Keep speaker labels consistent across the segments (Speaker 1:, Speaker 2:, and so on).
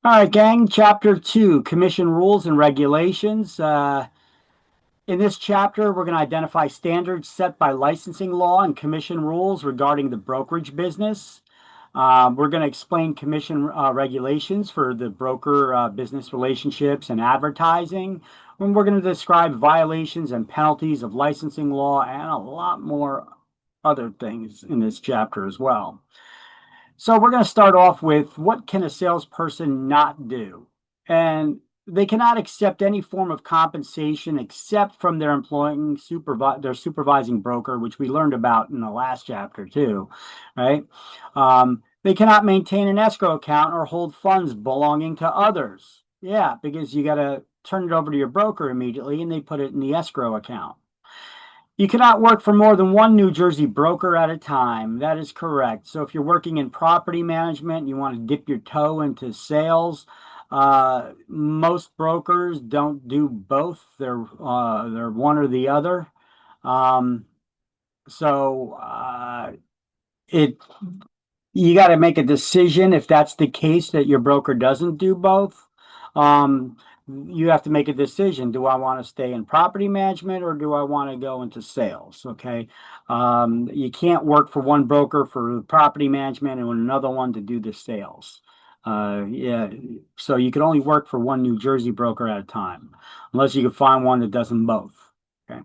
Speaker 1: All right, gang, chapter two, commission rules and regulations. In this chapter, we're going to identify standards set by licensing law and commission rules regarding the brokerage business. We're going to explain commission regulations for the broker business relationships and advertising. And we're going to describe violations and penalties of licensing law and a lot more other things in this chapter as well. So we're going to start off with what can a salesperson not do? And they cannot accept any form of compensation except from their their supervising broker, which we learned about in the last chapter too, right? They cannot maintain an escrow account or hold funds belonging to others. Yeah, because you got to turn it over to your broker immediately and they put it in the escrow account. You cannot work for more than one New Jersey broker at a time. That is correct. So if you're working in property management, you want to dip your toe into sales. Most brokers don't do both. They're one or the other. Um, so it you got to make a decision if that's the case that your broker doesn't do both. Um, you have to make a decision. Do I want to stay in property management or do I want to go into sales? Okay. You can't work for one broker for property management and another one to do the sales. Yeah. So you can only work for one New Jersey broker at a time, unless you can find one that does them both. Okay.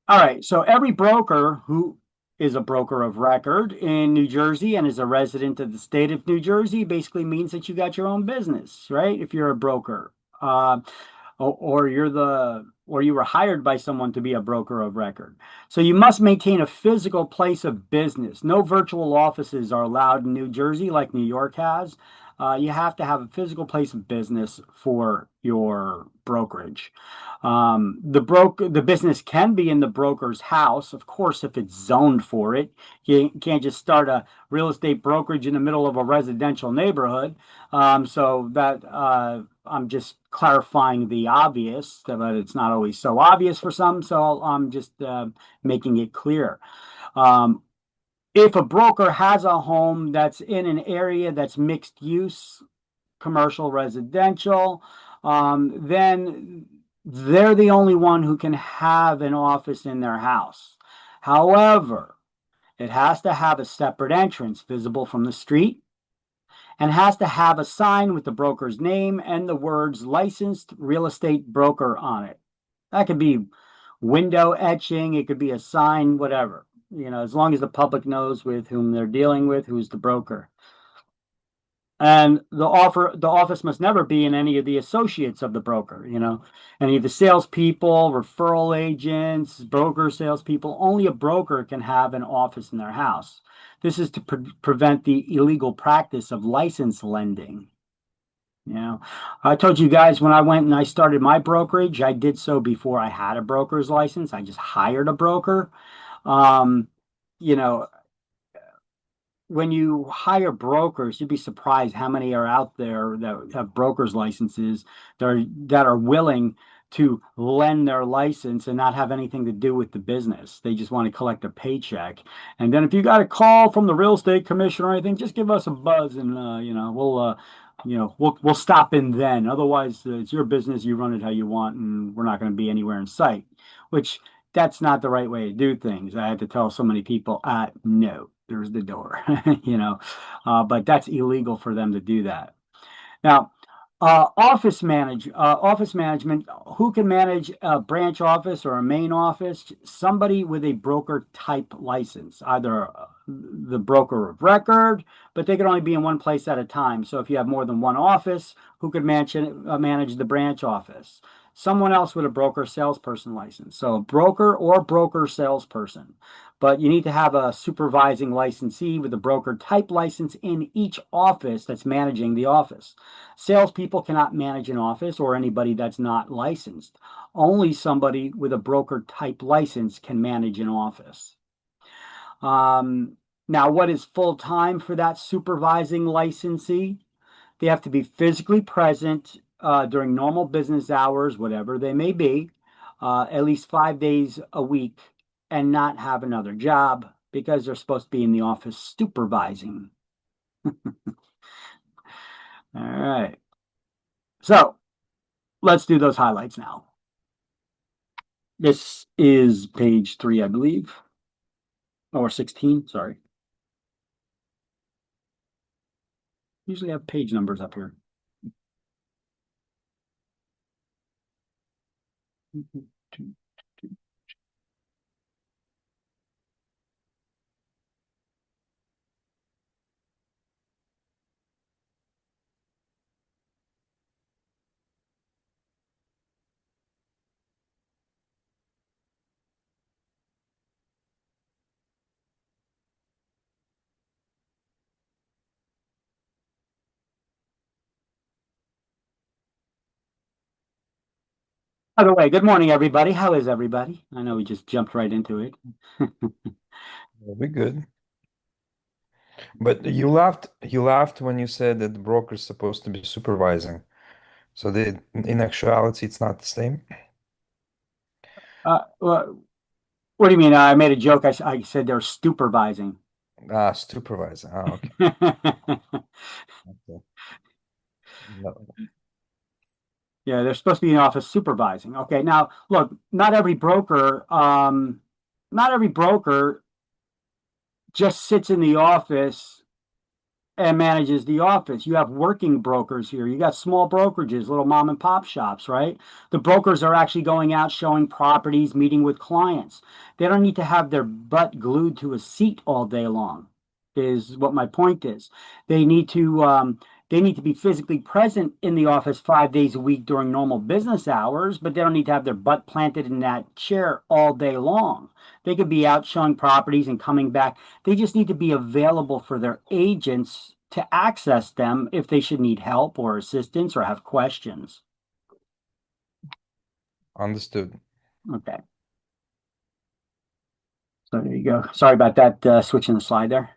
Speaker 1: All right. So every broker who is a broker of record in New Jersey and is a resident of the state of New Jersey basically means that you got your own business, right? If you're a broker, or or you were hired by someone to be a broker of record. So you must maintain a physical place of business. No virtual offices are allowed in New Jersey like New York has. You have to have a physical place of business for your brokerage. The business can be in the broker's house, of course, if it's zoned for it. You can't just start a real estate brokerage in the middle of a residential neighborhood. So that I'm just clarifying the obvious, but it's not always so obvious for some. So I'm just making it clear. Um, if a broker has a home that's in an area that's mixed use, commercial, residential, then they're the only one who can have an office in their house. However, it has to have a separate entrance visible from the street and has to have a sign with the broker's name and the words licensed real estate broker on it. That could be window etching, it could be a sign, whatever, as long as the public knows with whom they're dealing with, who's the broker. And the office must never be in any of the associates of the broker, any of the salespeople, referral agents, broker salespeople. Only a broker can have an office in their house. This is to prevent the illegal practice of license lending. I told you guys when I went and I started my brokerage, I did so before I had a broker's license. I just hired a broker. Um, you know, when you hire brokers, you'd be surprised how many are out there that have brokers licenses that are willing to lend their license and not have anything to do with the business. They just want to collect a paycheck. And then if you got a call from the real estate commission or anything, just give us a buzz and we'll stop in then. Otherwise, it's your business. You run it how you want, and we're not going to be anywhere in sight. Which that's not the right way to do things. I had to tell so many people, no, there's the door, but that's illegal for them to do that. Now, office management, who can manage a branch office or a main office? Somebody with a broker type license, either the broker of record, but they can only be in one place at a time. So if you have more than one office, who could manage the branch office? Someone else with a broker salesperson license. So a broker or broker salesperson. But you need to have a supervising licensee with a broker type license in each office that's managing the office. Salespeople cannot manage an office or anybody that's not licensed. Only somebody with a broker type license can manage an office. Now, what is full time for that supervising licensee? They have to be physically present during normal business hours, whatever they may be, at least 5 days a week, and not have another job because they're supposed to be in the office supervising. All right. So let's do those highlights now. This is page 3, I believe, or 16. Sorry. Usually have page numbers up here. By the way, good morning, everybody. How is everybody? I know we just jumped right into it.
Speaker 2: Well, we good. But you laughed when you said that the broker's supposed to be supervising. So in actuality, it's not the same.
Speaker 1: What do you mean? I made a joke. I said they're supervising.
Speaker 2: Ah, supervising. Ah, okay. Okay. No.
Speaker 1: Yeah, they're supposed to be in office supervising. Okay, now look, not every broker just sits in the office and manages the office. You have working brokers here. You got small brokerages, little mom and pop shops, right? The brokers are actually going out showing properties, meeting with clients. They don't need to have their butt glued to a seat all day long, is what my point is. They need to they need to be physically present in the office 5 days a week during normal business hours, but they don't need to have their butt planted in that chair all day long. They could be out showing properties and coming back. They just need to be available for their agents to access them if they should need help or assistance or have questions.
Speaker 2: Understood.
Speaker 1: Okay, so there you go. Sorry about that, switching the slide there.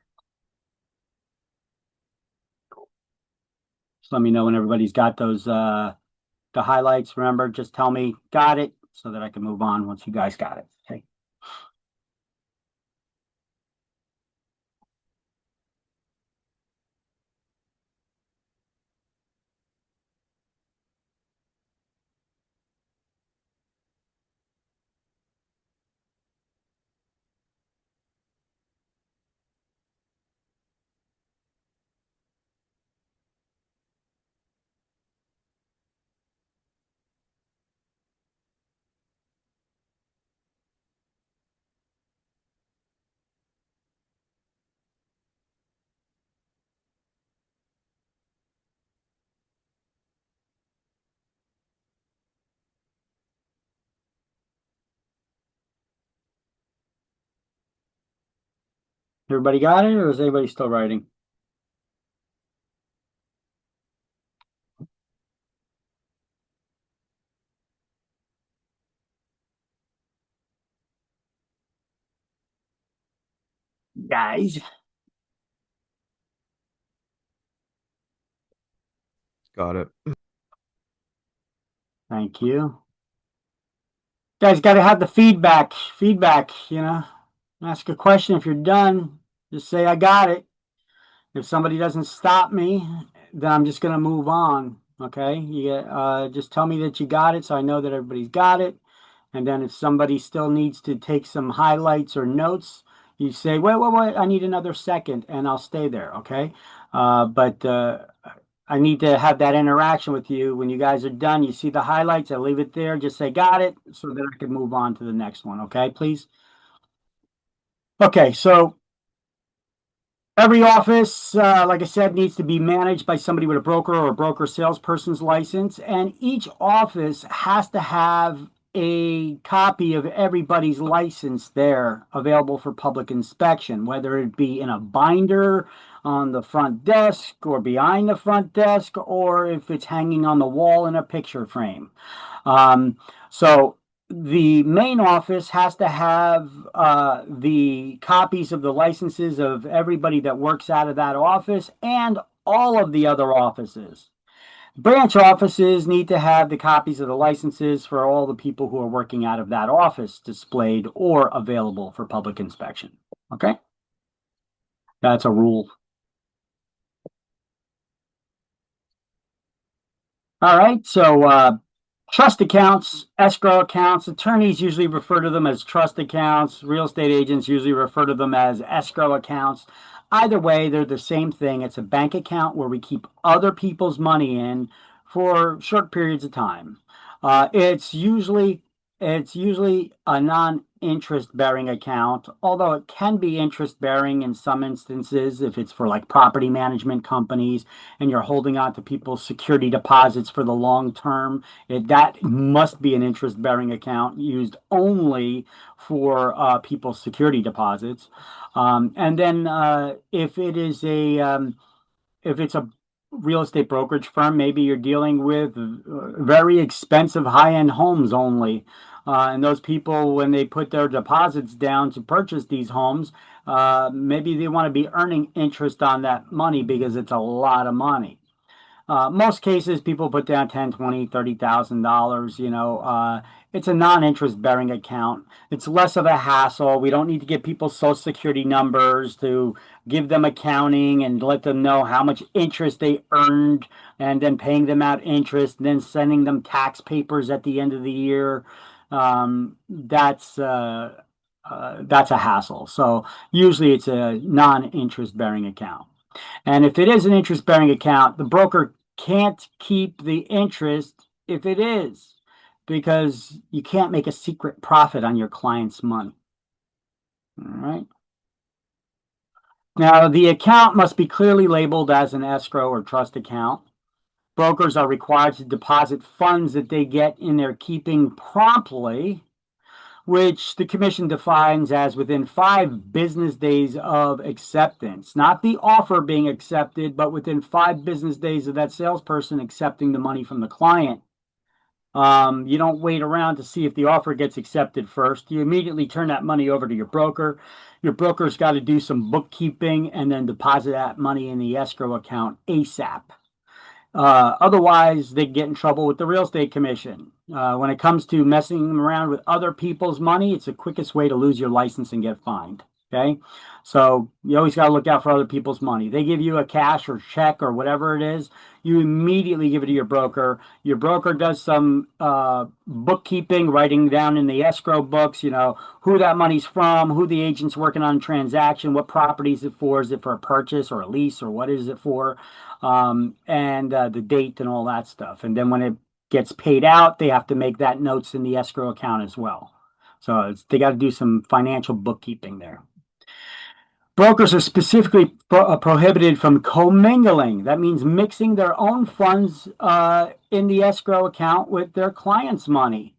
Speaker 1: Just let me know when everybody's got those the highlights. Remember, just tell me got it so that I can move on once you guys got it. Okay. Everybody got it, or is anybody still writing? Guys,
Speaker 2: Got it.
Speaker 1: thank you. Guys, got to have the feedback. Feedback, ask a question. If you're done, just say, I got it. If somebody doesn't stop me, then I'm just going to move on. Okay. Just tell me that you got it so I know that everybody's got it. And then if somebody still needs to take some highlights or notes, you say, wait, wait, wait, I need another second and I'll stay there. Okay. But I need to have that interaction with you. When you guys are done, you see the highlights, I leave it there. Just say, got it, so that I can move on to the next one. Okay, please. Okay, so every office, like I said, needs to be managed by somebody with a broker or a broker salesperson's license. And each office has to have a copy of everybody's license there available for public inspection, whether it be in a binder on the front desk or behind the front desk, or if it's hanging on the wall in a picture frame. So the main office has to have the copies of the licenses of everybody that works out of that office and all of the other offices. Branch offices need to have the copies of the licenses for all the people who are working out of that office displayed or available for public inspection. Okay? That's a rule. All right. So trust accounts, escrow accounts, attorneys usually refer to them as trust accounts. Real estate agents usually refer to them as escrow accounts. Either way, they're the same thing. It's a bank account where we keep other people's money in for short periods of time. Uh, it's usually it's usually a non-interest bearing account, although it can be interest bearing in some instances if it's for like property management companies and you're holding on to people's security deposits for the long term. That must be an interest-bearing account used only for people's security deposits. And then if it's a real estate brokerage firm, maybe you're dealing with very expensive high-end homes only. And those people, when they put their deposits down to purchase these homes, maybe they want to be earning interest on that money because it's a lot of money. Most cases, people put down 10, 20, $30,000. It's a non-interest bearing account. It's less of a hassle. We don't need to get people's social security numbers to give them accounting and let them know how much interest they earned and then paying them out interest and then sending them tax papers at the end of the year. That's a hassle. So usually it's a non-interest bearing account. And if it is an interest bearing account, the broker can't keep the interest if it is, because you can't make a secret profit on your client's money. All right. Now, the account must be clearly labeled as an escrow or trust account. Brokers are required to deposit funds that they get in their keeping promptly, which the commission defines as within 5 business days of acceptance. Not the offer being accepted, but within 5 business days of that salesperson accepting the money from the client. You don't wait around to see if the offer gets accepted first. You immediately turn that money over to your broker. Your broker's got to do some bookkeeping and then deposit that money in the escrow account ASAP. Otherwise, they get in trouble with the real estate commission. When it comes to messing around with other people's money, it's the quickest way to lose your license and get fined. Okay. So you always got to look out for other people's money. They give you a cash or check or whatever it is, you immediately give it to your broker. Your broker does some bookkeeping, writing down in the escrow books, who that money's from, who the agent's working on transaction, what property is it for? Is it for a purchase or a lease or what is it for? And the date and all that stuff. And then when it gets paid out, they have to make that notes in the escrow account as well. So they got to do some financial bookkeeping there. Brokers are specifically prohibited from commingling. That means mixing their own funds in the escrow account with their client's money.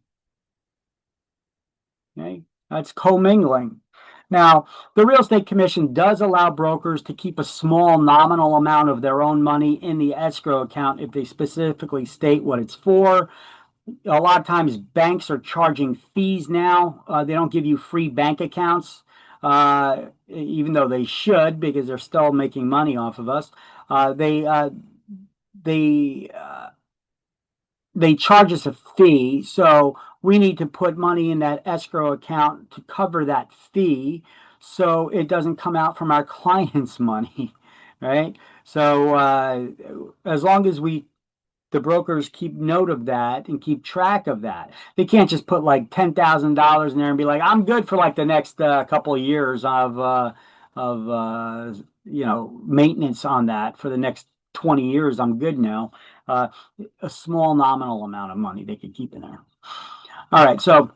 Speaker 1: Okay, that's commingling. Now, the Real Estate Commission does allow brokers to keep a small nominal amount of their own money in the escrow account if they specifically state what it's for. A lot of times banks are charging fees now. They don't give you free bank accounts, even though they should, because they're still making money off of us. They charge us a fee, so we need to put money in that escrow account to cover that fee, so it doesn't come out from our client's money, right? So as long as the brokers keep note of that and keep track of that. They can't just put like $10,000 in there and be like, I'm good for like the next couple of years of maintenance on that for the next 20 years. I'm good now. A small nominal amount of money they could keep in there. All right. So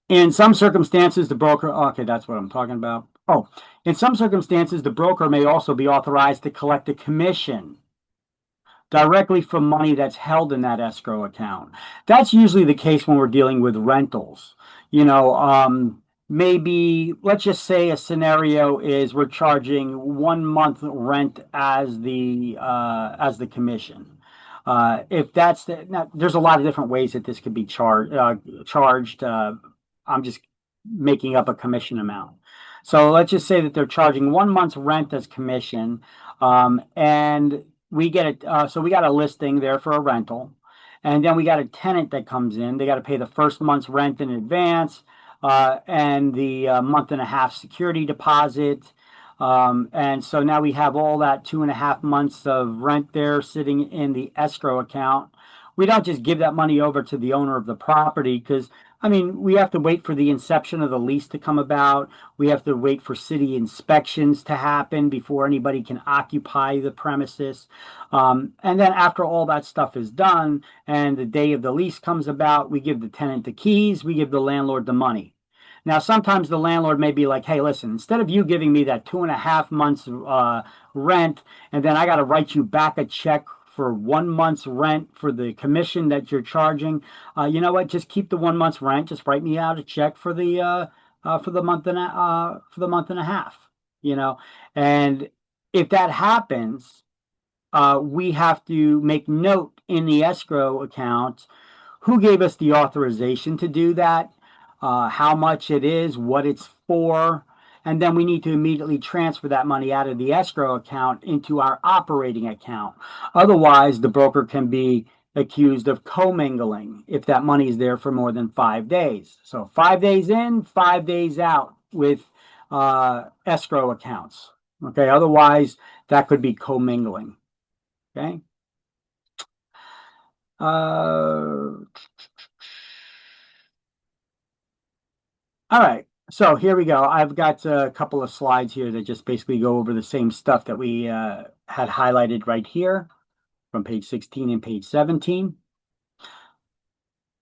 Speaker 1: in some circumstances, the broker, okay, that's what I'm talking about. Oh, in some circumstances, the broker may also be authorized to collect a commission directly from money that's held in that escrow account. That's usually the case when we're dealing with rentals. Maybe let's just say a scenario is we're charging 1 month rent as the commission. If that's now, there's a lot of different ways that this could be charged. I'm just making up a commission amount. So let's just say that they're charging 1 month's rent as commission, and we get it. So we got a listing there for a rental, and then we got a tenant that comes in. They got to pay the first month's rent in advance, and the month and a half security deposit. And so now we have all that 2.5 months of rent there sitting in the escrow account. we don't just give that money over to the owner of the property because, I mean, we have to wait for the inception of the lease to come about. We have to wait for city inspections to happen before anybody can occupy the premises. And then after all that stuff is done and the day of the lease comes about, we give the tenant the keys, we give the landlord the money. Now, sometimes the landlord may be like, hey, listen, instead of you giving me that 2.5 months rent, and then I got to write you back a check for 1 month's rent for the commission that you're charging, you know what? Just keep the 1 month's rent. Just write me out a check for the month and a half. You know, and if that happens, we have to make note in the escrow account who gave us the authorization to do that, how much it is, what it's for, and then we need to immediately transfer that money out of the escrow account into our operating account. Otherwise, the broker can be accused of commingling if that money is there for more than 5 days. So 5 days in, 5 days out with escrow accounts. Okay, otherwise that could be commingling. Okay. All right. So here we go. I've got a couple of slides here that just basically go over the same stuff that we had highlighted right here from page 16 and page 17.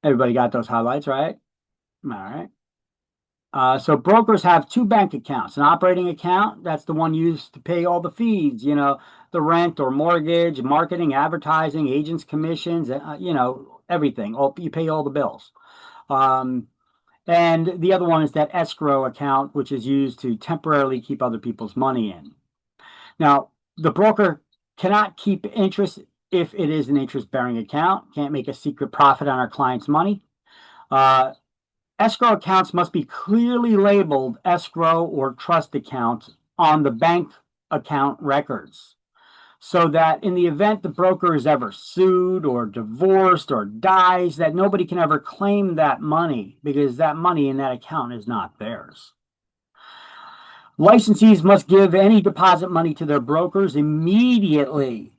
Speaker 1: Everybody got those highlights, right? All right. So brokers have two bank accounts, an operating account, that's the one used to pay all the fees, you know, the rent or mortgage, marketing, advertising, agents' commissions, you know, everything. You pay all the bills. And the other one is that escrow account, which is used to temporarily keep other people's money in. Now, the broker cannot keep interest if it is an interest-bearing account, can't make a secret profit on our client's money. Escrow accounts must be clearly labeled escrow or trust account on the bank account records so that in the event the broker is ever sued or divorced or dies, that nobody can ever claim that money because that money in that account is not theirs. Licensees must give any deposit money to their brokers immediately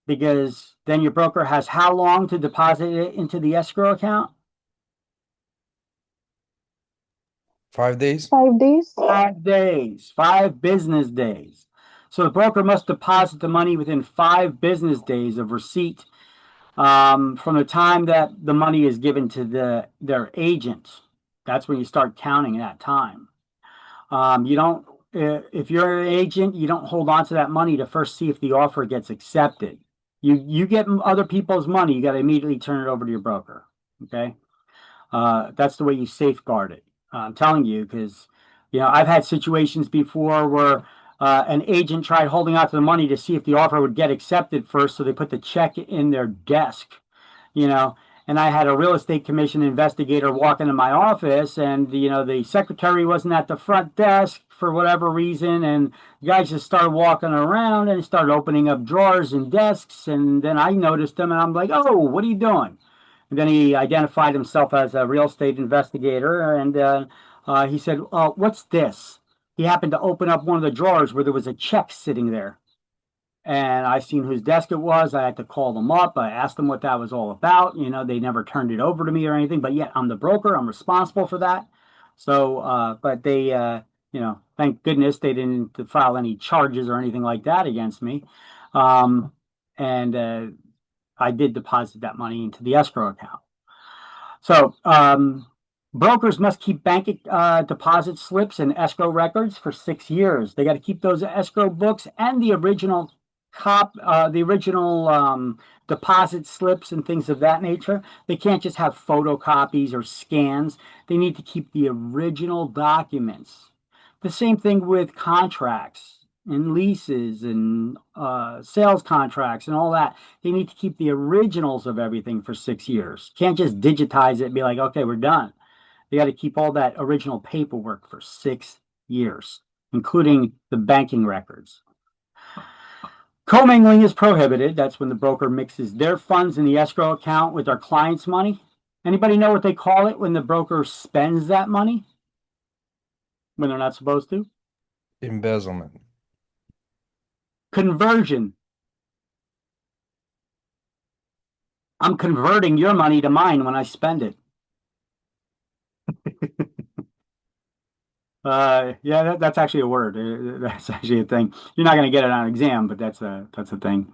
Speaker 1: because then your broker has how long to deposit it into the escrow account?
Speaker 2: 5 days?
Speaker 3: 5 days.
Speaker 1: 5 days, 5 business days. So the broker must deposit the money within 5 business days of receipt from the time that the money is given to their agent. That's when you start counting that time. You don't, if you're an agent, you don't hold on to that money to first see if the offer gets accepted. You get other people's money, you got to immediately turn it over to your broker. Okay, that's the way you safeguard it. I'm telling you because you know I've had situations before where an agent tried holding on to the money to see if the offer would get accepted first, so they put the check in their desk, you know. And I had a real estate commission investigator walk into my office, and you know the secretary wasn't at the front desk for whatever reason, and the guys just started walking around and started opening up drawers and desks, and then I noticed him, and I'm like, "Oh, what are you doing?" And then he identified himself as a real estate investigator, and he said, "Oh, what's this?" He happened to open up one of the drawers where there was a check sitting there. And I seen whose desk it was. I had to call them up. I asked them what that was all about. You know, they never turned it over to me or anything, but yet I'm the broker. I'm responsible for that. So, but they, you know, thank goodness they didn't file any charges or anything like that against me. And I did deposit that money into the escrow account. So, brokers must keep bank deposit slips and escrow records for 6 years. They got to keep those escrow books and the original deposit slips and things of that nature. They can't just have photocopies or scans. They need to keep the original documents. The same thing with contracts and leases and sales contracts and all that. They need to keep the originals of everything for 6 years. Can't just digitize it and be like, okay, we're done. They got to keep all that original paperwork for 6 years, including the banking records. Commingling is prohibited. That's when the broker mixes their funds in the escrow account with our client's money. Anybody know what they call it when the broker spends that money when they're not supposed to?
Speaker 2: Embezzlement.
Speaker 1: Conversion. I'm converting your money to mine when I spend it. Yeah, that's actually a word. That's actually a thing. You're not going to get it on exam, but that's a thing.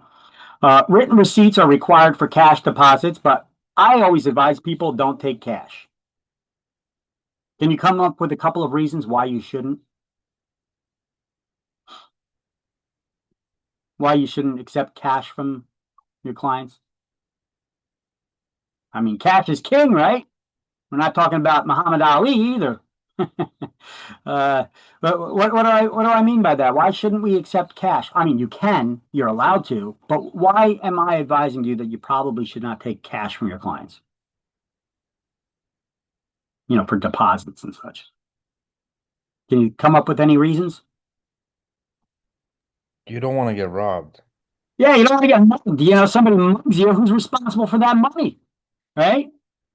Speaker 1: Written receipts are required for cash deposits, but I always advise people don't take cash. Can you come up with a couple of reasons why you shouldn't? Why you shouldn't accept cash from your clients? I mean, cash is king, right? We're not talking about Muhammad Ali either. Uh, but what do I mean by that? Why shouldn't we accept cash? I mean, you can, you're allowed to, but why am I advising you that you probably should not take cash from your clients? For deposits and such. Can you come up with any reasons?
Speaker 2: You don't want to get robbed.
Speaker 1: Yeah, you don't want to get mugged. Somebody mugs you, who's responsible for that money, right?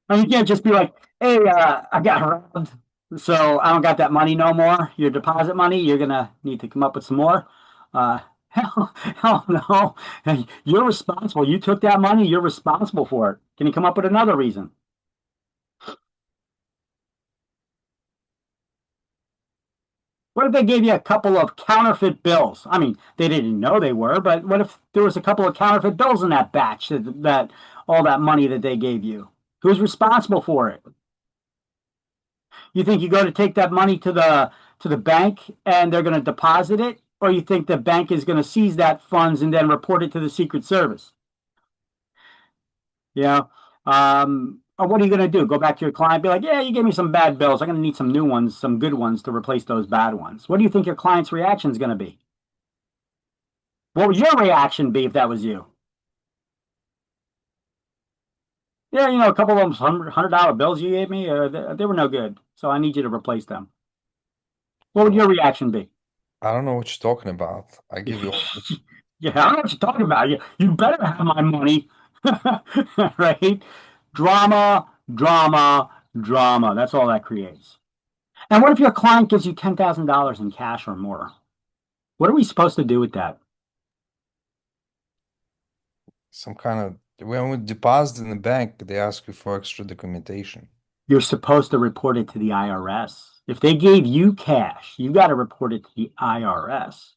Speaker 1: I mean, you can't just be like, hey, I got robbed, so I don't got that money no more. Your deposit money, you're gonna need to come up with some more. Hell no. Hey, you're responsible. You took that money, you're responsible for it. Can you come up with another reason? What if they gave you a couple of counterfeit bills? I mean, they didn't know they were, but what if there was a couple of counterfeit bills in that batch that all that money that they gave you? Who's responsible for it? You think you go to take that money to the bank and they're going to deposit it, or you think the bank is going to seize that funds and then report it to the Secret Service? Yeah. Or what are you going to do? Go back to your client, be like, "Yeah, you gave me some bad bills. I'm going to need some new ones, some good ones to replace those bad ones." What do you think your client's reaction is going to be? What would your reaction be if that was you? Yeah, a couple of them $100 bills you gave me, they were no good, so I need you to replace them. What would your reaction be?
Speaker 2: I don't know what you're talking about. I give you all this.
Speaker 1: Yeah, I don't know what you're talking about. You better have my money, right? Drama, drama, drama. That's all that creates. And what if your client gives you $10,000 in cash or more? What are we supposed to do with that?
Speaker 2: Some kind of when we deposit in the bank, they ask you for extra documentation.
Speaker 1: You're supposed to report it to the IRS. If they gave you cash, you got to report it to the IRS.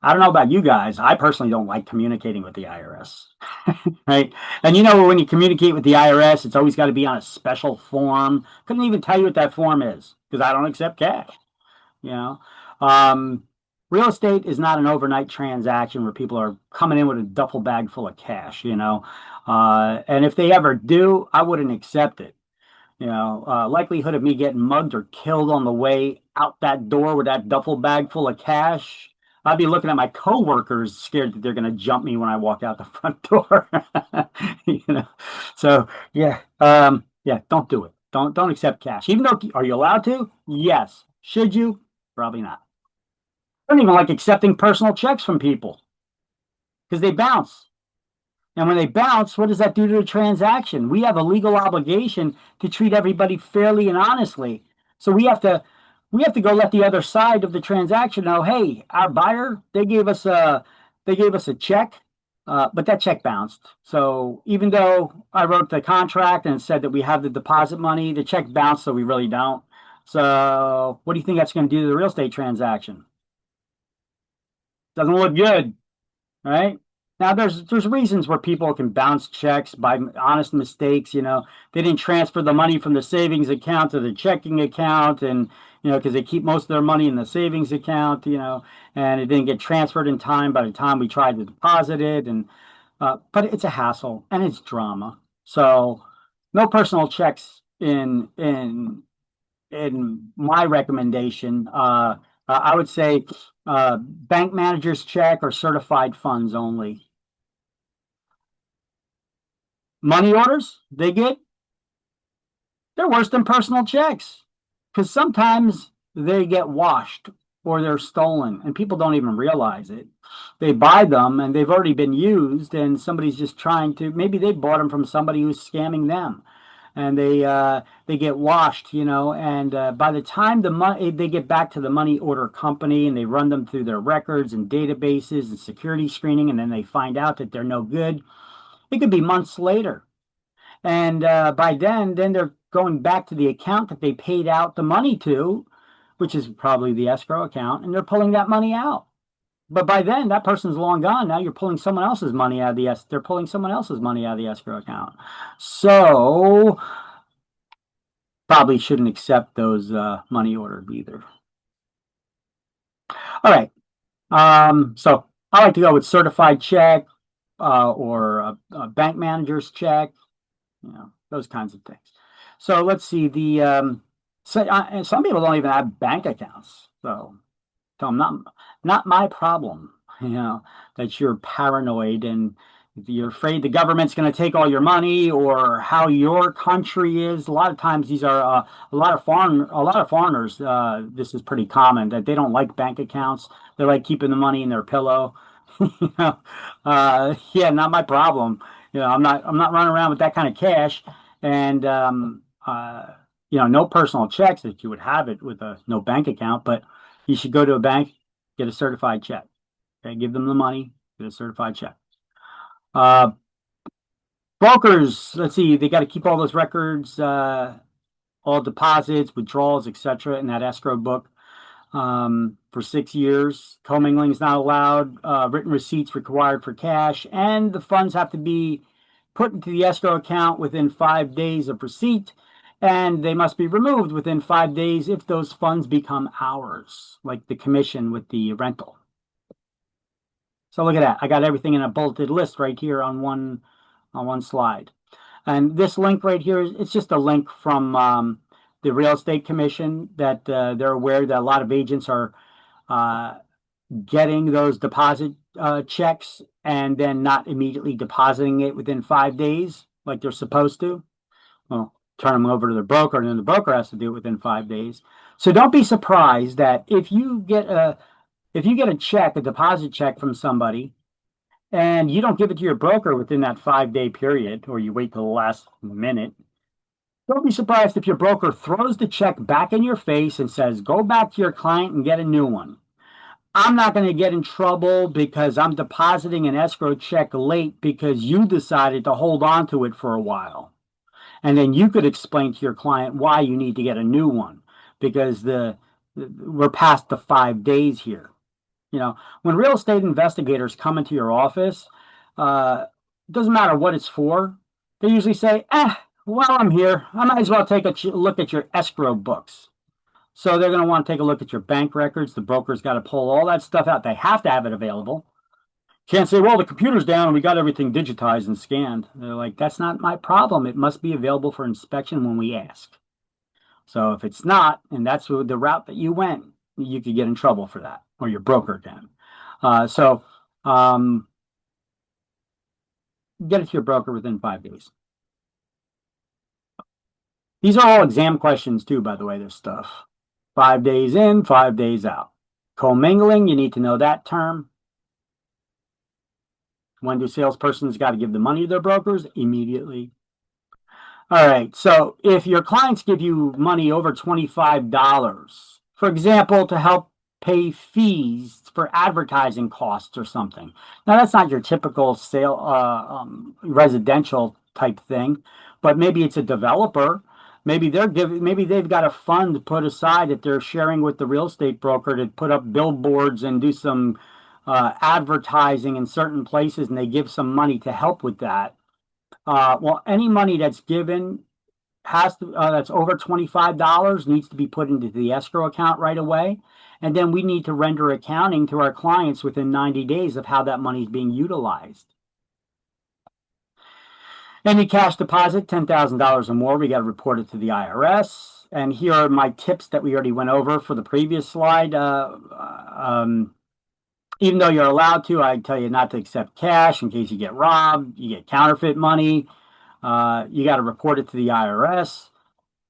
Speaker 1: I don't know about you guys. I personally don't like communicating with the IRS, right? And when you communicate with the IRS, it's always got to be on a special form. Couldn't even tell you what that form is because I don't accept cash. You know, um, Real estate is not an overnight transaction where people are coming in with a duffel bag full of cash. And if they ever do, I wouldn't accept it. Likelihood of me getting mugged or killed on the way out that door with that duffel bag full of cash. I'd be looking at my coworkers scared that they're going to jump me when I walk out the front door. you know, so yeah, yeah, don't do it. Don't accept cash. Even though, are you allowed to? Yes. Should you? Probably not. I don't even like accepting personal checks from people because they bounce. And when they bounce, what does that do to the transaction? We have a legal obligation to treat everybody fairly and honestly. So we have to go let the other side of the transaction know, hey, our buyer, they gave us a check, but that check bounced. So even though I wrote the contract and said that we have the deposit money, the check bounced, so we really don't. So what do you think that's going to do to the real estate transaction? Doesn't look good, right? Now there's reasons where people can bounce checks by honest mistakes. They didn't transfer the money from the savings account to the checking account, and because they keep most of their money in the savings account, and it didn't get transferred in time by the time we tried to deposit it, and but it's a hassle and it's drama. So no personal checks in my recommendation. I would say bank manager's check or certified funds only. Money orders they're worse than personal checks because sometimes they get washed or they're stolen and people don't even realize it. They buy them and they've already been used and somebody's just trying to, maybe they bought them from somebody who's scamming them, and they get washed, and by the time the money they get back to the money order company and they run them through their records and databases and security screening, and then they find out that they're no good. It could be months later. And by then they're going back to the account that they paid out the money to, which is probably the escrow account, and they're pulling that money out. But by then, that person's long gone. Now you're pulling someone else's money out of the they're pulling someone else's money out of the escrow account. So probably shouldn't accept those money orders either. All right. So I like to go with certified check or a bank manager's check, those kinds of things. So let's see. Some people don't even have bank accounts. So tell them not my problem, that you're paranoid and you're afraid the government's going to take all your money or how your country is. A lot of times these are a lot of foreigners. This is pretty common that they don't like bank accounts. They like keeping the money in their pillow. Yeah, not my problem. I'm not running around with that kind of cash. And no personal checks that you would have it with no bank account, but you should go to a bank, get a certified check. Okay, give them the money, get a certified check. Brokers, let's see, they got to keep all those records, all deposits, withdrawals, etc., in that escrow book for 6 years. Commingling is not allowed. Written receipts required for cash, and the funds have to be put into the escrow account within 5 days of receipt, and they must be removed within 5 days if those funds become ours, like the commission with the rental. So look at that. I got everything in a bulleted list right here on one slide. And this link right here, it's just a link from the Real Estate Commission that they're aware that a lot of agents are getting those deposit checks and then not immediately depositing it within 5 days like they're supposed to. Well, turn them over to the broker, and then the broker has to do it within 5 days. So don't be surprised that if you get a check, a deposit check from somebody, and you don't give it to your broker within that 5-day period, or you wait till the last minute, don't be surprised if your broker throws the check back in your face and says, go back to your client and get a new one. I'm not going to get in trouble because I'm depositing an escrow check late because you decided to hold on to it for a while. And then you could explain to your client why you need to get a new one because we're past the 5 days here. When real estate investigators come into your office, it doesn't matter what it's for. They usually say, while I'm here, I might as well take a look at your escrow books. So they're going to want to take a look at your bank records. The broker's got to pull all that stuff out. They have to have it available. Can't say, well, the computer's down and we got everything digitized and scanned. They're like, that's not my problem. It must be available for inspection when we ask. So if it's not, and that's the route that you went, you could get in trouble for that, or your broker can. Get it to your broker within 5 days. These are all exam questions too, by the way, this stuff. 5 days in, 5 days out. Commingling, you need to know that term. When do salespersons got to give the money to their brokers? Immediately. All right, so if your clients give you money over $25, for example, to help pay fees for advertising costs or something. Now, that's not your typical residential type thing, but maybe it's a developer. Maybe they've got a fund put aside that they're sharing with the real estate broker to put up billboards and do some advertising in certain places, and they give some money to help with that. Well, any money that's given that's over $25 needs to be put into the escrow account right away. And then we need to render accounting to our clients within 90 days of how that money is being utilized. Any cash deposit, $10,000 or more, we got to report it to the IRS. And here are my tips that we already went over for the previous slide. Even though you're allowed to, I tell you not to accept cash in case you get robbed, you get counterfeit money. You got to report it to the IRS.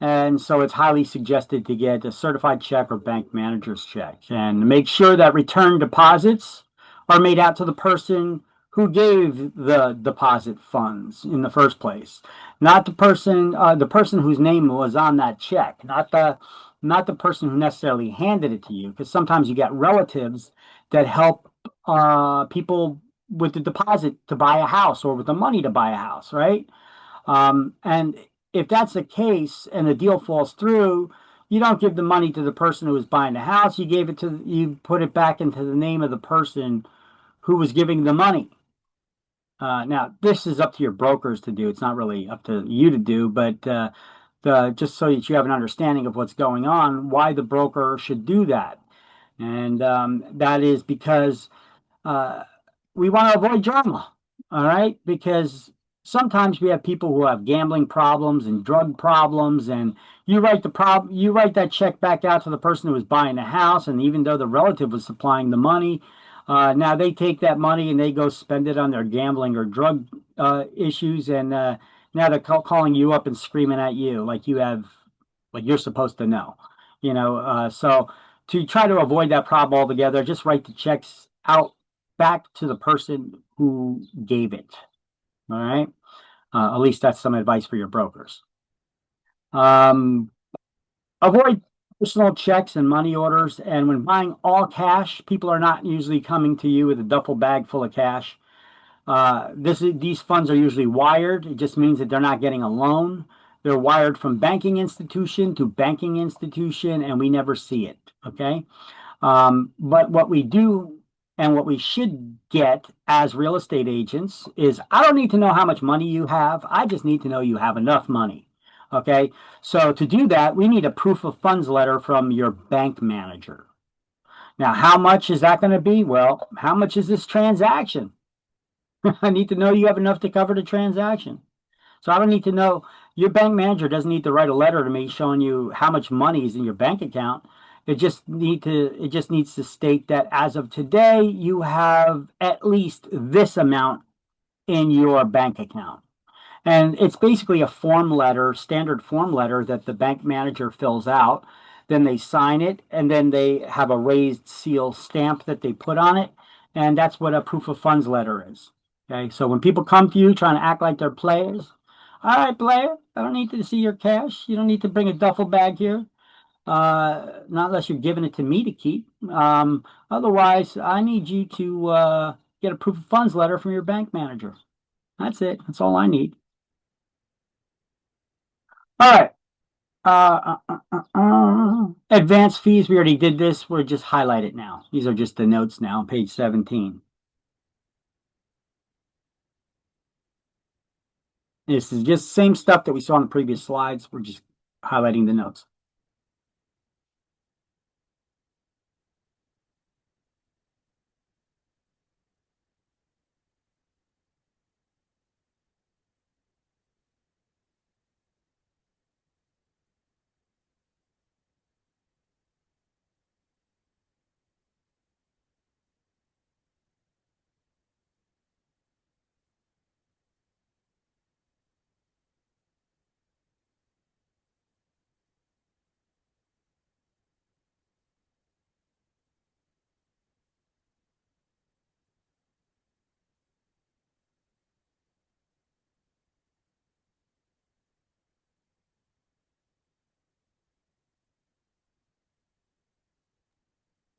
Speaker 1: And so it's highly suggested to get a certified check or bank manager's check and make sure that return deposits are made out to the person who gave the deposit funds in the first place, not the person whose name was on that check, not the person who necessarily handed it to you, because sometimes you get relatives that help people with the deposit to buy a house or with the money to buy a house, right? And if that's the case and the deal falls through, you don't give the money to the person who was buying the house. You put it back into the name of the person who was giving the money. Now, this is up to your brokers to do. It's not really up to you to do, but just so that you have an understanding of what's going on, why the broker should do that. And that is because uh, we want to avoid drama, all right? Because sometimes we have people who have gambling problems and drug problems, and you write that check back out to the person who was buying the house, and even though the relative was supplying the money, now they take that money and they go spend it on their gambling or drug issues, and now they're calling you up and screaming at you like you're supposed to know, so to try to avoid that problem altogether, just write the checks out back to the person who gave it. All right. At least that's some advice for your brokers. Avoid personal checks and money orders. And when buying all cash, people are not usually coming to you with a duffel bag full of cash. These funds are usually wired. It just means that they're not getting a loan. They're wired from banking institution to banking institution, and we never see it. Okay. But what we do and what we should get as real estate agents is I don't need to know how much money you have. I just need to know you have enough money. Okay. So to do that, we need a proof of funds letter from your bank manager. Now, how much is that going to be? Well, how much is this transaction? I need to know you have enough to cover the transaction. So I don't need to know. Your bank manager doesn't need to write a letter to me showing you how much money is in your bank account. It just needs to state that as of today you have at least this amount in your bank account. And it's basically a form letter, standard form letter that the bank manager fills out. Then they sign it, and then they have a raised seal stamp that they put on it. And that's what a proof of funds letter is. Okay, so when people come to you trying to act like they're players, all right, player, I don't need to see your cash. You don't need to bring a duffel bag here. Not unless you're giving it to me to keep. Otherwise, I need you to get a proof of funds letter from your bank manager. That's it. That's all I need. All right. Advance fees. We already did this. We're just highlight it now. These are just the notes now on page 17. This is just the same stuff that we saw in the previous slides. We're just highlighting the notes.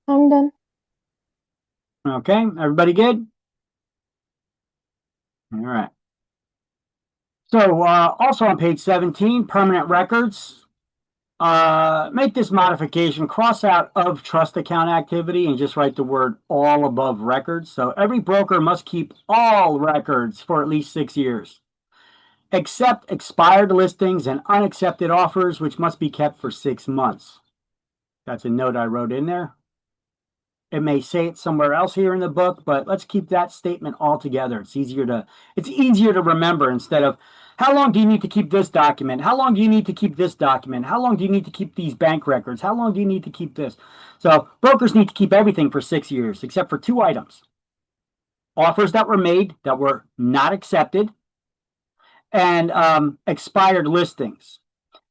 Speaker 3: I'm done.
Speaker 1: Okay, everybody good? All right. So also on page 17, permanent records. Make this modification, cross out of trust account activity and just write the word all above records. So every broker must keep all records for at least 6 years, except expired listings and unaccepted offers, which must be kept for 6 months. That's a note I wrote in there. It may say it somewhere else here in the book, but let's keep that statement all together. It's easier to remember instead of how long do you need to keep this document? How long do you need to keep this document? How long do you need to keep these bank records? How long do you need to keep this? So brokers need to keep everything for 6 years, except for 2 items. Offers that were made that were not accepted, and expired listings.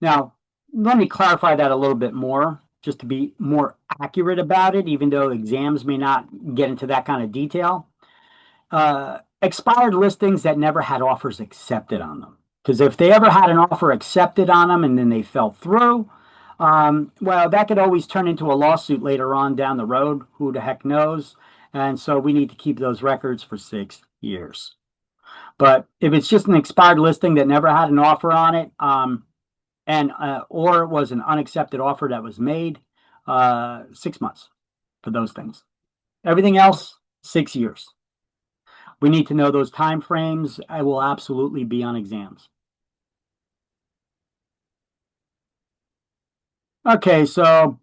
Speaker 1: Now, let me clarify that a little bit more, just to be more accurate about it, even though exams may not get into that kind of detail. Expired listings that never had offers accepted on them. Because if they ever had an offer accepted on them and then they fell through, well, that could always turn into a lawsuit later on down the road. Who the heck knows? And so we need to keep those records for 6 years. But if it's just an expired listing that never had an offer on it, and or it was an unaccepted offer that was made, 6 months for those things. Everything else, 6 years. We need to know those time frames. I will absolutely be on exams. Okay, so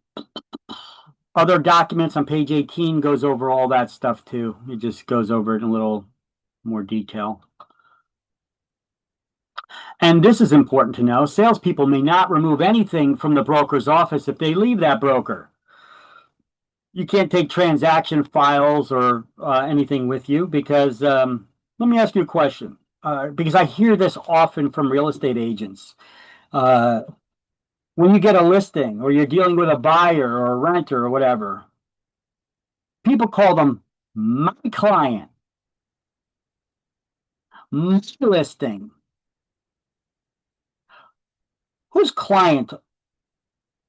Speaker 1: other documents on page 18 goes over all that stuff too. It just goes over it in a little more detail. And this is important to know. Salespeople may not remove anything from the broker's office if they leave that broker. You can't take transaction files or anything with you because let me ask you a question. Because I hear this often from real estate agents. When you get a listing or you're dealing with a buyer or a renter or whatever, people call them my client, my listing. Whose client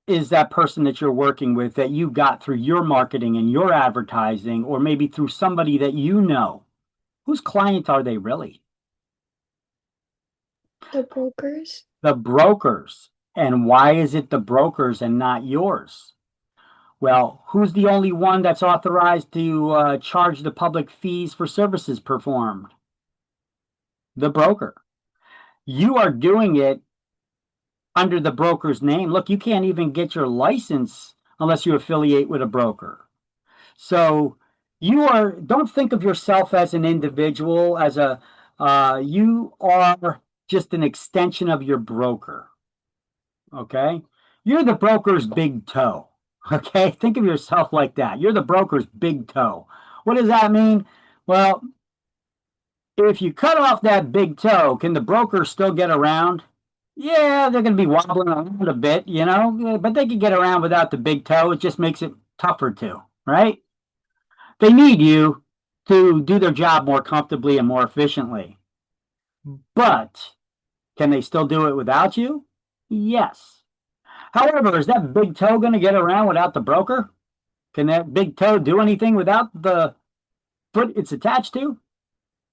Speaker 1: is that person that you're working with that you got through your marketing and your advertising, or maybe through somebody that you know? Whose client are they really?
Speaker 3: The brokers.
Speaker 1: The brokers. And why is it the brokers and not yours? Well, who's the only one that's authorized to charge the public fees for services performed? The broker. You are doing it under the broker's name. Look, you can't even get your license unless you affiliate with a broker. So don't think of yourself as an individual, you are just an extension of your broker. Okay. You're the broker's big toe. Okay. Think of yourself like that. You're the broker's big toe. What does that mean? Well, if you cut off that big toe, can the broker still get around? Yeah, they're going to be wobbling around a bit, but they can get around without the big toe. It just makes it tougher to, right? They need you to do their job more comfortably and more efficiently. But can they still do it without you? Yes. However, is that big toe going to get around without the broker? Can that big toe do anything without the foot it's attached to?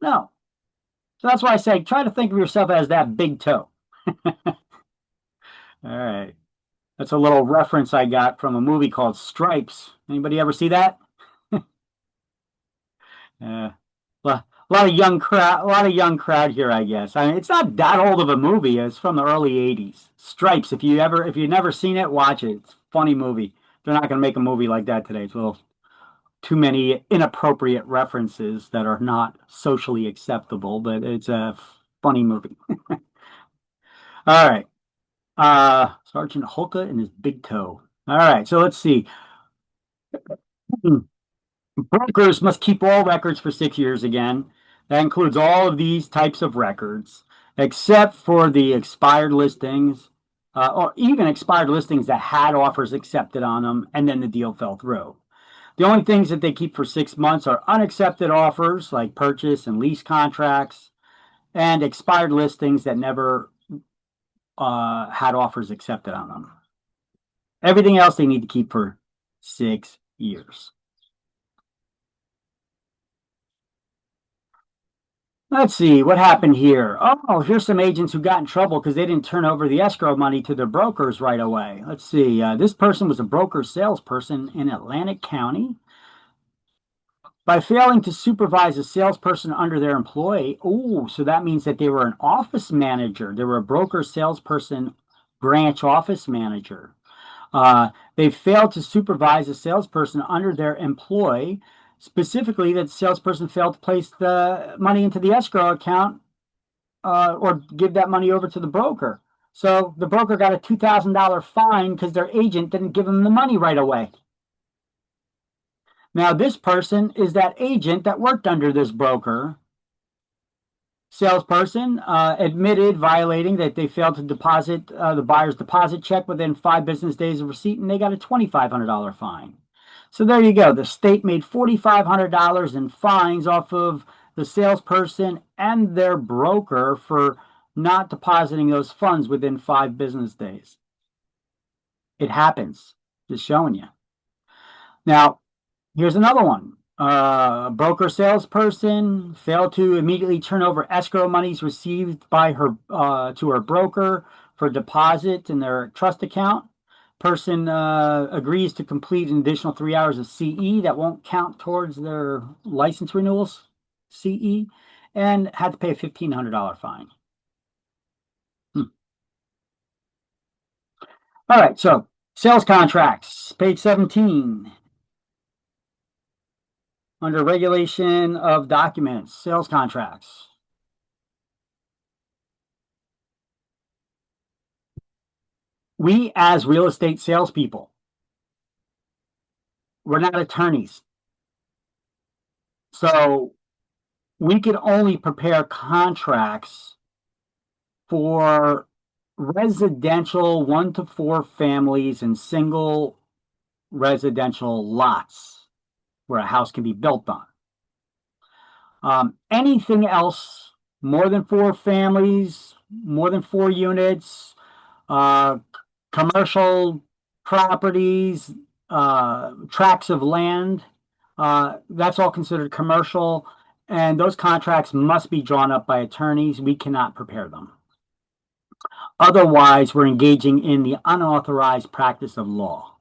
Speaker 1: No. So that's why I say try to think of yourself as that big toe. All right. That's a little reference I got from a movie called Stripes. Anybody ever see that? A lot of young crowd here, I guess. I mean, it's not that old of a movie. It's from the early '80s. Stripes. If you've never seen it, watch it. It's a funny movie. They're not going to make a movie like that today. It's a little too many inappropriate references that are not socially acceptable, but it's a funny movie. All right. Sergeant Hulka and his big toe. All right. So let's see. Brokers must keep all records for 6 years again. That includes all of these types of records, except for the expired listings, or even expired listings that had offers accepted on them, and then the deal fell through. The only things that they keep for 6 months are unaccepted offers like purchase and lease contracts, and expired listings that never had offers accepted on them. Everything else they need to keep for 6 years. Let's see what happened here. Oh, here's some agents who got in trouble because they didn't turn over the escrow money to their brokers right away. Let's see. This person was a broker salesperson in Atlantic County. By failing to supervise a salesperson under their employee, so that means that they were an office manager. They were a broker salesperson, branch office manager. They failed to supervise a salesperson under their employee. Specifically, that the salesperson failed to place the money into the escrow account or give that money over to the broker. So the broker got a $2,000 fine because their agent didn't give them the money right away. Now, this person is that agent that worked under this broker. Salesperson admitted violating that they failed to deposit the buyer's deposit check within 5 business days of receipt, and they got a $2,500 fine. So there you go. The state made $4,500 in fines off of the salesperson and their broker for not depositing those funds within 5 business days. It happens. Just showing you. Now, here's another one. Broker salesperson failed to immediately turn over escrow monies received by her to her broker for deposit in their trust account. Person agrees to complete an additional 3 hours of CE that won't count towards their license renewals, CE, and had to pay a $1,500 fine. All right, so sales contracts, page 17. Under regulation of documents, sales contracts. We, as real estate salespeople, we're not attorneys. So we could only prepare contracts for residential 1 to 4 families and single residential lots where a house can be built on. Anything else, more than 4 families, more than 4 units, commercial properties, tracts of land, that's all considered commercial, and those contracts must be drawn up by attorneys. We cannot prepare them. Otherwise, we're engaging in the unauthorized practice of law.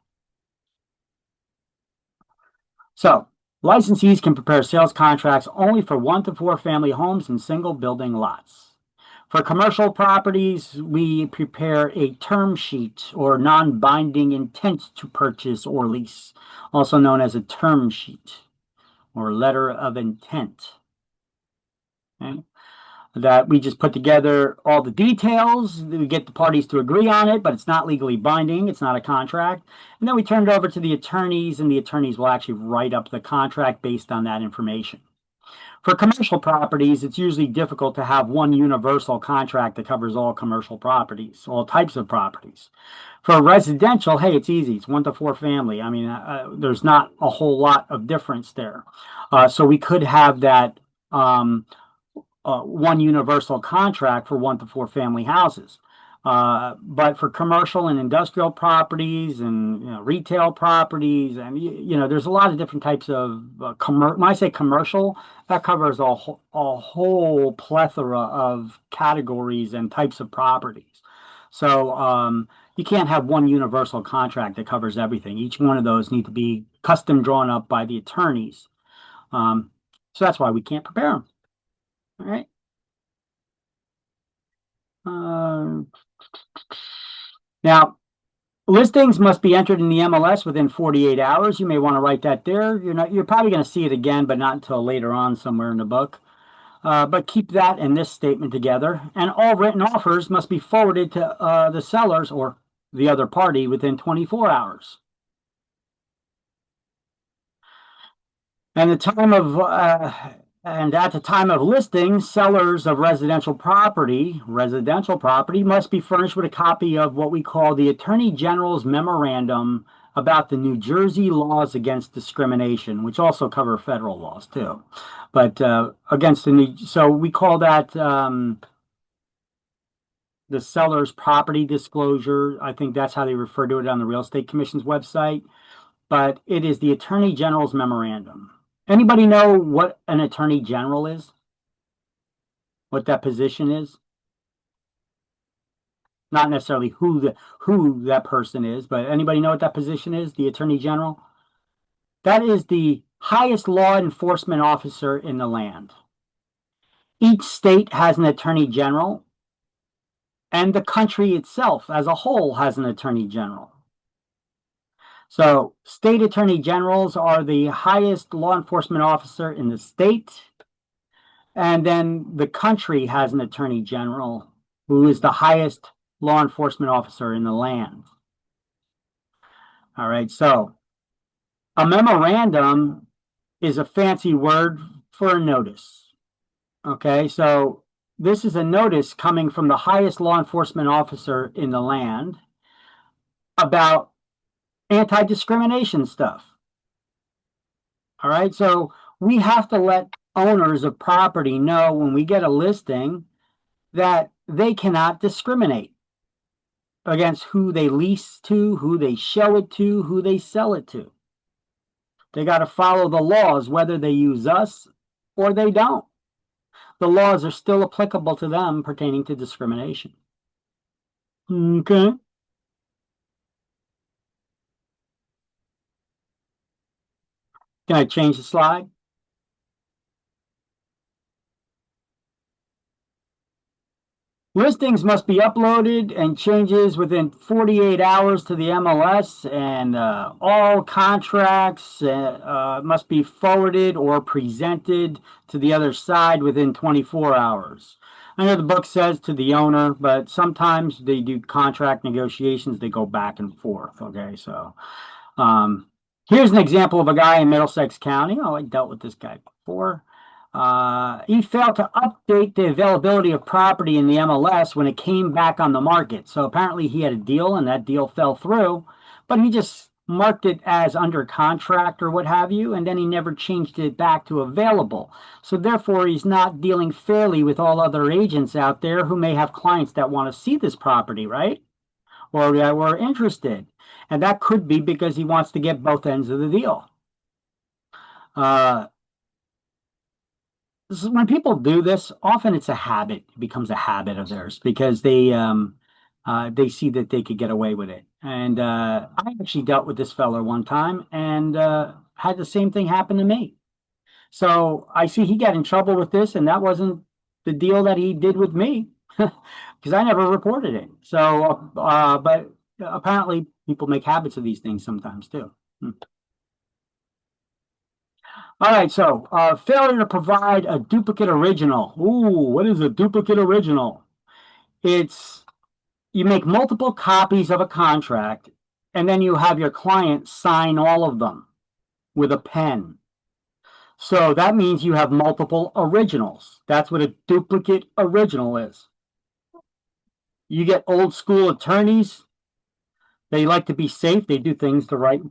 Speaker 1: So, licensees can prepare sales contracts only for 1 to 4 family homes and single building lots. For commercial properties, we prepare a term sheet or non-binding intent to purchase or lease, also known as a term sheet or letter of intent. Okay? That we just put together all the details, we get the parties to agree on it, but it's not legally binding, it's not a contract. And then we turn it over to the attorneys, and the attorneys will actually write up the contract based on that information. For commercial properties, it's usually difficult to have one universal contract that covers all commercial properties, all types of properties. For residential, hey, it's easy. It's 1 to 4 family. I mean, there's not a whole lot of difference there. So we could have that one universal contract for 1 to 4 family houses. But for commercial and industrial properties and retail properties, and there's a lot of different types of when I say commercial, that covers a whole plethora of categories and types of properties. So you can't have one universal contract that covers everything. Each one of those need to be custom drawn up by the attorneys. So that's why we can't prepare them. All right. Now, listings must be entered in the MLS within 48 hours. You may want to write that there. You're probably going to see it again, but not until later on somewhere in the book. But keep that and this statement together. And all written offers must be forwarded to the sellers or the other party within 24 hours. And at the time of listing, sellers of residential property must be furnished with a copy of what we call the Attorney General's Memorandum about the New Jersey laws against discrimination, which also cover federal laws too. But so we call that the seller's property disclosure. I think that's how they refer to it on the Real Estate Commission's website. But it is the Attorney General's Memorandum. Anybody know what an attorney general is? What that position is? Not necessarily who that person is, but anybody know what that position is? The attorney general? That is the highest law enforcement officer in the land. Each state has an attorney general, and the country itself as a whole has an attorney general. So state attorney generals are the highest law enforcement officer in the state. And then the country has an attorney general who is the highest law enforcement officer in the land. All right, so a memorandum is a fancy word for a notice. Okay, so this is a notice coming from the highest law enforcement officer in the land about anti-discrimination stuff. All right, so we have to let owners of property know when we get a listing that they cannot discriminate against who they lease to, who they show it to, who they sell it to. They got to follow the laws, whether they use us or they don't. The laws are still applicable to them pertaining to discrimination. Okay. Can I change the slide? Listings must be uploaded and changes within 48 hours to the MLS, and all contracts must be forwarded or presented to the other side within 24 hours. I know the book says to the owner, but sometimes they do contract negotiations, they go back and forth. Okay, so um, here's an example of a guy in Middlesex County. Oh, I dealt with this guy before. He failed to update the availability of property in the MLS when it came back on the market. So apparently he had a deal and that deal fell through, but he just marked it as under contract or what have you, and then he never changed it back to available. So therefore, he's not dealing fairly with all other agents out there who may have clients that want to see this property, right? Or that were interested. And that could be because he wants to get both ends of the deal. When people do this, often it's a habit. It becomes a habit of theirs because they see that they could get away with it. And I actually dealt with this fellow one time and had the same thing happen to me. So I see he got in trouble with this, and that wasn't the deal that he did with me because I never reported it. So, but apparently people make habits of these things sometimes too. All right, so failure to provide a duplicate original. Ooh, what is a duplicate original? It's you make multiple copies of a contract and then you have your client sign all of them with a pen. So that means you have multiple originals. That's what a duplicate original is. You get old school attorneys. They like to be safe. They do things the right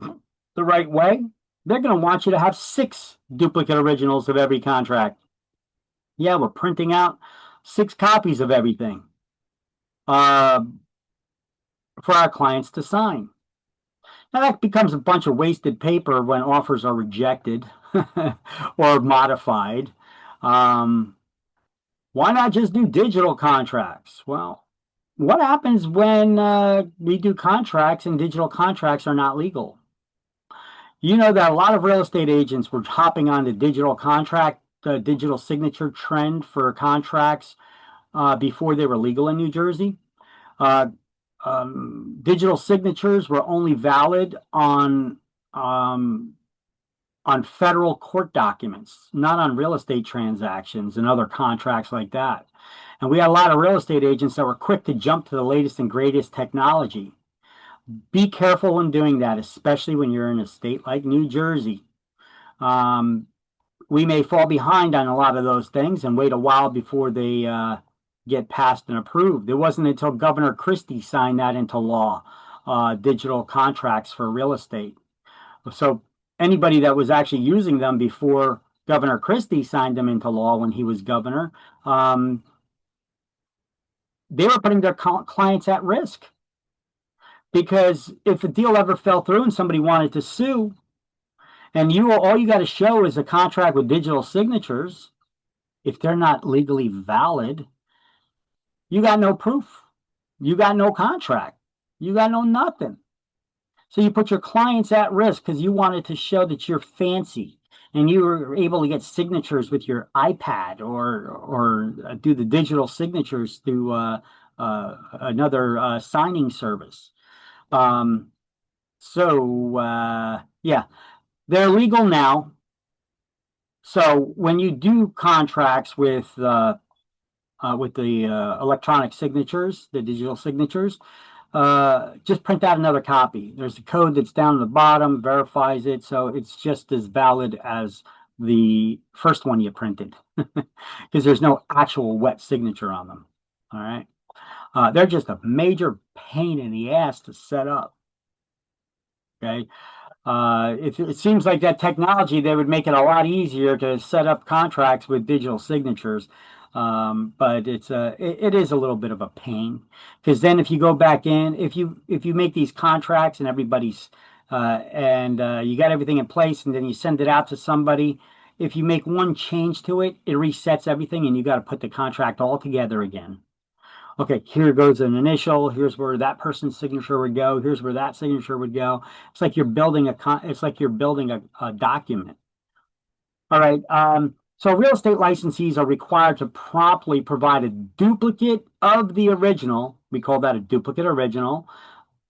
Speaker 1: way. They're going to want you to have 6 duplicate originals of every contract. Yeah, we're printing out 6 copies of everything for our clients to sign. Now that becomes a bunch of wasted paper when offers are rejected or modified. Why not just do digital contracts? Well, what happens when we do contracts and digital contracts are not legal? You know that a lot of real estate agents were hopping on the digital contract, the digital signature trend for contracts before they were legal in New Jersey. Digital signatures were only valid on federal court documents, not on real estate transactions and other contracts like that. And we had a lot of real estate agents that were quick to jump to the latest and greatest technology. Be careful when doing that, especially when you're in a state like New Jersey. We may fall behind on a lot of those things and wait a while before they get passed and approved. It wasn't until Governor Christie signed that into law, digital contracts for real estate. So anybody that was actually using them before Governor Christie signed them into law when he was governor, they were putting their clients at risk. Because if a deal ever fell through and somebody wanted to sue, and all you got to show is a contract with digital signatures, if they're not legally valid, you got no proof. You got no contract. You got no nothing. So you put your clients at risk because you wanted to show that you're fancy and you were able to get signatures with your iPad or do the digital signatures through another signing service. Yeah, they're legal now. So when you do contracts with the electronic signatures, the digital signatures, just print out another copy. There's a code that's down at the bottom, verifies it, so it's just as valid as the first one you printed because there's no actual wet signature on them. All right. They're just a major pain in the ass to set up. Okay. It seems like that technology, they would make it a lot easier to set up contracts with digital signatures. But it is a little bit of a pain because then if you go back in, if you make these contracts and everybody's and you got everything in place, and then you send it out to somebody. If you make one change to it, it resets everything, and you got to put the contract all together again. Okay, here goes an initial. Here's where that person's signature would go. Here's where that signature would go. It's like you're building a document. All right. So real estate licensees are required to promptly provide a duplicate of the original. We call that a duplicate original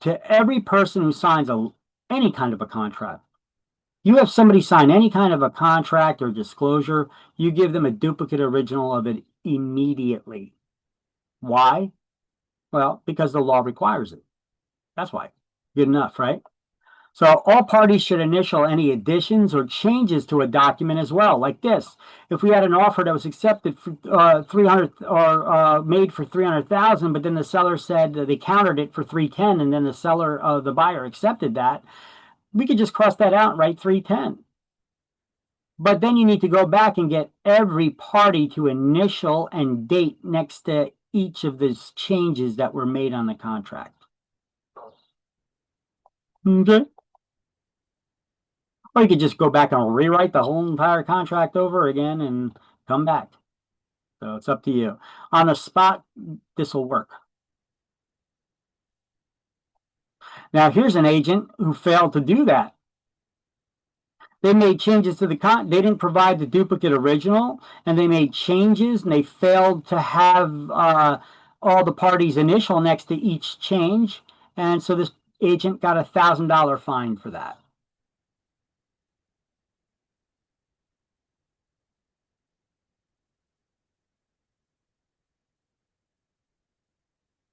Speaker 1: to every person who signs any kind of a contract. You have somebody sign any kind of a contract or disclosure, you give them a duplicate original of it immediately. Why? Well, because the law requires it. That's why. Good enough, right? So all parties should initial any additions or changes to a document as well, like this. If we had an offer that was accepted for 300 or made for 300,000, but then the seller said that they countered it for 310, and then the buyer accepted that, we could just cross that out and write 310. But then you need to go back and get every party to initial and date next to each of these changes that were made on the contract. Okay. Or you could just go back and rewrite the whole entire contract over again and come back. So it's up to you. On the spot, this will work. Now, here's an agent who failed to do that. They made changes to they didn't provide the duplicate original, and they made changes, and they failed to have all the parties initial next to each change. And so this agent got $1,000 fine for that.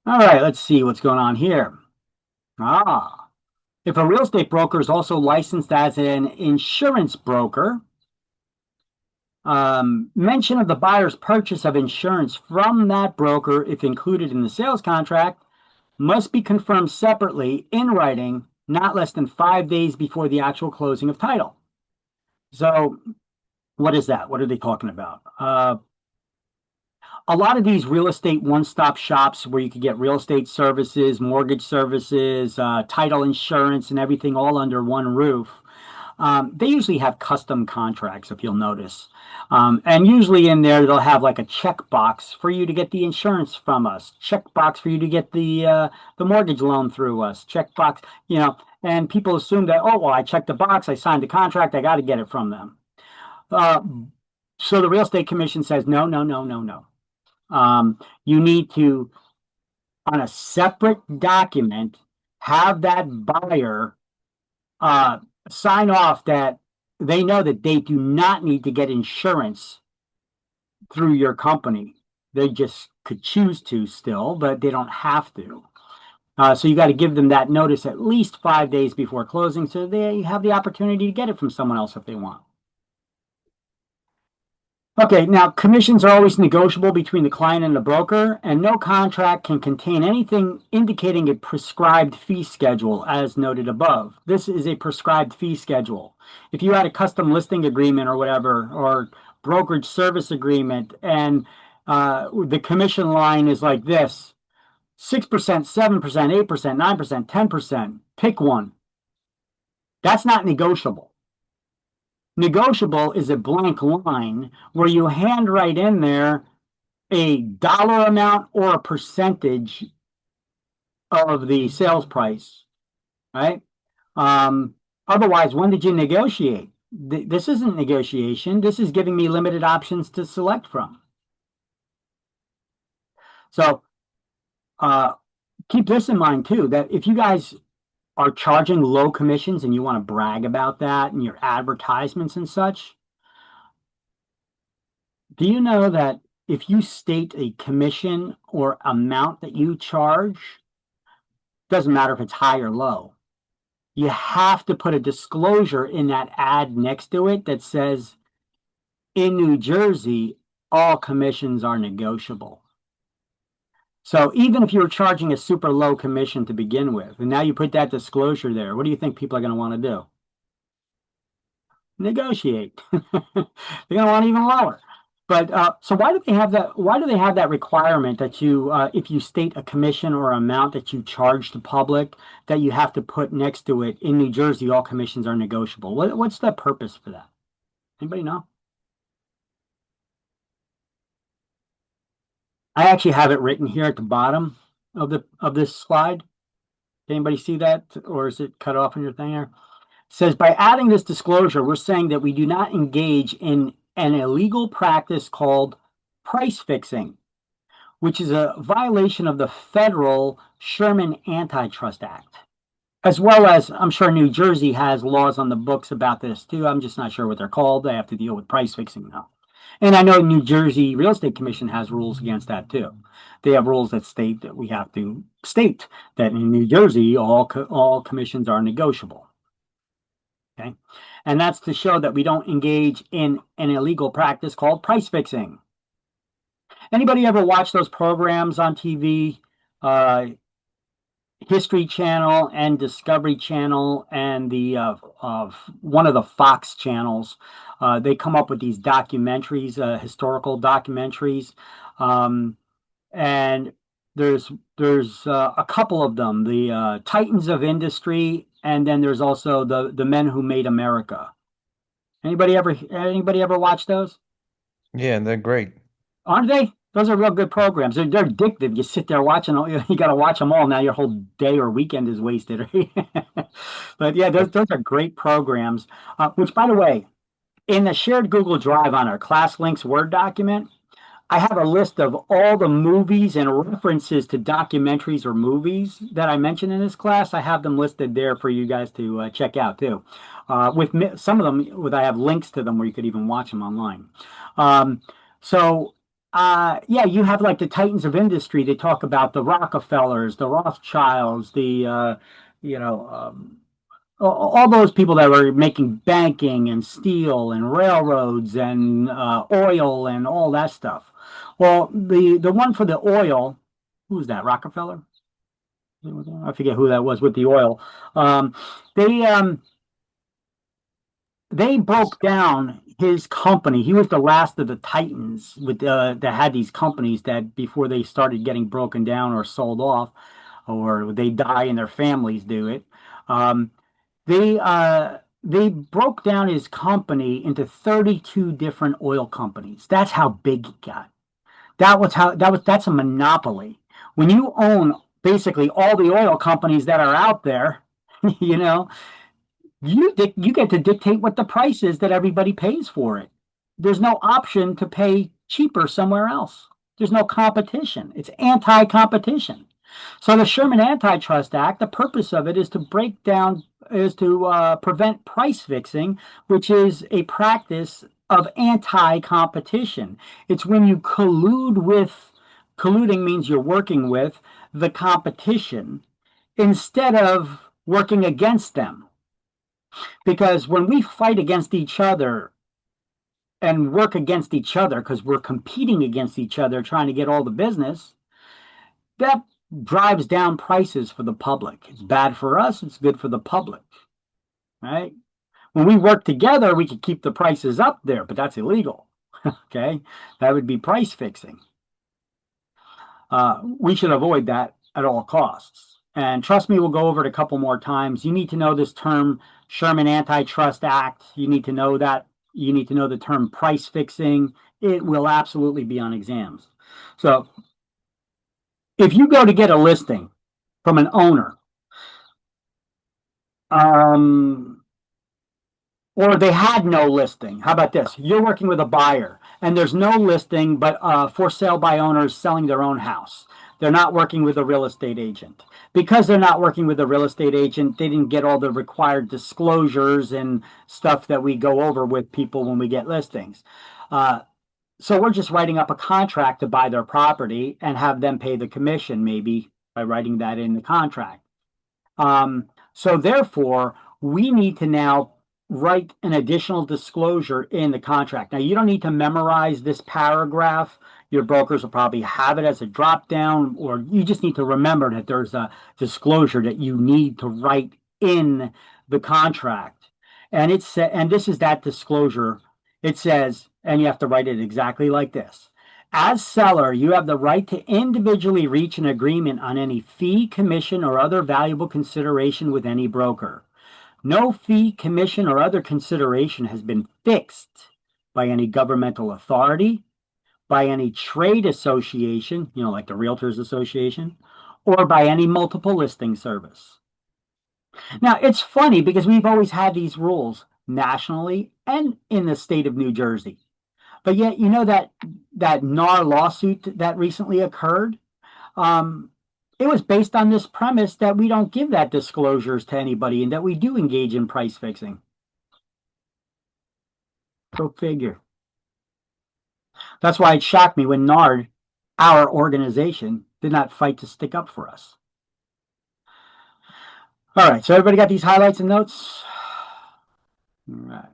Speaker 1: All right, let's see what's going on here. If a real estate broker is also licensed as an insurance broker, mention of the buyer's purchase of insurance from that broker, if included in the sales contract, must be confirmed separately in writing, not less than 5 days before the actual closing of title. So what is that? What are they talking about? A lot of these real estate one-stop shops where you could get real estate services, mortgage services, title insurance, and everything all under one roof. They usually have custom contracts, if you'll notice. And usually in there, they'll have like a checkbox for you to get the insurance from us, checkbox for you to get the mortgage loan through us, checkbox, and people assume that, oh, well, I checked the box, I signed the contract, I got to get it from them. So the real estate commission says, no, no, no, no, no. You need to, on a separate document, have that buyer sign off that they know that they do not need to get insurance through your company. They just could choose to still, but they don't have to. So you got to give them that notice at least 5 days before closing so they have the opportunity to get it from someone else if they want. Okay, now commissions are always negotiable between the client and the broker, and no contract can contain anything indicating a prescribed fee schedule as noted above. This is a prescribed fee schedule. If you had a custom listing agreement or whatever, or brokerage service agreement, and the commission line is like this, 6%, 7%, 8%, 9%, 10%, pick one. That's not negotiable. Negotiable is a blank line where you handwrite in there a dollar amount or a percentage of the sales price, right? Otherwise, when did you negotiate? This isn't negotiation. This is giving me limited options to select from. So keep this in mind too, that if you guys are charging low commissions and you want to brag about that in your advertisements and such, do you know that if you state a commission or amount that you charge, doesn't matter if it's high or low, you have to put a disclosure in that ad next to it that says, in New Jersey, all commissions are negotiable. So even if you're charging a super low commission to begin with, and now you put that disclosure there, what do you think people are going to want to do? Negotiate. They're going to want even lower. But so why do they have that? Why do they have that requirement that you, if you state a commission or amount that you charge the public, that you have to put next to it? In New Jersey, all commissions are negotiable. What's the purpose for that? Anybody know? I actually have it written here at the bottom of this slide. Anybody see that, or is it cut off in your thing here? It says by adding this disclosure, we're saying that we do not engage in an illegal practice called price fixing, which is a violation of the federal Sherman Antitrust Act, as well as I'm sure New Jersey has laws on the books about this too. I'm just not sure what they're called. They have to deal with price fixing now. And I know New Jersey Real Estate Commission has rules against that too. They have rules that state that we have to state that in New Jersey all commissions are negotiable. Okay, and that's to show that we don't engage in an illegal practice called price fixing. Anybody ever watch those programs on TV? History Channel and Discovery Channel and the one of the Fox channels. They come up with these documentaries, historical documentaries, and there's a couple of them, the Titans of Industry, and then there's also the Men Who Made America. Anybody ever watch those?
Speaker 2: Yeah, they're great.
Speaker 1: Aren't they? Those are real good programs. They're addictive. You sit there watching, you got to watch them all. Now your whole day or weekend is wasted. But yeah, those are great programs. Which, by the way, in the shared Google Drive on our class links Word document, I have a list of all the movies and references to documentaries or movies that I mentioned in this class. I have them listed there for you guys to check out too. With some of them, I have links to them where you could even watch them online. So yeah, you have like the Titans of Industry. They talk about the Rockefellers, the Rothschilds, you know, all those people that were making banking and steel and railroads and oil and all that stuff. Well, the one for the oil, who was that? Rockefeller? I forget who that was with the oil. Um, they they broke down his company. He was the last of the Titans with that had these companies that before they started getting broken down or sold off, or they die and their families do it. Um, they broke down his company into 32 different oil companies. That's how big he got. That's a monopoly. When you own basically all the oil companies that are out there, you know, you get to dictate what the price is that everybody pays for it. There's no option to pay cheaper somewhere else. There's no competition. It's anti-competition. So the Sherman Antitrust Act, the purpose of it is to prevent price fixing, which is a practice of anti-competition. It's when you colluding means you're working with the competition instead of working against them. Because when we fight against each other and work against each other because we're competing against each other trying to get all the business, that drives down prices for the public. It's bad for us, it's good for the public, right? When we work together, we can keep the prices up there, but that's illegal. Okay, that would be price fixing. We should avoid that at all costs. And trust me, we'll go over it a couple more times. You need to know this term, Sherman Antitrust Act. You need to know that. You need to know the term price fixing. It will absolutely be on exams. So if you go to get a listing from an owner, or they had no listing. How about this? You're working with a buyer and there's no listing, but for sale by owners selling their own house. They're not working with a real estate agent. Because they're not working with a real estate agent, they didn't get all the required disclosures and stuff that we go over with people when we get listings. So we're just writing up a contract to buy their property and have them pay the commission, maybe by writing that in the contract. So therefore, we need to now write an additional disclosure in the contract. Now, you don't need to memorize this paragraph. Your brokers will probably have it as a drop down, or you just need to remember that there's a disclosure that you need to write in the contract. And this is that disclosure. It says, and you have to write it exactly like this. As seller, you have the right to individually reach an agreement on any fee, commission, or other valuable consideration with any broker. No fee, commission, or other consideration has been fixed by any governmental authority, by any trade association, like the Realtors Association, or by any multiple listing service. Now, it's funny because we've always had these rules nationally and in the state of New Jersey. But yet, that NAR lawsuit that recently occurred, it was based on this premise that we don't give that disclosures to anybody and that we do engage in price fixing. Go figure. That's why it shocked me when NAR, our organization, did not fight to stick up for us. All right, so everybody got these highlights and notes? All right.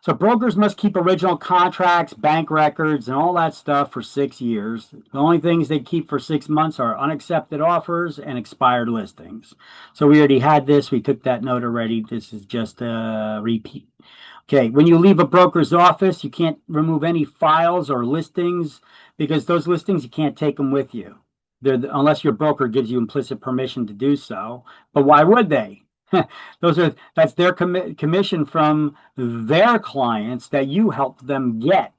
Speaker 1: So brokers must keep original contracts, bank records, and all that stuff for 6 years. The only things they keep for 6 months are unaccepted offers and expired listings. So we already had this. We took that note already. This is just a repeat. Okay, when you leave a broker's office, you can't remove any files or listings because those listings, you can't take them with you. Unless your broker gives you implicit permission to do so. But why would they? That's their commission from their clients that you helped them get.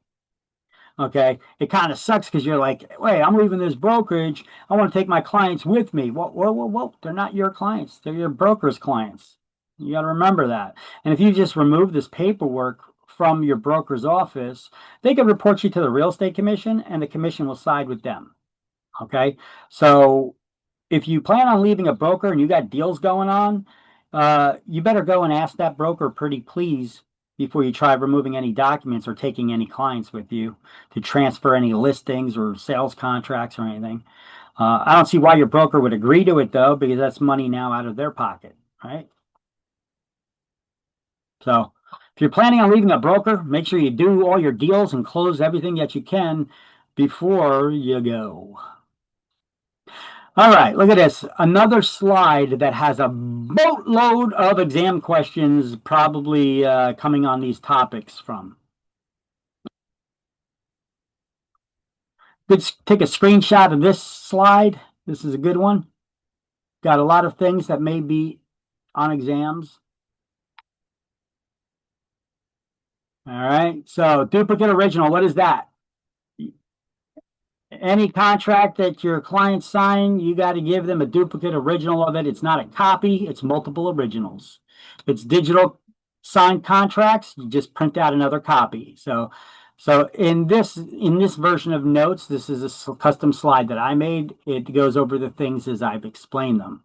Speaker 1: Okay, it kind of sucks because you're like, wait, I'm leaving this brokerage. I want to take my clients with me. Well, they're not your clients. They're your broker's clients. You got to remember that. And if you just remove this paperwork from your broker's office, they can report you to the real estate commission and the commission will side with them. Okay, so if you plan on leaving a broker and you got deals going on, you better go and ask that broker pretty please before you try removing any documents or taking any clients with you to transfer any listings or sales contracts or anything. I don't see why your broker would agree to it, though, because that's money now out of their pocket, right? So if you're planning on leaving a broker, make sure you do all your deals and close everything that you can before you go. All right, look at this. Another slide that has a boatload of exam questions probably coming on these topics from. Let's take a screenshot of this slide. This is a good one. Got a lot of things that may be on exams. All right, so duplicate original, what is that? Any contract that your clients sign, you got to give them a duplicate original of it. It's not a copy, it's multiple originals. If it's digital signed contracts, you just print out another copy. So in this version of notes, this is a custom slide that I made. It goes over the things as I've explained them.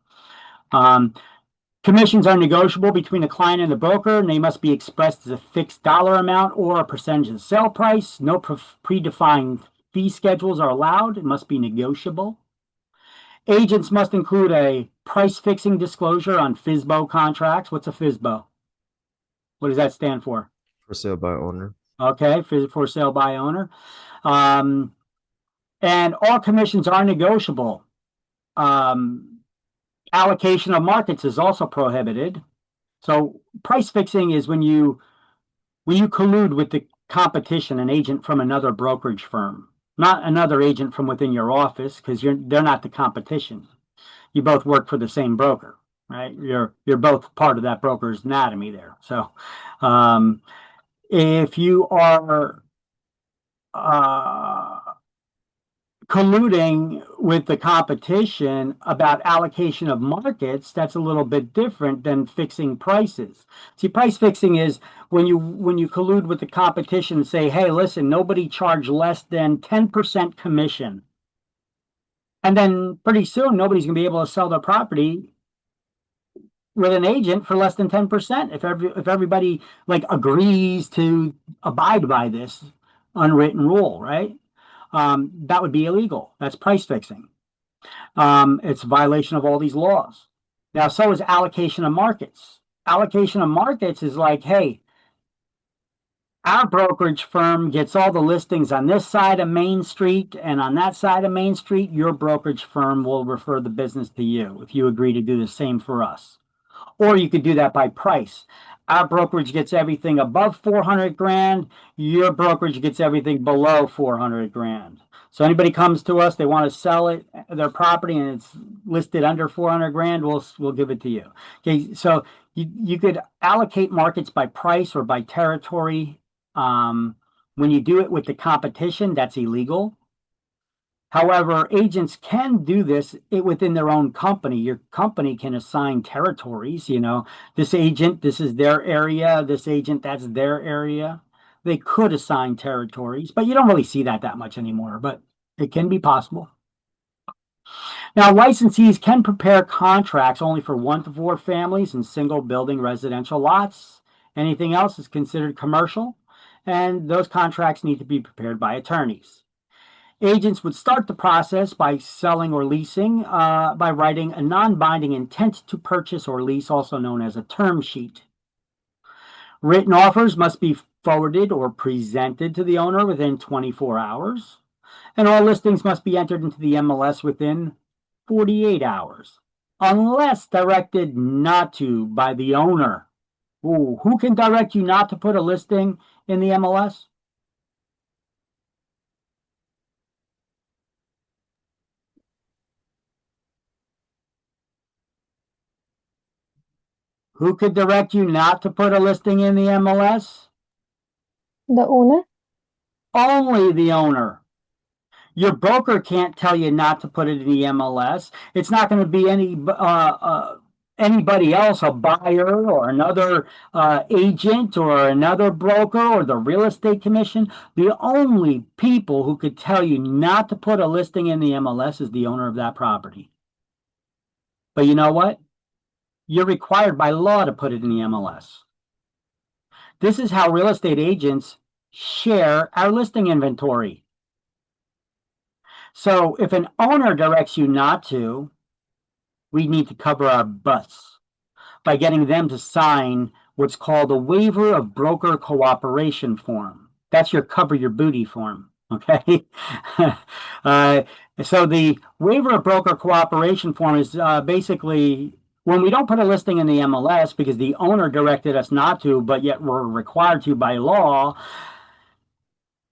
Speaker 1: Commissions are negotiable between the client and the broker, and they must be expressed as a fixed dollar amount or a percentage of the sale price. No predefined fee schedules are allowed. It must be negotiable. Agents must include a price fixing disclosure on FSBO contracts. What's a FSBO? What does that stand for?
Speaker 3: For sale by owner.
Speaker 1: Okay, for sale by owner. And all commissions are negotiable. Allocation of markets is also prohibited. So price fixing is when you collude with the competition, an agent from another brokerage firm, not another agent from within your office, because they're not the competition. You both work for the same broker, right? You're both part of that broker's anatomy there. So if you are colluding with the competition about allocation of markets, that's a little bit different than fixing prices. See, price fixing is when you collude with the competition and say, hey, listen, nobody charge less than 10% commission. And then pretty soon, nobody's going to be able to sell their property with an agent for less than 10% if everybody agrees to abide by this unwritten rule, right? That would be illegal. That's price fixing. It's a violation of all these laws. Now, so is allocation of markets. Allocation of markets is like, hey, our brokerage firm gets all the listings on this side of Main Street, and on that side of Main Street, your brokerage firm will refer the business to you if you agree to do the same for us. Or you could do that by price. Our brokerage gets everything above 400 grand. Your brokerage gets everything below 400 grand. So anybody comes to us, they want to sell it, their property, and it's listed under 400 grand, we'll give it to you. Okay, so you could allocate markets by price or by territory. When you do it with the competition, that's illegal. However, agents can do this within their own company. Your company can assign territories, this agent, this is their area, this agent, that's their area. They could assign territories, but you don't really see that much anymore, but it can be possible. Now, licensees can prepare contracts only for 1 to 4 families and single building residential lots. Anything else is considered commercial, and those contracts need to be prepared by attorneys. Agents would start the process by selling or leasing by writing a non-binding intent to purchase or lease, also known as a term sheet. Written offers must be forwarded or presented to the owner within 24 hours, and all listings must be entered into the MLS within 48 hours, unless directed not to by the owner. Ooh, who can direct you not to put a listing in the MLS? Who could direct you not to put a listing in the MLS?
Speaker 3: The owner?
Speaker 1: Only the owner. Your broker can't tell you not to put it in the MLS. It's not going to be anybody else, a buyer or another agent or another broker or the real estate commission. The only people who could tell you not to put a listing in the MLS is the owner of that property. But you know what? You're required by law to put it in the MLS. This is how real estate agents share our listing inventory. So if an owner directs you not to, we need to cover our butts by getting them to sign what's called a waiver of broker cooperation form. That's your cover your booty form, okay? So the waiver of broker cooperation form is basically when we don't put a listing in the MLS because the owner directed us not to, but yet we're required to by law,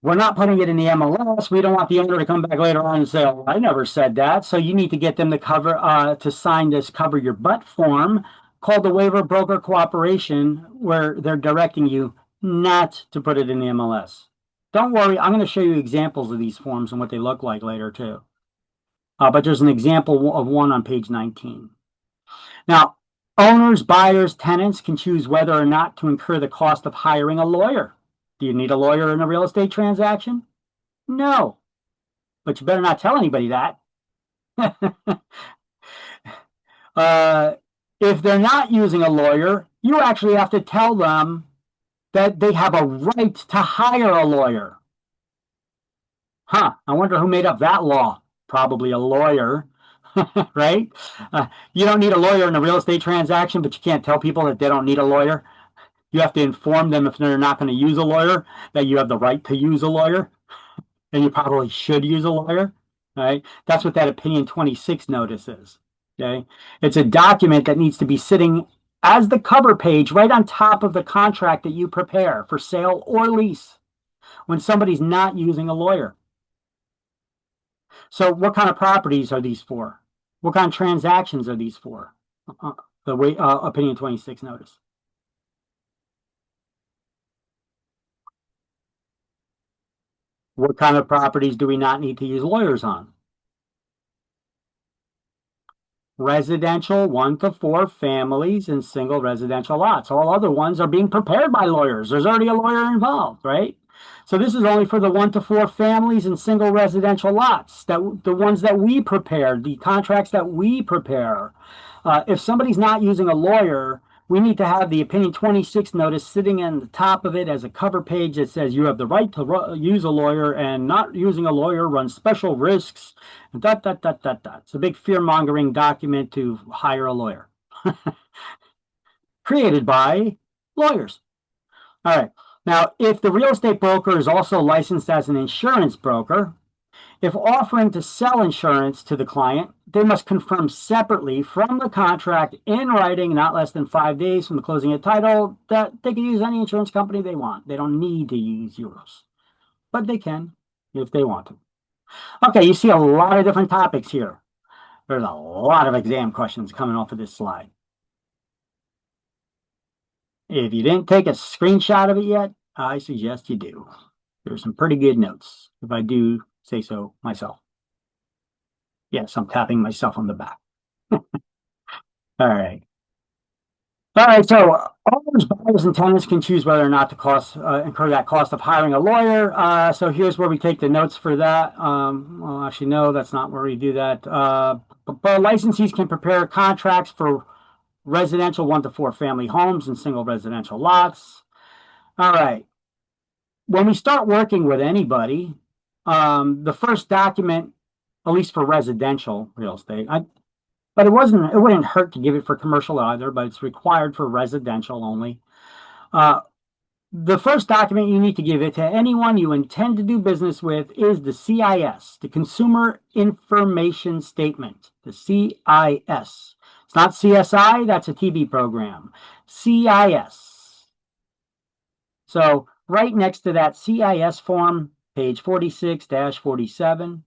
Speaker 1: we're not putting it in the MLS. We don't want the owner to come back later on and say, "Oh, I never said that." So you need to get them to sign this cover your butt form called the waiver of broker cooperation, where they're directing you not to put it in the MLS. Don't worry, I'm going to show you examples of these forms and what they look like later too. But there's an example of one on page 19. Now, owners, buyers, tenants can choose whether or not to incur the cost of hiring a lawyer. Do you need a lawyer in a real estate transaction? No. But you better not tell anybody that. If they're not using a lawyer, you actually have to tell them that they have a right to hire a lawyer. I wonder who made up that law. Probably a lawyer, right? You don't need a lawyer in a real estate transaction, but you can't tell people that they don't need a lawyer. You have to inform them if they're not going to use a lawyer that you have the right to use a lawyer, and you probably should use a lawyer, right? That's what that Opinion 26 notice is, okay? It's a document that needs to be sitting as the cover page right on top of the contract that you prepare for sale or lease when somebody's not using a lawyer. So what kind of properties are these for? What kind of transactions are these for? The Opinion 26 notice. What kind of properties do we not need to use lawyers on? Residential 1 to 4 families and single residential lots. All other ones are being prepared by lawyers. There's already a lawyer involved, right? So this is only for the 1 to 4 families and single residential lots, the ones that we prepare, the contracts that we prepare. If somebody's not using a lawyer, we need to have the Opinion 26 notice sitting on the top of it as a cover page that says you have the right to use a lawyer, and not using a lawyer runs special risks. It's a big fear-mongering document to hire a lawyer. Created by lawyers. All right. Now, if the real estate broker is also licensed as an insurance broker, if offering to sell insurance to the client, they must confirm separately from the contract in writing, not less than 5 days from the closing of title, that they can use any insurance company they want. They don't need to use yours, but they can if they want to. Okay, you see a lot of different topics here. There's a lot of exam questions coming off of this slide. If you didn't take a screenshot of it yet, I suggest you do. There's some pretty good notes, if I do say so myself. Yes, I'm tapping myself on the back. All right. All right, so owners, buyers, and tenants can choose whether or not to incur that cost of hiring a lawyer. So here's where we take the notes for that. Well, actually, no, that's not where we do that. But licensees can prepare contracts for residential 1 to 4 family homes and single residential lots. All right. When we start working with anybody, the first document, at least for residential real estate, but it wouldn't hurt to give it for commercial either, but it's required for residential only. The first document you need to give it to anyone you intend to do business with is the CIS, the Consumer Information Statement, the CIS. It's not CSI, that's a TV program. CIS. So right next to that CIS form, page 46-47,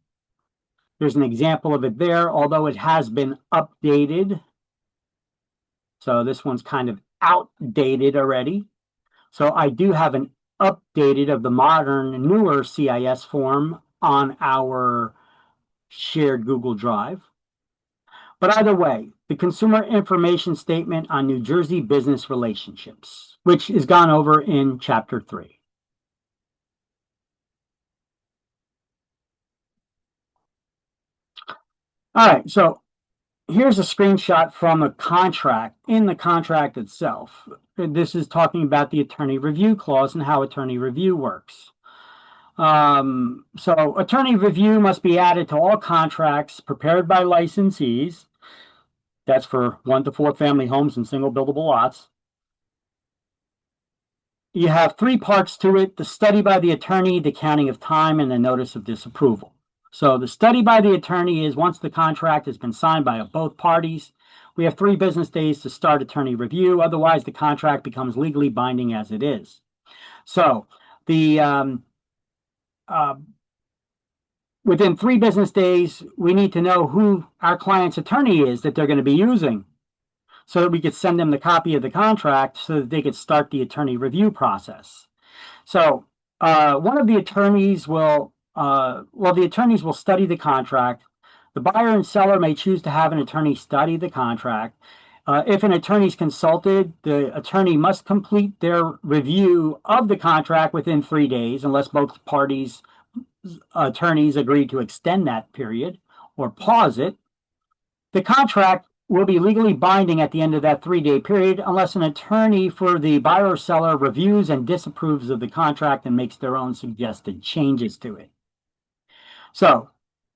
Speaker 1: there's an example of it there, although it has been updated. So this one's kind of outdated already. So I do have an updated of the modern, newer CIS form on our shared Google Drive. But either way, the Consumer Information Statement on New Jersey Business Relationships, which is gone over in Chapter 3. All right, so here's a screenshot from a contract, in the contract itself. This is talking about the attorney review clause and how attorney review works. So attorney review must be added to all contracts prepared by licensees. That's for 1 to 4 family homes and single buildable lots. You have 3 parts to it: the study by the attorney, the counting of time, and the notice of disapproval. So the study by the attorney is once the contract has been signed by both parties, we have 3 business days to start attorney review. Otherwise, the contract becomes legally binding as it is. So the within 3 business days, we need to know who our client's attorney is that they're going to be using, so that we could send them the copy of the contract so that they could start the attorney review process. So one of the attorneys will, the attorneys will study the contract. The buyer and seller may choose to have an attorney study the contract. If an attorney is consulted, the attorney must complete their review of the contract within 3 days, unless both parties' attorneys agree to extend that period or pause it. The contract will be legally binding at the end of that 3-day period unless an attorney for the buyer or seller reviews and disapproves of the contract and makes their own suggested changes to it. So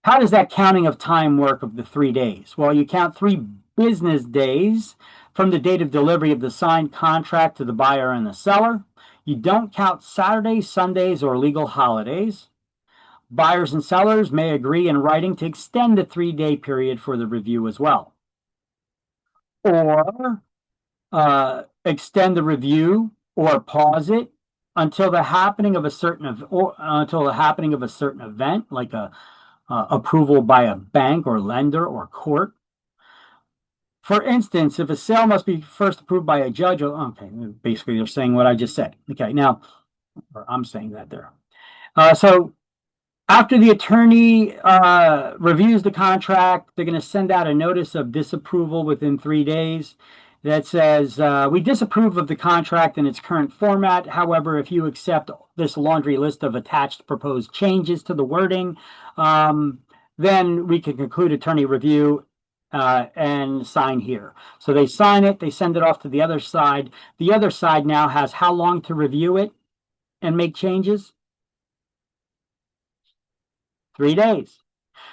Speaker 1: how does that counting of time work of the 3 days? Well, you count 3 business days from the date of delivery of the signed contract to the buyer and the seller. You don't count Saturdays, Sundays, or legal holidays. Buyers and sellers may agree in writing to extend the 3-day period for the review as well, or extend the review or pause it until the happening of a certain event, like a approval by a bank or lender or court. For instance, if a sale must be first approved by a judge, okay, basically they're saying what I just said. Okay, now, or I'm saying that there. So after the attorney reviews the contract, they're going to send out a notice of disapproval within 3 days that says, we disapprove of the contract in its current format. However, if you accept this laundry list of attached proposed changes to the wording, then we can conclude attorney review and sign here. So they sign it, they send it off to the other side. The other side now has how long to review it and make changes? 3 days.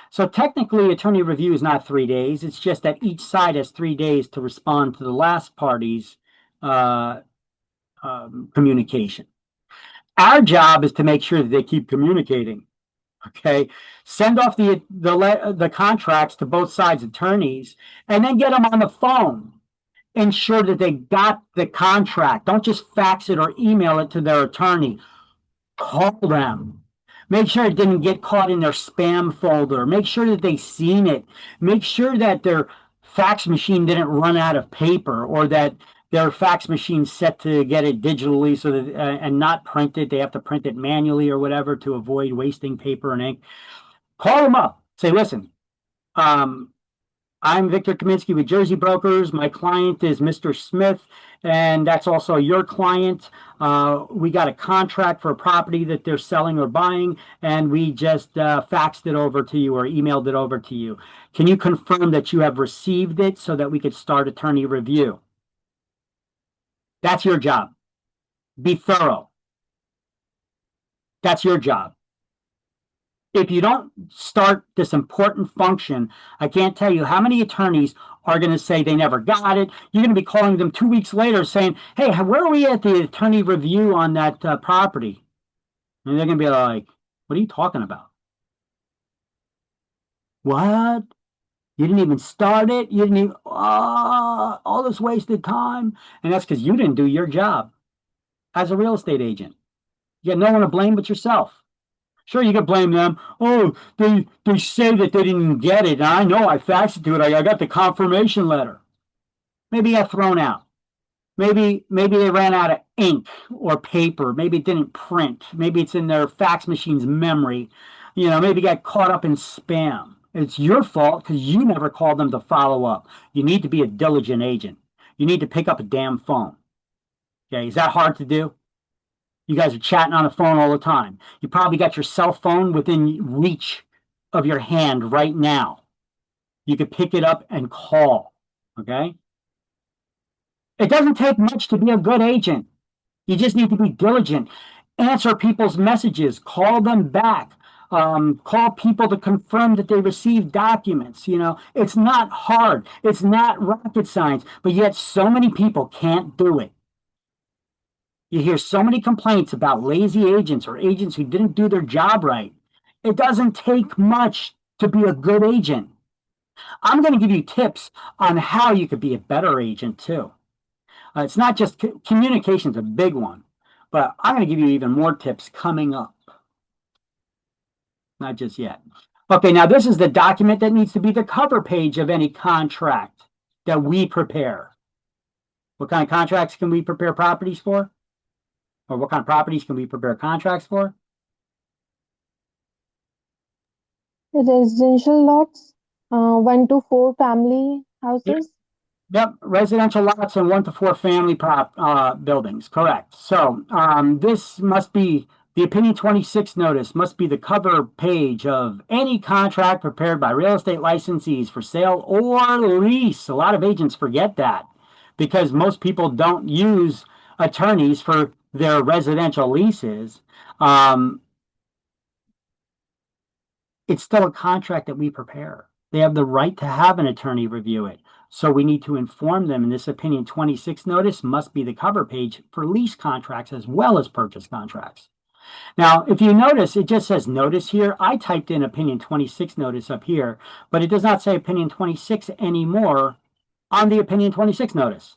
Speaker 1: So technically, attorney review is not 3 days. It's just that each side has 3 days to respond to the last party's communication. Our job is to make sure that they keep communicating. Okay, send off the contracts to both sides' attorneys, and then get them on the phone. Ensure that they got the contract. Don't just fax it or email it to their attorney. Call them. Make sure it didn't get caught in their spam folder. Make sure that they seen it. Make sure that their fax machine didn't run out of paper, or that their fax machine's set to get it digitally so that and not print it. They have to print it manually or whatever to avoid wasting paper and ink. Call them up. Say, listen, um, I'm Victor Kaminsky with Jersey Brokers. My client is Mr. Smith, and that's also your client. We got a contract for a property that they're selling or buying, and we just faxed it over to you or emailed it over to you. Can you confirm that you have received it so that we could start attorney review? That's your job. Be thorough. That's your job. If you don't start this important function, I can't tell you how many attorneys are going to say they never got it. You're going to be calling them 2 weeks later saying, hey, where are we at the attorney review on that property? And they're going to be like, what are you talking about? What? You didn't even start it? You didn't even, all this wasted time? And that's because you didn't do your job as a real estate agent. You got no one to blame but yourself. Sure, you could blame them. Oh, they say that they didn't get it. And I know I faxed it to it. I got the confirmation letter. Maybe it got thrown out. Maybe they ran out of ink or paper. Maybe it didn't print. Maybe it's in their fax machine's memory. Maybe it got caught up in spam. It's your fault because you never called them to follow up. You need to be a diligent agent. You need to pick up a damn phone. Okay, is that hard to do? You guys are chatting on the phone all the time. You probably got your cell phone within reach of your hand right now. You could pick it up and call, okay? It doesn't take much to be a good agent. You just need to be diligent. Answer people's messages. Call them back. Call people to confirm that they received documents. It's not hard. It's not rocket science, but yet so many people can't do it. You hear so many complaints about lazy agents or agents who didn't do their job right. It doesn't take much to be a good agent. I'm going to give you tips on how you could be a better agent too. It's not just communication's a big one, but I'm going to give you even more tips coming up. Not just yet. Okay, now this is the document that needs to be the cover page of any contract that we prepare. What kind of contracts can we prepare properties for? Or what kind of properties can we prepare contracts for?
Speaker 3: Residential lots, 1 to 4 family houses.
Speaker 1: Yep, residential lots and 1 to 4 family buildings, correct. So this must be, the Opinion 26 notice must be the cover page of any contract prepared by real estate licensees for sale or lease. A lot of agents forget that because most people don't use attorneys for their residential leases. It's still a contract that we prepare. They have the right to have an attorney review it. So we need to inform them, and this Opinion 26 notice must be the cover page for lease contracts as well as purchase contracts. Now, if you notice, it just says notice here. I typed in Opinion 26 notice up here, but it does not say Opinion 26 anymore on the Opinion 26 notice.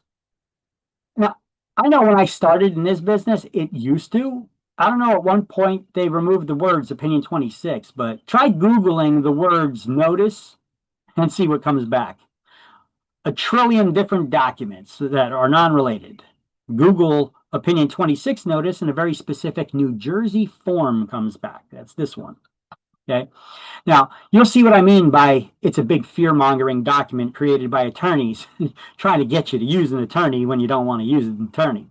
Speaker 1: Now, I know when I started in this business, it used to. I don't know, at one point they removed the words Opinion 26, but try Googling the words notice and see what comes back. A trillion different documents that are non-related. Google Opinion 26 notice and a very specific New Jersey form comes back. That's this one. Okay. Now, you'll see what I mean by it's a big fear-mongering document created by attorneys trying to get you to use an attorney when you don't want to use an attorney.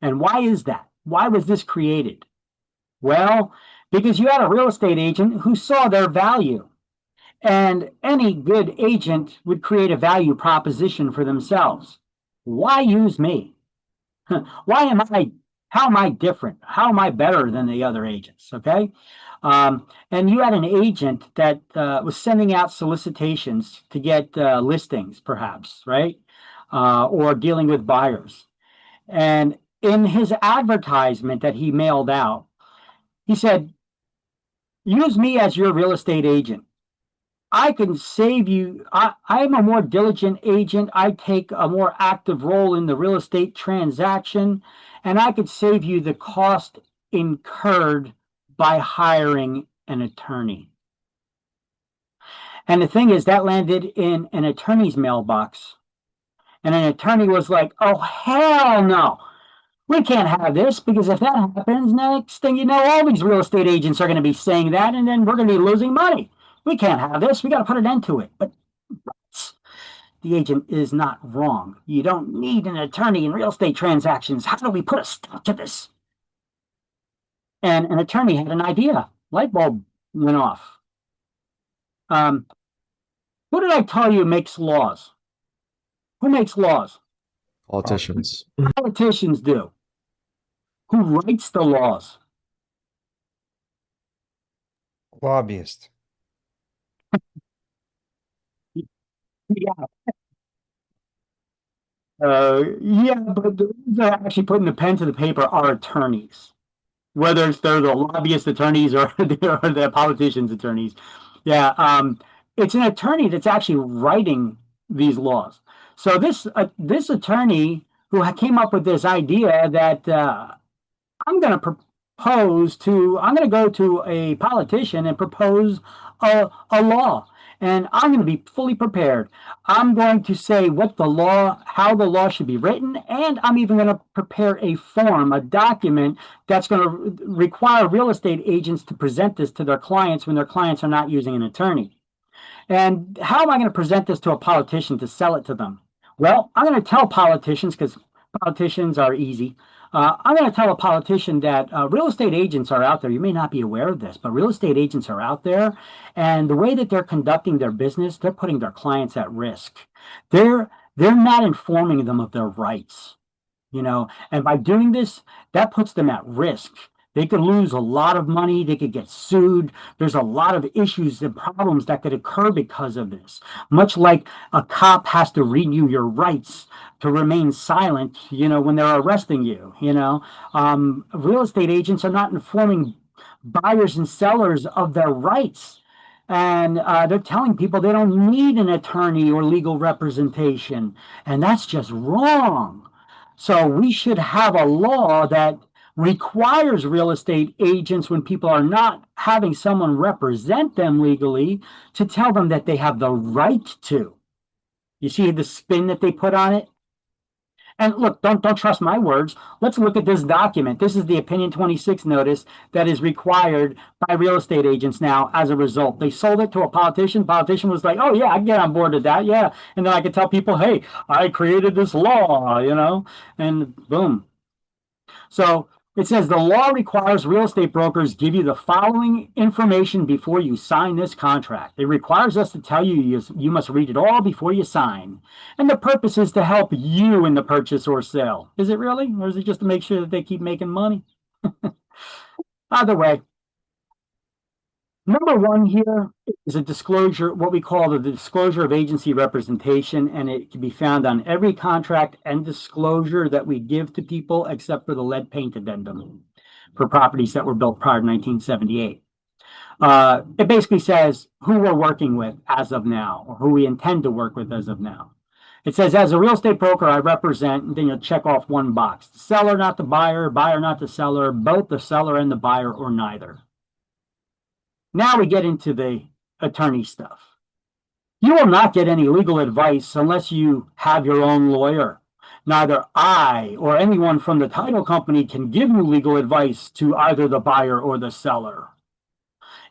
Speaker 1: And why is that? Why was this created? Well, because you had a real estate agent who saw their value. And any good agent would create a value proposition for themselves. Why use me? How am I different? How am I better than the other agents? Okay. And you had an agent that was sending out solicitations to get listings, perhaps, right? Or dealing with buyers. And in his advertisement that he mailed out, he said, use me as your real estate agent. I can save you. I'm a more diligent agent. I take a more active role in the real estate transaction, and I could save you the cost incurred by hiring an attorney. And the thing is, that landed in an attorney's mailbox. And an attorney was like, oh, hell no. We can't have this, because if that happens, next thing you know, all these real estate agents are going to be saying that, and then we're going to be losing money. We can't have this. We got to put an end to it. But the agent is not wrong. You don't need an attorney in real estate transactions. How do we put a stop to this? And an attorney had an idea. Light bulb went off. Who did I tell you makes laws? Who makes laws?
Speaker 4: Politicians.
Speaker 1: Politicians do. Who writes the laws?
Speaker 2: Lobbyist.
Speaker 1: Yeah. Yeah, but the ones that are actually putting the pen to the paper are attorneys, whether they're the lobbyist attorneys or the politicians' attorneys. Yeah, it's an attorney that's actually writing these laws. So this attorney who came up with this idea that I'm going to go to a politician and propose a law. And I'm going to be fully prepared. I'm going to say how the law should be written, and I'm even going to prepare a form, a document that's going to require real estate agents to present this to their clients when their clients are not using an attorney. And how am I going to present this to a politician to sell it to them? Well, I'm going to tell politicians, because politicians are easy. I'm going to tell a politician that real estate agents are out there. You may not be aware of this, but real estate agents are out there, and the way that they're conducting their business, they're putting their clients at risk. They're not informing them of their rights, and by doing this, that puts them at risk. They could lose a lot of money. They could get sued. There's a lot of issues and problems that could occur because of this. Much like a cop has to read you your rights to remain silent, when they're arresting you, real estate agents are not informing buyers and sellers of their rights. And they're telling people they don't need an attorney or legal representation. And that's just wrong. So we should have a law that requires real estate agents, when people are not having someone represent them legally, to tell them that they have the right to. You see the spin that they put on it? And look, don't trust my words. Let's look at this document. This is the Opinion 26 notice that is required by real estate agents now as a result. They sold it to a politician. Politician was like, oh, yeah, I can get on board with that. Yeah. And then I could tell people, hey, I created this law, and boom. So it says the law requires real estate brokers give you the following information before you sign this contract. It requires us to tell you you must read it all before you sign. And the purpose is to help you in the purchase or sale. Is it really? Or is it just to make sure that they keep making money? Either way. Number one here is a disclosure, what we call the disclosure of agency representation, and it can be found on every contract and disclosure that we give to people, except for the lead paint addendum for properties that were built prior to 1978. It basically says who we're working with as of now, or who we intend to work with as of now. It says, as a real estate broker, I represent, and then you'll check off one box. The seller, not the buyer, buyer, not the seller, both the seller and the buyer, or neither. Now we get into the attorney stuff. You will not get any legal advice unless you have your own lawyer. Neither I or anyone from the title company can give you legal advice to either the buyer or the seller.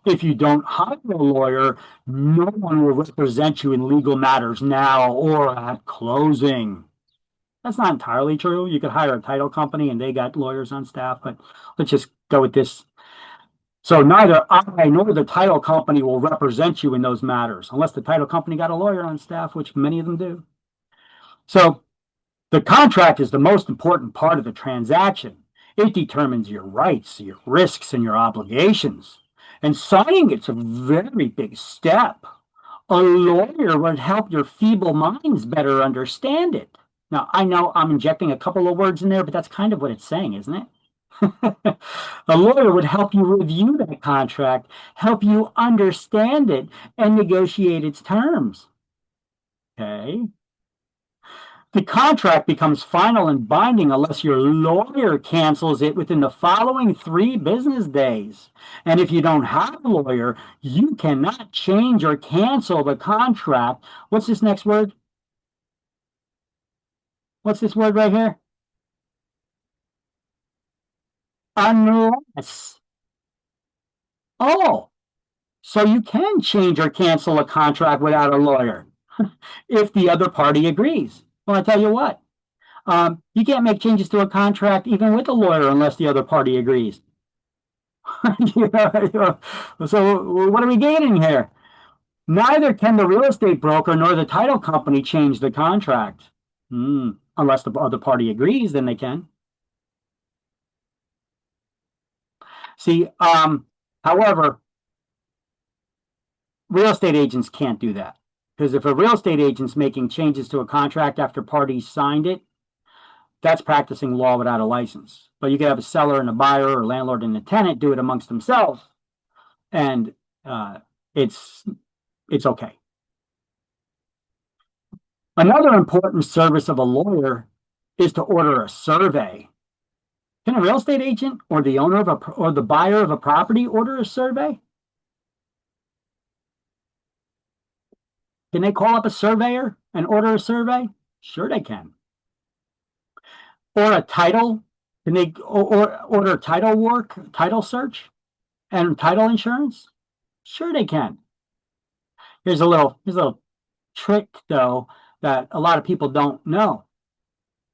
Speaker 1: If you don't hire a lawyer, no one will represent you in legal matters now or at closing. That's not entirely true. You could hire a title company and they got lawyers on staff, but let's just go with this. So neither I nor the title company will represent you in those matters, unless the title company got a lawyer on staff, which many of them do. So the contract is the most important part of the transaction. It determines your rights, your risks, and your obligations. And signing it's a very big step. A lawyer would help your feeble minds better understand it. Now, I know I'm injecting a couple of words in there, but that's kind of what it's saying, isn't it? A lawyer would help you review that contract, help you understand it, and negotiate its terms. Okay. The contract becomes final and binding unless your lawyer cancels it within the following 3 business days. And if you don't have a lawyer, you cannot change or cancel the contract. What's this next word? What's this word right here? Unless. Oh, so you can change or cancel a contract without a lawyer if the other party agrees. Well, I tell you what, you can't make changes to a contract even with a lawyer unless the other party agrees. So what are we gaining here? Neither can the real estate broker nor the title company change the contract. Unless the other party agrees, then they can. See, however, real estate agents can't do that. Because if a real estate agent's making changes to a contract after parties signed it, that's practicing law without a license. But you could have a seller and a buyer or landlord and a tenant do it amongst themselves, and it's okay. Another important service of a lawyer is to order a survey. Can a real estate agent or the owner of or the buyer of a property order a survey? Can they call up a surveyor and order a survey? Sure they can. Or a title? Can they order title work, title search, and title insurance? Sure they can. Here's a little trick though that a lot of people don't know.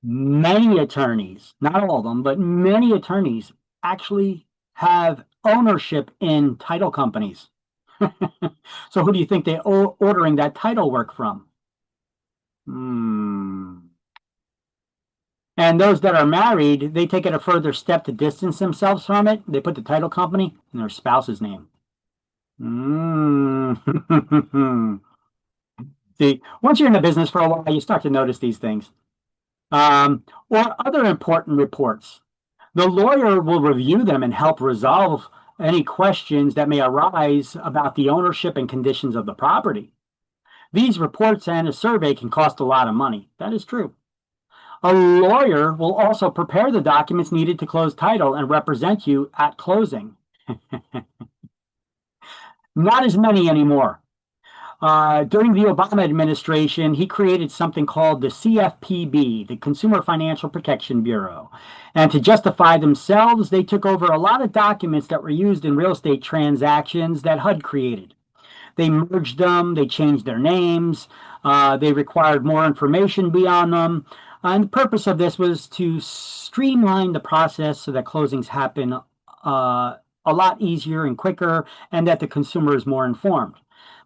Speaker 1: Many attorneys, not all of them, but many attorneys actually have ownership in title companies. So who do you think they're ordering that title work from? And those that are married, they take it a further step to distance themselves from it. They put the title company in their spouse's name. See, once you're in the business for a while, you start to notice these things. Or other important reports. The lawyer will review them and help resolve any questions that may arise about the ownership and conditions of the property. These reports and a survey can cost a lot of money. That is true. A lawyer will also prepare the documents needed to close title and represent you at closing. Not as many anymore. During the Obama administration, he created something called the CFPB, the Consumer Financial Protection Bureau. And to justify themselves, they took over a lot of documents that were used in real estate transactions that HUD created. They merged them, they changed their names, they required more information beyond them. And the purpose of this was to streamline the process so that closings happen a lot easier and quicker, and that the consumer is more informed.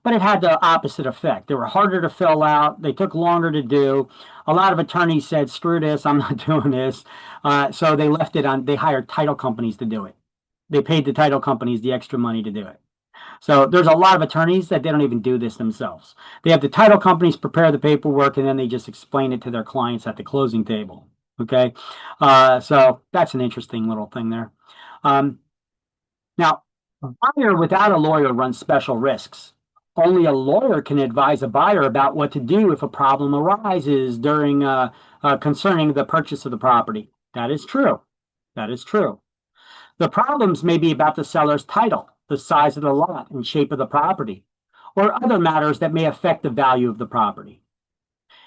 Speaker 1: But it had the opposite effect. They were harder to fill out. They took longer to do. A lot of attorneys said, screw this, I'm not doing this. So they left it on, they hired title companies to do it. They paid the title companies the extra money to do it. So there's a lot of attorneys that they don't even do this themselves. They have the title companies prepare the paperwork, and then they just explain it to their clients at the closing table. Okay. So that's an interesting little thing there. Now, a buyer without a lawyer runs special risks. Only a lawyer can advise a buyer about what to do if a problem arises during concerning the purchase of the property. That is true. That is true. The problems may be about the seller's title, the size of the lot and shape of the property, or other matters that may affect the value of the property.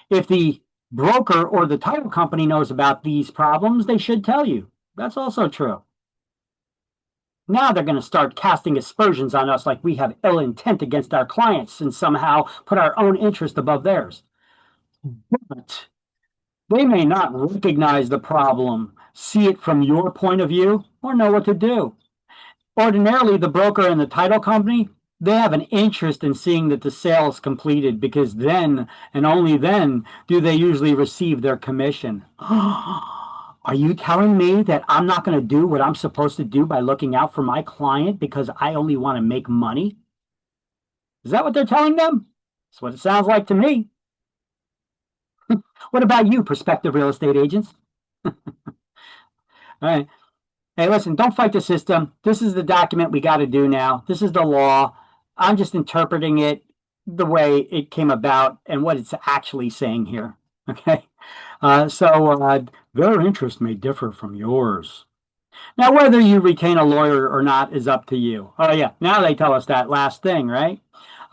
Speaker 1: If the broker or the title company knows about these problems, they should tell you. That's also true. Now they're going to start casting aspersions on us like we have ill intent against our clients and somehow put our own interest above theirs. But they may not recognize the problem, see it from your point of view, or know what to do. Ordinarily, the broker and the title company, they have an interest in seeing that the sale is completed, because then and only then do they usually receive their commission. Are you telling me that I'm not going to do what I'm supposed to do by looking out for my client because I only want to make money? Is that what they're telling them? That's what it sounds like to me. What about you, prospective real estate agents? All right. Hey, listen, don't fight the system. This is the document we got to do now. This is the law. I'm just interpreting it the way it came about and what it's actually saying here. Okay. Their interest may differ from yours. Now, whether you retain a lawyer or not is up to you. Oh, yeah. Now they tell us that last thing, right?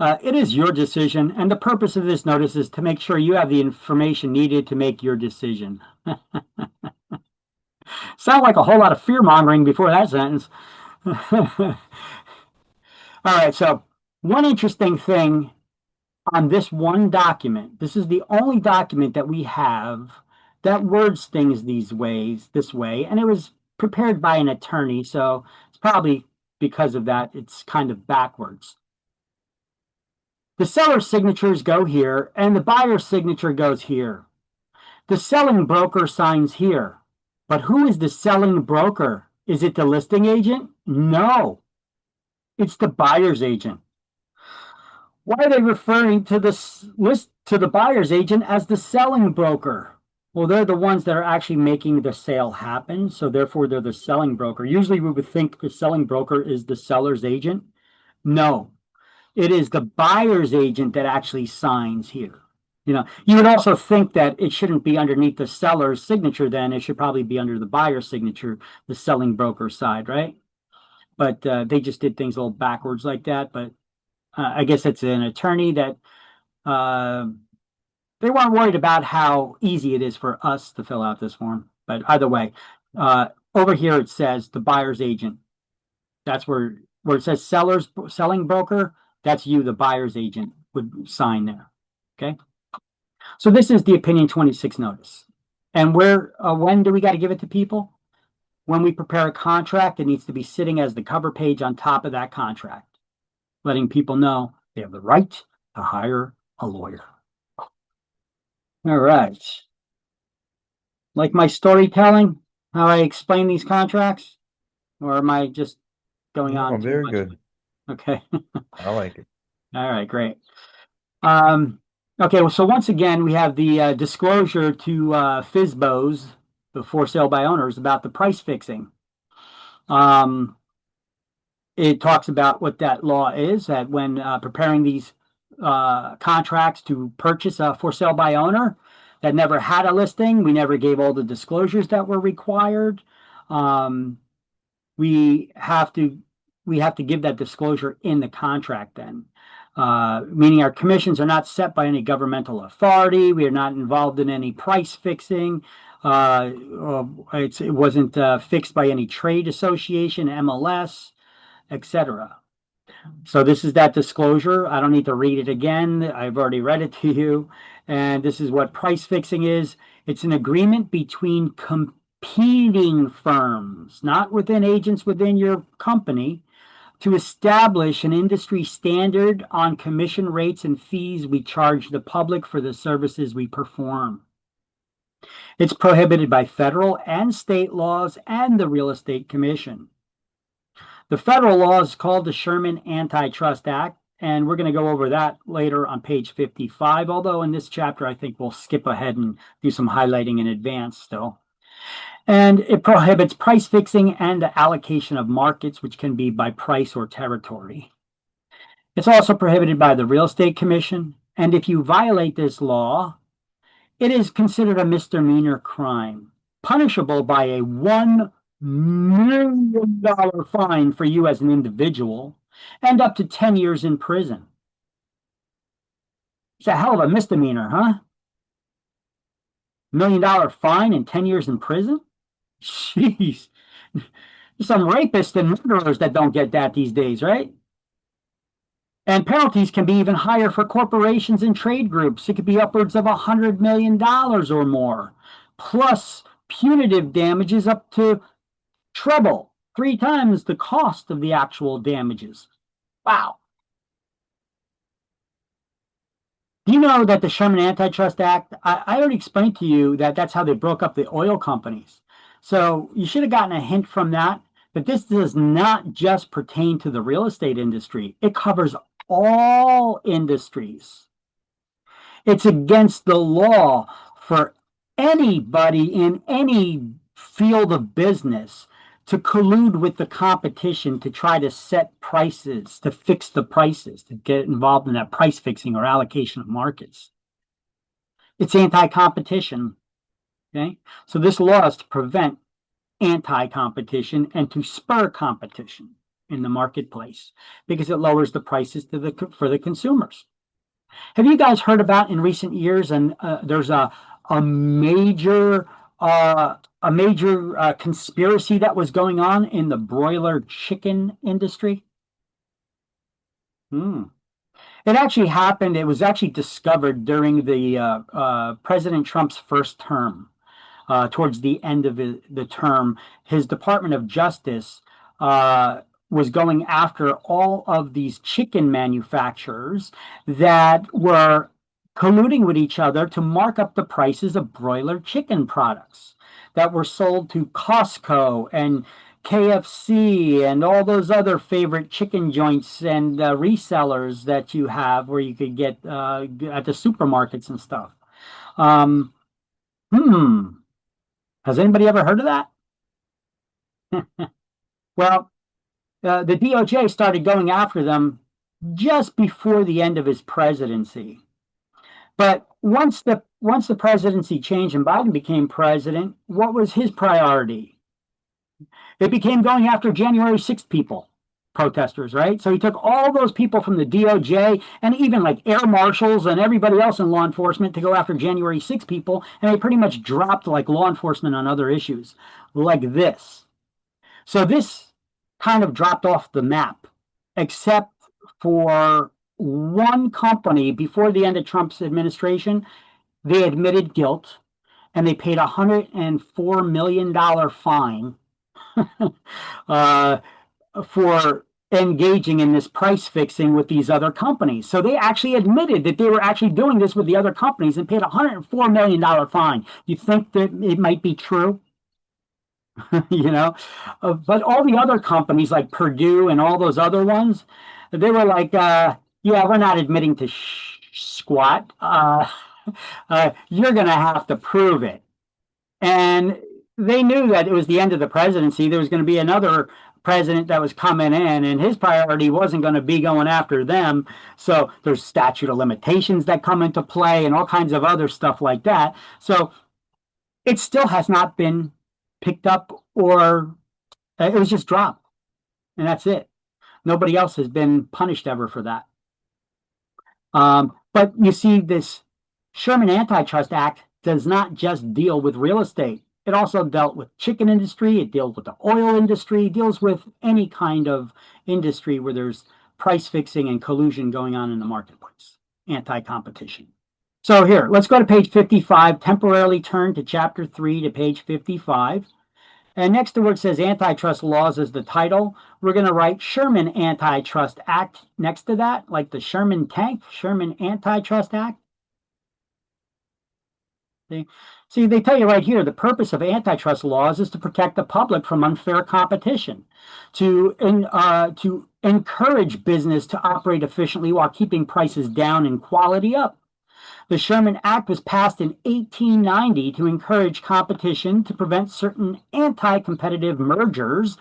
Speaker 1: It is your decision, and the purpose of this notice is to make sure you have the information needed to make your decision. Sound like a whole lot of fear mongering before that sentence. All right, so one interesting thing on this one document, this is the only document that we have that words things this way, and it was prepared by an attorney, so it's probably because of that, it's kind of backwards. The seller's signatures go here, and the buyer's signature goes here. The selling broker signs here. But who is the selling broker? Is it the listing agent? No, it's the buyer's agent. Why are they referring to the buyer's agent as the selling broker? Well, they're the ones that are actually making the sale happen, so therefore they're the selling broker. Usually we would think the selling broker is the seller's agent. No, it is the buyer's agent that actually signs here. You would also think that it shouldn't be underneath the seller's signature, then it should probably be under the buyer's signature, the selling broker side, right? But they just did things a little backwards like that. But I guess it's an attorney that they weren't worried about how easy it is for us to fill out this form. But either way, over here it says the buyer's agent. That's where it says selling broker, that's you, the buyer's agent, would sign there. Okay. So this is the opinion 26 notice. And when do we got to give it to people? When we prepare a contract, it needs to be sitting as the cover page on top of that contract, letting people know they have the right to hire a lawyer. All right. Like my storytelling, how I explain these contracts? Or am I just going on?
Speaker 2: Oh, very good.
Speaker 1: Okay.
Speaker 2: I like it.
Speaker 1: All right, great. Okay, well, so once again, we have the disclosure to FSBOs, the for sale by owners, about the price fixing. It talks about what that law is, that when preparing these contracts to purchase a for sale by owner that never had a listing, we never gave all the disclosures that were required. We have to give that disclosure in the contract then. Meaning our commissions are not set by any governmental authority. We are not involved in any price fixing. It wasn't fixed by any trade association, MLS, etc. So this is that disclosure. I don't need to read it again. I've already read it to you. And this is what price fixing is. It's an agreement between competing firms, not within agents within your company, to establish an industry standard on commission rates and fees we charge the public for the services we perform. It's prohibited by federal and state laws and the Real Estate Commission. The federal law is called the Sherman Antitrust Act, and we're going to go over that later on page 55, although in this chapter I think we'll skip ahead and do some highlighting in advance still. And it prohibits price fixing and the allocation of markets, which can be by price or territory. It's also prohibited by the Real Estate Commission. And if you violate this law, it is considered a misdemeanor crime, punishable by a $1 million fine for you as an individual and up to 10 years in prison. It's a hell of a misdemeanor, huh? $1 million fine and 10 years in prison? Jeez. There's some rapists and murderers that don't get that these days, right? And penalties can be even higher for corporations and trade groups. It could be upwards of $100 million or more, plus punitive damages up to treble, 3 times the cost of the actual damages. Wow. Do you know that the Sherman Antitrust Act, I already explained to you that that's how they broke up the oil companies. So you should have gotten a hint from that. But this does not just pertain to the real estate industry. It covers all industries. It's against the law for anybody in any field of business to collude with the competition to try to set prices, to fix the prices, to get involved in that price fixing or allocation of markets. It's anti-competition. Okay, so this law is to prevent anti-competition and to spur competition in the marketplace because it lowers the prices for the consumers. Have you guys heard about in recent years? And there's a major conspiracy that was going on in the broiler chicken industry. It actually happened. It was actually discovered during the President Trump's first term. Towards the end of the term, his Department of Justice was going after all of these chicken manufacturers that were colluding with each other to mark up the prices of broiler chicken products that were sold to Costco and KFC and all those other favorite chicken joints and resellers that you have where you could get at the supermarkets and stuff. Has anybody ever heard of that? Well, the DOJ started going after them just before the end of his presidency. But once the presidency changed and Biden became president, what was his priority? It became going after January 6th people, protesters, right? So he took all those people from the DOJ and even like air marshals and everybody else in law enforcement to go after January 6 people, and they pretty much dropped like law enforcement on other issues like this. So this kind of dropped off the map, except for one company before the end of Trump's administration. They admitted guilt and they paid $104 million fine for engaging in this price fixing with these other companies. So they actually admitted that they were actually doing this with the other companies and paid $104 million fine. You think that it might be true? You know, but all the other companies like Purdue and all those other ones, they were like, yeah, we're not admitting to squat. You're going to have to prove it. And they knew that it was the end of the presidency. There was going to be another president that was coming in, and his priority wasn't going to be going after them. So there's statute of limitations that come into play and all kinds of other stuff like that. So it still has not been picked up, or it was just dropped, and that's it. Nobody else has been punished ever for that. But you see, this Sherman Antitrust Act does not just deal with real estate. It also dealt with chicken industry. It deals with the oil industry. It deals with any kind of industry where there's price fixing and collusion going on in the marketplace, anti-competition. So here, let's go to page 55, temporarily turn to chapter 3 to page 55. And next to where it says antitrust laws as the title, we're going to write Sherman Antitrust Act next to that, like the Sherman tank, Sherman Antitrust Act. See, they tell you right here, the purpose of antitrust laws is to protect the public from unfair competition, to encourage business to operate efficiently while keeping prices down and quality up. The Sherman Act was passed in 1890 to encourage competition, to prevent certain anti-competitive mergers,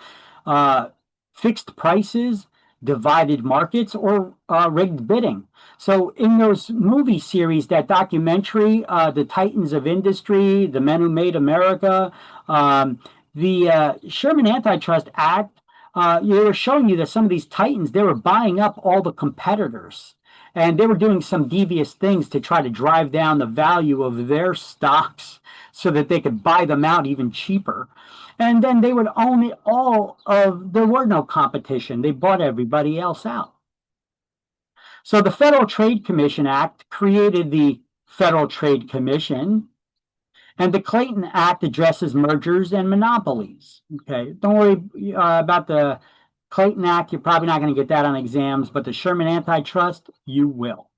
Speaker 1: fixed prices, divided markets, or rigged bidding. So in those movie series, that documentary, The Titans of Industry, The Men Who Made America, the Sherman Antitrust Act, they were showing you that some of these titans, they were buying up all the competitors. And they were doing some devious things to try to drive down the value of their stocks so that they could buy them out even cheaper. And then they would own it all of, there were no competition. They bought everybody else out. So the Federal Trade Commission Act created the Federal Trade Commission, and the Clayton Act addresses mergers and monopolies. Okay, don't worry about the Clayton Act. You're probably not going to get that on exams, but the Sherman Antitrust, you will.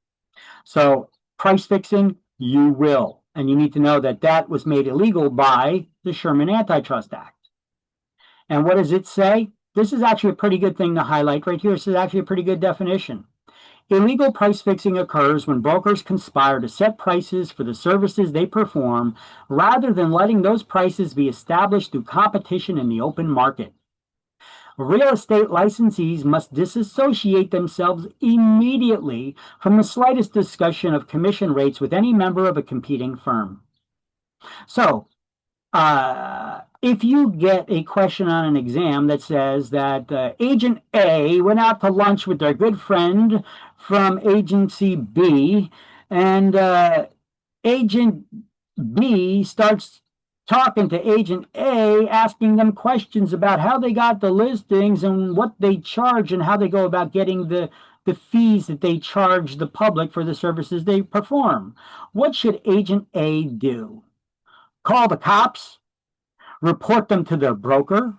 Speaker 1: So price fixing, you will. And you need to know that that was made illegal by the Sherman Antitrust Act. And what does it say? This is actually a pretty good thing to highlight right here. This is actually a pretty good definition. Illegal price fixing occurs when brokers conspire to set prices for the services they perform rather than letting those prices be established through competition in the open market. Real estate licensees must disassociate themselves immediately from the slightest discussion of commission rates with any member of a competing firm. So, if you get a question on an exam that says that Agent A went out to lunch with their good friend from Agency B, and Agent B starts talking to Agent A, asking them questions about how they got the listings and what they charge and how they go about getting the fees that they charge the public for the services they perform. What should Agent A do? Call the cops? Report them to their broker?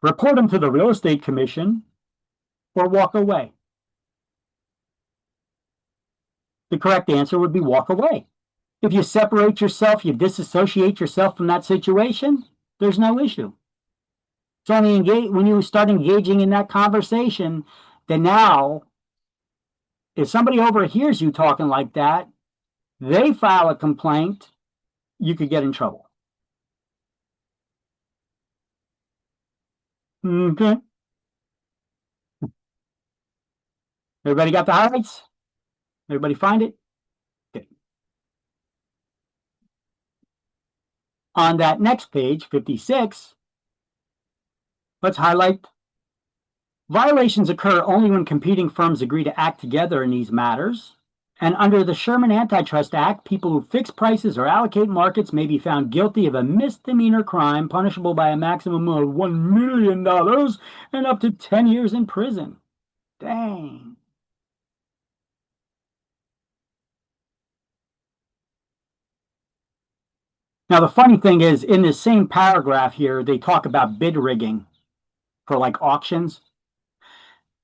Speaker 1: Report them to the real estate commission? Or walk away? The correct answer would be walk away. If you separate yourself, you disassociate yourself from that situation, there's no issue. It's only when you start engaging in that conversation that now, if somebody overhears you talking like that, they file a complaint, you could get in trouble. Okay. Everybody got the highlights? Everybody find it? Okay. On that next page, 56, let's highlight violations occur only when competing firms agree to act together in these matters. And under the Sherman Antitrust Act, people who fix prices or allocate markets may be found guilty of a misdemeanor crime punishable by a maximum of $1 million and up to 10 years in prison. Dang. Now, the funny thing is, in this same paragraph here, they talk about bid rigging for like auctions.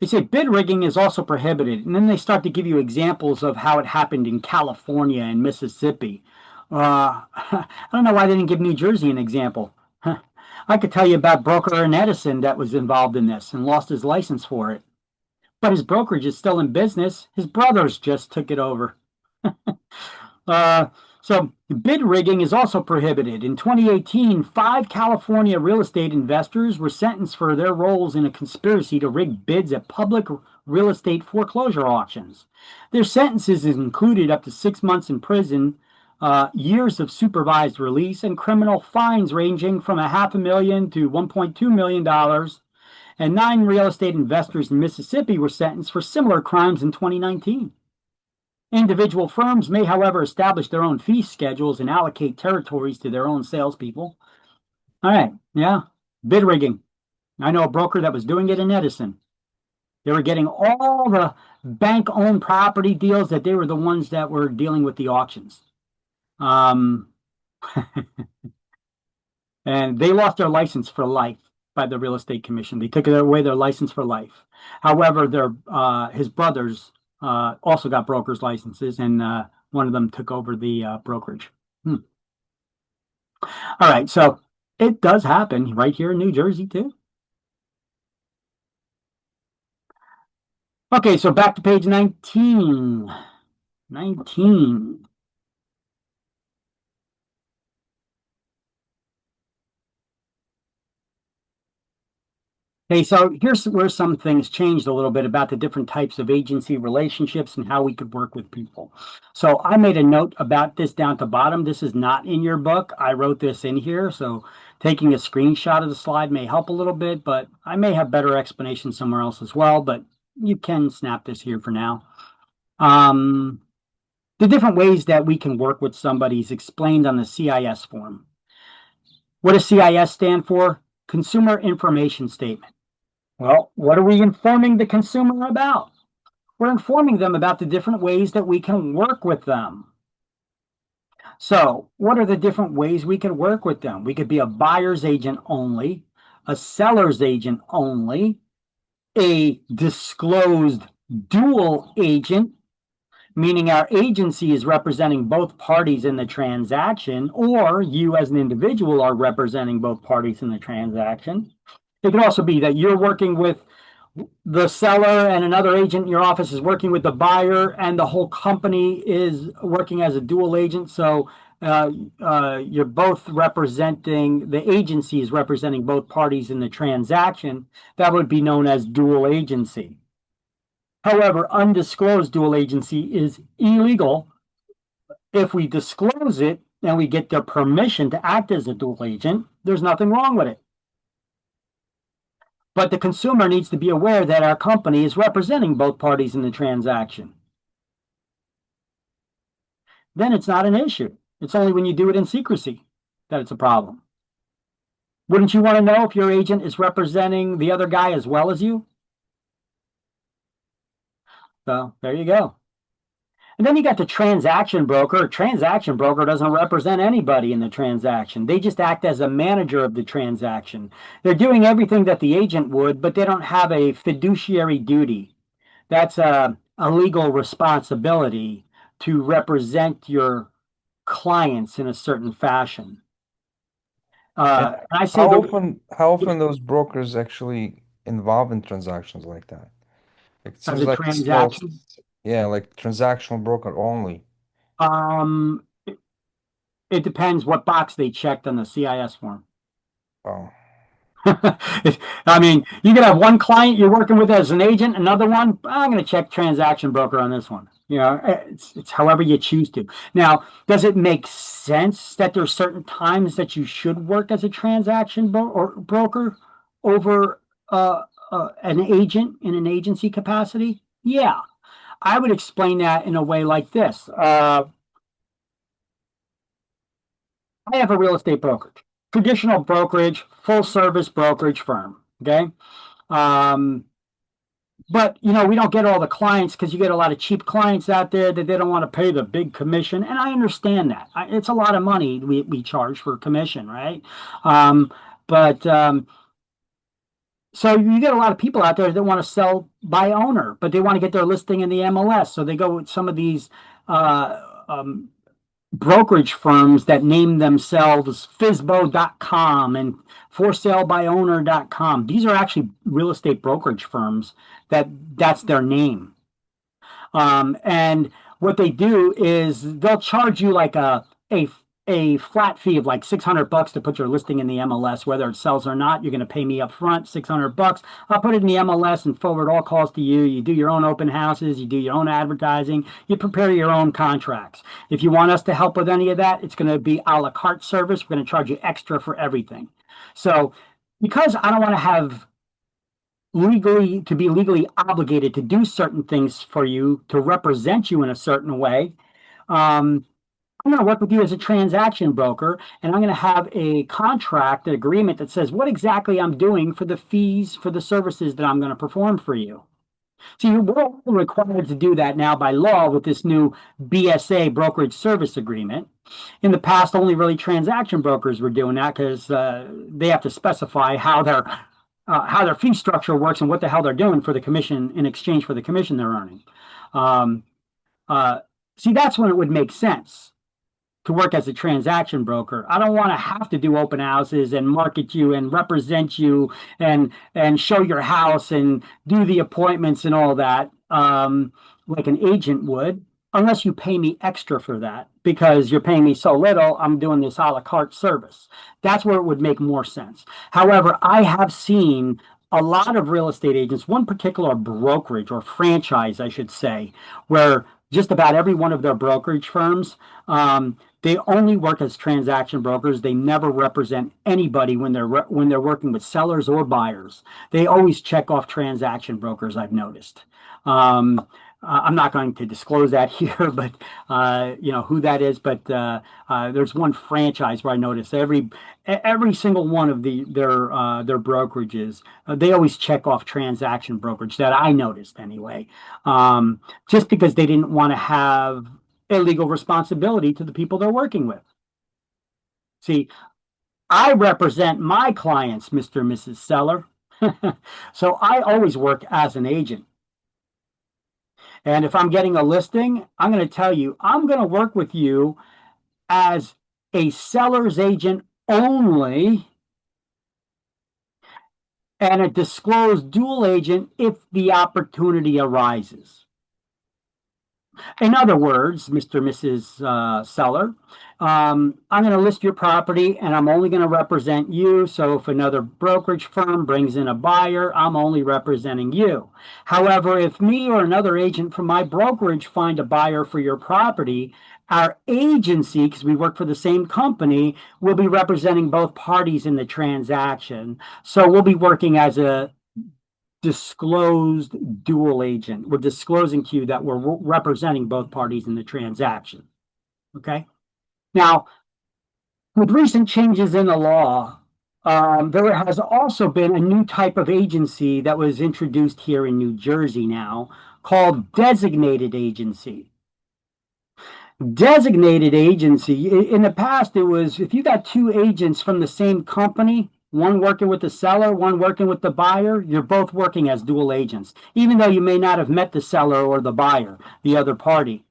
Speaker 1: They say bid rigging is also prohibited, and then they start to give you examples of how it happened in California and Mississippi. I don't know why they didn't give New Jersey an example. I could tell you about broker in Edison that was involved in this and lost his license for it. But his brokerage is still in business. His brothers just took it over. So bid rigging is also prohibited. In 2018, 5 California real estate investors were sentenced for their roles in a conspiracy to rig bids at public real estate foreclosure auctions. Their sentences included up to 6 months in prison, years of supervised release, and criminal fines ranging from $500,000 to $1.2 million. And 9 real estate investors in Mississippi were sentenced for similar crimes in 2019. Individual firms may, however, establish their own fee schedules and allocate territories to their own salespeople. All right, yeah, bid rigging. I know a broker that was doing it in Edison. They were getting all the bank-owned property deals that they were the ones that were dealing with the auctions. And they lost their license for life by the real estate commission. They took away their license for life. However, his brothers also got broker's licenses, and one of them took over the brokerage. All right, so it does happen right here in New Jersey too. Okay, so back to page 19. 19. Okay, so here's where some things changed a little bit about the different types of agency relationships and how we could work with people. So I made a note about this down at the bottom. This is not in your book. I wrote this in here, so taking a screenshot of the slide may help a little bit, but I may have better explanation somewhere else as well, but you can snap this here for now. The different ways that we can work with somebody is explained on the CIS form. What does CIS stand for? Consumer Information Statement. Well, what are we informing the consumer about? We're informing them about the different ways that we can work with them. So, what are the different ways we can work with them? We could be a buyer's agent only, a seller's agent only, a disclosed dual agent, meaning our agency is representing both parties in the transaction, or you as an individual are representing both parties in the transaction. It could also be that you're working with the seller and another agent in your office is working with the buyer, and the whole company is working as a dual agent. So you're both representing, the agency is representing both parties in the transaction, that would be known as dual agency. However, undisclosed dual agency is illegal. If we disclose it and we get their permission to act as a dual agent, there's nothing wrong with it. But the consumer needs to be aware that our company is representing both parties in the transaction. Then it's not an issue. It's only when you do it in secrecy that it's a problem. Wouldn't you want to know if your agent is representing the other guy as well as you? So there you go. And then you got the transaction broker. A transaction broker doesn't represent anybody in the transaction. They just act as a manager of the transaction. They're doing everything that the agent would, but they don't have a fiduciary duty. That's a legal responsibility to represent your clients in a certain fashion.
Speaker 2: And
Speaker 1: And I say
Speaker 2: how often those brokers actually involved in transactions like that? It
Speaker 1: as
Speaker 2: seems
Speaker 1: a
Speaker 2: like a small,
Speaker 1: transaction,
Speaker 2: yeah, like transactional broker only.
Speaker 1: um, it depends what box they checked on the CIS form.
Speaker 2: Oh,
Speaker 1: I mean, you could have one client you're working with as an agent, another one, I'm going to check transaction broker on this one. You know, it's however you choose to. Now, does it make sense that there's certain times that you should work as a transaction broker over an agent in an agency capacity? Yeah, I would explain that in a way like this. I have a real estate brokerage, traditional brokerage, full service brokerage firm. Okay. Um, but you know, we don't get all the clients because you get a lot of cheap clients out there that they don't want to pay the big commission. And I understand that. It's a lot of money we charge for commission, right? Um, but so you get a lot of people out there that want to sell by owner, but they want to get their listing in the MLS. So they go with some of these uh, um, brokerage firms that name themselves FSBO.com and ForSaleByOwner.com. These are actually real estate brokerage firms that's their name. And what they do is they'll charge you like a flat fee of like $600 to put your listing in the MLS, whether it sells or not. You're going to pay me up front $600. I'll put it in the MLS and forward all calls to you. You do your own open houses, you do your own advertising, you prepare your own contracts. If you want us to help with any of that, it's going to be a la carte service. We're going to charge you extra for everything. So because I don't want to have to be legally obligated to do certain things for you, to represent you in a certain way, I'm going to work with you as a transaction broker, and I'm going to have a contract, an agreement that says what exactly I'm doing for the fees for the services that I'm going to perform for you. See, we're all required to do that now by law with this new BSA brokerage service agreement. In the past, only really transaction brokers were doing that because they have to specify how their fee structure works and what the hell they're doing for the commission in exchange for the commission they're earning. Um, See, that's when it would make sense to work as a transaction broker. I don't want to have to do open houses and market you and represent you and show your house and do the appointments and all that like an agent would, unless you pay me extra for that because you're paying me so little. I'm doing this a la carte service. That's where it would make more sense. However, I have seen a lot of real estate agents, one particular brokerage or franchise, I should say, where just about every one of their brokerage firms, they only work as transaction brokers. They never represent anybody when they're working with sellers or buyers. They always check off transaction brokers, I've noticed. I'm not going to disclose that here, but you know who that is. But there's one franchise where I noticed every single one of their brokerages, they always check off transaction brokerage that I noticed anyway, just because they didn't want to have illegal responsibility to the people they're working with. See, I represent my clients, Mr. and Mrs. Seller. So I always work as an agent. And if I'm getting a listing, I'm going to tell you, I'm going to work with you as a seller's agent only and a disclosed dual agent if the opportunity arises. In other words, Mr. and Mrs. Seller, I'm going to list your property and I'm only going to represent you. So if another brokerage firm brings in a buyer, I'm only representing you. However, if me or another agent from my brokerage find a buyer for your property, our agency, because we work for the same company, will be representing both parties in the transaction. So we'll be working as a disclosed dual agent. We're disclosing to you that we're representing both parties in the transaction. Okay. Now, with recent changes in the law, there has also been a new type of agency that was introduced here in New Jersey now called designated agency. Designated agency, in the past, it was if you got two agents from the same company, one working with the seller, one working with the buyer, you're both working as dual agents. Even though you may not have met the seller or the buyer, the other party,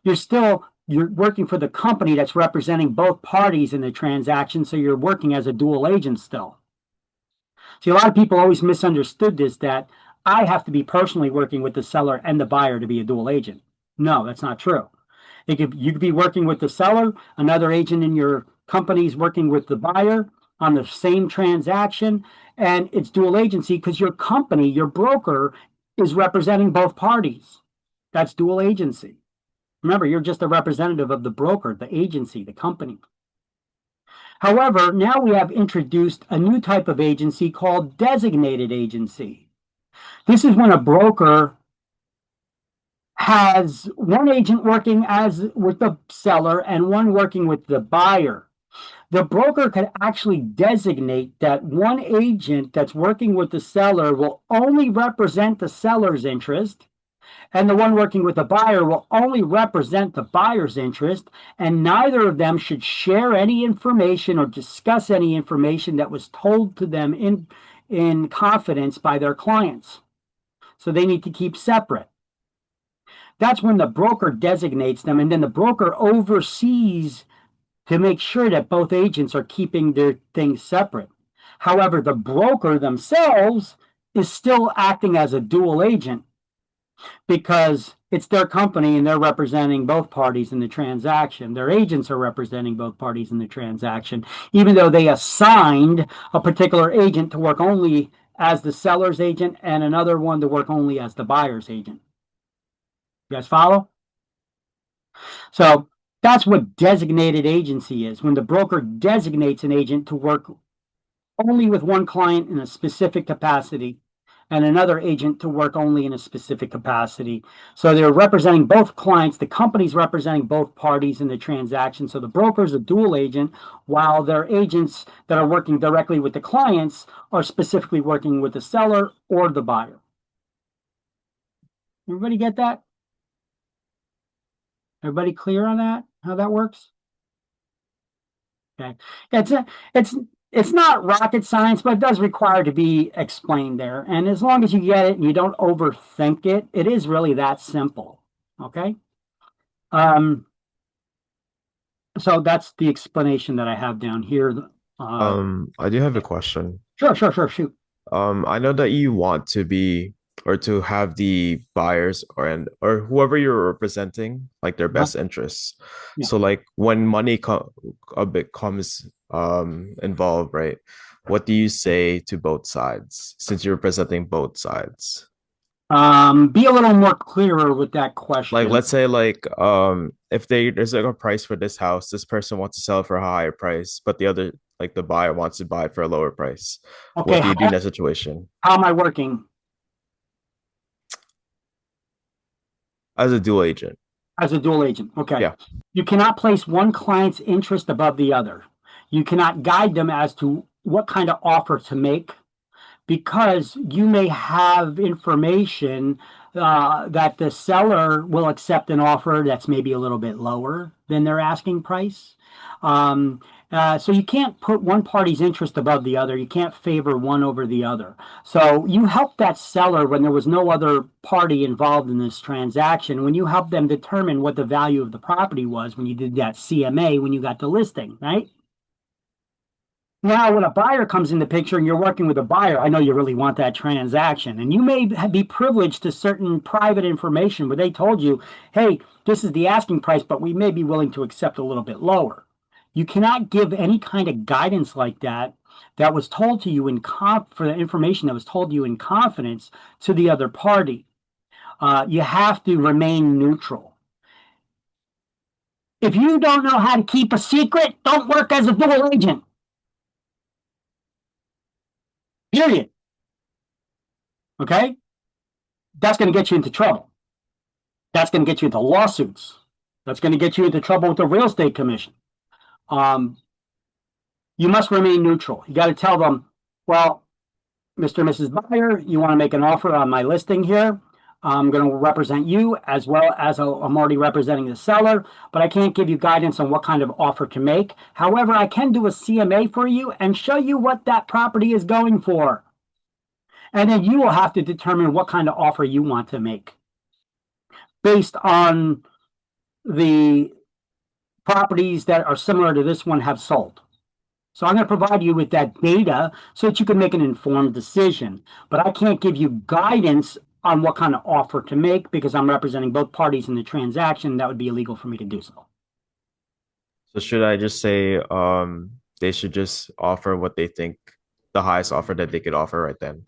Speaker 1: you're working for the company that's representing both parties in the transaction, so you're working as a dual agent still. See, a lot of people always misunderstood this, that I have to be personally working with the seller and the buyer to be a dual agent. No, that's not true. You could be working with the seller, another agent in your company is working with the buyer on the same transaction, and it's dual agency because your company, your broker, is representing both parties. That's dual agency. Remember, you're just a representative of the broker, the agency, the company. However, now we have introduced a new type of agency called designated agency. This is when a broker has one agent working with the seller and one working with the buyer. The broker could actually designate that one agent that's working with the seller will only represent the seller's interest, and the one working with the buyer will only represent the buyer's interest, and neither of them should share any information or discuss any information that was told to them in confidence by their clients. So they need to keep separate. That's when the broker designates them, and then the broker oversees to make sure that both agents are keeping their things separate. However, the broker themselves is still acting as a dual agent because it's their company and they're representing both parties in the transaction. Their agents are representing both parties in the transaction, even though they assigned a particular agent to work only as the seller's agent and another one to work only as the buyer's agent. You guys follow? So that's what designated agency is, when the broker designates an agent to work only with one client in a specific capacity and another agent to work only in a specific capacity. So they're representing both clients. The company's representing both parties in the transaction. So the broker's a dual agent, while their agents that are working directly with the clients are specifically working with the seller or the buyer. Everybody get that? Everybody clear on that? How that works? Okay. It's not rocket science, but it does require to be explained there. And as long as you get it and you don't overthink it, it is really that simple. Okay. So that's the explanation that I have down here.
Speaker 4: I do have a question.
Speaker 1: Sure, shoot.
Speaker 4: I know that you want to be or to have the buyers or whoever you're representing, like their best interests.
Speaker 1: Yeah.
Speaker 4: So like when money comes involved, right? What do you say to both sides since you're representing both sides?
Speaker 1: Be a little more clearer with that question.
Speaker 4: Like let's say like if there's like a price for this house, this person wants to sell it for a higher price, but the other, like the buyer, wants to buy it for a lower price.
Speaker 1: Okay,
Speaker 4: What do you do in that situation?
Speaker 1: How am I working?
Speaker 4: As a dual agent.
Speaker 1: As a dual agent. Okay.
Speaker 4: Yeah.
Speaker 1: You cannot place one client's interest above the other. You cannot guide them as to what kind of offer to make, because you may have information that the seller will accept an offer that's maybe a little bit lower than their asking price. So you can't put one party's interest above the other. You can't favor one over the other. So you help that seller when there was no other party involved in this transaction, when you help them determine what the value of the property was when you did that CMA, when you got the listing, right? Now, when a buyer comes in the picture and you're working with a buyer, I know you really want that transaction. And you may be privileged to certain private information where they told you, hey, this is the asking price, but we may be willing to accept a little bit lower. You cannot give any kind of guidance like that that was told to you for the information that was told to you in confidence to the other party. You have to remain neutral. If you don't know how to keep a secret, don't work as a dual agent. Period. Okay? That's going to get you into trouble. That's going to get you into lawsuits. That's going to get you into trouble with the real estate commission. You must remain neutral. You got to tell them, well, Mr. and Mrs. Buyer, you want to make an offer on my listing here. I'm going to represent you as well as I'm already representing the seller, but I can't give you guidance on what kind of offer to make. However, I can do a CMA for you and show you what that property is going for. And then you will have to determine what kind of offer you want to make based on the properties that are similar to this one have sold. So I'm going to provide you with that data so that you can make an informed decision. But I can't give you guidance on what kind of offer to make because I'm representing both parties in the transaction. That would be illegal for me to do so.
Speaker 4: So should I just say they should just offer what they think the highest offer that they could offer right then?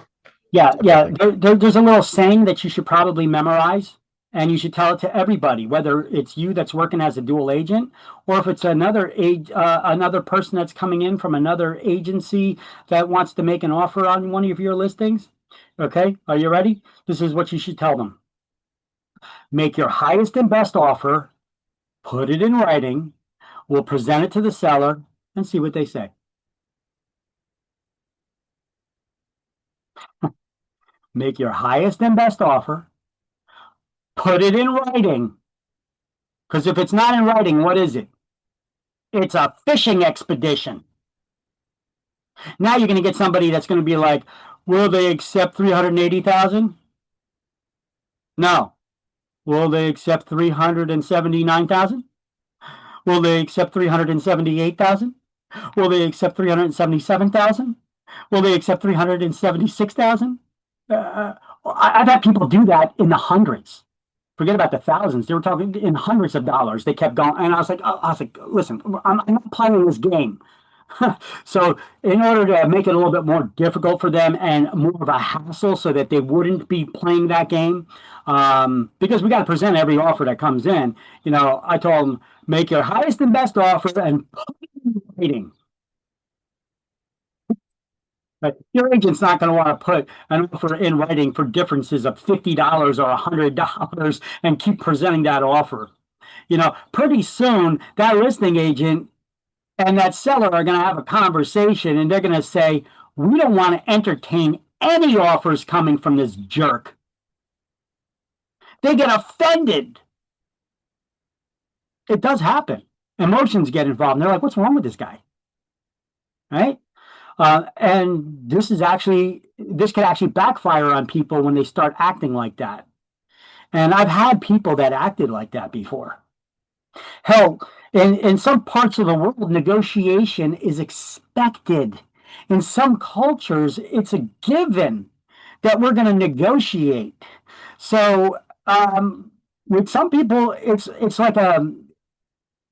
Speaker 1: Yeah. There's a little saying that you should probably memorize, and you should tell it to everybody, whether it's you that's working as a dual agent, or if it's another person that's coming in from another agency that wants to make an offer on one of your listings. Okay, are you ready? This is what you should tell them. Make your highest and best offer, put it in writing, we'll present it to the seller, and see what they say. Make your highest and best offer, put it in writing. Because if it's not in writing, what is it? It's a fishing expedition. Now you're going to get somebody that's going to be like, will they accept 380,000? No. Will they accept 379,000? Will they accept 378,000? Will they accept 377,000? Will they accept 376,000? I've had people do that in the hundreds. Forget about the thousands. They were talking in hundreds of dollars. They kept going, and I was like, listen, I'm not playing this game. So in order to make it a little bit more difficult for them and more of a hassle so that they wouldn't be playing that game, because we got to present every offer that comes in, I told them, make your highest and best offer and put it in writing. But your agent's not going to want to put an offer in writing for differences of $50 or $100 and keep presenting that offer. Pretty soon that listing agent and that seller are going to have a conversation, and they're going to say, we don't want to entertain any offers coming from this jerk. They get offended. It does happen. Emotions get involved. And they're like, what's wrong with this guy? Right? And this could actually backfire on people when they start acting like that. And I've had people that acted like that before. Hell, in some parts of the world, negotiation is expected. In some cultures, it's a given that we're going to negotiate. So with some people, it's like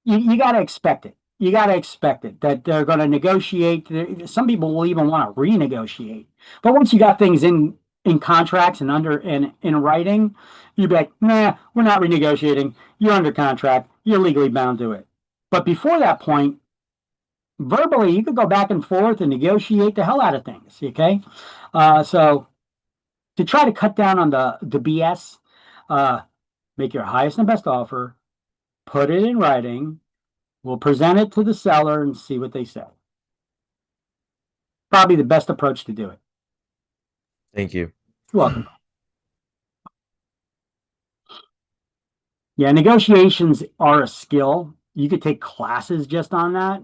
Speaker 1: you got to expect it. You got to expect it that they're going to negotiate. Some people will even want to renegotiate. But once you got things in contracts and in writing, you'd be like, nah, we're not renegotiating. You're under contract. You're legally bound to it. But before that point, verbally, you could go back and forth and negotiate the hell out of things. Okay, so to try to cut down on the BS, make your highest and best offer, put it in writing. We'll present it to the seller and see what they say. Probably the best approach to do it.
Speaker 4: Thank you.
Speaker 1: You're welcome. Yeah, negotiations are a skill. You could take classes just on that.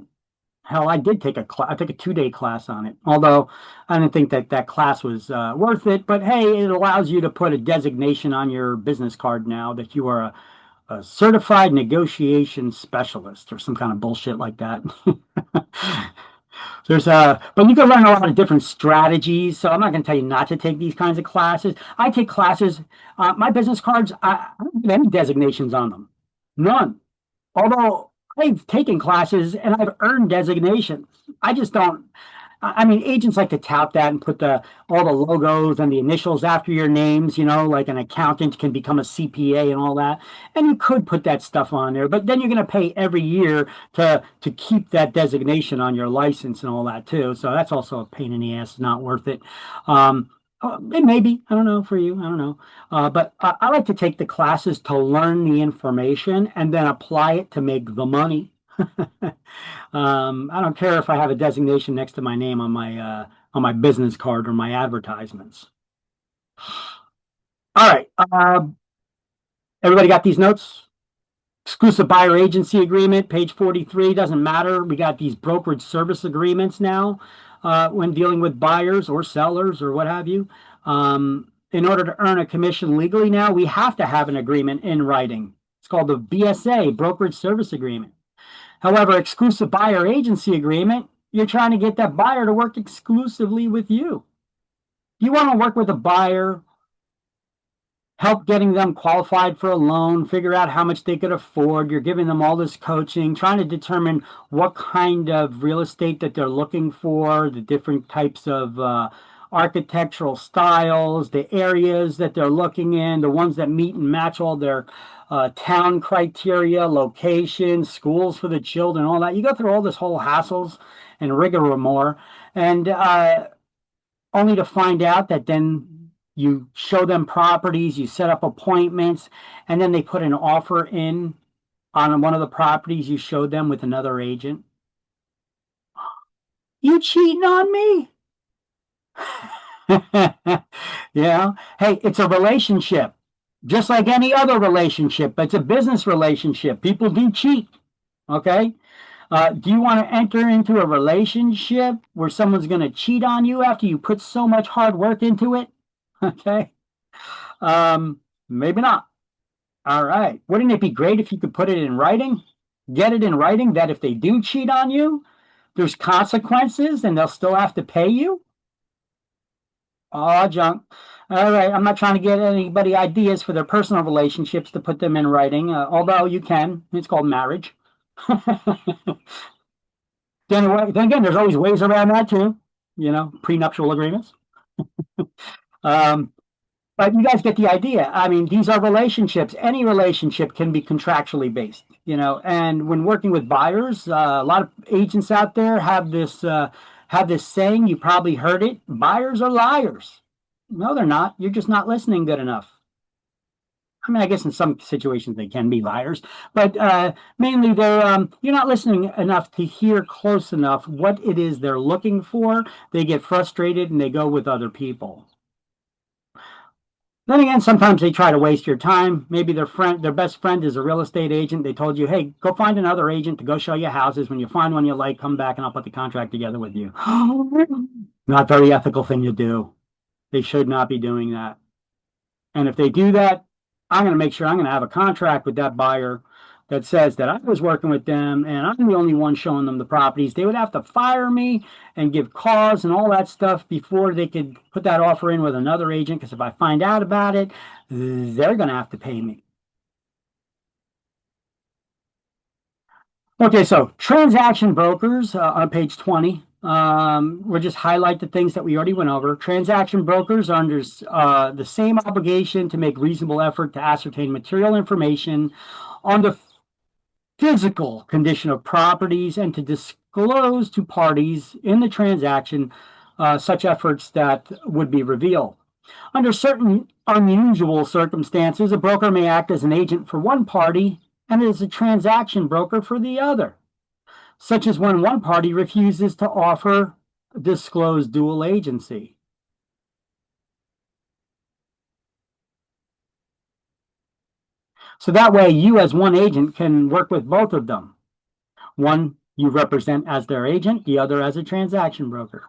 Speaker 1: Hell, I did take a 2-day class on it. Although I didn't think that class was worth it. But hey, it allows you to put a designation on your business card now that you are a certified negotiation specialist or some kind of bullshit like that. But you can learn a lot of different strategies. So I'm not going to tell you not to take these kinds of classes. I take classes. My business cards, I don't have any designations on them. None. Although I've taken classes and I've earned designations. I just don't. I mean, agents like to tout that and put all the logos and the initials after your names, like an accountant can become a CPA and all that. And you could put that stuff on there, but then you're going to pay every year to keep that designation on your license and all that too. So that's also a pain in the ass, not worth it. It may be, I don't know for you, I don't know. But I like to take the classes to learn the information and then apply it to make the money. I don't care if I have a designation next to my name on my business card or my advertisements. All right. Everybody got these notes? Exclusive buyer agency agreement, page 43, doesn't matter. We got these brokerage service agreements now when dealing with buyers or sellers or what have you. In order to earn a commission legally now, we have to have an agreement in writing. It's called the BSA, brokerage service agreement. However, exclusive buyer agency agreement, you're trying to get that buyer to work exclusively with you. You want to work with a buyer, help getting them qualified for a loan, figure out how much they could afford. You're giving them all this coaching, trying to determine what kind of real estate that they're looking for, the different types of architectural styles, the areas that they're looking in, the ones that meet and match all their town criteria, locations, schools for the children, all that. You go through all this whole hassles and rigmarole, and only to find out that then you show them properties, you set up appointments, and then they put an offer in on one of the properties you showed them with another agent. You cheating on me? Yeah. Hey, it's a relationship. Just like any other relationship, it's a business relationship. People do cheat. Okay. Do you want to enter into a relationship where someone's going to cheat on you after you put so much hard work into it? Okay. Maybe not. All right. Wouldn't it be great if you could put it in writing? Get it in writing that if they do cheat on you, there's consequences and they'll still have to pay you? Oh, junk. All right, I'm not trying to get anybody ideas for their personal relationships to put them in writing, although you can. It's called marriage. Then again, there's always ways around that too, prenuptial agreements. But you guys get the idea. I mean, these are relationships. Any relationship can be contractually based, and when working with buyers, a lot of agents out there have this saying, you probably heard it, buyers are liars. No, they're not. You're just not listening good enough. I mean, I guess in some situations they can be liars, but mainly you're not listening enough to hear close enough what it is they're looking for. They get frustrated and they go with other people. Then again, sometimes they try to waste your time. Maybe their best friend is a real estate agent. They told you, hey, go find another agent to go show you houses. When you find one you like, come back and I'll put the contract together with you. Not very ethical thing to do. They should not be doing that. And if they do that, I'm going to make sure I'm going to have a contract with that buyer that says that I was working with them and I'm the only one showing them the properties. They would have to fire me and give cause and all that stuff before they could put that offer in with another agent, because if I find out about it, they're going to have to pay me. Okay, so transaction brokers on page 20. We'll just highlight the things that we already went over. Transaction brokers are under the same obligation to make reasonable effort to ascertain material information on the physical condition of properties and to disclose to parties in the transaction such efforts that would be revealed. Under certain unusual circumstances, a broker may act as an agent for one party and as a transaction broker for the other, such as when one party refuses to offer disclosed dual agency. So that way you as one agent can work with both of them. One you represent as their agent, the other as a transaction broker.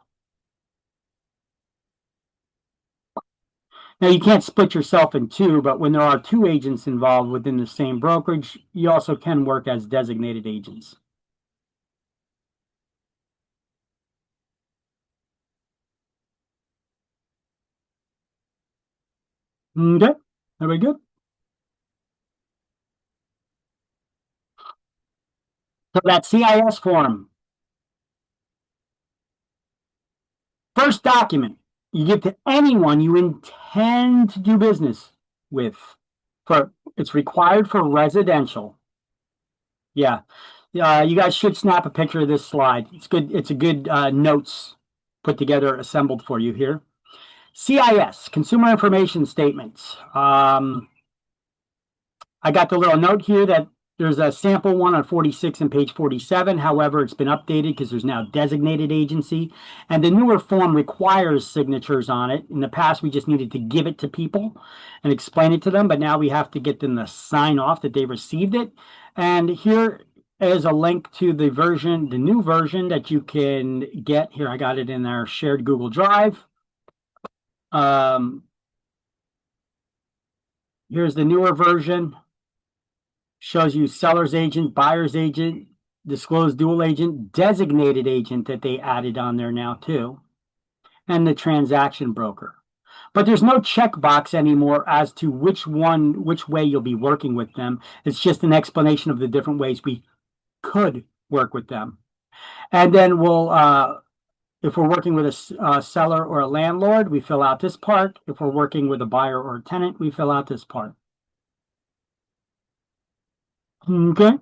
Speaker 1: Now you can't split yourself in two, but when there are two agents involved within the same brokerage, you also can work as designated agents. Okay, everybody good? So that CIS form, first document you give to anyone you intend to do business with. It's required for residential. Yeah. You guys should snap a picture of this slide. It's good. It's a good notes put together, assembled for you here. CIS, Consumer Information Statements. I got the little note here that there's a sample one on 46 and page 47. However, it's been updated because there's now designated agency. And the newer form requires signatures on it. In the past, we just needed to give it to people and explain it to them. But now we have to get them to sign off that they received it. And here is a link to the version, the new version that you can get. Here, I got it in our shared Google Drive. Here's the newer version. Shows you seller's agent, buyer's agent, disclosed dual agent, designated agent that they added on there now too, and the transaction broker. But there's no checkbox anymore as to which way you'll be working with them. It's just an explanation of the different ways we could work with them. And then we'll, if we're working with a seller or a landlord, we fill out this part. If we're working with a buyer or a tenant, we fill out this part. Okay,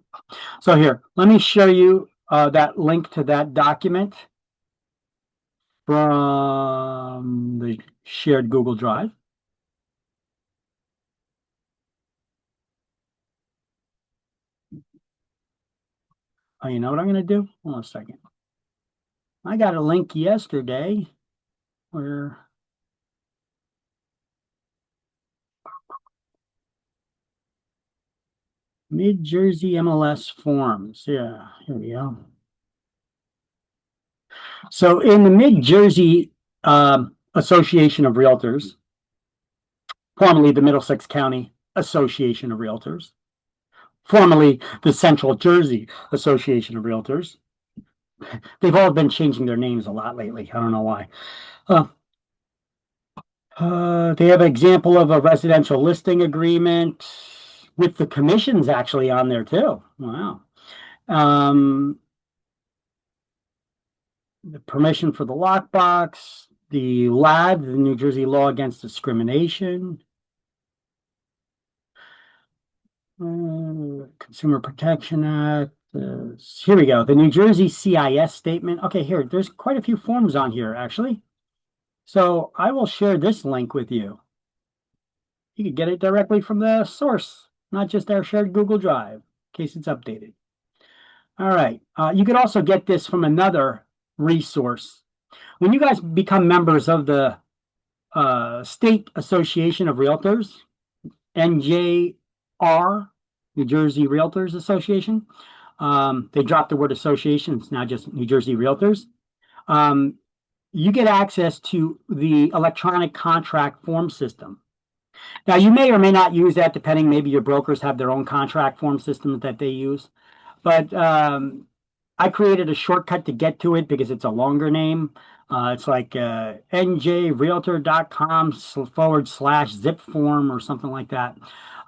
Speaker 1: so here, let me show you that link to that document from the shared Google Drive. Oh, you know what I'm going to do? Hold on a second. I got a link yesterday where Mid-Jersey MLS forms. Yeah, here we go. So in the Mid-Jersey Association of Realtors, formerly the Middlesex County Association of Realtors, formerly the Central Jersey Association of Realtors. They've all been changing their names a lot lately. I don't know why. They have an example of a residential listing agreement with the commissions actually on there too. Wow. The permission for the lockbox, the LAD, the New Jersey Law Against Discrimination, Consumer Protection Act. Here we go. The New Jersey CIS statement. Okay, here, there's quite a few forms on here, actually. So I will share this link with you. You can get it directly from the source, not just our shared Google Drive, in case it's updated. All right. You could also get this from another resource. When you guys become members of the State Association of Realtors, NJR, New Jersey Realtors Association, they dropped the word association. It's now just New Jersey Realtors. You get access to the electronic contract form system. Now, you may or may not use that, depending. Maybe your brokers have their own contract form systems that they use. But I created a shortcut to get to it because it's a longer name. It's like njrealtor.com/zip form or something like that.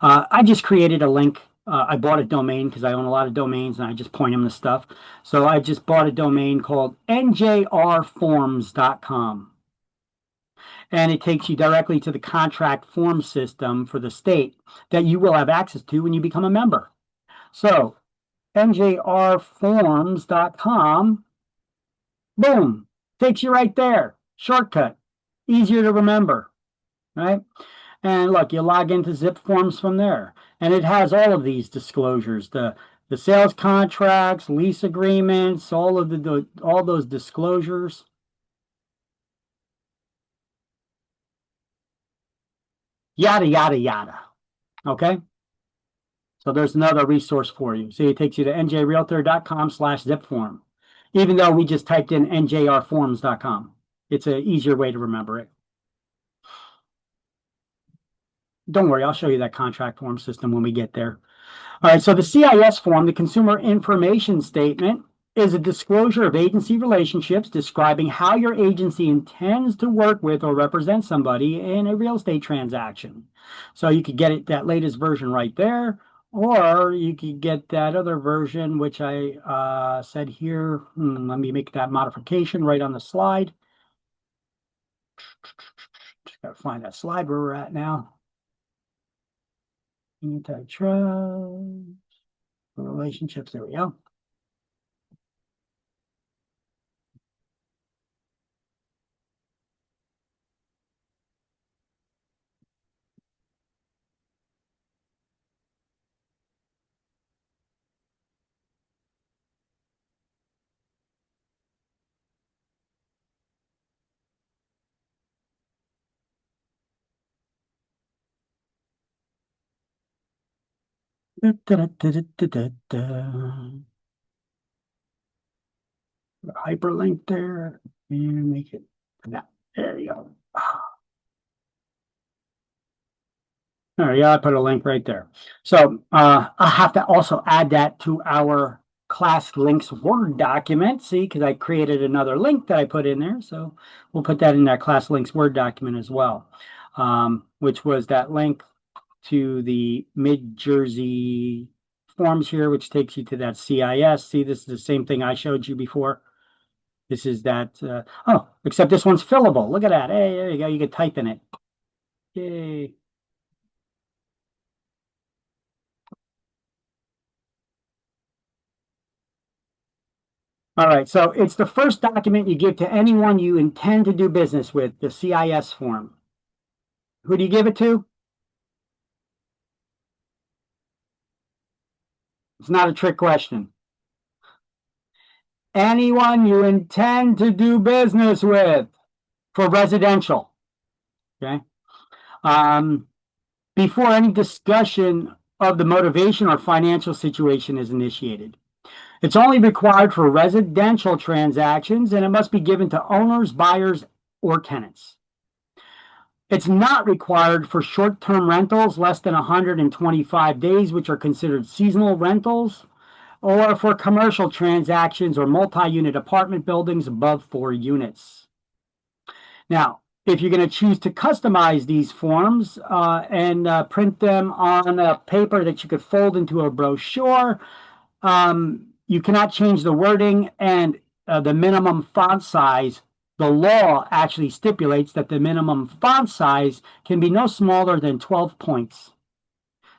Speaker 1: I just created a link. I bought a domain because I own a lot of domains and I just point them to stuff. So I just bought a domain called njrforms.com. And it takes you directly to the contract form system for the state that you will have access to when you become a member. So njrforms.com, boom, takes you right there. Shortcut, easier to remember, right? And look, you log into Zip Forms from there. And it has all of these disclosures, the sales contracts, lease agreements, all those disclosures. Yada, yada, yada. Okay? So there's another resource for you. See, it takes you to njrealtor.com/zipform, even though we just typed in njrforms.com. It's an easier way to remember it. Don't worry, I'll show you that contract form system when we get there. All right, so the CIS form, the Consumer Information Statement, is a disclosure of agency relationships describing how your agency intends to work with or represent somebody in a real estate transaction. So you could get it, that latest version right there, or you could get that other version, which I said here. Let me make that modification right on the slide. Just got to find that slide where we're at now. Antitrust relationships. There we go. Da, da, da, da, da, da, da. Hyperlink there and make it that. There you go. There you go. I put a link right there. So I'll have to also add that to our class links Word document. See, because I created another link that I put in there. So we'll put that in that class links Word document as well, which was that link to the Mid-Jersey forms here, which takes you to that CIS. See, this is the same thing I showed you before. This is that, oh, except this one's fillable. Look at that. Hey, there you go. You can type in it. Yay. All right, so it's the first document you give to anyone you intend to do business with, the CIS form. Who do you give it to? It's not a trick question. Anyone you intend to do business with for residential, okay? Before any discussion of the motivation or financial situation is initiated. It's only required for residential transactions, and it must be given to owners, buyers, or tenants. It's not required for short-term rentals less than 125 days, which are considered seasonal rentals, or for commercial transactions or multi-unit apartment buildings above 4 units. Now, if you're going to choose to customize these forms and print them on a paper that you could fold into a brochure, you cannot change the wording and the minimum font size. The law actually stipulates that the minimum font size can be no smaller than 12 points,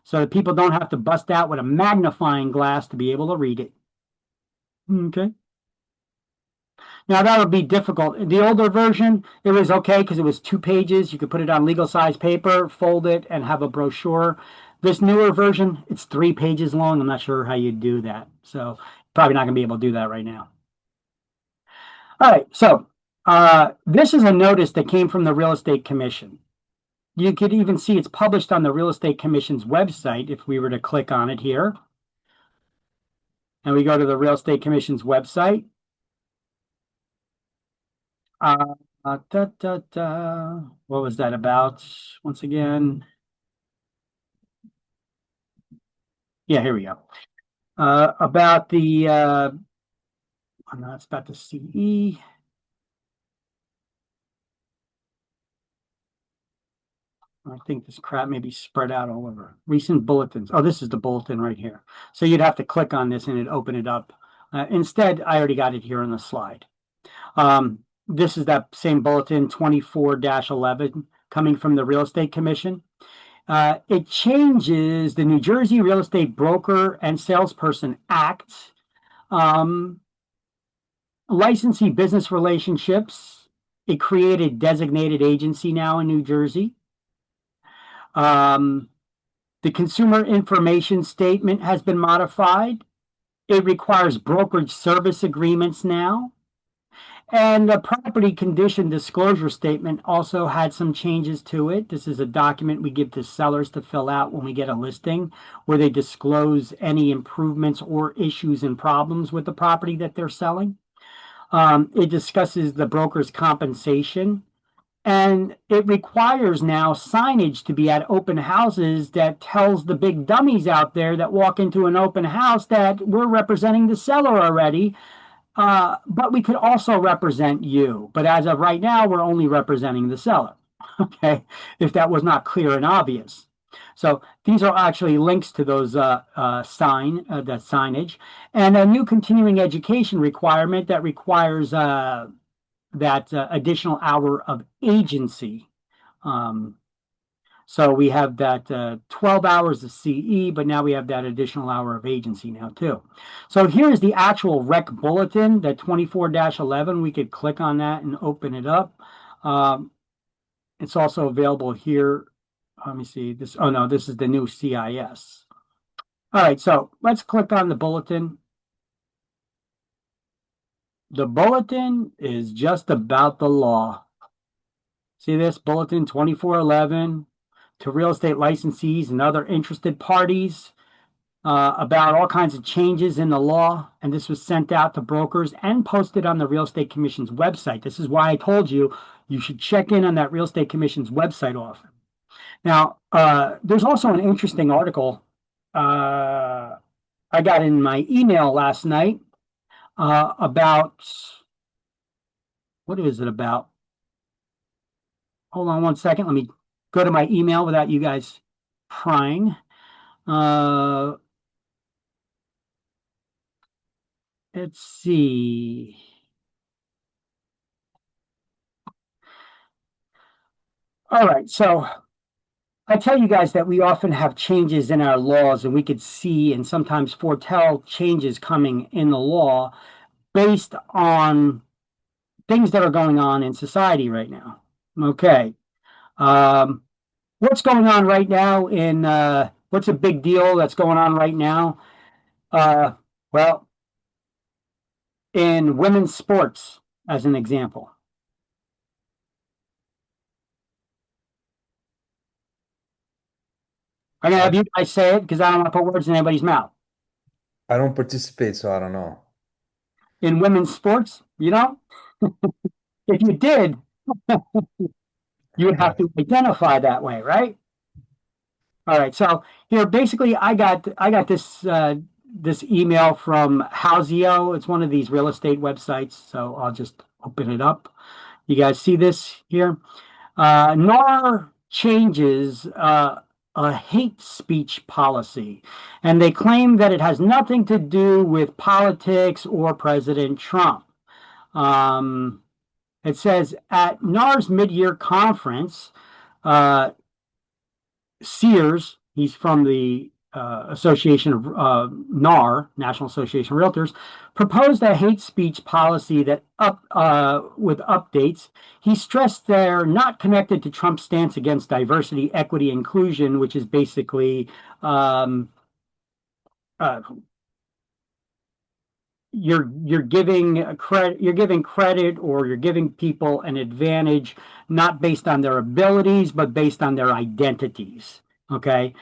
Speaker 1: so that people don't have to bust out with a magnifying glass to be able to read it. Okay. Now that would be difficult. The older version, it was okay because it was 2 pages. You could put it on legal size paper, fold it, and have a brochure. This newer version, it's 3 pages long. I'm not sure how you do that. So probably not going to be able to do that right now. All right, so this is a notice that came from the Real Estate Commission. You could even see it's published on the Real Estate Commission's website if we were to click on it here. And we go to the Real Estate Commission's website. What was that about? Once again. Yeah, here we go. About the, no, it's about the CE. I think this crap may be spread out all over. Recent bulletins. Oh, this is the bulletin right here. So you'd have to click on this and it'd open it up. Instead, I already got it here on the slide. This is that same bulletin, 24-11, coming from the Real Estate Commission. It changes the New Jersey Real Estate Broker and Salesperson Act, licensee business relationships. It created designated agency now in New Jersey. The consumer information statement has been modified. It requires brokerage service agreements now. And the property condition disclosure statement also had some changes to it. This is a document we give to sellers to fill out when we get a listing, where they disclose any improvements or issues and problems with the property that they're selling. It discusses the broker's compensation, and it requires now signage to be at open houses that tells the big dummies out there that walk into an open house that we're representing the seller already. But we could also represent you. But as of right now, we're only representing the seller. Okay, if that was not clear and obvious. So these are actually links to those that signage, and a new continuing education requirement that requires that additional hour of agency. So we have that 12 hours of CE, but now we have that additional hour of agency now too. So here is the actual rec bulletin, that 24-11. We could click on that and open it up. It's also available here. Let me see this. Oh no, this is the new CIS. All right, so let's click on the bulletin. The bulletin is just about the law. See this bulletin 2411 to real estate licensees and other interested parties about all kinds of changes in the law. And this was sent out to brokers and posted on the Real Estate Commission's website. This is why I told you you should check in on that Real Estate Commission's website often. Now, there's also an interesting article I got in my email last night about, what is it about? Hold on one second. Let me go to my email without you guys prying. Let's see. All right, so I tell you guys that we often have changes in our laws, and we could see and sometimes foretell changes coming in the law based on things that are going on in society right now. Okay. What's going on right now in what's a big deal that's going on right now? Well, in women's sports, as an example. I'm gonna have you guys say it because I don't want to put words in anybody's mouth.
Speaker 2: I don't participate, so I don't know.
Speaker 1: In women's sports, you know? If you did, you would have to identify that way, right? All right. So here, basically, I got this this email from Houseo. It's one of these real estate websites. So I'll just open it up. You guys see this here? NAR changes a hate speech policy, and they claim that it has nothing to do with politics or President Trump. It says at NAR's mid-year conference, Sears, he's from the Association of NAR, National Association of Realtors, proposed a hate speech policy that with updates. He stressed they're not connected to Trump's stance against diversity, equity, inclusion, which is basically you're giving credit or you're giving people an advantage not based on their abilities but based on their identities. Okay,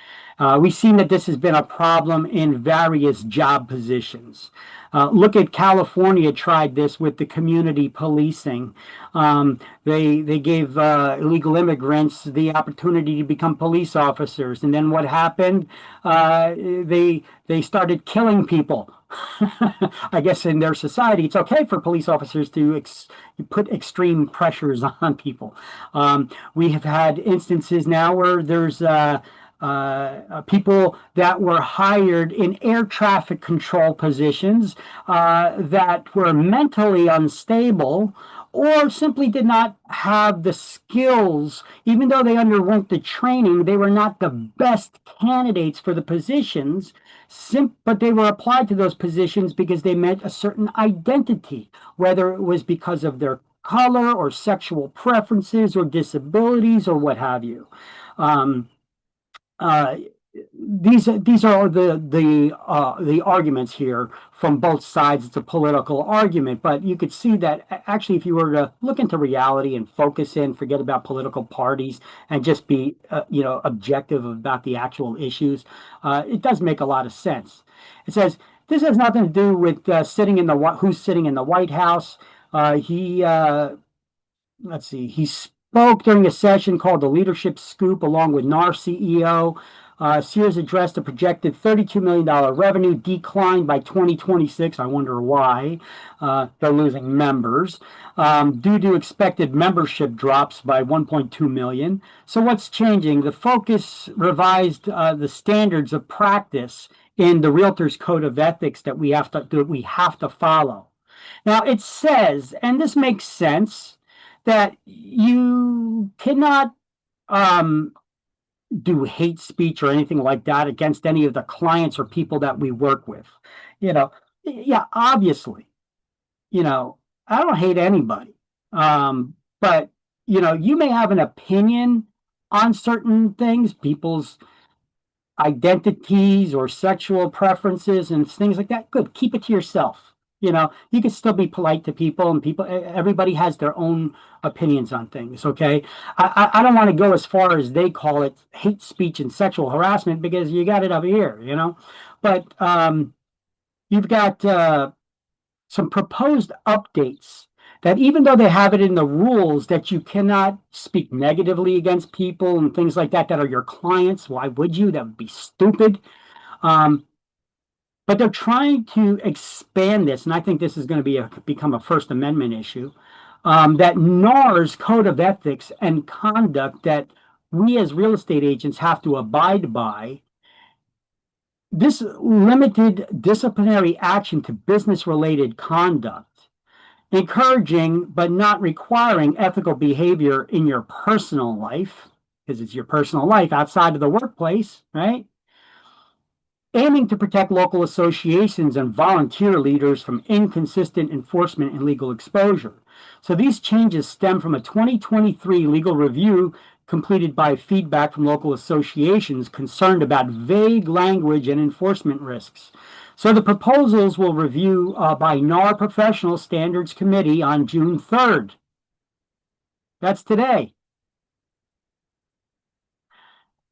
Speaker 1: we've seen that this has been a problem in various job positions. Look at California tried this with the community policing. They gave illegal immigrants the opportunity to become police officers, and then what happened? They started killing people. I guess in their society, it's okay for police officers to put extreme pressures on people. We have had instances now where there's people that were hired in air traffic control positions that were mentally unstable or simply did not have the skills. Even though they underwent the training, they were not the best candidates for the positions, but they were applied to those positions because they met a certain identity, whether it was because of their color or sexual preferences or disabilities or what have you. These are the arguments here from both sides. It's a political argument, but you could see that actually, if you were to look into reality and focus in, forget about political parties, and just be objective about the actual issues, it does make a lot of sense. It says this has nothing to do with who's sitting in the White House. He spoke during a session called the Leadership Scoop along with NAR CEO Sears addressed a projected $32 million revenue decline by 2026. I wonder why. They're losing members due to expected membership drops by 1.2 million. So what's changing? The Focus revised the standards of practice in the Realtors Code of Ethics that we have to follow. Now it says, and this makes sense, that you cannot do hate speech or anything like that against any of the clients or people that we work with. Yeah, obviously, I don't hate anybody. But, you may have an opinion on certain things, people's identities or sexual preferences and things like that. Good. Keep it to yourself. You can still be polite to people, and everybody has their own opinions on things. Okay. I don't want to go as far as they call it hate speech and sexual harassment, because you got it up here, but, you've got, some proposed updates that, even though they have it in the rules that you cannot speak negatively against people and things like that are your clients, why would you? That would be stupid. But they're trying to expand this, and I think this is going to become a First Amendment issue, that NAR's Code of Ethics and conduct that we as real estate agents have to abide by. This limited disciplinary action to business-related conduct, encouraging but not requiring ethical behavior in your personal life, because it's your personal life outside of the workplace, right? Aiming to protect local associations and volunteer leaders from inconsistent enforcement and legal exposure. So these changes stem from a 2023 legal review completed by feedback from local associations concerned about vague language and enforcement risks. So the proposals will review by NAR Professional Standards Committee on June 3rd. That's today.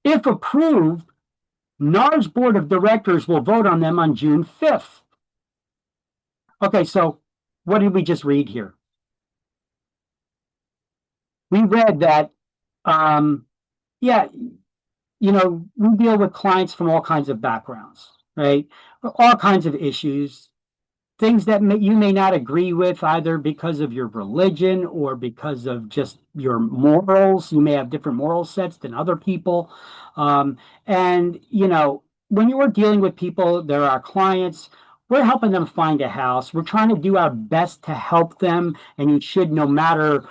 Speaker 1: If approved, NAR's Board of Directors will vote on them on June 5th. Okay, so what did we just read here? We read that, we deal with clients from all kinds of backgrounds, right? All kinds of issues, things that you may not agree with, either because of your religion or because of just your morals. You may have different moral sets than other people. And, when you are dealing with people, they're our clients, we're helping them find a house. We're trying to do our best to help them. And you should, no matter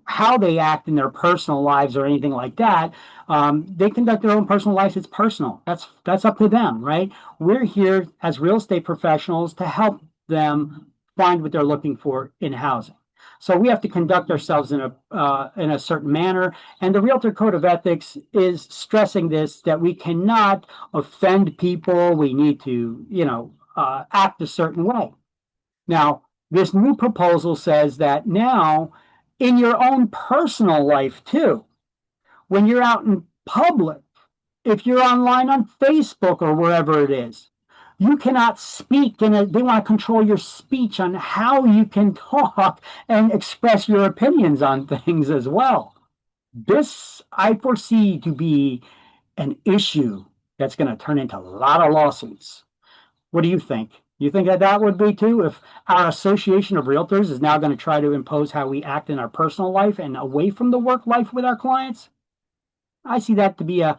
Speaker 1: how they act in their personal lives or anything like that, they conduct their own personal lives. It's personal. That's up to them, right? We're here as real estate professionals to help them find what they're looking for in housing. So we have to conduct ourselves in a certain manner. And the Realtor Code of Ethics is stressing this, that we cannot offend people. We need to, act a certain way. Now, this new proposal says that now, in your own personal life too, when you're out in public, if you're online on Facebook or wherever it is, you cannot speak, and they want to control your speech on how you can talk and express your opinions on things as well. This I foresee to be an issue that's going to turn into a lot of lawsuits. What do you think? You think that would be too, if our Association of Realtors is now going to try to impose how we act in our personal life and away from the work life with our clients? I see that to be a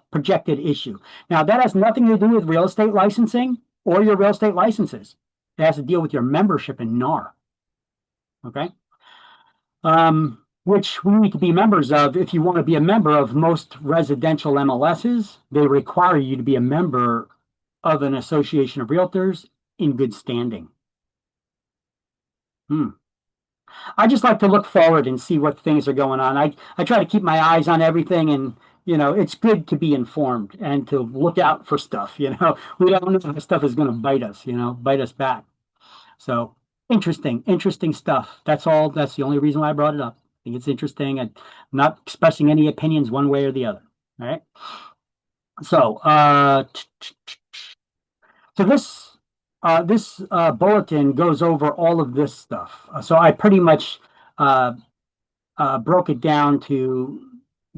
Speaker 1: projected issue. Now, that has nothing to do with real estate licensing or your real estate licenses. It has to deal with your membership in NAR. Okay? Which we need to be members of. If you want to be a member of most residential MLSs, they require you to be a member of an Association of Realtors in good standing. I just like to look forward and see what things are going on. I try to keep my eyes on everything, and it's good to be informed and to look out for stuff. We don't know if stuff is going to bite us, bite us back. So interesting stuff. That's all. That's the only reason why I brought it up. I think it's interesting. I'm not expressing any opinions one way or the other. All right. So, this bulletin goes over all of this stuff. So I pretty much broke it down to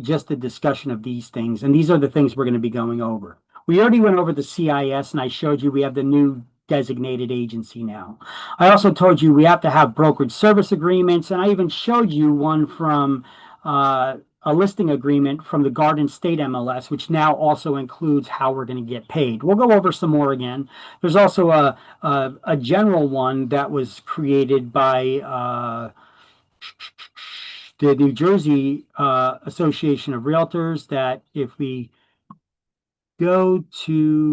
Speaker 1: just a discussion of these things. And these are the things we're going to be going over. We already went over the CIS, and I showed you we have the new designated agency now. I also told you we have to have brokerage service agreements, and I even showed you one from a listing agreement from the Garden State MLS, which now also includes how we're going to get paid. We'll go over some more again. There's also a general one that was created by the New Jersey Association of Realtors, that if we go to,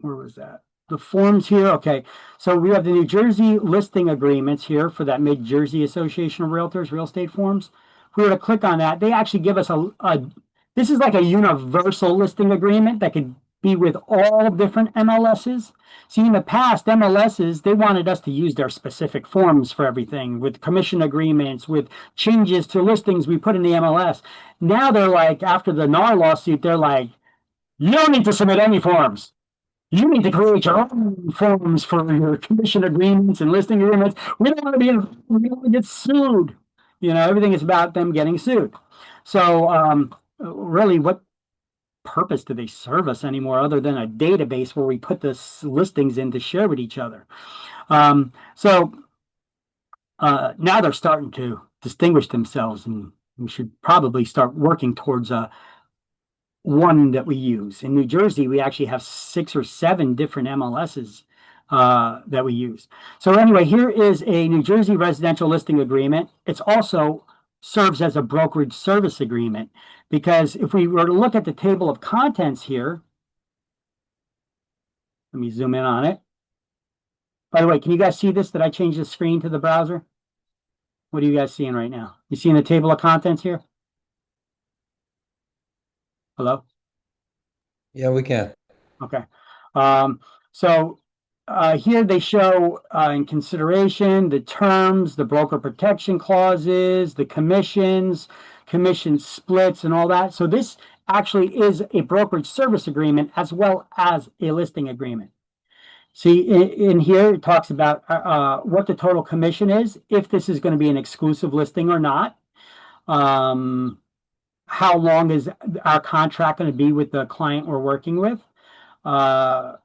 Speaker 1: where was that? The forms here. Okay. So we have the New Jersey listing agreements here for that Mid Jersey Association of Realtors real estate forms. If we were to click on that, they actually give us this is like a universal listing agreement that could be with all different MLSs. See, in the past, MLSs, they wanted us to use their specific forms for everything, with commission agreements, with changes to listings we put in the MLS. Now they're like, after the NAR lawsuit, they're like, you don't need to submit any forms. You need to create your own forms for your commission agreements and listing agreements. We don't want to get sued. Everything is about them getting sued. So really, what purpose do they serve us anymore other than a database where we put the listings in to share with each other? So now they're starting to distinguish themselves, and we should probably start working towards one that we use. In New Jersey, we actually have 6 or 7 different MLSs that we use. So anyway, here is a New Jersey residential listing agreement. It's also serves as a brokerage service agreement, because if we were to look at the table of contents here, let me zoom in on it. By the way, can you guys see this? Did I change the screen to the browser? What are you guys seeing right now? You seeing the table of contents here? Hello?
Speaker 2: Yeah, we can.
Speaker 1: Okay. So here they show in consideration the terms, the broker protection clauses, the commissions, commission splits, and all that. So this actually is a brokerage service agreement as well as a listing agreement. See, in here it talks about what the total commission is, if this is going to be an exclusive listing or not. How long is our contract going to be with the client we're working with? What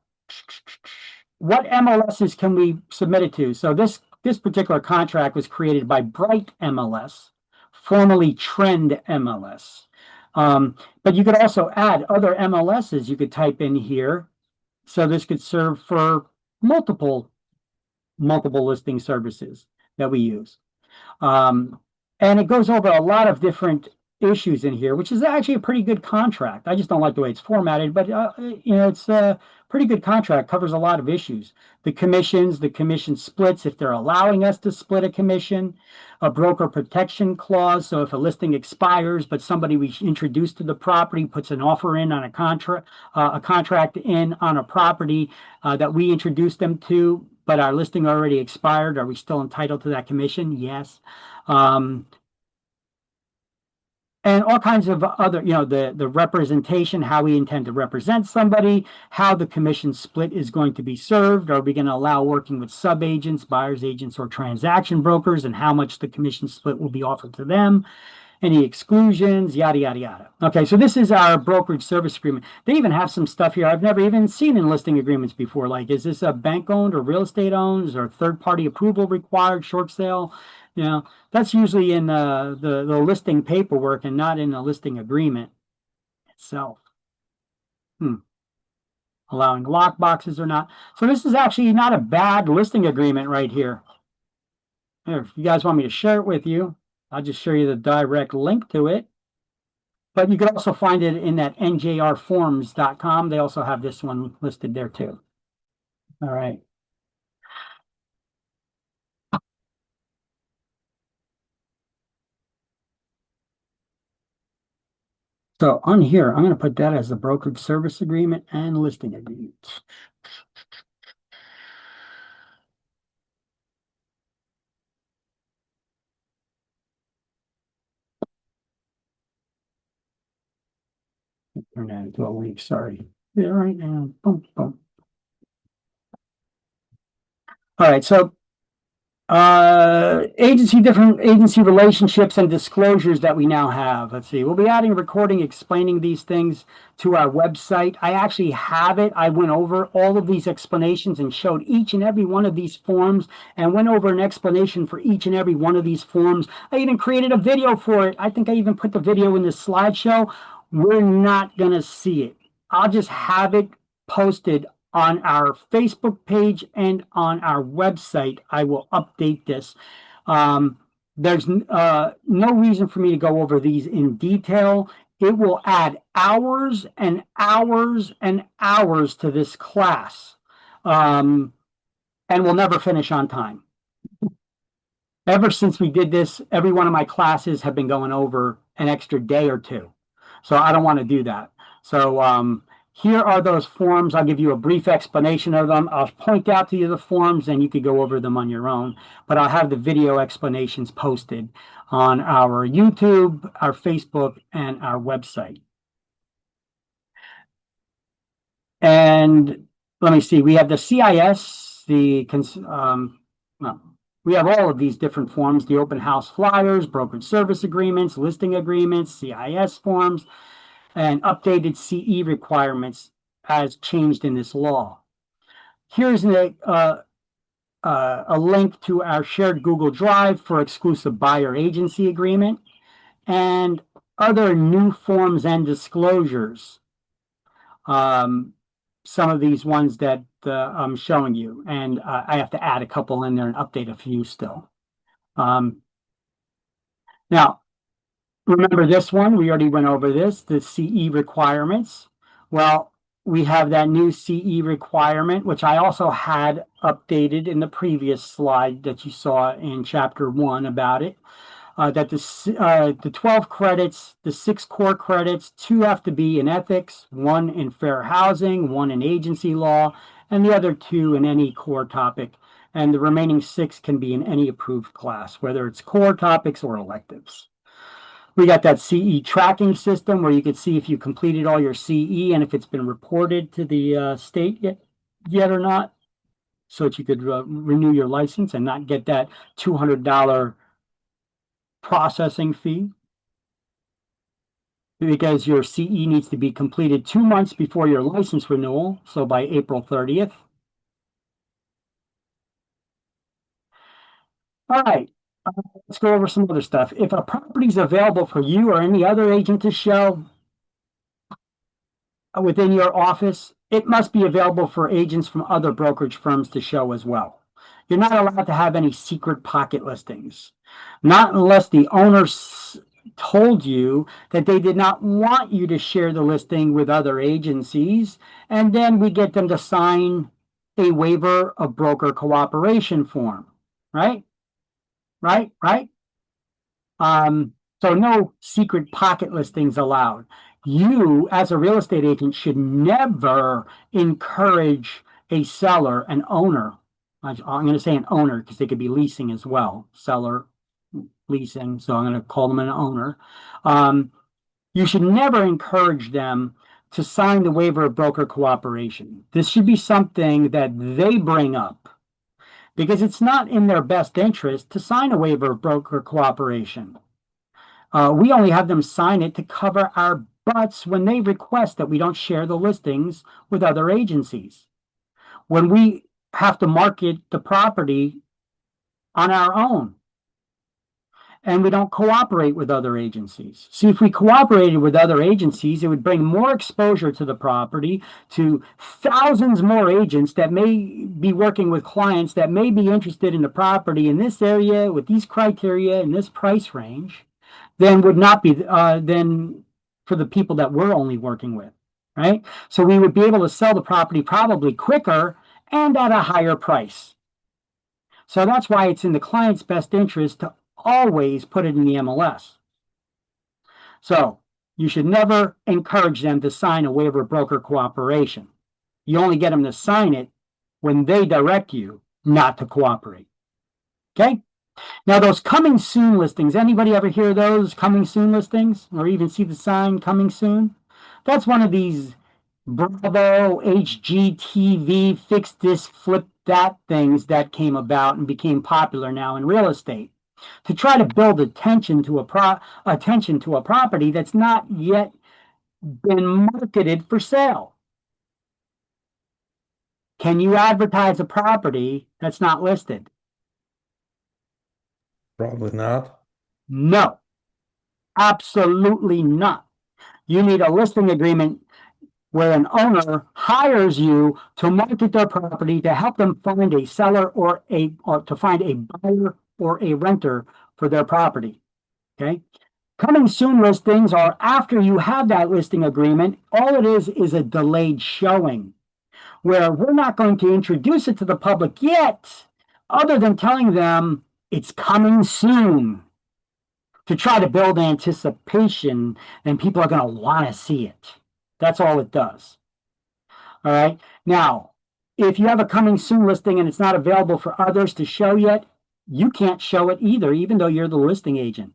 Speaker 1: MLSs can we submit it to? So this particular contract was created by Bright MLS, formerly Trend MLS. But you could also add other MLSs you could type in here. So this could serve for multiple listing services that we use. And it goes over a lot of different issues in here, which is actually a pretty good contract. I just don't like the way it's formatted, but it's a pretty good contract, covers a lot of issues. The commissions, the commission splits, if they're allowing us to split a commission, a broker protection clause. So if a listing expires, but somebody we introduced to the property puts an offer in on a contract in on a property that we introduced them to, but our listing already expired, are we still entitled to that commission? Yes. And all kinds of other, the representation, how we intend to represent somebody, how the commission split is going to be served. Are we going to allow working with sub-agents, buyer's agents, or transaction brokers, and how much the commission split will be offered to them? Any exclusions, yada, yada, yada. Okay, so this is our brokerage service agreement. They even have some stuff here I've never even seen in listing agreements before. Like, is this a bank-owned or real estate owned, or third-party approval required, short sale? That's usually in the listing paperwork and not in the listing agreement itself. Allowing lock boxes or not. So this is actually not a bad listing agreement right here. If you guys want me to share it with you, I'll just show you the direct link to it. But you can also find it in that njrforms.com. They also have this one listed there too. All right. So on here, I'm going to put that as the brokerage service agreement and listing agreement. Turn that into a link, sorry. Yeah, right now. Boom, boom. All right, so Different agency relationships and disclosures that we now have. Let's see. We'll be adding a recording explaining these things to our website. I actually have it. I went over all of these explanations and showed each and every one of these forms and went over an explanation for each and every one of these forms. I even created a video for it. I think I even put the video in the slideshow. We're not going to see it. I'll just have it posted on our Facebook page and on our website. I will update this. There's no reason for me to go over these in detail. It will add hours and hours and hours to this class, and we'll never finish on time. Ever since we did this, every one of my classes have been going over an extra day or two. So I don't want to do that. So here are those forms. I'll give you a brief explanation of them. I'll point out to you the forms and you could go over them on your own. But I'll have the video explanations posted on our YouTube, our Facebook, and our website. And let me see. We have the CIS, we have all of these different forms, the open house flyers, brokerage service agreements, listing agreements, CIS forms, and updated CE requirements as changed in this law. Here's a link to our shared Google Drive for exclusive buyer agency agreement and other new forms and disclosures. Some of these ones that I'm showing you, and I have to add a couple in there and update a few still. Now, remember this one, we already went over this, the CE requirements. Well, we have that new CE requirement, which I also had updated in the previous slide that you saw in chapter 1 about it, that the 12 credits, the 6 core credits, 2 have to be in ethics, 1 in fair housing, 1 in agency law, and the other 2 in any core topic. And the remaining 6 can be in any approved class, whether it's core topics or electives. We got that CE tracking system where you could see if you completed all your CE and if it's been reported to the state yet or not, so that you could renew your license and not get that $200 processing fee, because your CE needs to be completed 2 months before your license renewal, so by April 30th. All right. Let's go over some other stuff. If a property is available for you or any other agent to show within your office, it must be available for agents from other brokerage firms to show as well. You're not allowed to have any secret pocket listings, not unless the owner told you that they did not want you to share the listing with other agencies, and then we get them to sign a waiver of broker cooperation form, right? Right. So no secret pocket listings allowed. You, as a real estate agent, should never encourage a seller, an owner. I'm going to say an owner because they could be leasing as well. Seller, leasing. So I'm going to call them an owner. You should never encourage them to sign the waiver of broker cooperation. This should be something that they bring up, because it's not in their best interest to sign a waiver of broker cooperation. We only have them sign it to cover our butts when they request that we don't share the listings with other agencies, when we have to market the property on our own and we don't cooperate with other agencies. See, if we cooperated with other agencies, it would bring more exposure to the property, to thousands more agents that may be working with clients that may be interested in the property in this area with these criteria in this price range, than would not be than for the people that we're only working with, right? So we would be able to sell the property probably quicker and at a higher price. So that's why it's in the client's best interest to always put it in the MLS. So you should never encourage them to sign a waiver of broker cooperation. You only get them to sign it when they direct you not to cooperate. Okay? Now those coming soon listings, anybody ever hear those coming soon listings or even see the sign coming soon? That's one of these Bravo, HGTV, fix this, flip that things that came about and became popular now in real estate to try to build attention to a property that's not yet been marketed for sale. Can you advertise a property that's not listed?
Speaker 2: Probably not.
Speaker 1: No, absolutely not. You need a listing agreement where an owner hires you to market their property to help them find a seller or to find a buyer or a renter for their property. Okay. Coming soon listings are after you have that listing agreement. All it is a delayed showing where we're not going to introduce it to the public yet, other than telling them it's coming soon to try to build anticipation and people are going to want to see it. That's all it does. All right. Now, if you have a coming soon listing and it's not available for others to show yet, you can't show it either, even though you're the listing agent.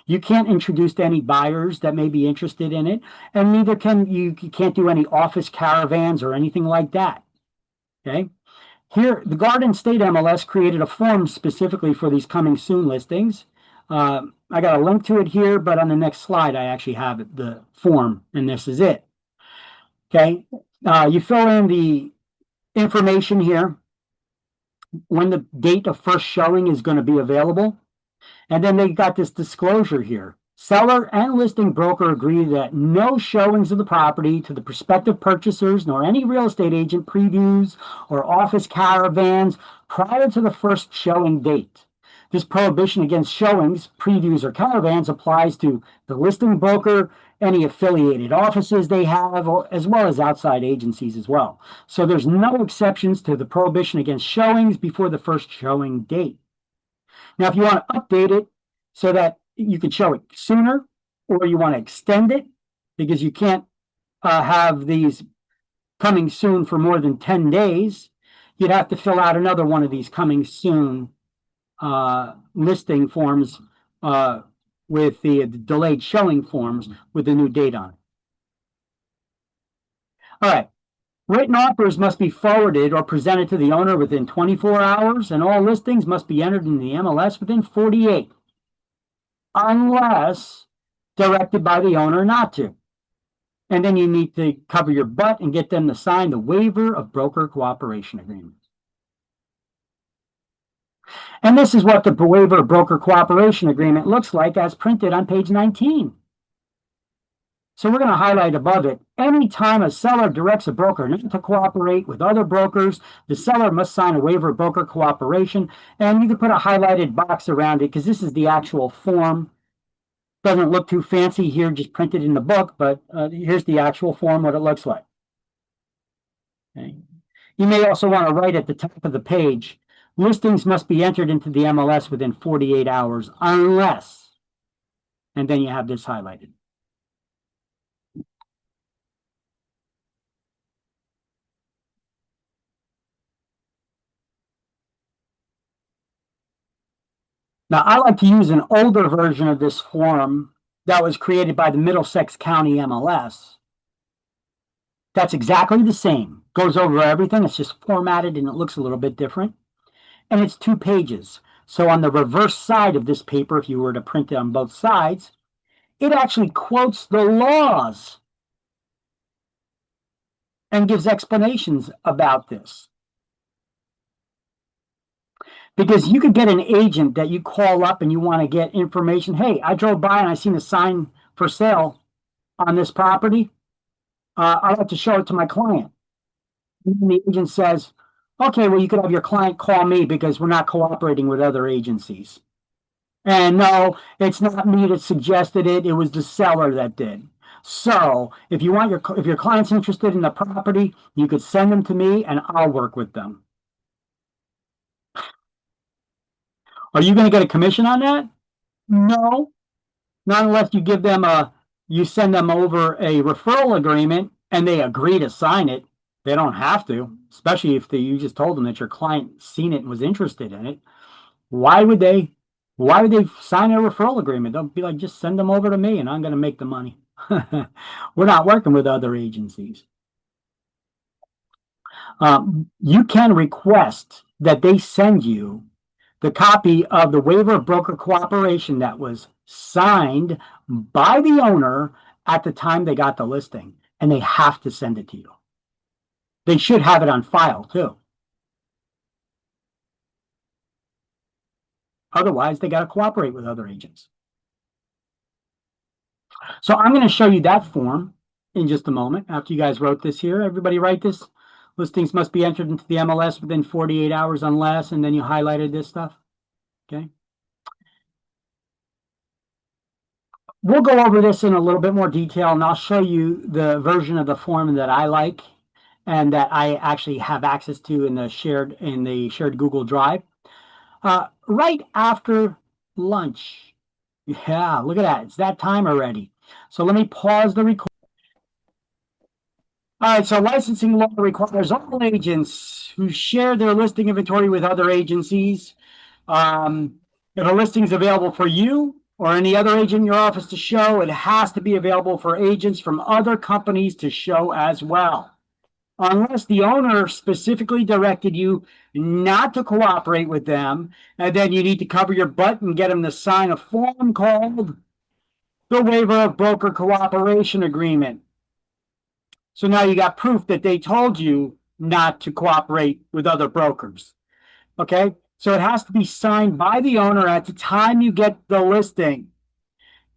Speaker 1: You can't introduce to any buyers that may be interested in it, and neither can you can't do any office caravans or anything like that. Okay. Here, the Garden State MLS created a form specifically for these coming soon listings. I got a link to it here, but on the next slide, I actually have the form, and this is it. Okay. You fill in the information here, when the date of first showing is going to be available. And then they got this disclosure here. Seller and listing broker agree that no showings of the property to the prospective purchasers nor any real estate agent previews or office caravans prior to the first showing date. This prohibition against showings, previews, or caravans applies to the listing broker, any affiliated offices they have, as well as outside agencies as well. So there's no exceptions to the prohibition against showings before the first showing date. Now, if you want to update it so that you can show it sooner, or you want to extend it because you can't have these coming soon for more than 10 days, you'd have to fill out another one of these coming soon listing forms with the delayed showing forms with the new date on it. All right. Written offers must be forwarded or presented to the owner within 24 hours, and all listings must be entered in the MLS within 48, unless directed by the owner not to. And then you need to cover your butt and get them to sign the waiver of broker cooperation agreement. And this is what the waiver of broker cooperation agreement looks like as printed on page 19. So we're going to highlight above it, anytime a seller directs a broker not to cooperate with other brokers, the seller must sign a waiver of broker cooperation. And you can put a highlighted box around it because this is the actual form. Doesn't look too fancy here, just printed in the book, but here's the actual form, what it looks like. Okay. You may also want to write at the top of the page, listings must be entered into the MLS within 48 hours, unless, and then you have this highlighted. Now, I like to use an older version of this form that was created by the Middlesex County MLS. That's exactly the same. Goes over everything. It's just formatted and it looks a little bit different. And it's 2 pages. So on the reverse side of this paper, if you were to print it on both sides, it actually quotes the laws and gives explanations about this. Because you could get an agent that you call up and you want to get information. Hey, I drove by and I seen a sign for sale on this property. I'd like to show it to my client. And the agent says, okay, well, you could have your client call me because we're not cooperating with other agencies. And no, it's not me that suggested it. It was the seller that did. So if you want if your client's interested in the property, you could send them to me and I'll work with them. Are you going to get a commission on that? No, not unless you give them you send them over a referral agreement and they agree to sign it. They don't have to, especially if you just told them that your client seen it and was interested in it. Why would they sign a referral agreement? They'll be like, just send them over to me and I'm going to make the money. We're not working with other agencies. You can request that they send you the copy of the waiver of broker cooperation that was signed by the owner at the time they got the listing, and they have to send it to you. They should have it on file too. Otherwise, they got to cooperate with other agents. So I'm going to show you that form in just a moment after you guys wrote this here. Everybody write this. Listings must be entered into the MLS within 48 hours unless, and then you highlighted this stuff. Okay. We'll go over this in a little bit more detail, and I'll show you the version of the form that I like and that I actually have access to in the shared Google Drive. Right after lunch. Yeah, look at that. It's that time already. So let me pause the recording. All right, so licensing law requires all agents who share their listing inventory with other agencies. If a listing is available for you or any other agent in your office to show, it has to be available for agents from other companies to show as well. Unless the owner specifically directed you not to cooperate with them, and then you need to cover your butt and get them to sign a form called the Waiver of Broker Cooperation Agreement. So now you got proof that they told you not to cooperate with other brokers. Okay, so it has to be signed by the owner at the time you get the listing.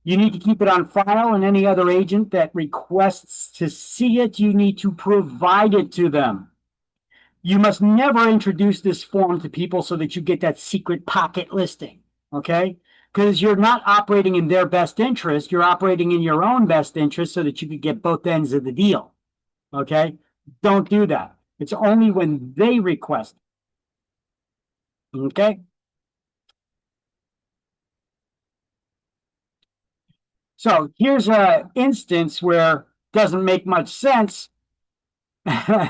Speaker 1: You need to keep it on file, and any other agent that requests to see it, you need to provide it to them. You must never introduce this form to people so that you get that secret pocket listing, okay? Because you're not operating in their best interest. You're operating in your own best interest so that you could get both ends of the deal, okay? Don't do that. It's only when they request, okay? So here's an instance where it doesn't make much sense. Apparently,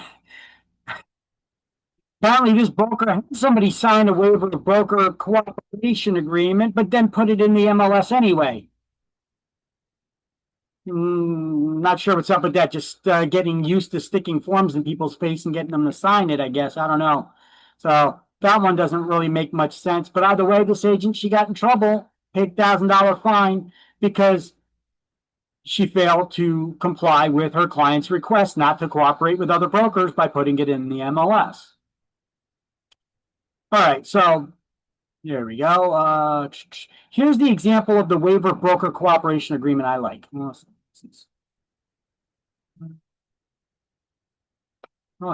Speaker 1: this broker had somebody sign a waiver of broker cooperation agreement, but then put it in the MLS anyway. Not sure what's up with that. Just getting used to sticking forms in people's face and getting them to sign it, I guess. I don't know. So that one doesn't really make much sense. But either way, this agent, she got in trouble, paid $1,000 fine because she failed to comply with her client's request not to cooperate with other brokers by putting it in the MLS. All right, so there we go. Here's the example of the waiver of broker cooperation agreement I like. Well,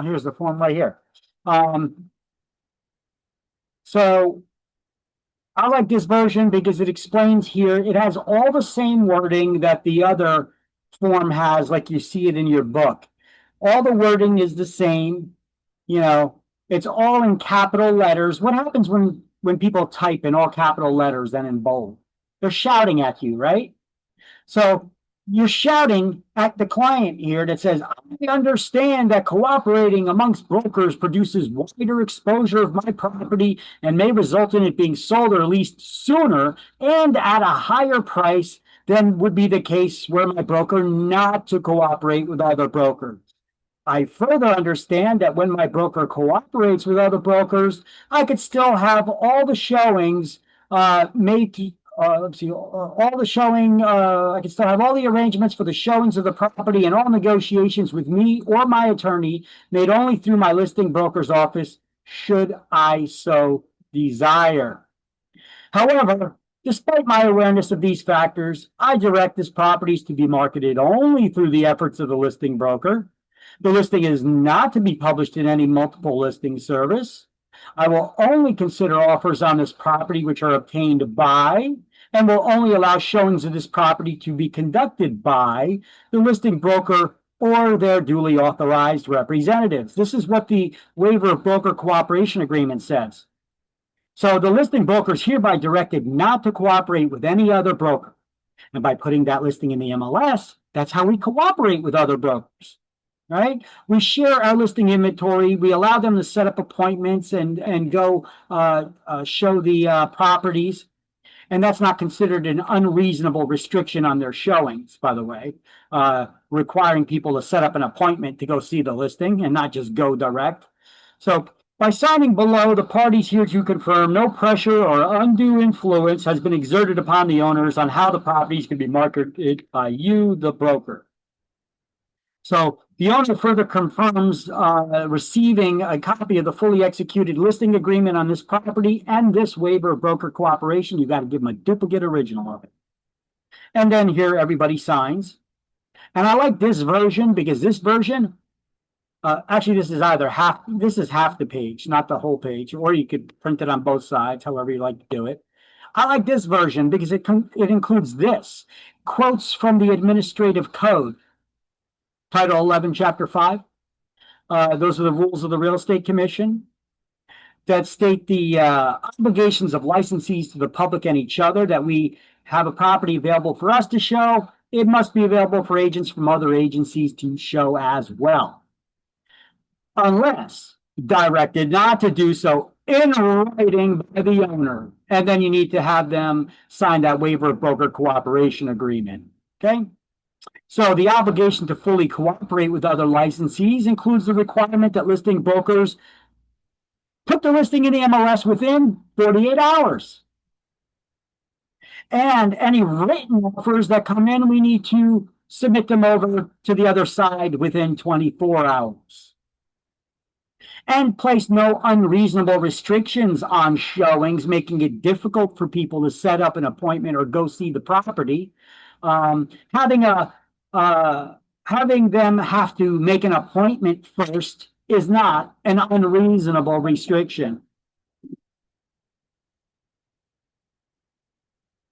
Speaker 1: here's the form right here. So I like this version because it explains here, it has all the same wording that the other form has, like you see it in your book. All the wording is the same, you know, it's all in capital letters. What happens when people type in all capital letters and in bold? They're shouting at you, right? So you're shouting at the client here that says, I understand that cooperating amongst brokers produces wider exposure of my property and may result in it being sold or leased sooner and at a higher price than would be the case were my broker not to cooperate with other brokers. I further understand that when my broker cooperates with other brokers, I could still have all the showings made to all the showing, I can still have all the arrangements for the showings of the property and all negotiations with me or my attorney made only through my listing broker's office, should I so desire. However, despite my awareness of these factors, I direct this properties to be marketed only through the efforts of the listing broker. The listing is not to be published in any multiple listing service. I will only consider offers on this property which are obtained by and will only allow showings of this property to be conducted by the listing broker or their duly authorized representatives. This is what the waiver of broker cooperation agreement says. So the listing broker is hereby directed not to cooperate with any other broker. And by putting that listing in the MLS, that's how we cooperate with other brokers. Right? We share our listing inventory. We allow them to set up appointments and go show the properties. And that's not considered an unreasonable restriction on their showings, by the way, requiring people to set up an appointment to go see the listing and not just go direct. So by signing below, the parties here to confirm no pressure or undue influence has been exerted upon the owners on how the properties can be marketed by you, the broker. So the owner further confirms receiving a copy of the fully executed listing agreement on this property and this waiver of broker cooperation. You got to give them a duplicate original of it. And then here everybody signs. And I like this version because this version, actually this is half the page, not the whole page, or you could print it on both sides, however you like to do it. I like this version because it includes this, quotes from the administrative code. Title 11, Chapter 5. Those are the rules of the Real Estate Commission that state the obligations of licensees to the public and each other, that we have a property available for us to show. It must be available for agents from other agencies to show as well, unless directed not to do so in writing by the owner. And then you need to have them sign that waiver of broker cooperation agreement. Okay? So the obligation to fully cooperate with other licensees includes the requirement that listing brokers put the listing in the MLS within 48 hours. And any written offers that come in, we need to submit them over to the other side within 24 hours. And place no unreasonable restrictions on showings, making it difficult for people to set up an appointment or go see the property. Having them have to make an appointment first is not an unreasonable restriction.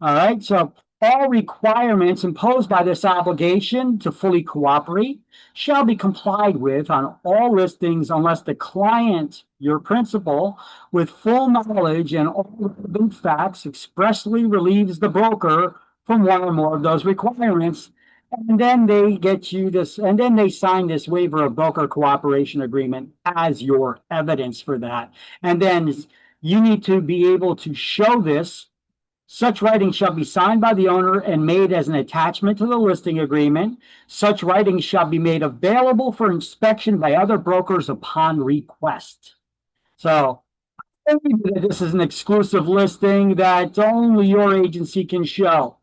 Speaker 1: All right, so all requirements imposed by this obligation to fully cooperate shall be complied with on all listings unless the client, your principal, with full knowledge and all relevant facts expressly relieves the broker from one or more of those requirements. And then they get you this, and then they sign this waiver of broker cooperation agreement as your evidence for that. And then you need to be able to show this. Such writing shall be signed by the owner and made as an attachment to the listing agreement. Such writing shall be made available for inspection by other brokers upon request. So this is an exclusive listing that only your agency can show.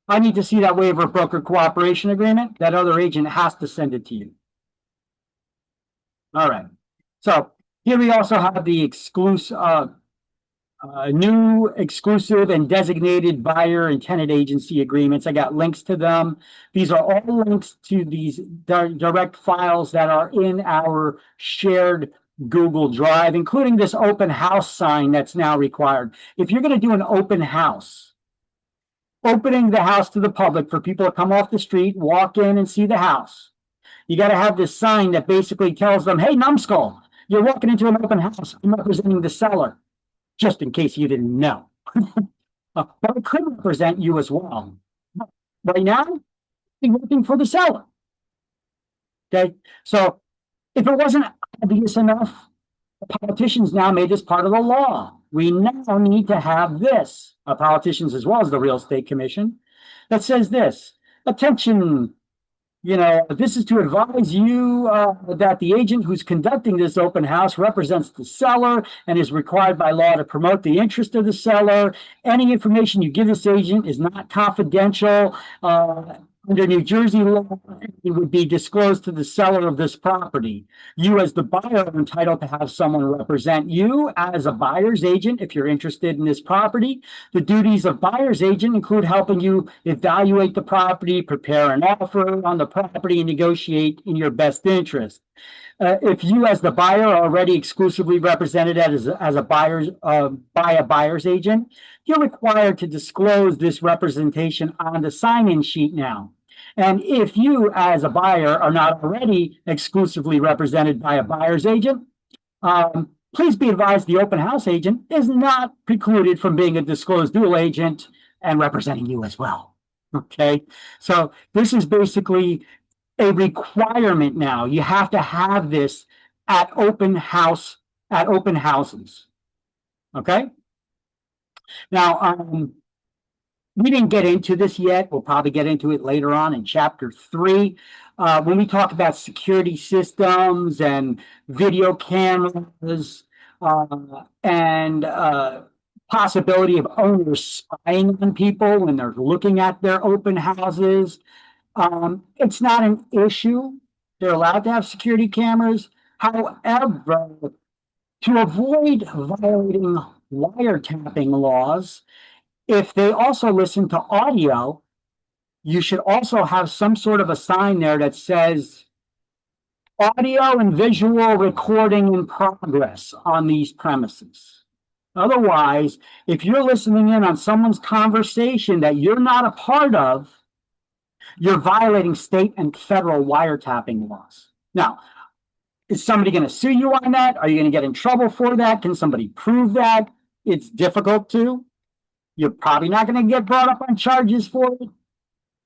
Speaker 1: I need to see that waiver of broker cooperation agreement. That other agent has to send it to you. All right. So here we also have the exclusive, new exclusive and designated buyer and tenant agency agreements. I got links to them. These are all links to these direct files that are in our shared Google Drive, including this open house sign that's now required. If you're going to do an open house, opening the house to the public for people to come off the street, walk in and see the house, you got to have this sign that basically tells them, hey, numbskull, you're walking into an open house. I'm representing the seller, just in case you didn't know. But it could represent you as well. Right now, you're working for the seller. Okay, so if it wasn't obvious enough, the politicians now made this part of the law. We now need to have this, politicians as well as the Real Estate Commission, that says this: attention, this is to advise you that the agent who's conducting this open house represents the seller and is required by law to promote the interest of the seller. Any information you give this agent is not confidential. Under New Jersey law, it would be disclosed to the seller of this property. You as the buyer are entitled to have someone represent you as a buyer's agent if you're interested in this property. The duties of buyer's agent include helping you evaluate the property, prepare an offer on the property, and negotiate in your best interest. If you as the buyer are already exclusively represented as a buyer's by a buyer's agent, you're required to disclose this representation on the sign-in sheet now. And if you as a buyer are not already exclusively represented by a buyer's agent, please be advised the open house agent is not precluded from being a disclosed dual agent and representing you as well. Okay, so this is basically a requirement now. You have to have this at open houses. Okay. Now, we didn't get into this yet. We'll probably get into it later on in chapter 3. When we talk about security systems and video cameras and possibility of owners spying on people when they're looking at their open houses, it's not an issue. They're allowed to have security cameras. However, to avoid violating wiretapping laws, if they also listen to audio, you should also have some sort of a sign there that says audio and visual recording in progress on these premises. Otherwise, if you're listening in on someone's conversation that you're not a part of, you're violating state and federal wiretapping laws. Now, is somebody going to sue you on that? Are you going to get in trouble for that? Can somebody prove that? It's difficult to. You're probably not going to get brought up on charges for it.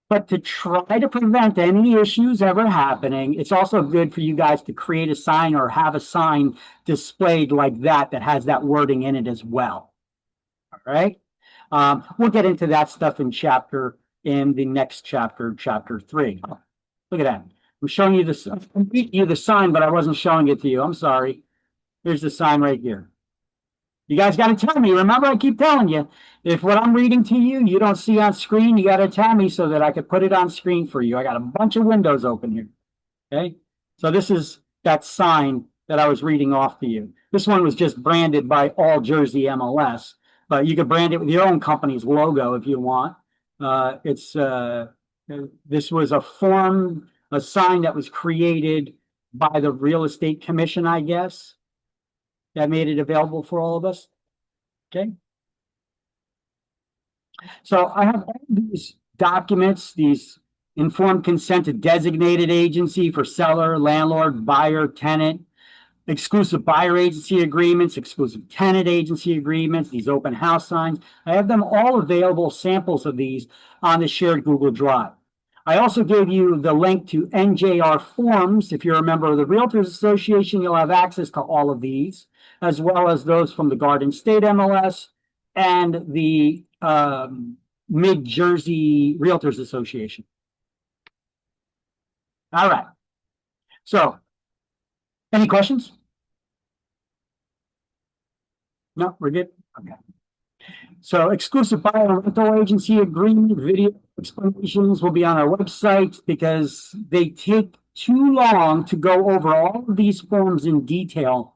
Speaker 1: But to try to prevent any issues ever happening, it's also good for you guys to create a sign or have a sign displayed like that that has that wording in it as well. All right. We'll get into that stuff in the next chapter, chapter 3. Oh, look at that. I'm showing you this. I'm reading you the sign, but I wasn't showing it to you. I'm sorry. Here's the sign right here. You guys got to tell me. Remember, I keep telling you, if what I'm reading to you, you don't see on screen, you got to tell me so that I could put it on screen for you. I got a bunch of windows open here. Okay. So this is that sign that I was reading off to you. This one was just branded by All Jersey MLS, but you could brand it with your own company's logo if you want. This was a sign that was created by the Real Estate Commission, I guess, that made it available for all of us. Okay. So I have all these documents, these informed consent to designated agency for seller, landlord, buyer, tenant, exclusive buyer agency agreements, exclusive tenant agency agreements, these open house signs. I have them all available, samples of these on the shared Google Drive. I also gave you the link to NJR forms. If you're a member of the Realtors Association, you'll have access to all of these, as well as those from the Garden State MLS and the Mid-Jersey Realtors Association. All right. So, any questions? No, we're good? Okay. So exclusive buyer rental agency agreement video explanations will be on our website because they take too long to go over all of these forms in detail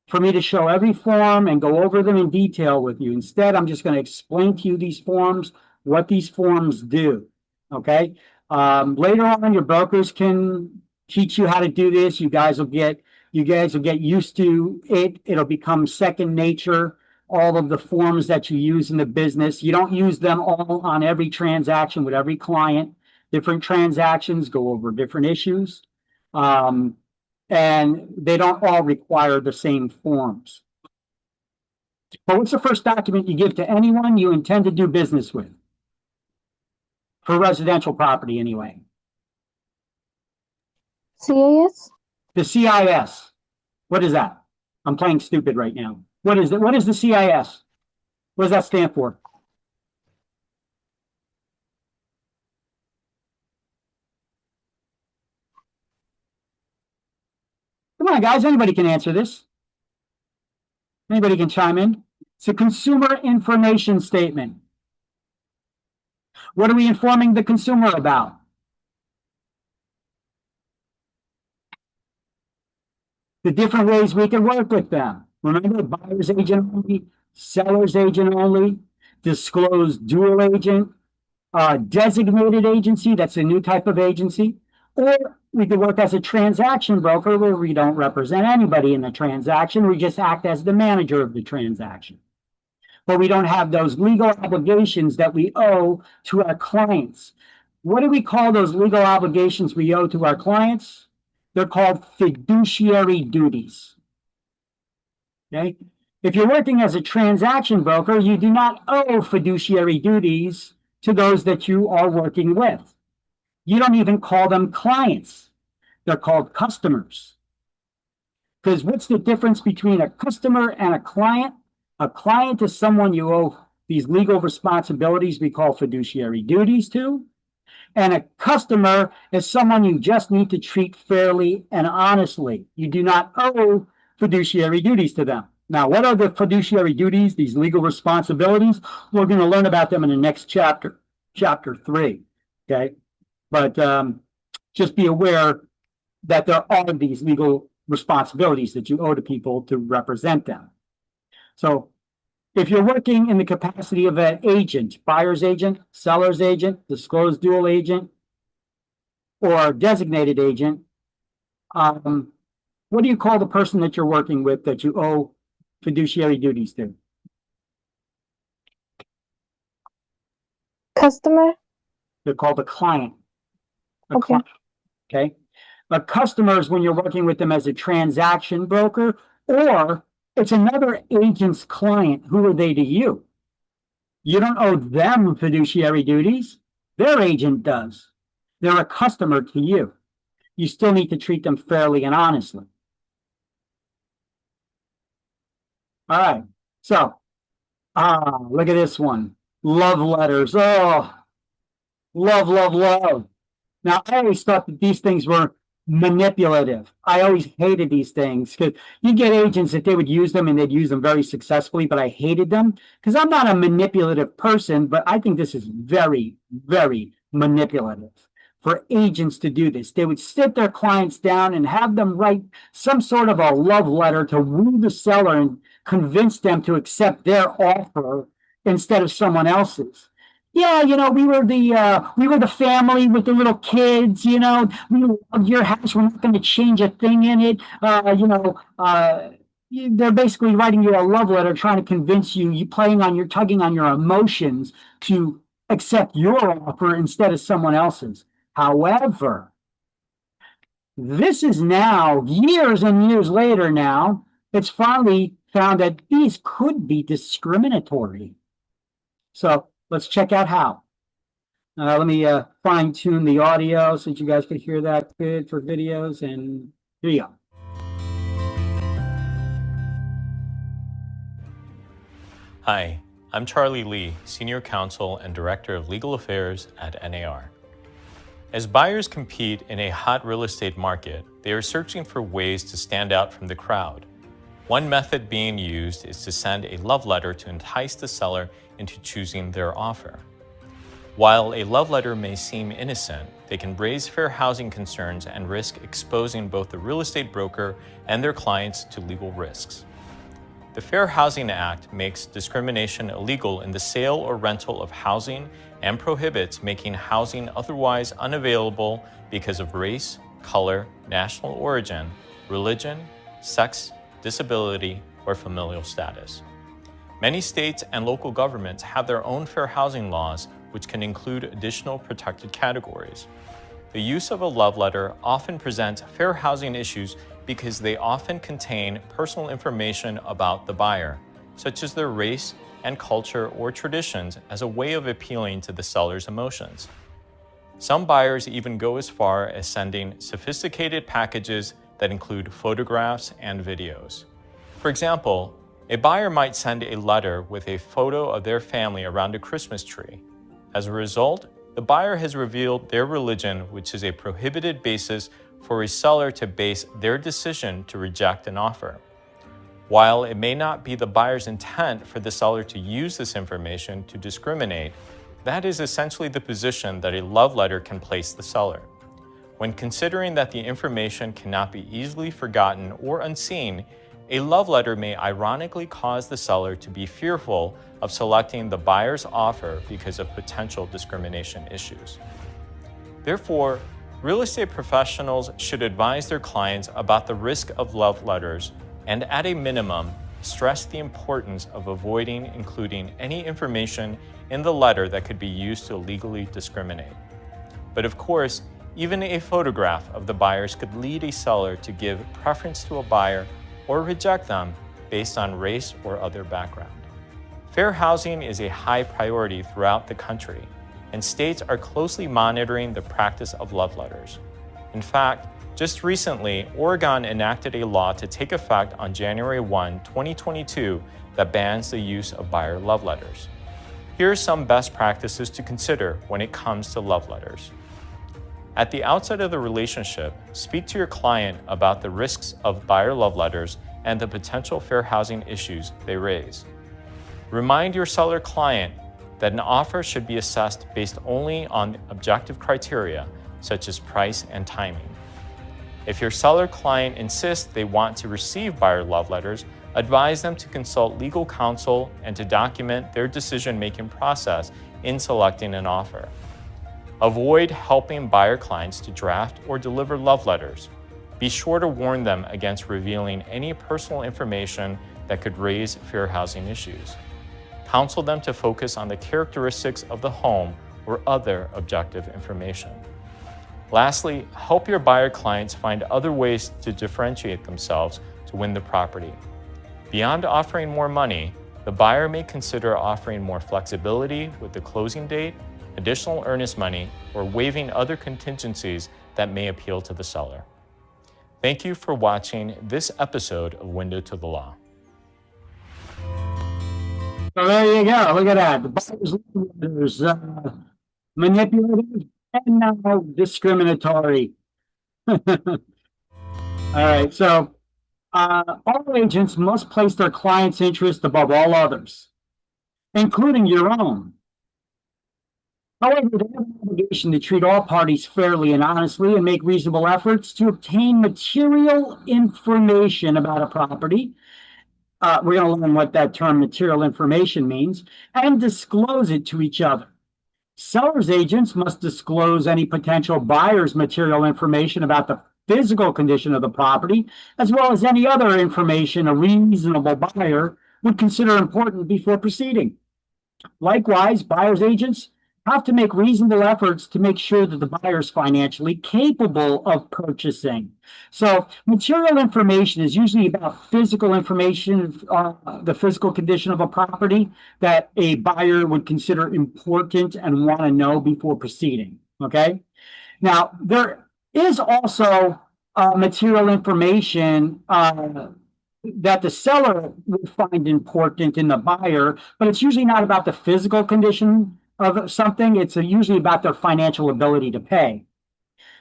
Speaker 1: for me to show every form and go over them in detail with you. Instead, I'm just going to explain to you these forms, what these forms do. Okay. Later on, your brokers can teach you how to do this. You guys will get used to it. It'll become second nature. All of the forms that you use in the business, you don't use them all on every transaction with every client. Different transactions go over different issues. And they don't all require the same forms. But what's the first document you give to anyone you intend to do business with? For residential property, anyway.
Speaker 3: CIS?
Speaker 1: The CIS. What is that? I'm playing stupid right now. What is it? What is the CIS? What does that stand for? Come on, guys. Anybody can answer this. Anybody can chime in. It's a consumer information statement. What are we informing the consumer about? The different ways we can work with them. Remember, buyer's agent only, seller's agent only, disclosed dual agent, designated agency, that's a new type of agency, or we could work as a transaction broker where we don't represent anybody in the transaction. We just act as the manager of the transaction. But we don't have those legal obligations that we owe to our clients. What do we call those legal obligations we owe to our clients? They're called fiduciary duties. Okay? If you're working as a transaction broker, you do not owe fiduciary duties to those that you are working with. You don't even call them clients. They're called customers. Because what's the difference between a customer and a client? A client is someone you owe these legal responsibilities we call fiduciary duties to. And a customer is someone you just need to treat fairly and honestly. You do not owe fiduciary duties to them. Now, what are the fiduciary duties, these legal responsibilities? We're going to learn about them in the next chapter, chapter 3. Okay. But just be aware that there are these legal responsibilities that you owe to people to represent them. So if you're working in the capacity of an agent, buyer's agent, seller's agent, disclosed dual agent, or designated agent, what do you call the person that you're working with that you owe fiduciary duties to?
Speaker 3: Customer.
Speaker 1: They're called a client.
Speaker 3: Okay.
Speaker 1: Client. Okay. A customer is when you're working with them as a transaction broker, or it's another agent's client. Who are they to you? You don't owe them fiduciary duties. Their agent does. They're a customer to you. You still need to treat them fairly and honestly. All right. So, look at this one. Love letters. Oh, love, love, love. Now, I always thought that these things were manipulative. I always hated these things because you get agents that they would use them and they'd use them very successfully, but I hated them because I'm not a manipulative person, but I think this is very, very manipulative for agents to do this. They would sit their clients down and have them write some sort of a love letter to woo the seller and convince them to accept their offer instead of someone else's. Yeah, we were the family with the little kids, we loved your house. We're not going to change a thing in it. They're basically writing you a love letter, trying to convince you, tugging on your emotions to accept your offer instead of someone else's. However, this is now years and years later now, it's finally found that these could be discriminatory. So let's check out how. Let me fine tune the audio so that you guys could hear that good for videos. And here you go.
Speaker 5: Hi, I'm Charlie Lee, Senior Counsel and Director of Legal Affairs at NAR. As buyers compete in a hot real estate market, they are searching for ways to stand out from the crowd. One method being used is to send a love letter to entice the seller into choosing their offer. While a love letter may seem innocent, they can raise fair housing concerns and risk exposing both the real estate broker and their clients to legal risks. The Fair Housing Act makes discrimination illegal in the sale or rental of housing and prohibits making housing otherwise unavailable because of race, color, national origin, religion, sex, disability, or familial status. Many states and local governments have their own fair housing laws, which can include additional protected categories. The use of a love letter often presents fair housing issues because they often contain personal information about the buyer, such as their race and culture or traditions, as a way of appealing to the seller's emotions. Some buyers even go as far as sending sophisticated packages that include photographs and videos. For example, a buyer might send a letter with a photo of their family around a Christmas tree. As a result, the buyer has revealed their religion, which is a prohibited basis for a seller to base their decision to reject an offer. While it may not be the buyer's intent for the seller to use this information to discriminate, that is essentially the position that a love letter can place the seller. When considering that the information cannot be easily forgotten or unseen, a love letter may ironically cause the seller to be fearful of selecting the buyer's offer because of potential discrimination issues. Therefore, real estate professionals should advise their clients about the risk of love letters and, at a minimum, stress the importance of avoiding including any information in the letter that could be used to legally discriminate. But of course, even a photograph of the buyers could lead a seller to give preference to a buyer or reject them based on race or other background. Fair housing is a high priority throughout the country, and states are closely monitoring the practice of love letters. In fact, just recently, Oregon enacted a law to take effect on January 1, 2022 that bans the use of buyer love letters. Here are some best practices to consider when it comes to love letters. At the outset of the relationship, speak to your client about the risks of buyer love letters and the potential fair housing issues they raise. Remind your seller client that an offer should be assessed based only on objective criteria such as price and timing. If your seller client insists they want to receive buyer love letters, advise them to consult legal counsel and to document their decision-making process in selecting an offer. Avoid helping buyer clients to draft or deliver love letters. Be sure to warn them against revealing any personal information that could raise fair housing issues. Counsel them to focus on the characteristics of the home or other objective information. Lastly, help your buyer clients find other ways to differentiate themselves to win the property. Beyond offering more money, the buyer may consider offering more flexibility with the closing date, additional earnest money, or waiving other contingencies that may appeal to the seller. Thank you for watching this episode of Window to the Law.
Speaker 1: So there you go. Look at that. The buyer's love letters, manipulative and now discriminatory. All right. So all agents must place their client's interest above all others, including your own. However, they have an obligation to treat all parties fairly and honestly and make reasonable efforts to obtain material information about a property. We're going to learn what that term material information means and disclose it to each other. Seller's agents must disclose any potential buyer's material information about the physical condition of the property, as well as any other information a reasonable buyer would consider important before proceeding. Likewise, buyer's agents have to make reasonable efforts to make sure that the buyer is financially capable of purchasing. So material information is usually about physical information, the physical condition of a property that a buyer would consider important and want to know before proceeding, okay? Now, there is also material information that the seller would find important in the buyer, but it's usually not about the physical condition of something. It's usually about their financial ability to pay.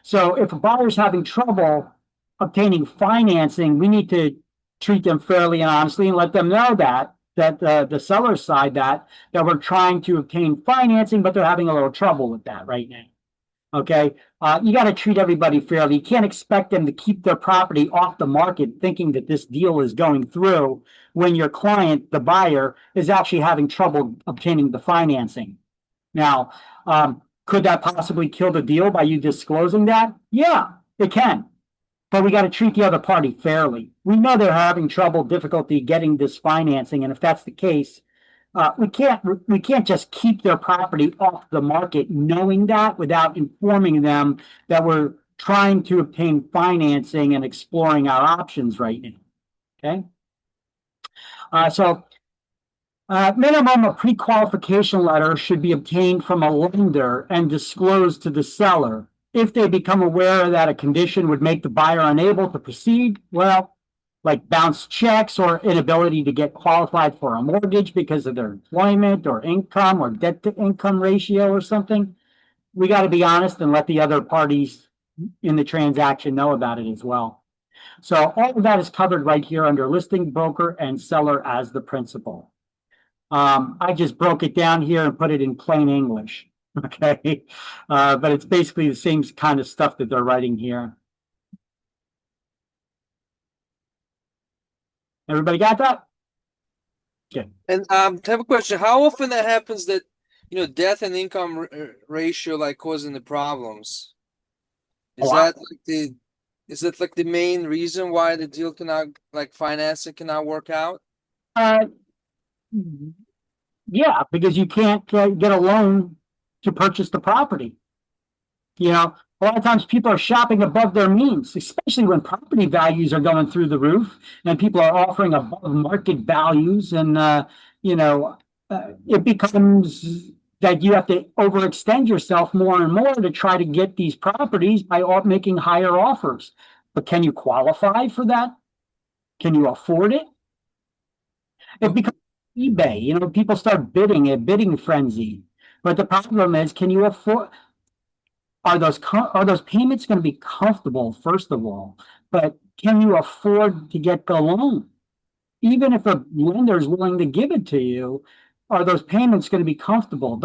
Speaker 1: So if a buyer's having trouble obtaining financing, we need to treat them fairly and honestly and let them know that the seller's side that we're trying to obtain financing, but they're having a little trouble with that right now. Okay, you got to treat everybody fairly. You can't expect them to keep their property off the market thinking that this deal is going through when your client, the buyer, is actually having trouble obtaining the financing. Now, could that possibly kill the deal by you disclosing that? Yeah, it can. But we got to treat the other party fairly. We know they're having difficulty getting this financing, and if that's the case, we can't just keep their property off the market knowing that without informing them that we're trying to obtain financing and exploring our options right now. Okay. Minimum a pre-qualification letter should be obtained from a lender and disclosed to the seller. If they become aware that a condition would make the buyer unable to proceed, well, like bounced checks or inability to get qualified for a mortgage because of their employment or income or debt to income ratio or something, we got to be honest and let the other parties in the transaction know about it as well. So all of that is covered right here under listing broker and seller as the principal. I just broke it down here and put it in plain English. Okay. But it's basically the same kind of stuff that they're writing here. Everybody got that? Okay.
Speaker 6: And I have a question. How often that happens that, death and income ratio like causing the problems? Is that like the main reason why the deal cannot, like financing cannot work out?
Speaker 1: Yeah, because you can't get a loan to purchase the property. A lot of times people are shopping above their means, especially when property values are going through the roof and people are offering above market values. And, it becomes that you have to overextend yourself more and more to try to get these properties by making higher offers. But can you qualify for that? Can you afford it? It becomes eBay. You know, people start bidding, a bidding frenzy. But the problem is, can you afford? Are those payments going to be comfortable, first of all? But can you afford to get the loan? Even if a lender is willing to give it to you, are those payments going to be comfortable?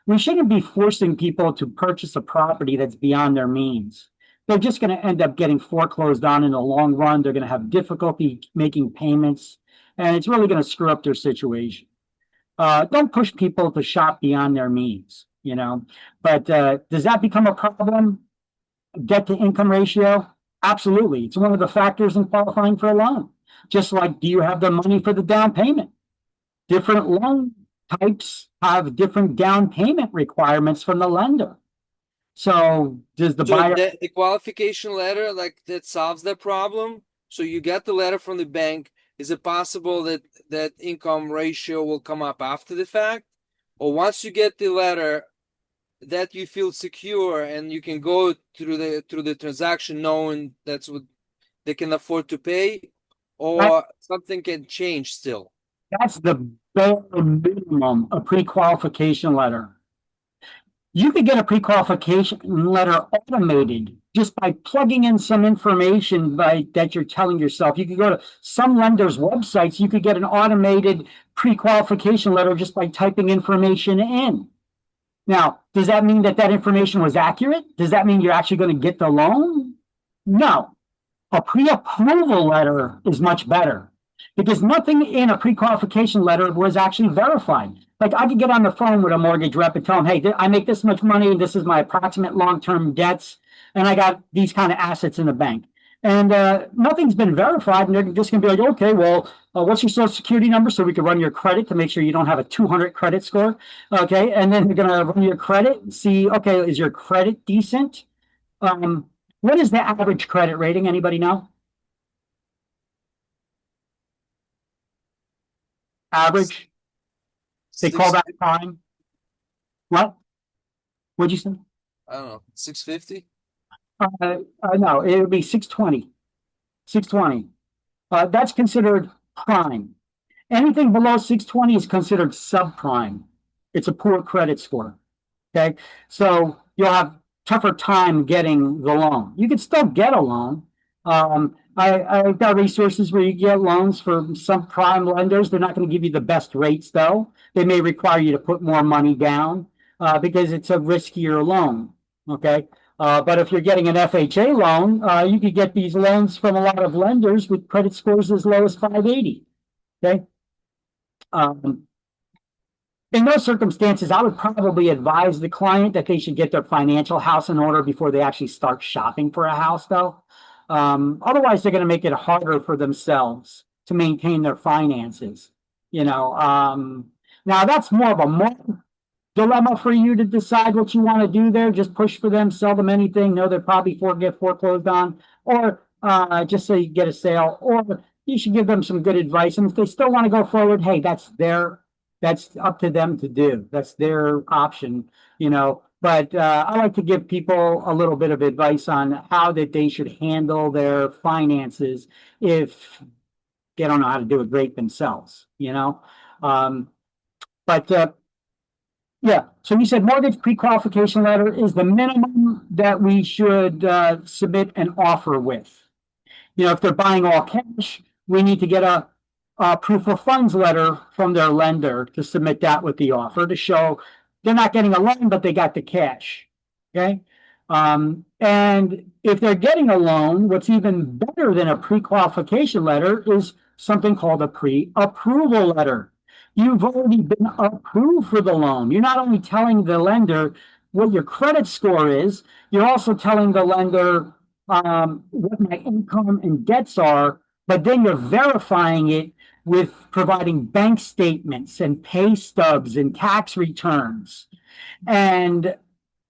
Speaker 1: We shouldn't be forcing people to purchase a property that's beyond their means. They're just going to end up getting foreclosed on in the long run. They're going to have difficulty making payments, and it's really going to screw up their situation. Don't push people to shop beyond their means, you know. But does that become a problem? Debt to income ratio? Absolutely. It's one of the factors in qualifying for a loan. Just like, do you have the money for the down payment? Different loan types have different down payment requirements from the lender. So does the
Speaker 6: So
Speaker 1: buyer?
Speaker 6: the qualification letter, like that solves that problem? So you get the letter from the bank. Is it possible that that income ratio will come up after the fact? Or once you get the letter that you feel secure and you can go through the transaction knowing that's what they can afford to pay, or something can change still?
Speaker 1: That's the bare minimum, a pre-qualification letter. You could get a pre-qualification letter automated just by plugging in some information that you're telling yourself. You could go to some lenders' websites, you could get an automated pre-qualification letter just by typing information in. Now, does that mean that information was accurate? Does that mean you're actually going to get the loan? No. A pre-approval letter is much better because nothing in a pre-qualification letter was actually verified. Like I could get on the phone with a mortgage rep and tell them, hey, I make this much money and this is my approximate long-term debts and I got these kind of assets in the bank. And nothing's been verified, and they're just going to be like, okay, well, what's your social security number so we can run your credit to make sure you don't have a 200 credit score, okay? And then they're going to run your credit and see, okay, is your credit decent? What is the average credit rating? Anybody know? Average? They call that prime? What? What'd you say?
Speaker 6: I don't know, 650?
Speaker 1: No, it would be 620. 620. That's considered prime. Anything below 620 is considered subprime. It's a poor credit score. Okay. So you'll have tougher time getting the loan. You can still get a loan. I've got resources where you get loans for some prime lenders. They're not going to give you the best rates, though. They may require you to put more money down because it's a riskier loan. Okay. But if you're getting an FHA loan, you could get these loans from a lot of lenders with credit scores as low as 580. Okay. In those circumstances, I would probably advise the client that they should get their financial house in order before they actually start shopping for a house, though. Otherwise, they're going to make it harder for themselves to maintain their finances. You know, now that's more of a moral dilemma for you to decide what you want to do there. Just push for them, sell them anything, know they'll probably get foreclosed on, or just so you get a sale, or you should give them some good advice. And if they still want to go forward, hey, that's up to them to do. That's their option, you know. But I like to give people a little bit of advice on how that they should handle their finances if they don't know how to do it great themselves, you know. Yeah, so you said mortgage pre-qualification letter is the minimum that we should submit an offer with. You know, if they're buying all cash, we need to get a proof of funds letter from their lender to submit that with the offer to show they're not getting a loan, but they got the cash. Okay. And if they're getting a loan, what's even better than a pre-qualification letter is something called a pre-approval letter. You've already been approved for the loan. You're not only telling the lender what your credit score is, you're also telling the lender what my income and debts are, but then you're verifying it with providing bank statements and pay stubs and tax returns. And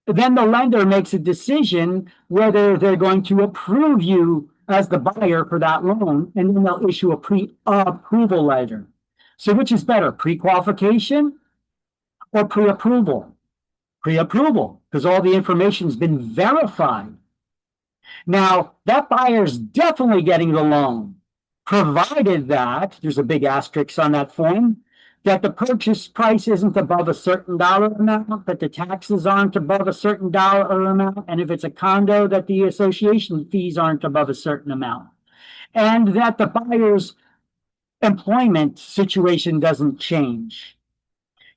Speaker 1: then the lender makes a decision whether they're going to approve you as the buyer for that loan, and then they'll issue a pre-approval letter. So which is better, pre-qualification or pre-approval? Pre-approval, because all the information's been verified. Now, that buyer's definitely getting the loan, provided that, there's a big asterisk on that form, that the purchase price isn't above a certain dollar amount, that the taxes aren't above a certain dollar amount, and if it's a condo, that the association fees aren't above a certain amount, and that the buyer's employment situation doesn't change.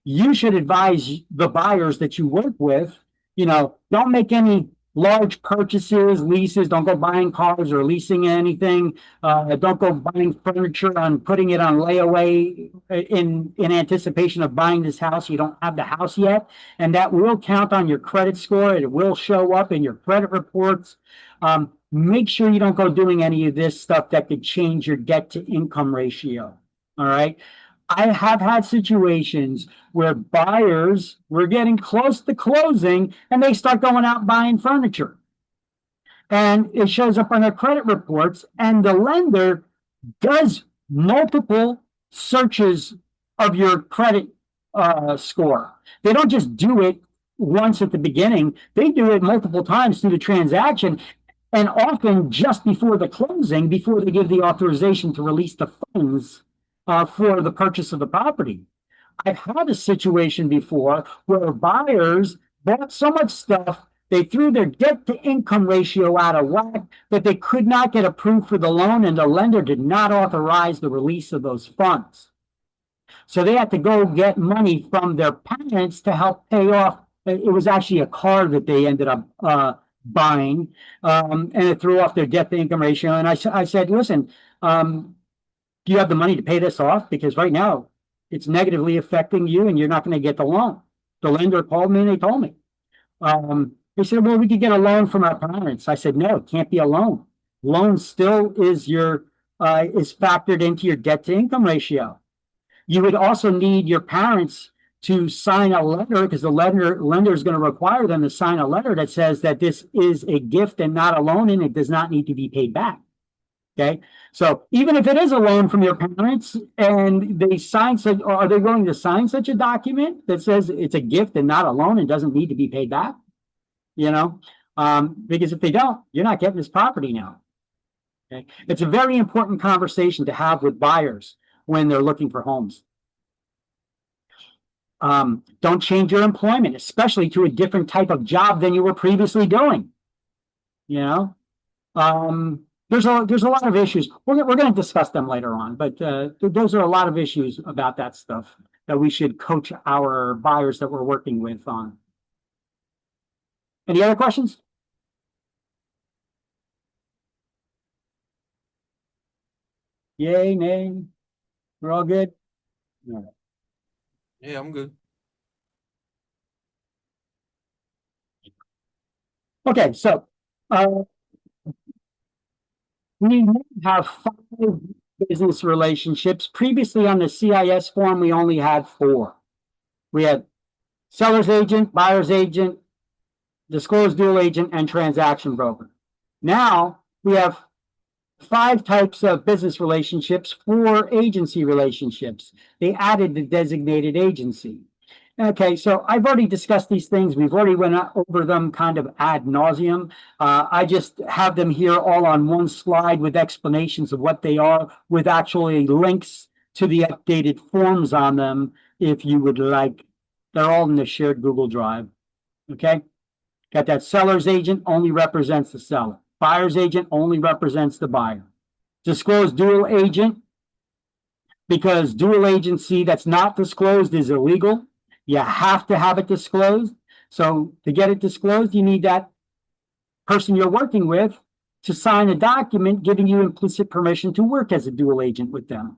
Speaker 1: You should advise the buyers that you work with, don't make any large purchases, leases. Don't go buying cars or leasing anything. Don't go buying furniture and putting it on layaway in anticipation of buying this house. You don't have the house yet, and that will count on your credit score. It will show up in your credit reports. Make sure you don't go doing any of this stuff that could change your debt to income ratio. All right. I have had situations where buyers were getting close to closing and they start going out buying furniture. And it shows up on their credit reports, and the lender does multiple searches of your credit score. They don't just do it once at the beginning. They do it multiple times through the transaction, and often just before the closing, before they give the authorization to release the funds for the purchase of the property. I've had a situation before where buyers bought so much stuff, they threw their debt to income ratio out of whack that they could not get approved for the loan, and the lender did not authorize the release of those funds. So they had to go get money from their parents to help pay off. It was actually a car that they ended up buying, and it threw off their debt to income ratio. And I said, listen, do you have the money to pay this off? Because right now it's negatively affecting you and you're not going to get the loan. The lender called me and they told me. They said, well, we could get a loan from our parents. I said, no, it can't be a loan. Loan still is is factored into your debt to income ratio. You would also need your parents to sign a letter, because the lender is going to require them to sign a letter that says that this is a gift and not a loan, and it does not need to be paid back. Okay, so even if it is a loan from your parents and they sign such, or are they willing to sign such a document that says it's a gift and not a loan and doesn't need to be paid back? Because if they don't, you're not getting this property now. Okay, it's a very important conversation to have with buyers when they're looking for homes. Don't change your employment, especially to a different type of job than you were previously doing. There's a lot of issues. We're going to discuss them later on, but those are a lot of issues about that stuff that we should coach our buyers that we're working with on. Any other questions? Yay, nay? We're all good? All right.
Speaker 6: Yeah, I'm good.
Speaker 1: Okay, so we have 5 business relationships. Previously on the CIS form, we only had 4. We had seller's agent, buyer's agent, disclosed dual agent, and transaction broker. Now we have 5 types of business relationships, 4 agency relationships. They added the designated agency. Okay, so I've already discussed these things. We've already went over them kind of ad nauseum. I just have them here all on one slide with explanations of what they are, with actually links to the updated forms on them if you would like. They're all in the shared Google Drive. Okay, got that. Seller's agent only represents the seller. Buyer's agent only represents the buyer. Disclosed dual agent, because dual agency that's not disclosed is illegal. You have to have it disclosed. So to get it disclosed, you need that person you're working with to sign a document giving you implicit permission to work as a dual agent with them.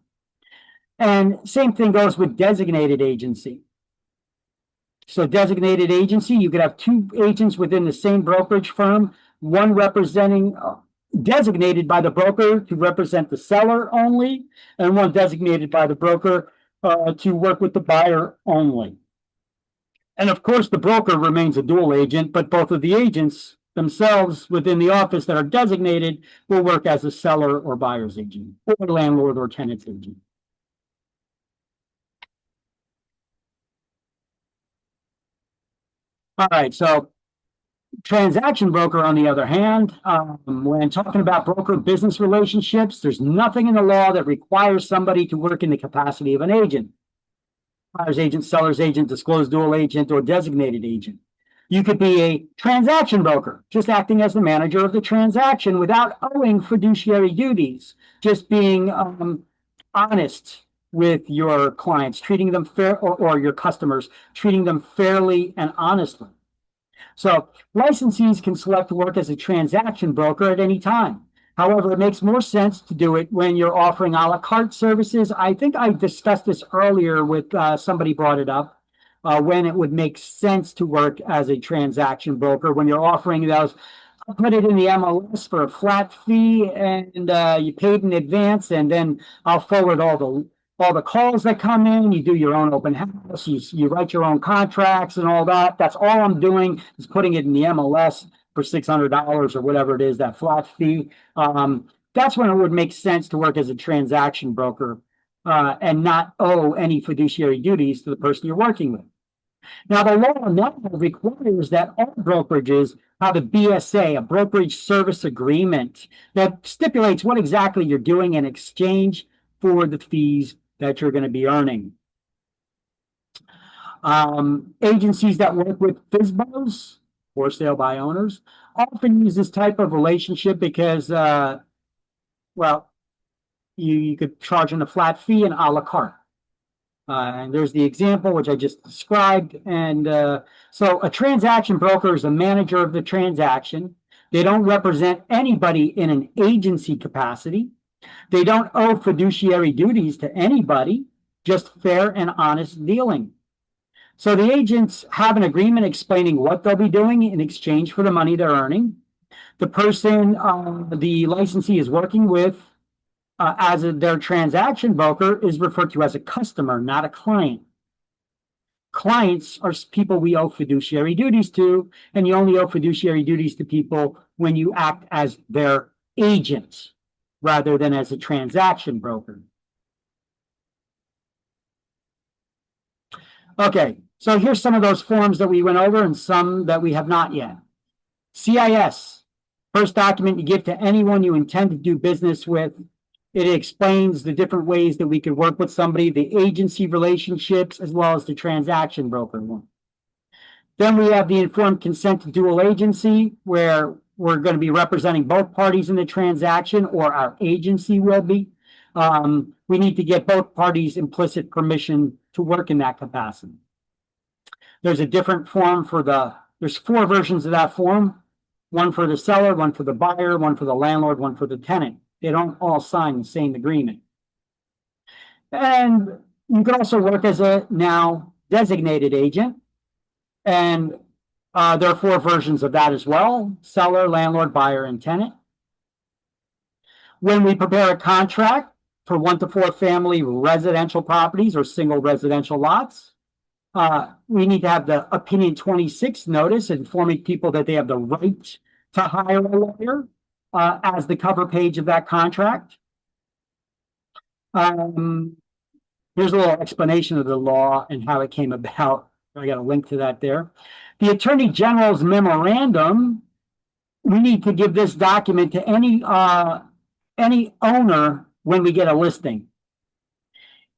Speaker 1: And same thing goes with designated agency. So designated agency, you could have 2 agents within the same brokerage firm, one representing designated by the broker to represent the seller only, and one designated by the broker to work with the buyer only. And of course, the broker remains a dual agent, but both of the agents themselves within the office that are designated will work as a seller or buyer's agent, or landlord or tenant's agent. All right, so transaction broker, on the other hand, when talking about broker business relationships, there's nothing in the law that requires somebody to work in the capacity of an agent. buyer's agent, seller's agent, disclosed dual agent, or designated agent. You could be a transaction broker, just acting as the manager of the transaction without owing fiduciary duties, just being honest with your clients, treating them fair, or your customers, treating them fairly and honestly. So licensees can select to work as a transaction broker at any time. However, it makes more sense to do it when you're offering a la carte services. I think I discussed this earlier with somebody brought it up, when it would make sense to work as a transaction broker when you're offering those. I'll put it in the MLS for a flat fee, and you paid in advance, and then I'll forward all the calls that come in. You do your own open house, you write your own contracts and all that. That's all I'm doing, is putting it in the MLS for $600 or whatever it is, that flat fee. That's when it would make sense to work as a transaction broker and not owe any fiduciary duties to the person you're working with. Now, the law now requires that all brokerages have a BSA, a brokerage service agreement, that stipulates what exactly you're doing in exchange for the fees that you're going to be earning. Agencies that work with FSBOs, for sale by owners, often use this type of relationship because, well, you could charge them a flat fee and a la carte. And there's the example, which I just described. And so a transaction broker is a manager of the transaction. They don't represent anybody in an agency capacity. They don't owe fiduciary duties to anybody, just fair and honest dealing. So the agents have an agreement explaining what they'll be doing in exchange for the money they're earning. The person the licensee is working with as their transaction broker is referred to as a customer, not a client. Clients are people we owe fiduciary duties to, and you only owe fiduciary duties to people when you act as their agent rather than as a transaction broker. Okay, so here's some of those forms that we went over and some that we have not yet. CIS, first document you give to anyone you intend to do business with. It explains the different ways that we could work with somebody, the agency relationships, as well as the transaction broker one. Then we have the informed consent to dual agency, where we're going to be representing both parties in the transaction, or our agency will be. We need to get both parties implicit permission to work in that capacity. There's a different form there's 4 versions of that form. One for the seller, one for the buyer, one for the landlord, one for the tenant. They don't all sign the same agreement. And you can also work as a now designated agent. And there are 4 versions of that as well: seller, landlord, buyer, and tenant. When we prepare a contract for 1 to 4 family residential properties or single residential lots, we need to have the Opinion 26 notice informing people that they have the right to hire a lawyer as the cover page of that contract. Here's a little explanation of the law and how it came about. I got a link to that there. The Attorney General's memorandum, we need to give this document to any owner when we get a listing.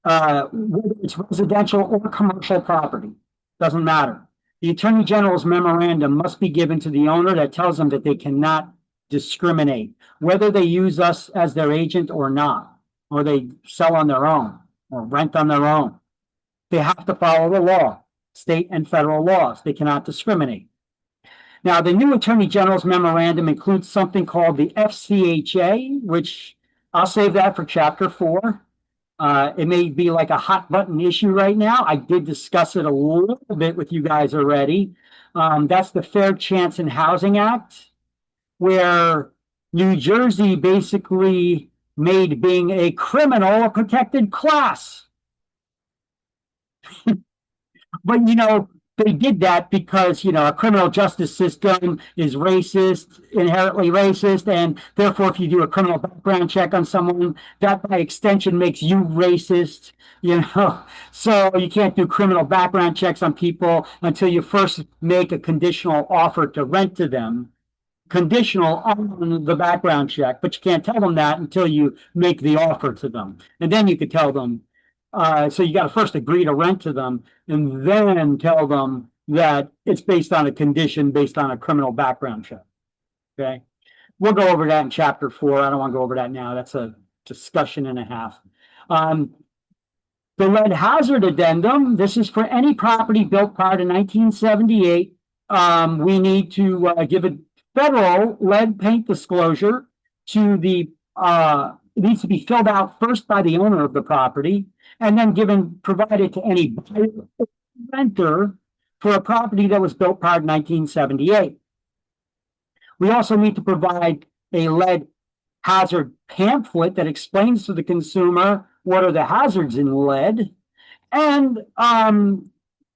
Speaker 1: Whether it's residential or commercial property, doesn't matter. The Attorney General's memorandum must be given to the owner that tells them that they cannot discriminate, whether they use us as their agent or not, or they sell on their own or rent on their own. They have to follow the law, state and federal laws. They cannot discriminate. Now, the new Attorney General's memorandum includes something called the FCHA, which I'll save that for chapter 4. It may be like a hot button issue right now. I did discuss it a little bit with you guys already. That's the Fair Chance in Housing Act, where New Jersey basically made being a criminal a protected class. But, you know, they did that because, you know, a criminal justice system is racist, inherently racist, and therefore if you do a criminal background check on someone, that by extension makes you racist, you know. So you can't do criminal background checks on people until you first make a conditional offer to rent to them, conditional on the background check, but you can't tell them that until you make the offer to them. And then you could tell them So you got to first agree to rent to them and then tell them that it's based on a condition, based on a criminal background check. Okay. We'll go over that in chapter 4. I don't want to go over that now. That's a discussion and a half. The lead hazard addendum, this is for any property built prior to 1978. We need to give a federal lead paint disclosure to the, it needs to be filled out first by the owner of the property and then provided to any buyer or renter for a property that was built prior to 1978. We also need to provide a lead hazard pamphlet that explains to the consumer what are the hazards in lead. And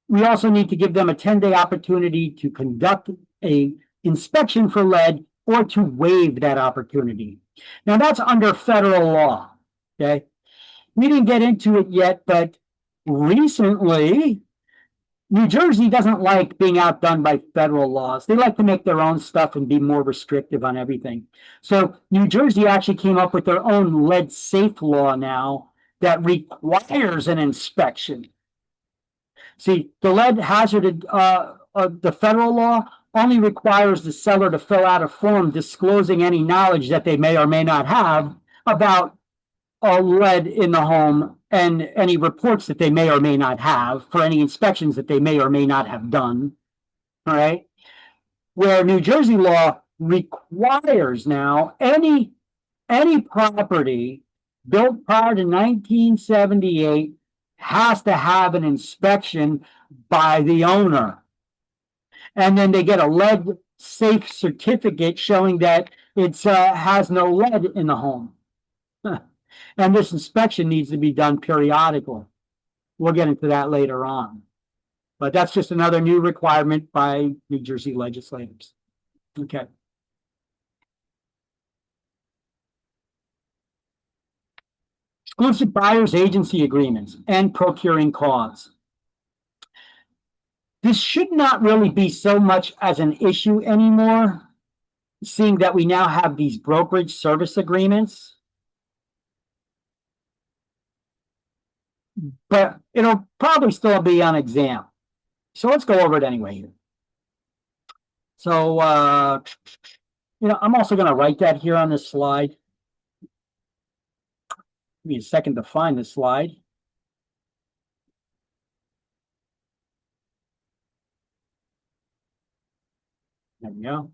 Speaker 1: we also need to give them a 10-day opportunity to conduct a inspection for lead or to waive that opportunity. Now that's under federal law, okay? We didn't get into it yet, but recently, New Jersey doesn't like being outdone by federal laws. They like to make their own stuff and be more restrictive on everything. So New Jersey actually came up with their own lead safe law now that requires an inspection. See, the lead hazard, the federal law only requires the seller to fill out a form disclosing any knowledge that they may or may not have about lead in the home and any reports that they may or may not have for any inspections that they may or may not have done. All right. Where New Jersey law requires now any property built prior to 1978 has to have an inspection by the owner. And then they get a lead safe certificate showing that it has no lead in the home. And this inspection needs to be done periodically. We'll get into that later on. But that's just another new requirement by New Jersey legislators. Okay. Exclusive buyers agency agreements and procuring cause. This should not really be so much as an issue anymore, seeing that we now have these brokerage service agreements. But it'll probably still be on exam. So let's go over it anyway here. So, I'm also going to write that here on this slide. Give me a second to find this slide. There we go.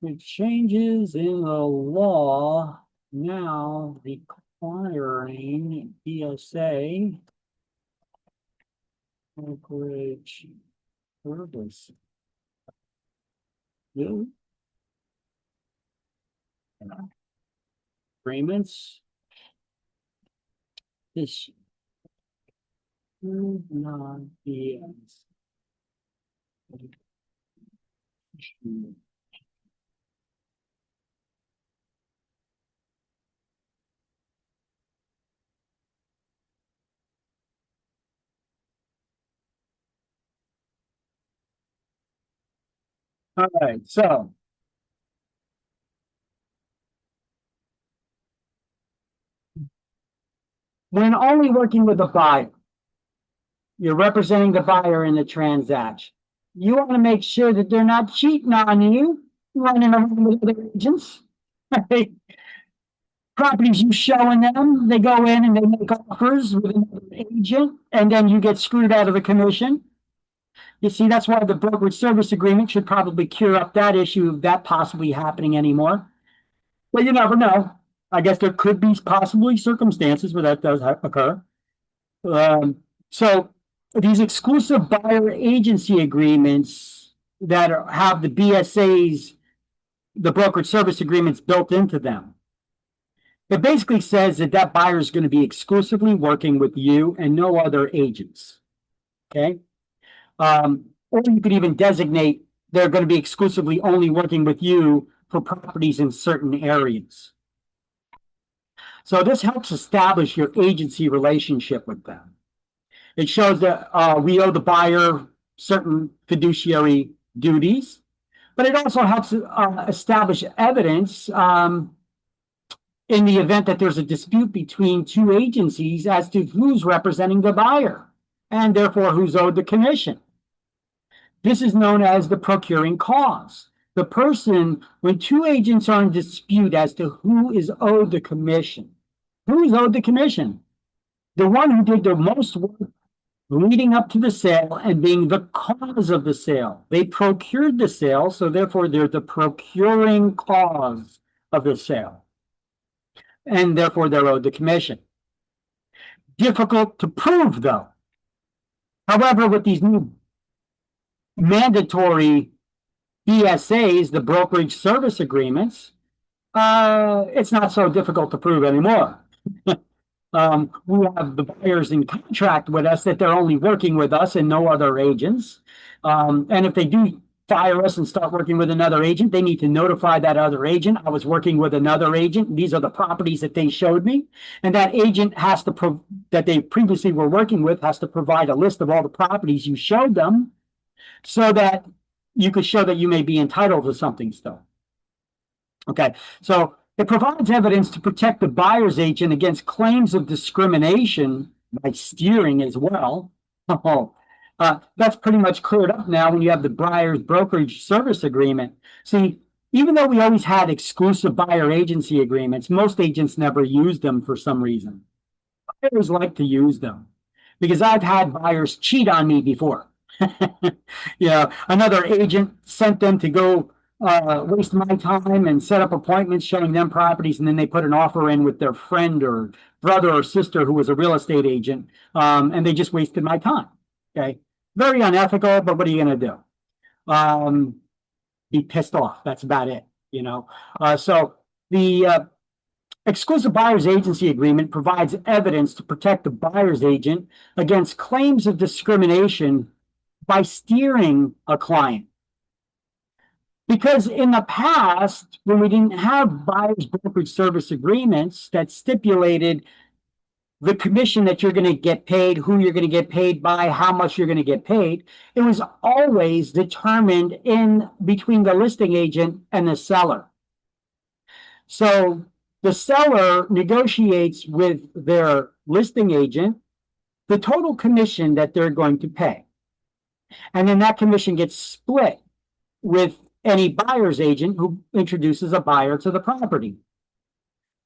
Speaker 1: With changes in the law now requiring BSA brokerage service. Agreements. This should not be all right, so when only working with a buyer, you're representing the buyer in the transaction. You want to make sure that they're not cheating on you, running around with other agents. Right? Properties you showing them, they go in and they make offers with another agent, and then you get screwed out of the commission. You see, that's why the brokerage service agreement should probably cure up that issue of that possibly happening anymore. But you never know. I guess there could be possibly circumstances where that does occur. So these exclusive buyer agency agreements that have the BSAs, the brokerage service agreements built into them, it basically says that that buyer is going to be exclusively working with you and no other agents. Okay. Or you could even designate they're going to be exclusively only working with you for properties in certain areas. So this helps establish your agency relationship with them. It shows that we owe the buyer certain fiduciary duties. But it also helps establish evidence in the event that there's a dispute between two agencies as to who's representing the buyer and therefore who's owed the commission. This is known as the procuring cause. The person, when two agents are in dispute as to who is owed the commission, who is owed the commission? The one who did the most work leading up to the sale and being the cause of the sale. They procured the sale, so therefore they're the procuring cause of the sale. And therefore they're owed the commission. Difficult to prove, though. However, with these new mandatory BSAs, the brokerage service agreements, it's not so difficult to prove anymore. We have the buyers in contract with us that they're only working with us and no other agents. And if they do fire us and start working with another agent, they need to notify that other agent. I was working with another agent. These are the properties that they showed me. And that agent has to, that they previously were working with, has to provide a list of all the properties you showed them so that you could show that you may be entitled to something still. Okay, so it provides evidence to protect the buyer's agent against claims of discrimination by steering as well. That's pretty much cleared up now when you have the buyer's brokerage service agreement. See, even though we always had exclusive buyer agency agreements, most agents never used them for some reason. Buyers like to use them because I've had buyers cheat on me before. Another agent sent them to go waste my time and set up appointments showing them properties, and then they put an offer in with their friend or brother or sister who was a real estate agent, and they just wasted my time. Okay, very unethical, but what are you going to do? Be pissed off. That's about it. So the exclusive buyer's agency agreement provides evidence to protect the buyer's agent against claims of discrimination by steering a client. Because in the past, when we didn't have buyer's brokerage service agreements that stipulated the commission that you're going to get paid, who you're going to get paid by, how much you're going to get paid, it was always determined in between the listing agent and the seller. So the seller negotiates with their listing agent the total commission that they're going to pay. And then that commission gets split with any buyer's agent who introduces a buyer to the property.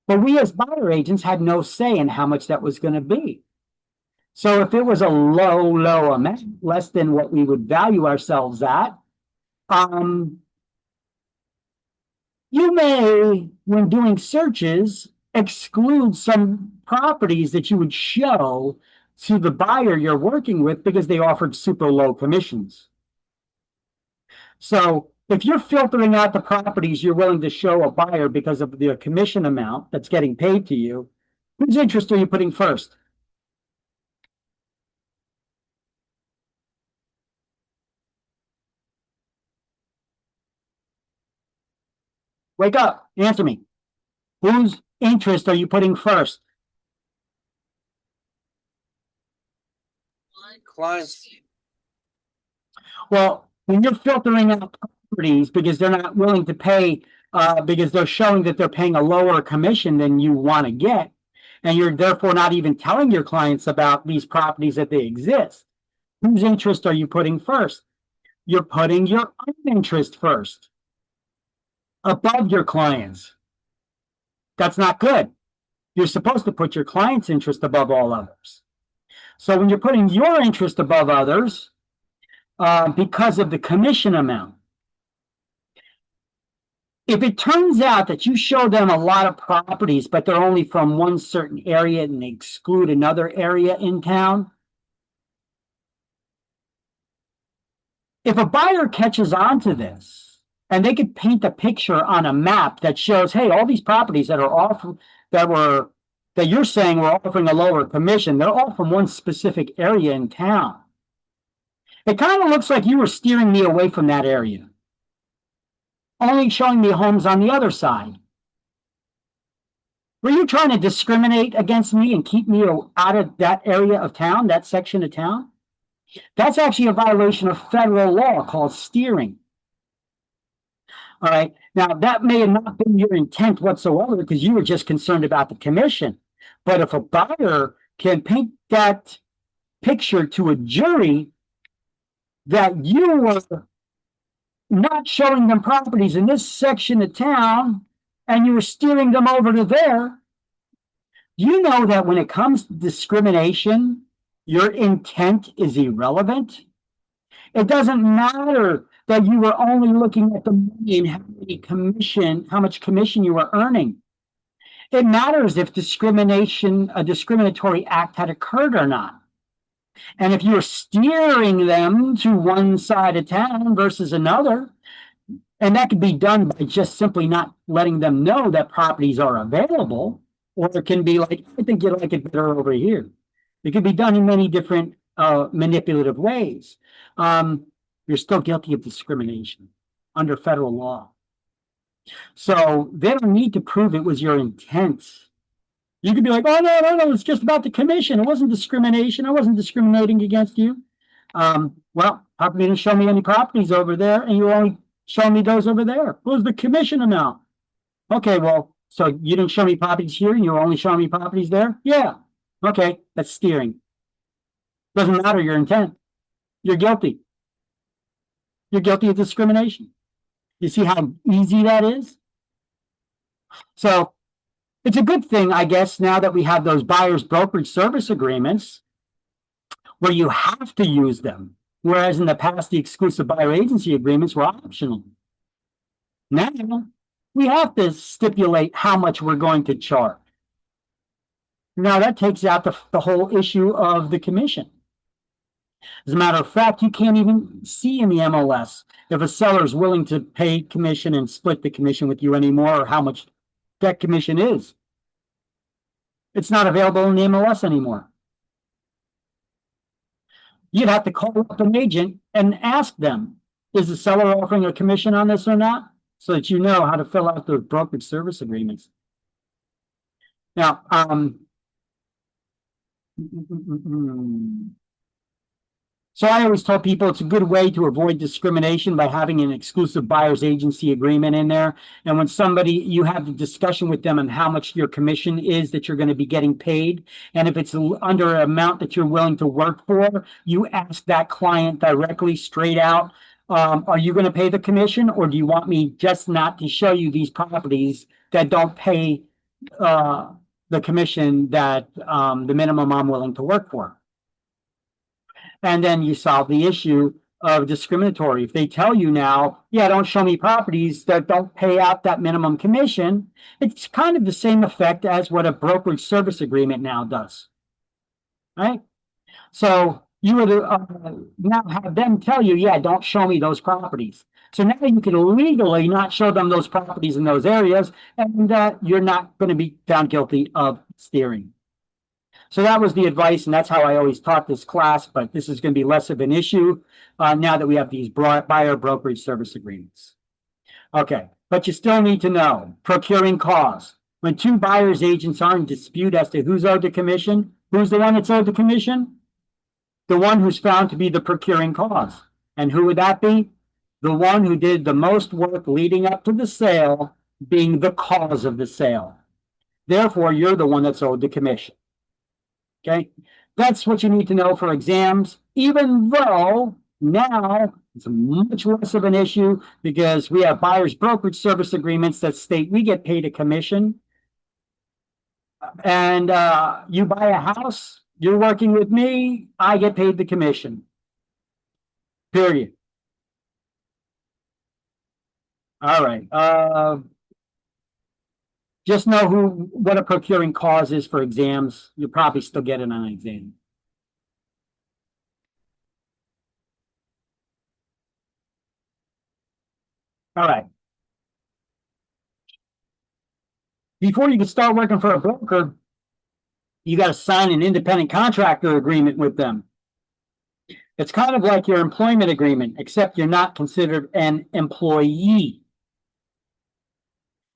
Speaker 1: But we as buyer agents had no say in how much that was going to be. So if it was a low amount, less than what we would value ourselves at, you may, when doing searches, exclude some properties that you would show to the buyer you're working with because they offered super low commissions. So if you're filtering out the properties you're willing to show a buyer because of the commission amount that's getting paid to you, whose interest are you putting first? Wake up, answer me. Whose interest are you putting first?
Speaker 6: Clients.
Speaker 1: Well, when you're filtering out properties because they're not willing to pay, because they're showing that they're paying a lower commission than you want to get, and you're therefore not even telling your clients about these properties that they exist, whose interest are you putting first? You're putting your own interest first, above your clients. That's not good. You're supposed to put your client's interest above all others. So when you're putting your interest above others, because of the commission amount, if it turns out that you show them a lot of properties, but they're only from one certain area and they exclude another area in town, if a buyer catches on to this and they could paint a picture on a map that shows, hey, all these properties that are off that you're saying we're offering a lower commission, they're all from one specific area in town. It kind of looks like you were steering me away from that area, only showing me homes on the other side. Were you trying to discriminate against me and keep me out of that area of town, that section of town? That's actually a violation of federal law called steering. All right. Now, that may have not been your intent whatsoever because you were just concerned about the commission. But if a buyer can paint that picture to a jury that you were not showing them properties in this section of town and you were steering them over to there, you know that when it comes to discrimination, your intent is irrelevant. It doesn't matter that you were only looking at the money and how much commission you were earning. It matters if a discriminatory act had occurred or not. And if you're steering them to one side of town versus another, and that could be done by just simply not letting them know that properties are available, or it can be like, I think you like it better over here. It could be done in many different manipulative ways. You're still guilty of discrimination under federal law. So they don't need to prove it was your intent. You could be like, oh, no, it's just about the commission. It wasn't discrimination. I wasn't discriminating against you. Well, how come you didn't show me any properties over there and you only show me those over there? What was the commission amount? Okay, well, so you didn't show me properties here and you're only showing me properties there? Yeah. Okay, that's steering. Doesn't matter your intent. You're guilty. You're guilty of discrimination. You see how easy that is? So it's a good thing, I guess, now that we have those buyer's brokerage service agreements where you have to use them, whereas in the past, the exclusive buyer agency agreements were optional. Now, we have to stipulate how much we're going to charge. Now, that takes out the whole issue of the commission. As a matter of fact, you can't even see in the MLS if a seller is willing to pay commission and split the commission with you anymore, or how much that commission is. It's not available in the MLS anymore. You'd have to call up an agent and ask them, is the seller offering a commission on this or not? So that you know how to fill out those brokerage service agreements. Now, so I always tell people it's a good way to avoid discrimination by having an exclusive buyer's agency agreement in there. And when you have the discussion with them on how much your commission is that you're going to be getting paid. And if it's under an amount that you're willing to work for, you ask that client directly straight out, are you going to pay the commission, or do you want me just not to show you these properties that don't pay the commission that the minimum I'm willing to work for? And then you solve the issue of discriminatory. If they tell you now, yeah, don't show me properties that don't pay out that minimum commission, it's kind of the same effect as what a brokerage service agreement now does, right? So you would now have them tell you, yeah, don't show me those properties. So now you can legally not show them those properties in those areas, and you're not going to be found guilty of steering. So that was the advice, and that's how I always taught this class, but this is going to be less of an issue now that we have these buyer brokerage service agreements. Okay, but you still need to know procuring cause. When two buyers agents are in dispute as to who's owed the commission, who's the one that's owed the commission? The one who's found to be the procuring cause. And who would that be? The one who did the most work leading up to the sale, being the cause of the sale. Therefore, you're the one that's owed the commission. Okay, that's what you need to know for exams, even though now it's much less of an issue because we have buyer's brokerage service agreements that state we get paid a commission. And you buy a house, you're working with me, I get paid the commission. Period. All right. Just know what a procuring cause is for exams. You'll probably still get it on an exam. All right. Before you can start working for a broker, you got to sign an independent contractor agreement with them. It's kind of like your employment agreement, except you're not considered an employee.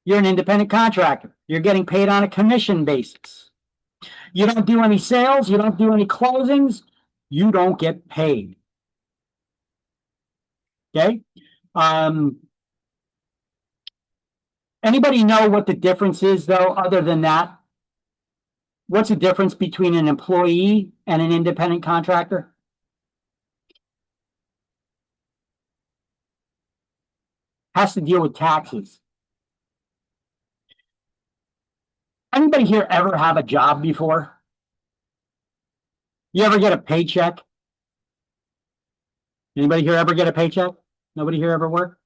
Speaker 1: You're an independent contractor. You're getting paid on a commission basis. You don't do any sales. You don't do any closings. You don't get paid. Okay? Anybody know what the difference is, though, other than that? What's the difference between an employee and an independent contractor? Has to deal with taxes. Anybody here ever have a job before? You ever get a paycheck? Anybody here ever get a paycheck? Nobody here ever work?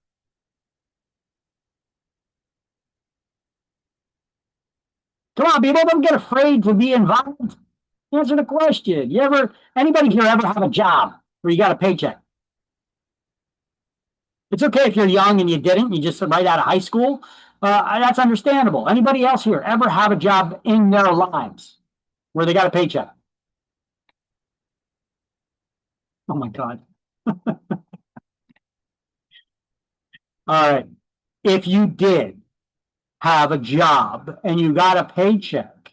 Speaker 1: Come on, people, don't get afraid to be involved. Answer the question. Anybody here ever have a job where you got a paycheck? It's okay if you're young and you didn't, you just right out of high school. That's understandable. Anybody else here ever have a job in their lives where they got a paycheck? Oh my God. All right. If you did have a job and you got a paycheck,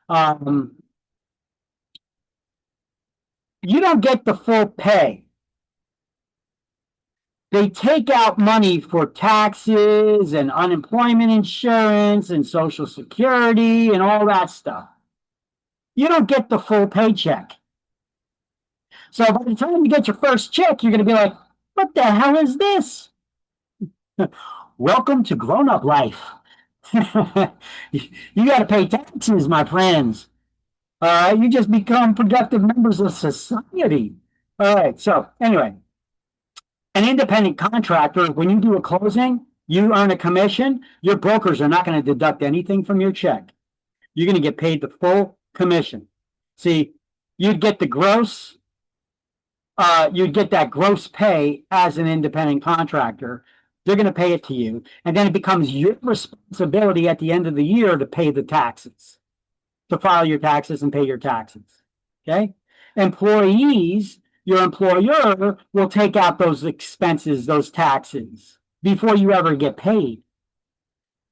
Speaker 1: you don't get the full pay. They take out money for taxes and unemployment insurance and Social Security and all that stuff. You don't get the full paycheck. So by the time you get your first check, you're going to be like, what the hell is this? Welcome to grown-up life. You got to pay taxes, my friends. You just become productive members of society. All right. So anyway, an independent contractor, when you do a closing, you earn a commission. Your brokers are not going to deduct anything from your check. You're going to get paid the full commission. See, you'd get the gross, you'd get that gross pay as an independent contractor. They're going to pay it to you. And then it becomes your responsibility at the end of the year to pay the taxes, to file your taxes and pay your taxes. Okay? Employees, your employer will take out those expenses, those taxes, before you ever get paid.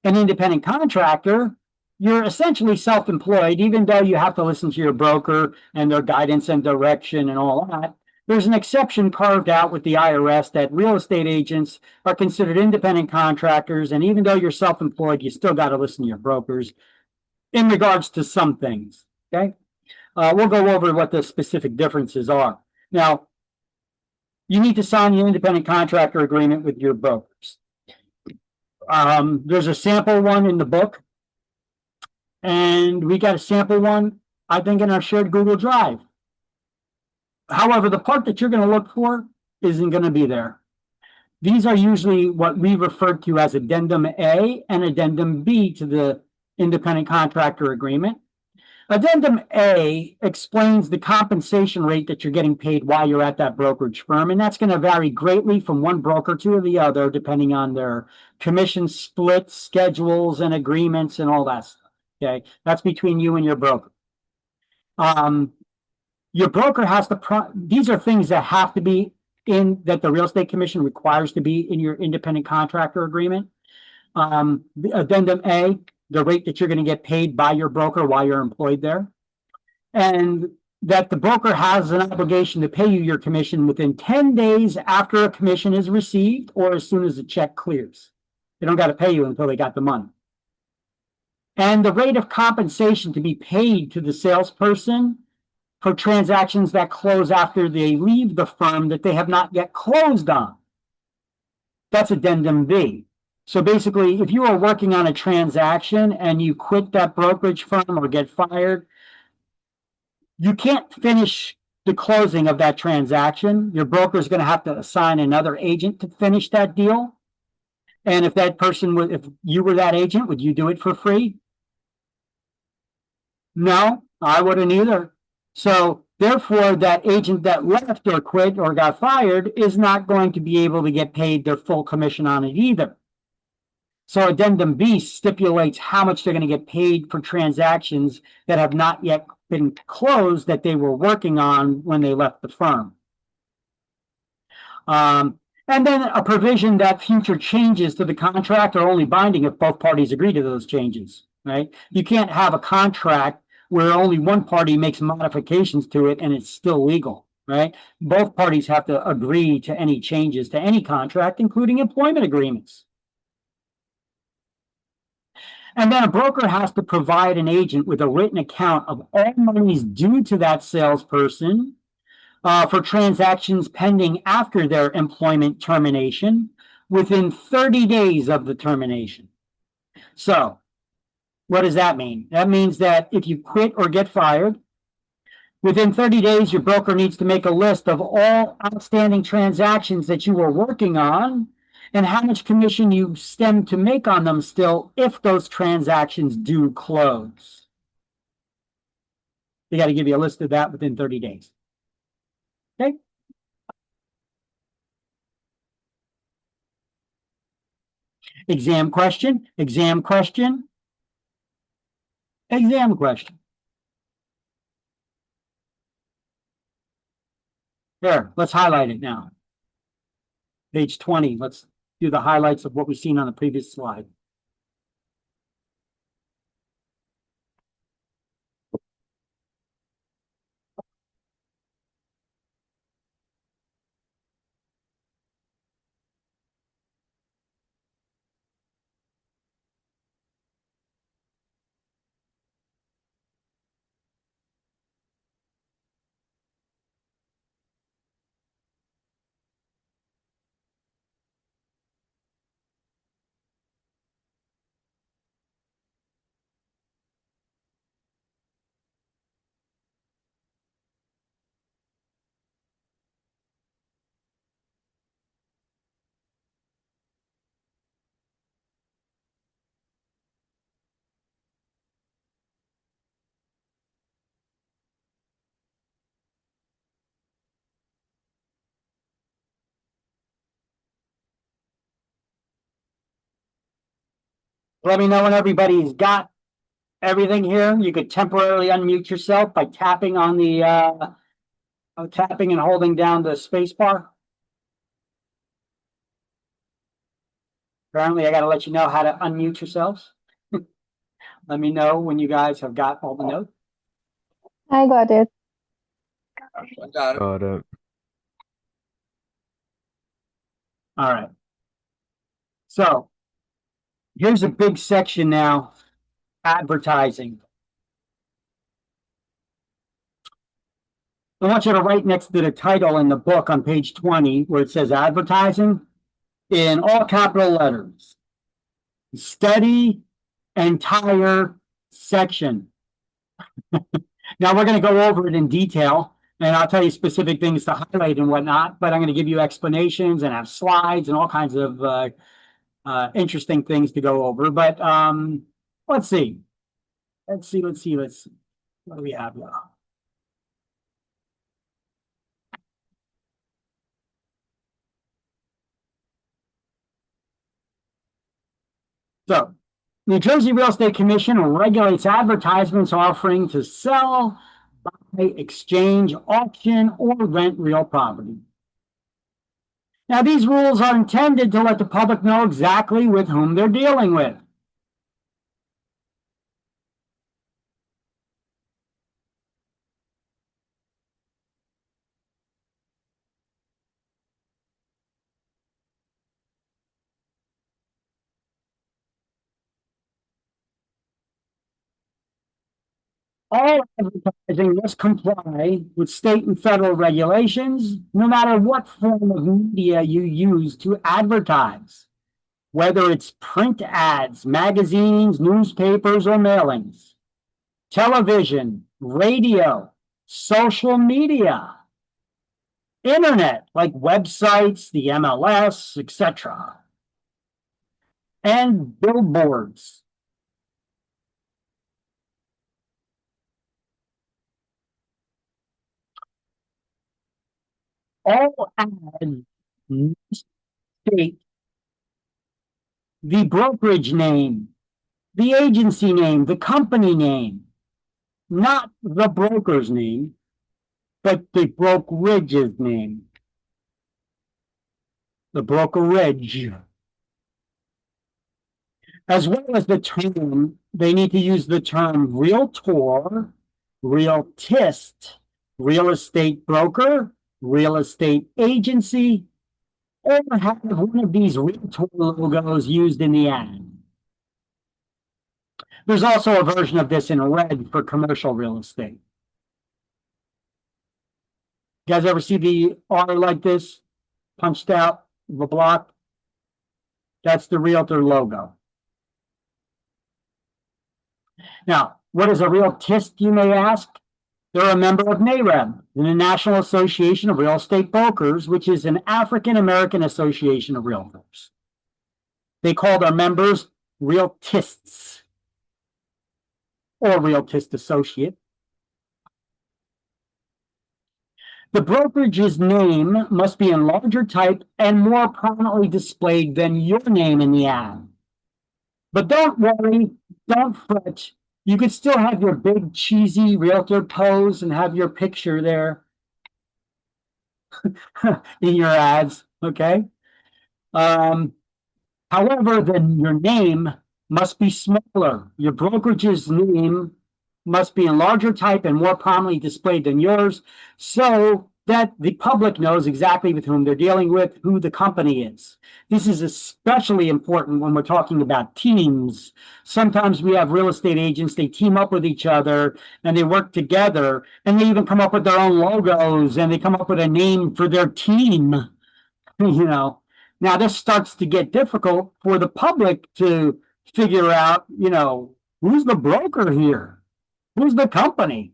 Speaker 1: An independent contractor, you're essentially self-employed, even though you have to listen to your broker and their guidance and direction and all that. There's an exception carved out with the IRS that real estate agents are considered independent contractors, and even though you're self-employed, you still got to listen to your brokers in regards to some things. Okay? We'll go over what the specific differences are. Now, you need to sign the independent contractor agreement with your brokers. There's a sample one in the book, and we got a sample one, I think, in our shared Google Drive. However, the part that you're going to look for isn't going to be there. These are usually what we refer to as Addendum A and Addendum B to the independent contractor agreement. Addendum A explains the compensation rate that you're getting paid while you're at that brokerage firm, and that's going to vary greatly from one broker to the other, depending on their commission splits, schedules, and agreements, and all that stuff. Okay, that's between you and your broker. Your broker has to. These are things that have to be in that the Real Estate Commission requires to be in your independent contractor agreement. Addendum A, the rate that you're going to get paid by your broker while you're employed there, and that the broker has an obligation to pay you your commission within 10 days after a commission is received or as soon as the check clears. They don't got to pay you until they got the money. And the rate of compensation to be paid to the salesperson for transactions that close after they leave the firm that they have not yet closed on. That's Addendum B. So basically, if you are working on a transaction and you quit that brokerage firm or get fired, you can't finish the closing of that transaction. Your broker is going to have to assign another agent to finish that deal. And if that person, if you were that agent, would you do it for free? No, I wouldn't either. So therefore, that agent that left or quit or got fired is not going to be able to get paid their full commission on it either. So Addendum B stipulates how much they're going to get paid for transactions that have not yet been closed that they were working on when they left the firm. And then a provision that future changes to the contract are only binding if both parties agree to those changes, right? You can't have a contract where only one party makes modifications to it and it's still legal, right? Both parties have to agree to any changes to any contract, including employment agreements. And then a broker has to provide an agent with a written account of all monies due to that salesperson for transactions pending after their employment termination within 30 days of the termination. So, what does that mean? That means that if you quit or get fired, within 30 days, your broker needs to make a list of all outstanding transactions that you were working on and how much commission you stand to make on them still if those transactions do close. They got to give you a list of that within 30 days. Okay? Exam question, exam question, exam question. There, let's highlight it now. Page 20, let's do the highlights of what we've seen on the previous slide. Let me know when everybody's got everything here. You could temporarily unmute yourself by tapping on the tapping and holding down the space bar. Apparently, I got to let you know how to unmute yourselves. Let me know when you guys have got all the notes.
Speaker 3: I got it.
Speaker 6: I got it.
Speaker 4: Got it.
Speaker 1: All right. So here's a big section now, advertising. I want you to write next to the title in the book on page 20 where it says advertising in all capital letters. Study entire section. Now we're going to go over it in detail, and I'll tell you specific things to highlight and whatnot, but I'm going to give you explanations and have slides and all kinds of interesting things to go over. But let's see. Let's see. What do we have here? So, New Jersey Real Estate Commission regulates advertisements offering to sell, buy, exchange, auction, or rent real property. Now, these rules are intended to let the public know exactly with whom they're dealing with. All advertising must comply with state and federal regulations, no matter what form of media you use to advertise, whether it's print ads, magazines, newspapers, or mailings, television, radio, social media, internet, like websites, the MLS, etc., and billboards. All ads must state the brokerage name, the agency name, the company name, not the broker's name, but the brokerage's name. The brokerage. As well as the term, they need to use the term realtor, realtist, real estate broker, real estate agency, or have one of these realtor logos used in the ad. There's also a version of this in red for commercial real estate. You guys ever see the R like this punched out of a block? That's the realtor logo. Now, what is a realtist, you may ask? They're a member of NAREB, the National Association of Real Estate Brokers, which is an African American association of realtors. They call their members realtists or realtist associate. The brokerage's name must be in larger type and more prominently displayed than your name in the ad. But don't worry, don't fret. You could still have your big cheesy realtor pose and have your picture there in your ads, okay? However, then your name must be smaller. Your brokerage's name must be in larger type and more prominently displayed than yours, so that the public knows exactly with whom they're dealing with, who the company is. This is especially important when we're talking about teams. Sometimes we have real estate agents, they team up with each other and they work together, and they even come up with their own logos and they come up with a name for their team, you know. Now this starts to get difficult for the public to figure out, you know, who's the broker here? Who's the company?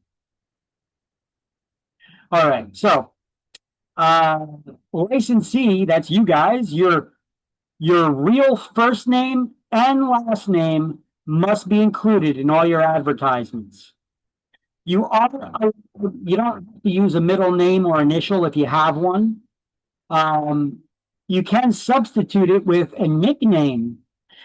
Speaker 1: All right, so licensee, that's you guys, your real first name and last name must be included in all your advertisements. You don't have to use a middle name or initial if you have one. You can substitute it with a nickname,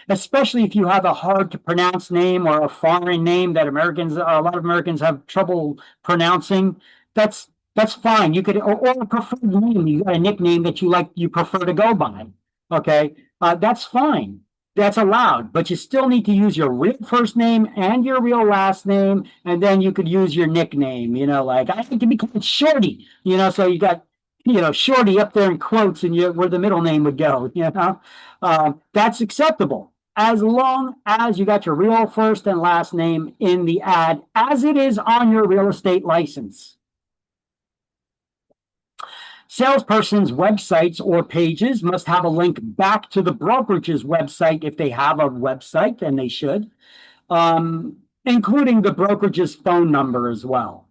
Speaker 1: especially if you have a hard to pronounce name or a foreign name that a lot of Americans have trouble pronouncing. That's fine. You could, or a preferred name, you got a nickname that you prefer to go by. Okay, that's fine. That's allowed, but you still need to use your real first name and your real last name, and then you could use your nickname. You know, like I think to be called Shorty. You know, so you got, you know, Shorty up there in quotes, and where the middle name would go. You know, that's acceptable as long as you got your real first and last name in the ad, as it is on your real estate license. Salesperson's websites or pages must have a link back to the brokerage's website if they have a website, and they should, including the brokerage's phone number as well.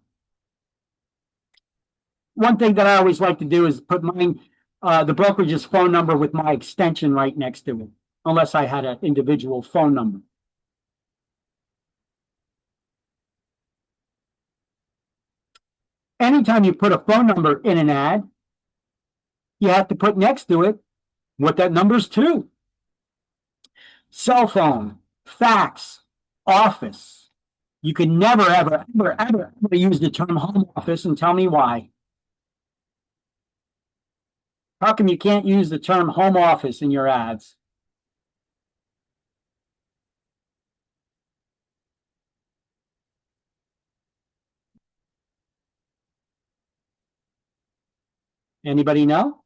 Speaker 1: One thing that I always like to do is put the brokerage's phone number with my extension right next to it, unless I had an individual phone number. Anytime you put a phone number in an ad, you have to put next to it what that number's to. Cell phone, fax, office. You can never, ever, ever, ever, ever use the term home office, and tell me why. How come you can't use the term home office in your ads? Anybody know?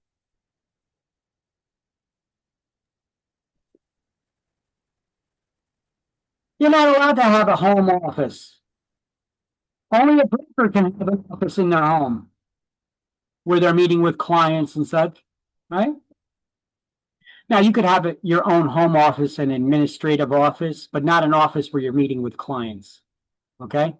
Speaker 1: You're not allowed to have a home office. Only a broker can have an office in their home where they're meeting with clients and such, right? Now, you could have your own home office and administrative office, but not an office where you're meeting with clients, okay?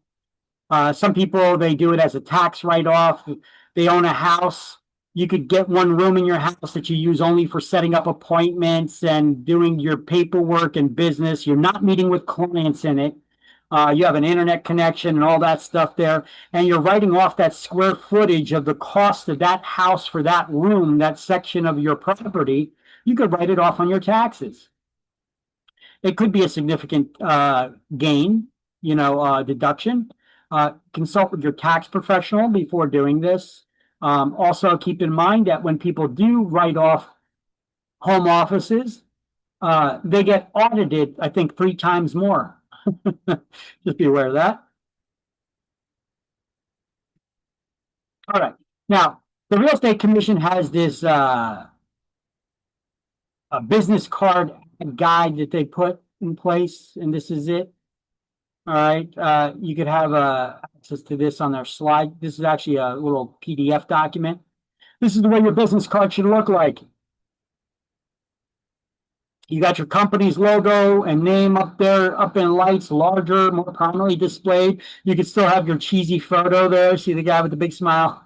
Speaker 1: Some people, they do it as a tax write-off. They own a house. You could get one room in your house that you use only for setting up appointments and doing your paperwork and business. You're not meeting with clients in it. You have an internet connection and all that stuff there, and you're writing off that square footage of the cost of that house for that room, that section of your property. You could write it off on your taxes. It could be a significant gain, you know, deduction. Consult with your tax professional before doing this. Also, keep in mind that when people do write off home offices, they get audited, I think, 3 times more. Just be aware of that. All right. Now, the Real Estate Commission has this a business card guide that they put in place, and this is it. All right. You could have access to this on their slide. This is actually a little PDF document. This is the way your business card should look like. You got your company's logo and name up there, up in lights, larger, more prominently displayed. You could still have your cheesy photo there. See the guy with the big smile.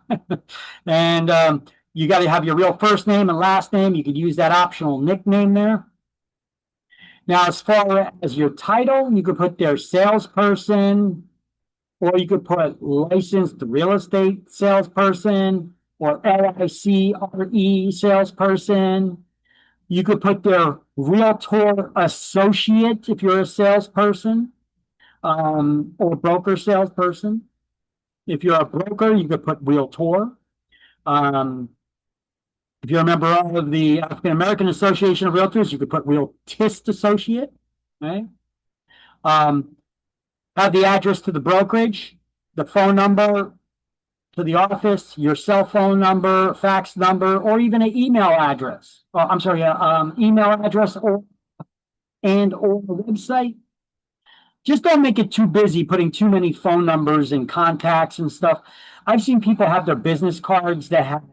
Speaker 1: And you got to have your real first name and last name. You could use that optional nickname there. Now, as far as your title, you could put their salesperson, or you could put licensed real estate salesperson, or LICRE salesperson. You could put their realtor associate if you're a salesperson, or broker salesperson. If you're a broker, you could put realtor. If you're a member of the African American Association of Realtors, you could put realtist associate, right? Have the address to the brokerage, the phone number to the office, your cell phone number, fax number, or even an email address. Oh, I'm sorry, email address or a website. Just don't make it too busy putting too many phone numbers and contacts and stuff. I've seen people have their business cards that have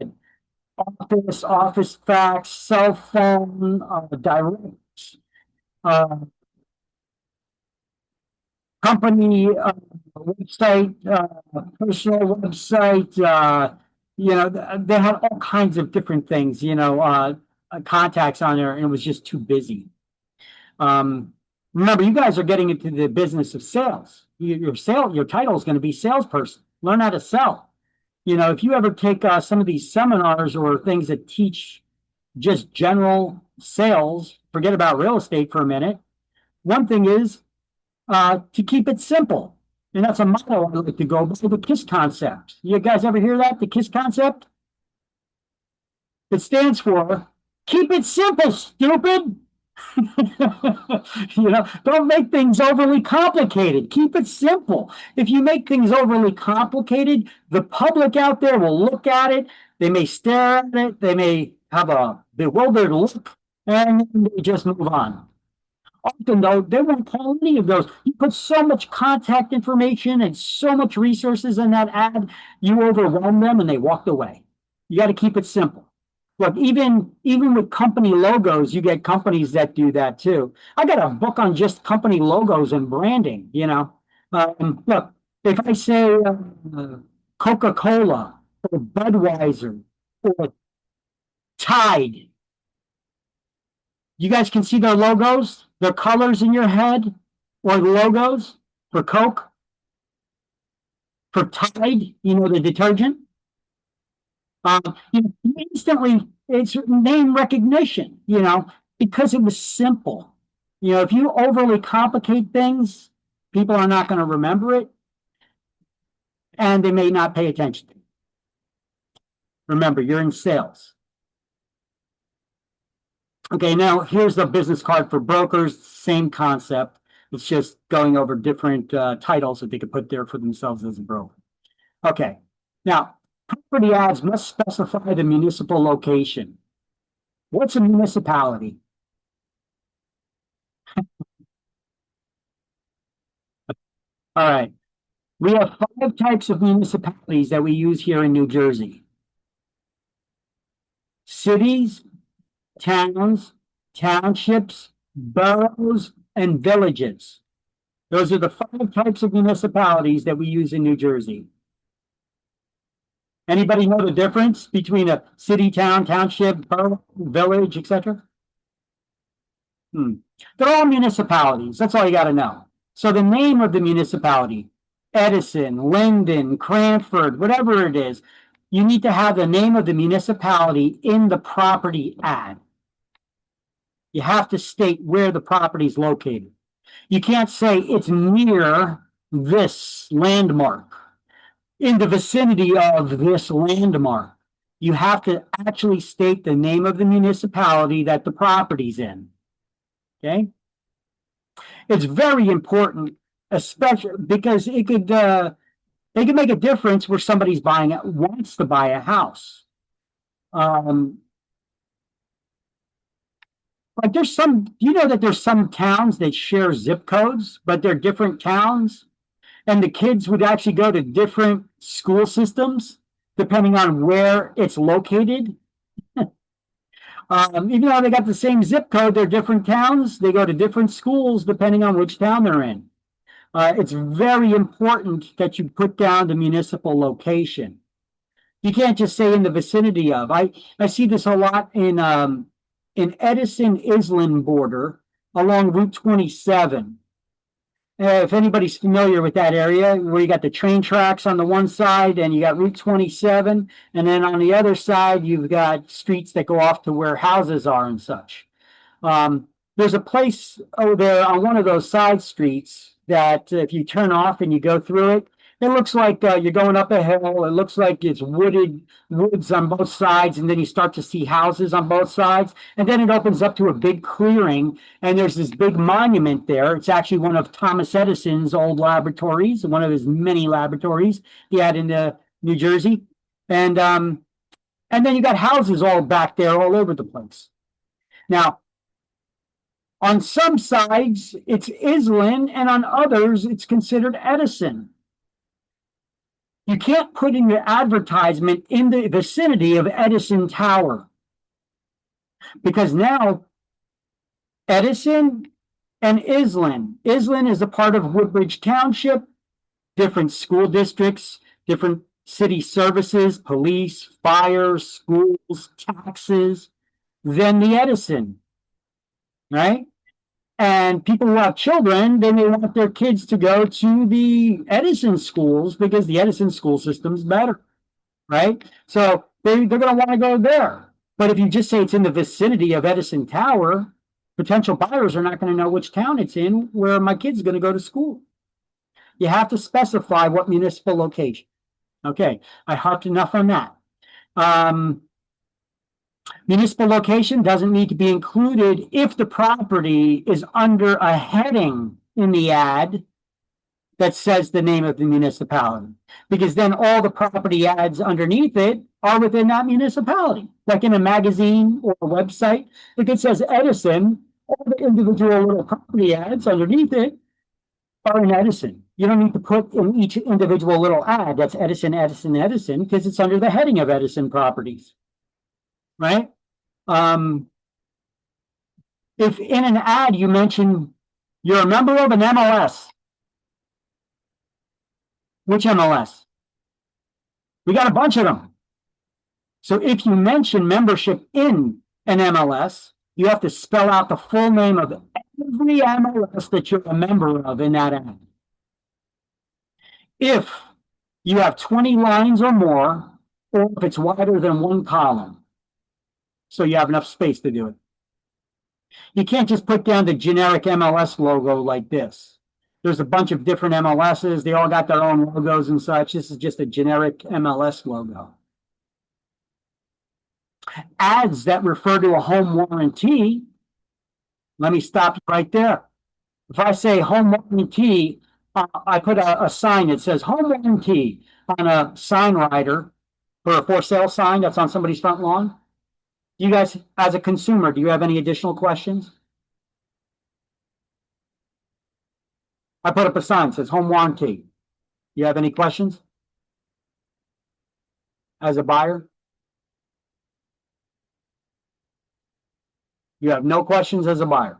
Speaker 1: office fax, cell phone, direct, company website, personal website. They had all kinds of different things, contacts on there, and it was just too busy. Remember, you guys are getting into the business of sales. Your title is going to be salesperson. Learn how to sell. If you ever take some of these seminars or things that teach just general sales, forget about real estate for a minute. One thing is to keep it simple. And that's a motto I like to go by, the KISS concept. You guys ever hear that, the KISS concept? It stands for keep it simple, stupid. Don't make things overly complicated. Keep it simple. If you make things overly complicated, the public out there will look at it. They may stare at it. They may have a bewildered look, and they just move on. Often, though, they won't call any of those. You put so much contact information and so much resources in that ad, you overwhelm them and they walked away. You got to keep it simple. Look, even with company logos, you get companies that do that too. I got a book on just company logos and branding, Look, if I say Coca-Cola or Budweiser or Tide, you guys can see their logos, their colors in your head, or the logos for Coke, for Tide, the detergent. Instantly, it's name recognition, because it was simple. If you overly complicate things, people are not going to remember it, and they may not pay attention to it. Remember, you're in sales. Okay, now here's the business card for brokers, same concept. It's just going over different titles that they could put there for themselves as a broker. Okay, now, property ads must specify the municipal location. What's a municipality? All right. We have 5 types of municipalities that we use here in New Jersey. Cities, towns, townships, boroughs, and villages. Those are the 5 types of municipalities that we use in New Jersey. Anybody know the difference between a city, town, township, borough, village, etc.? They're all municipalities. That's all you got to know. So the name of the municipality, Edison, Linden, Cranford, whatever it is, you need to have the name of the municipality in the property ad. You have to state where the property is located. You can't say it's near this landmark, in the vicinity of this landmark. You have to actually state the name of the municipality that the property's in. Okay? It's very important, especially because it could make a difference where somebody's wants to buy a house. Like there's some, you know that there's some towns that share zip codes, but they're different towns, and the kids would actually go to different school systems depending on where it's located. Even though they got the same zip code, they're different towns. They go to different schools depending on which town they're in. It's very important that you put down the municipal location. You can't just say in the vicinity of. I see this a lot in Edison Island border along Route 27. If anybody's familiar with that area, where you got the train tracks on the one side and you got Route 27, and then on the other side, you've got streets that go off to where houses are and such. There's a place over there on one of those side streets that if you turn off and you go through it, it looks like you're going up a hill. It looks like it's woods on both sides, and then you start to see houses on both sides. And then it opens up to a big clearing, and there's this big monument there. It's actually one of Thomas Edison's old laboratories, one of his many laboratories he had in New Jersey. And then you got houses all back there all over the place. Now, on some sides, it's Island, and on others, it's considered Edison. You can't put in your advertisement in the vicinity of Edison Tower, because now Edison and Island is a part of Woodbridge Township, different school districts, different city services, police, fire, schools, taxes, than the Edison, right? And people who have children, then they want their kids to go to the Edison schools because the Edison school system's better, right? So they're going to want to go there. But if you just say it's in the vicinity of Edison Tower, potential buyers are not going to know which town it's in where my kid's going to go to school. You have to specify what municipal location. Okay, I harped enough on that. Municipal location doesn't need to be included if the property is under a heading in the ad that says the name of the municipality, because then all the property ads underneath it are within that municipality. Like in a magazine or a website, if it says Edison, all the individual little property ads underneath it are in Edison. You don't need to put in each individual little ad that's Edison, Edison, Edison, because it's under the heading of Edison properties. Right? If in an ad you mention you're a member of an MLS, which MLS? We got a bunch of them. So if you mention membership in an MLS, you have to spell out the full name of every MLS that you're a member of in that ad. If you have 20 lines or more, or if it's wider than one column, so you have enough space to do it. You can't just put down the generic MLS logo like this. There's a bunch of different MLSs. They all got their own logos and such. This is just a generic MLS logo. Ads that refer to a home warranty, let me stop you right there. If I say home warranty, I put a sign that says home warranty on a sign rider for a for sale sign that's on somebody's front lawn. You guys, as a consumer, do you have any additional questions? I put up a sign that says home warranty. You have any questions? As a buyer? You have no questions as a buyer.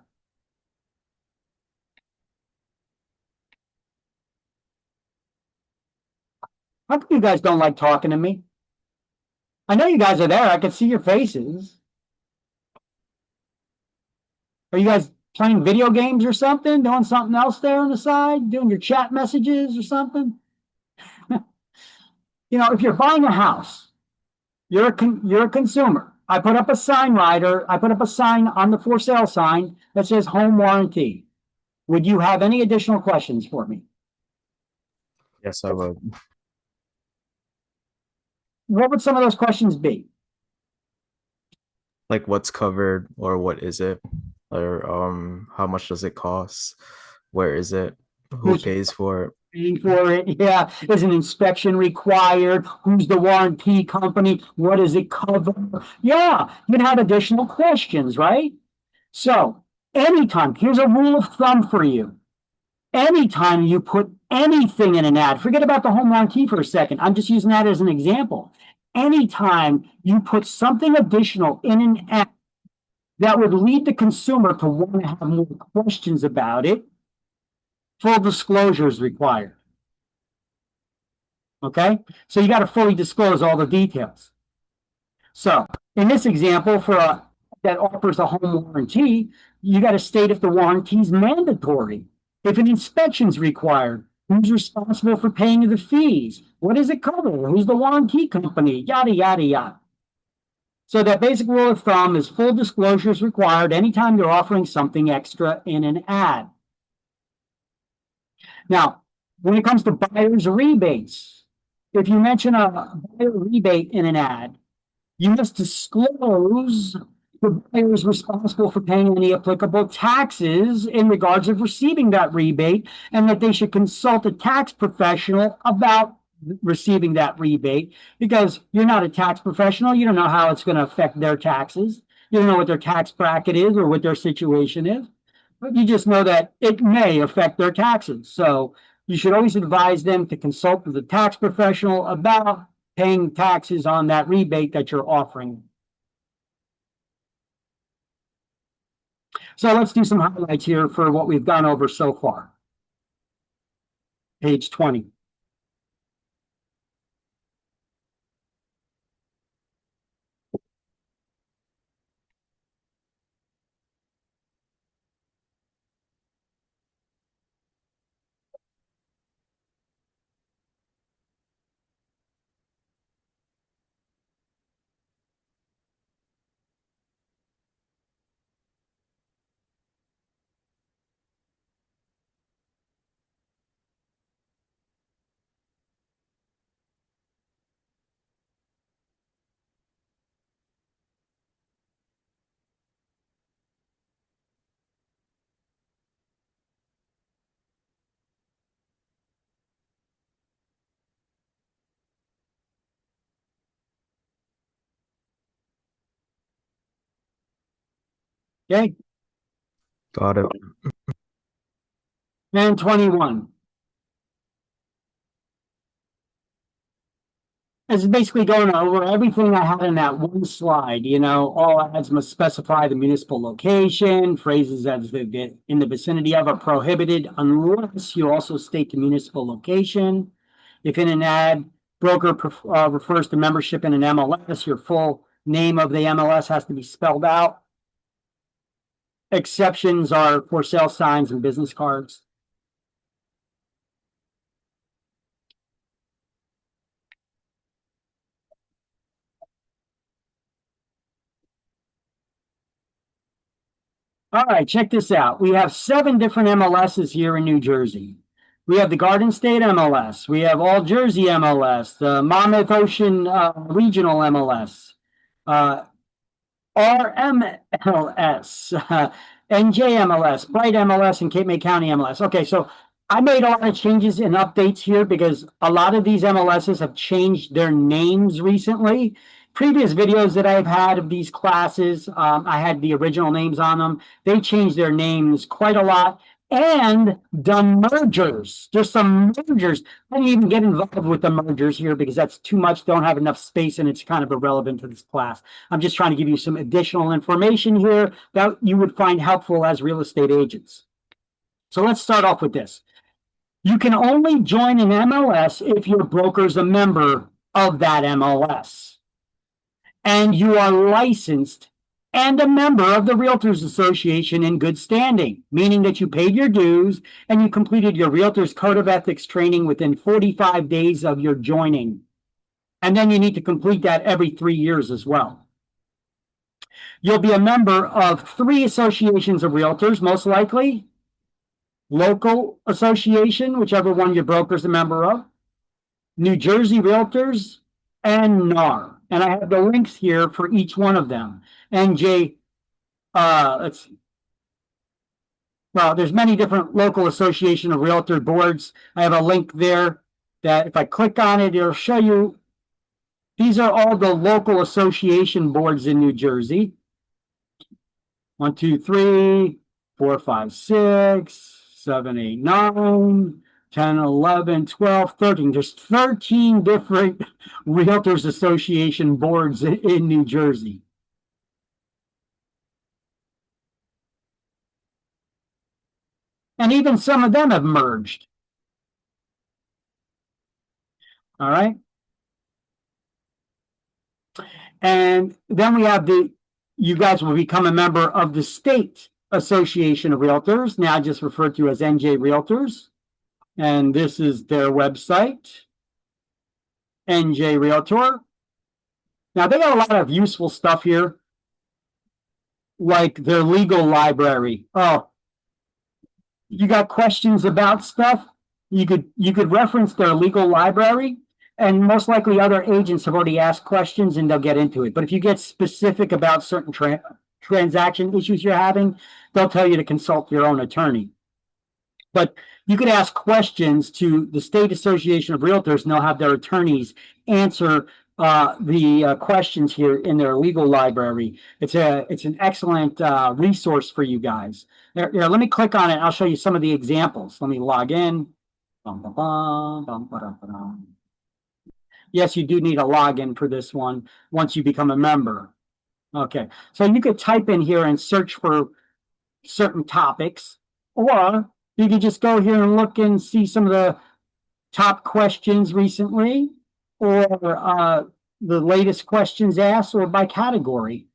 Speaker 1: How come you guys don't like talking to me? I know you guys are there. I can see your faces. Are you guys playing video games or something? Doing something else there on the side? Doing your chat messages or something? You know, if you're buying a house, you're a consumer. I put up a sign rider. I put up a sign on the for sale sign that says home warranty. Would you have any additional questions for me?
Speaker 4: Yes, I would.
Speaker 1: What would some of those questions be?
Speaker 4: Like what's covered, or what is it? Or how much does it cost? Where is it? Who pays for it?
Speaker 1: Paying for it? Yeah. Is an inspection required? Who's the warranty company? What does it cover? Yeah, you'd have additional questions, right? So anytime, here's a rule of thumb for you. Anytime you put anything in an ad, forget about the home warranty for a second. I'm just using that as an example. Anytime you put something additional in an ad that would lead the consumer to want to have more questions about it, full disclosure is required. Okay? So you got to fully disclose all the details. So in this example, that offers a home warranty, you got to state if the warranty is mandatory, if an inspection is required, who's responsible for paying the fees, what does it cover, who's the warranty company, yada, yada, yada. So that basic rule of thumb is full disclosure is required anytime you're offering something extra in an ad. Now, when it comes to buyer's rebates, if you mention a buyer rebate in an ad, you must disclose the buyer is responsible for paying any applicable taxes in regards of receiving that rebate, and that they should consult a tax professional about receiving that rebate, because you're not a tax professional. You don't know how it's going to affect their taxes. You don't know what their tax bracket is or what their situation is, but you just know that it may affect their taxes. So you should always advise them to consult with a tax professional about paying taxes on that rebate that you're offering. So let's do some highlights here for what we've gone over so far. Page 20. Okay.
Speaker 4: Got it.
Speaker 1: And 21. This is basically going over everything I had in that one slide. You know, all ads must specify the municipal location, phrases as in the vicinity of are prohibited unless you also state the municipal location. If in an ad, broker refers to membership in an MLS, your full name of the MLS has to be spelled out. Exceptions are for sale signs and business cards. All right, check this out. We have 7 different MLSs here in New Jersey. We have the Garden State MLS. We have All Jersey MLS, the Monmouth Ocean Regional MLS, RMLS, NJMLS, Bright MLS, and Cape May County MLS. Okay, so I made a lot of changes and updates here because a lot of these MLSs have changed their names recently. Previous videos that I've had of these classes, I had the original names on them. They changed their names quite a lot and done mergers. There's some mergers. I didn't even get involved with the mergers here because that's too much. Don't have enough space and it's kind of irrelevant to this class. I'm just trying to give you some additional information here that you would find helpful as real estate agents. So let's start off with this. You can only join an MLS if your broker is a member of that MLS. And you are licensed and a member of the Realtors Association in good standing, meaning that you paid your dues and you completed your Realtors Code of Ethics training within 45 days of your joining. And then you need to complete that every 3 years as well. You'll be a member of 3 associations of realtors, most likely. Local association, whichever one your broker's a member of. New Jersey Realtors, and NAR. And I have the links here for each one of them. NJ, let's see. Well, there's many different local association of realtor boards. I have a link there that if I click on it, it'll show you. These are all the local association boards in New Jersey. 1, 2, 3, 4, 5, 6, 7, 8, 9, 10, 11, 12, 13. There's 13 different Realtors Association boards in New Jersey. And even some of them have merged. All right. And then we have you guys will become a member of the State Association of Realtors, now just referred to as NJ Realtors. And this is their website, NJ Realtor. Now, they got a lot of useful stuff here, like their legal library. Oh, you got questions about stuff? You could reference their legal library, and most likely other agents have already asked questions and they'll get into it. But if you get specific about certain transaction issues you're having, they'll tell you to consult your own attorney. But you could ask questions to the State Association of Realtors, and they'll have their attorneys answer the questions here in their legal library. It's an excellent resource for you guys. Here, let me click on it. I'll show you some of the examples. Let me log in. Yes, you do need a login for this one once you become a member. Okay, so you could type in here and search for certain topics, or you could just go here and look and see some of the top questions recently, or the latest questions asked, or by category.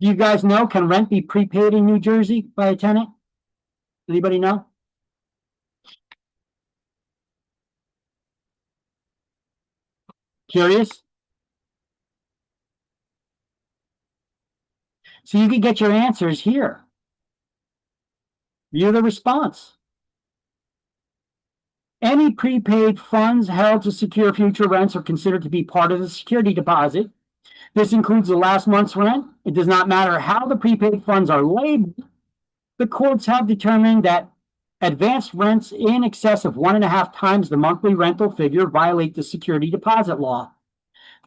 Speaker 1: Do you guys know, can rent be prepaid in New Jersey by a tenant? Anybody know? Curious? So you can get your answers here. View the response. Any prepaid funds held to secure future rents are considered to be part of the security deposit. This includes the last month's rent. It does not matter how the prepaid funds are labeled. The courts have determined that advanced rents in excess of 1.5 times the monthly rental figure violate the security deposit law.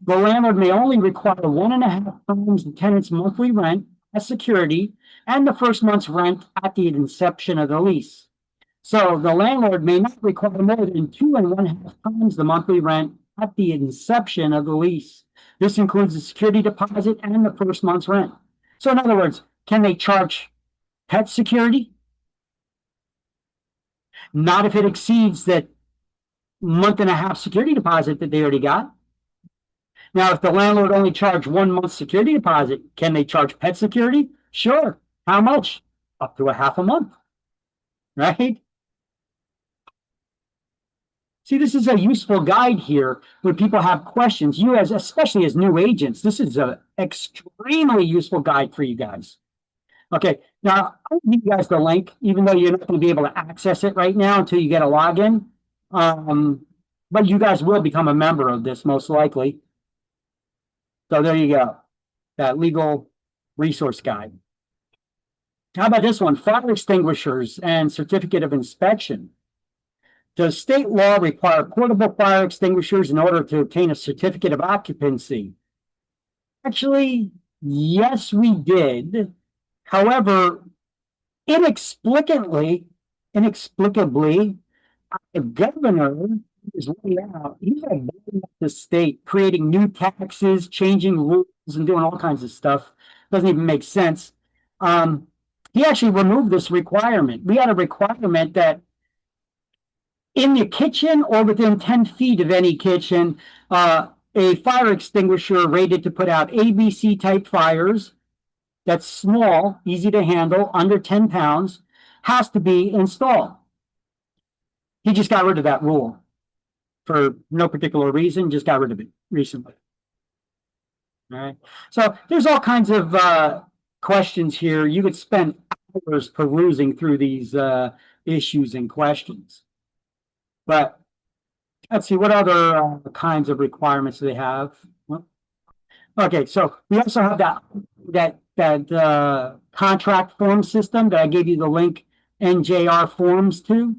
Speaker 1: The landlord may only require 1.5 times the tenant's monthly rent as security and the first month's rent at the inception of the lease. So the landlord may not require more than 2.5 times the monthly rent at the inception of the lease. This includes the security deposit and the first month's rent. So in other words, can they charge pet security? Not if it exceeds that 1.5 month security deposit that they already got. Now, if the landlord only charged 1 month security deposit, can they charge pet security? Sure. How much? Up to 1/2 month, right? See, this is a useful guide here when people have questions. You, especially as new agents, this is an extremely useful guide for you guys. Okay, now I'll give you guys the link, even though you're not going to be able to access it right now until you get a login. But you guys will become a member of this most likely. So there you go, that legal resource guide. How about this one? Fire extinguishers and certificate of inspection. Does state law require portable fire extinguishers in order to obtain a certificate of occupancy? Actually, yes, we did. However, inexplicably, the governor is way out. He's like blowing up the state, creating new taxes, changing rules, and doing all kinds of stuff. Doesn't even make sense. He actually removed this requirement. We had a requirement that in the kitchen or within 10 feet of any kitchen, a fire extinguisher rated to put out ABC type fires, that's small, easy to handle, under 10 pounds, has to be installed. He just got rid of that rule for no particular reason, just got rid of it recently. All right. So there's all kinds of questions here. You could spend hours perusing through these issues and questions. But let's see, what other kinds of requirements do they have? Well, okay, so we also have that contract form system that I gave you the link, NJR forms to.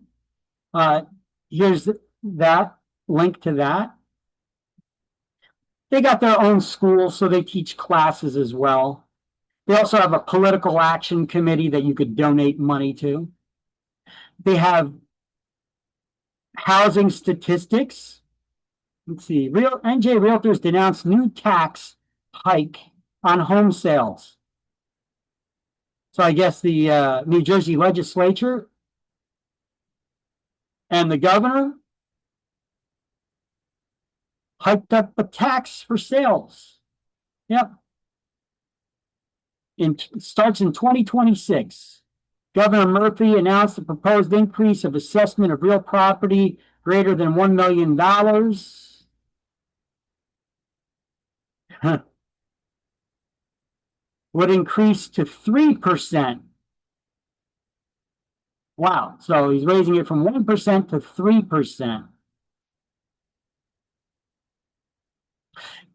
Speaker 1: Here's that link to that. They got their own schools, so they teach classes as well. They also have a political action committee that you could donate money to. They have housing statistics. Let's see. NJ Realtors denounced new tax hike on home sales. So I guess the New Jersey legislature and the governor hiked up the tax for sales. Yep. Starts in 2026. Governor Murphy announced the proposed increase of assessment of real property greater than $1 million. Would increase to 3%. Wow. So he's raising it from 1% to 3%.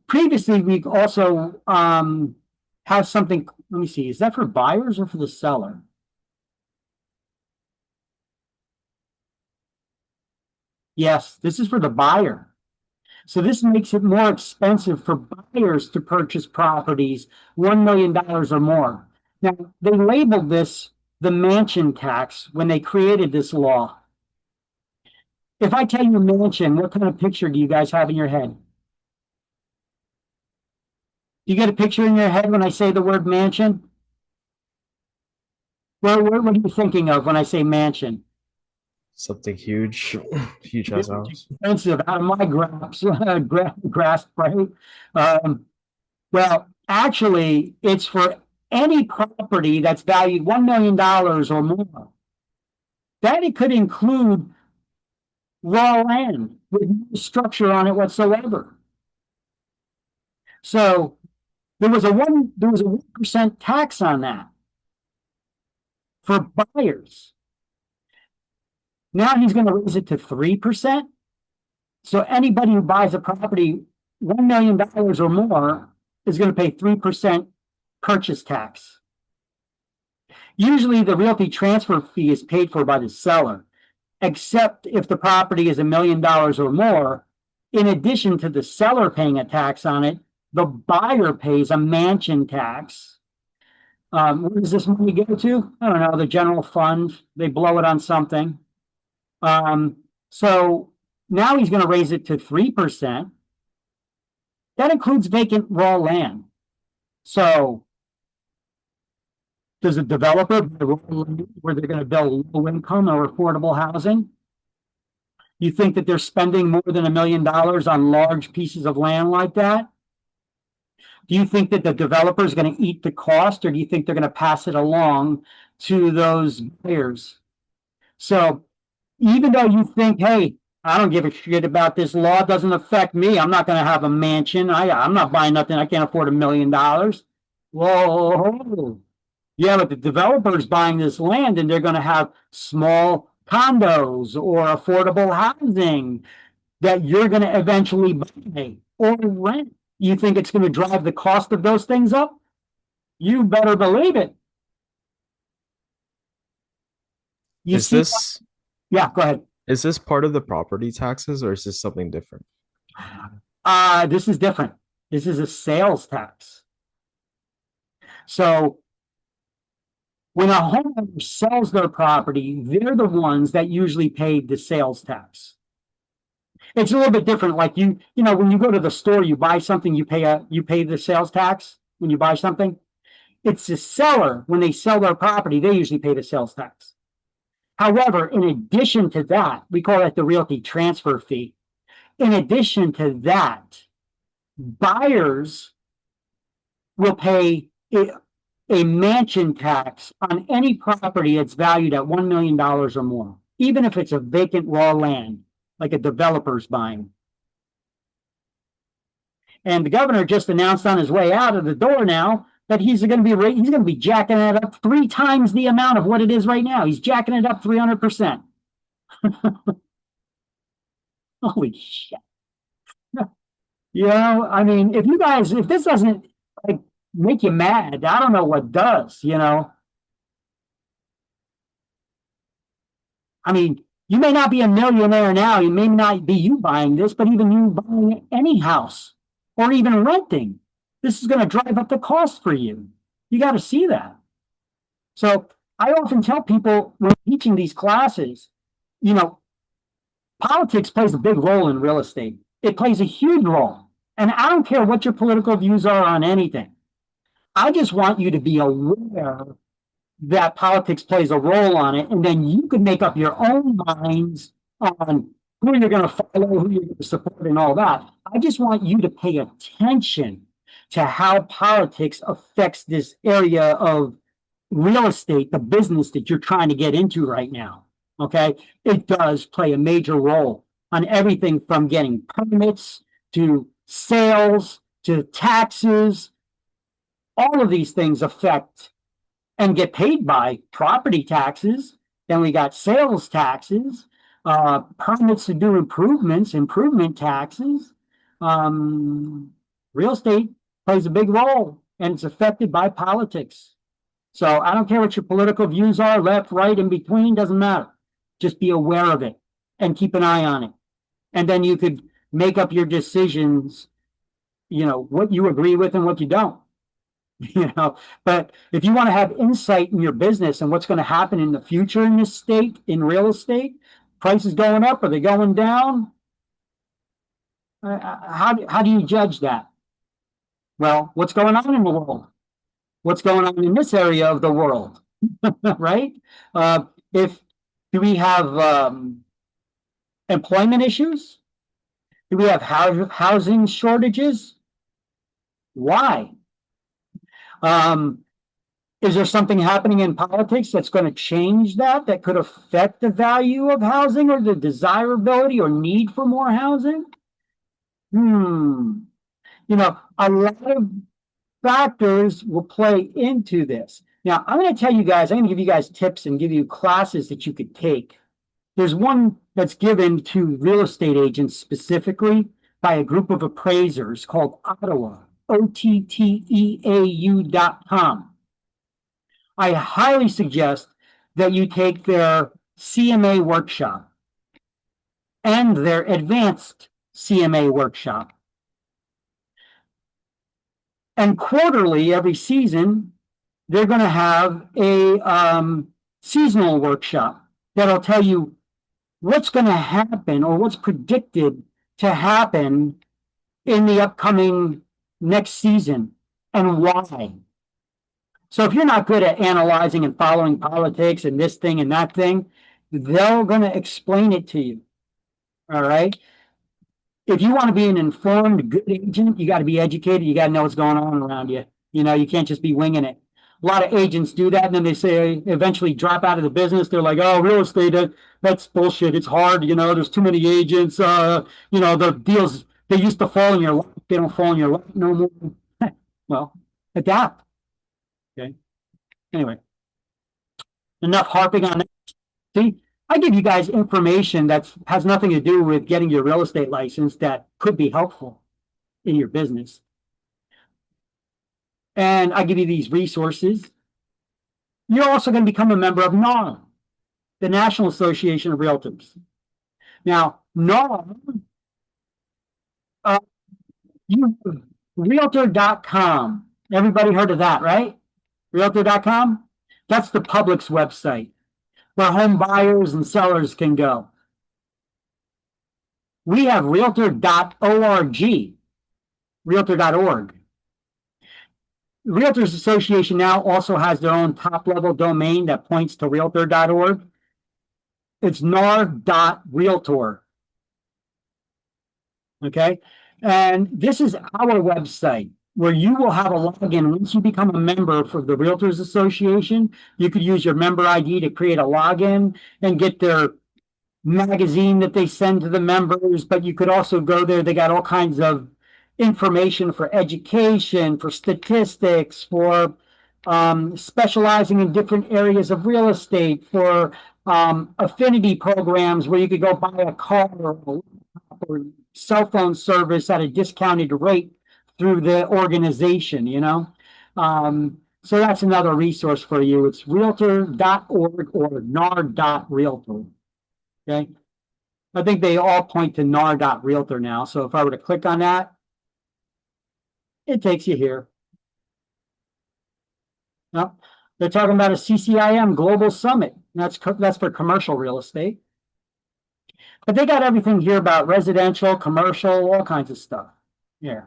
Speaker 1: Previously, we also have something. Let me see. Is that for buyers or for the seller? Yes, this is for the buyer. So this makes it more expensive for buyers to purchase properties $1 million or more. Now, they labeled this the mansion tax when they created this law. If I tell you mansion, what kind of picture do you guys have in your head? You get a picture in your head when I say the word mansion? What are you thinking of when I say mansion?
Speaker 4: Something huge, huge ass house.
Speaker 1: Expensive, out of my grasp, right? Well, actually, it's for any property that's valued $1 million or more. That it could include raw land with no structure on it whatsoever. So there was a 1% tax on that for buyers. Now he's going to raise it to 3%. So anybody who buys a property $1 million or more is going to pay 3% purchase tax. Usually the realty transfer fee is paid for by the seller, except if the property is $1 million or more. In addition to the seller paying a tax on it, the buyer pays a mansion tax. Where does this money go to? I don't know, the general fund. They blow it on something. So now he's going to raise it to 3%. That includes vacant raw land. So does a developer where they're going to build low income or affordable housing? You think that they're spending more than $1 million on large pieces of land like that? Do you think that the developer is going to eat the cost, or do you think they're going to pass it along to those buyers? So even though you think, hey, I don't give a shit about this law, it doesn't affect me. I'm not going to have a mansion. I'm not buying nothing. I can't afford $1 million. Whoa. Yeah, but the developer is buying this land and they're going to have small condos or affordable housing that you're going to eventually buy or rent. You think it's going to drive the cost of those things up? You better believe it.
Speaker 4: Is this
Speaker 1: Yeah, go ahead.
Speaker 4: Is this part of the property taxes or is this something different?
Speaker 1: This is different. This is a sales tax. So when a homeowner sells their property, they're the ones that usually pay the sales tax. It's a little bit different. Like you know, when you go to the store, you buy something, you pay the sales tax when you buy something. It's the seller, when they sell their property, they usually pay the sales tax. However, in addition to that, we call that the realty transfer fee. In addition to that, buyers will pay a mansion tax on any property that's valued at $1 million or more, even if it's a vacant raw land, like a developer's buying. And the governor just announced on his way out of the door now that he's going to be jacking it up 3 times the amount of what it is right now. He's jacking it up 300%. Holy shit. You know, I mean, if this doesn't like make you mad, I don't know what does, you know. I mean, you may not be a millionaire now, you may not be you buying this, but even you buying any house, or even renting. This is going to drive up the cost for you. You got to see that. So I often tell people when teaching these classes, you know, politics plays a big role in real estate. It plays a huge role. And I don't care what your political views are on anything. I just want you to be aware that politics plays a role on it, and then you can make up your own minds on who you're going to follow, who you're going to support, and all that. I just want you to pay attention to how politics affects this area of real estate, the business that you're trying to get into right now. Okay, it does play a major role on everything from getting permits to sales to taxes. All of these things affect and get paid by property taxes. Then we got sales taxes, permits to do improvements, improvement taxes. Real estate plays a big role, and it's affected by politics. So I don't care what your political views are, left, right, in between, doesn't matter. Just be aware of it and keep an eye on it. And then you could make up your decisions, you know, what you agree with and what you don't. You know, but if you want to have insight in your business and what's going to happen in the future in this state, in real estate, prices going up, are they going down? How do you judge that? Well, what's going on in the world? What's going on in this area of the world? Right? Do we have employment issues? Do we have housing shortages? Why? Is there something happening in politics that's going to change that could affect the value of housing or the desirability or need for more housing? You know, a lot of factors will play into this. Now, I'm going to tell you guys, I'm going to give you guys tips and give you classes that you could take. There's one that's given to real estate agents specifically by a group of appraisers called Ottawa, OTTEAU.com. I highly suggest that you take their CMA workshop and their advanced CMA workshop. And quarterly, every season, they're going to have a seasonal workshop that'll tell you what's going to happen or what's predicted to happen in the upcoming next season and why. So if you're not good at analyzing and following politics and this thing and that thing, they're going to explain it to you. All right. If you want to be an informed, good agent, you got to be educated. You got to know what's going on around you. You know, you can't just be winging it. A lot of agents do that, and then they say eventually drop out of the business. They're like, "Oh, real estate, that's bullshit. It's hard. You know, there's too many agents. You know, the deals they used to fall in your lap, they don't fall in your lap no more." Well, adapt. Okay. Anyway, enough harping on that. See, I give you guys information that has nothing to do with getting your real estate license that could be helpful in your business. And I give you these resources. You're also going to become a member of NAR, the National Association of Realtors. Now, NAR, Realtor.com. Everybody heard of that, right? Realtor.com? That's the public's website where home buyers and sellers can go. We have Realtor.org, Realtor.org. The Realtors Association now also has their own top-level domain that points to Realtor.org. It's nar.realtor. Okay? And this is our website where you will have a login. Once you become a member for the Realtors Association, you could use your member ID to create a login and get their magazine that they send to the members. But you could also go there. They got all kinds of information for education, for statistics, for specializing in different areas of real estate, for affinity programs where you could go buy a car or cell phone service at a discounted rate through the organization, you know. So that's another resource for you. It's realtor.org or nar.realtor. Okay. I think they all point to nar.realtor now. So if I were to click on that, it takes you here. Now, they're talking about a CCIM Global Summit. That's for commercial real estate. But they got everything here about residential, commercial, all kinds of stuff. Yeah.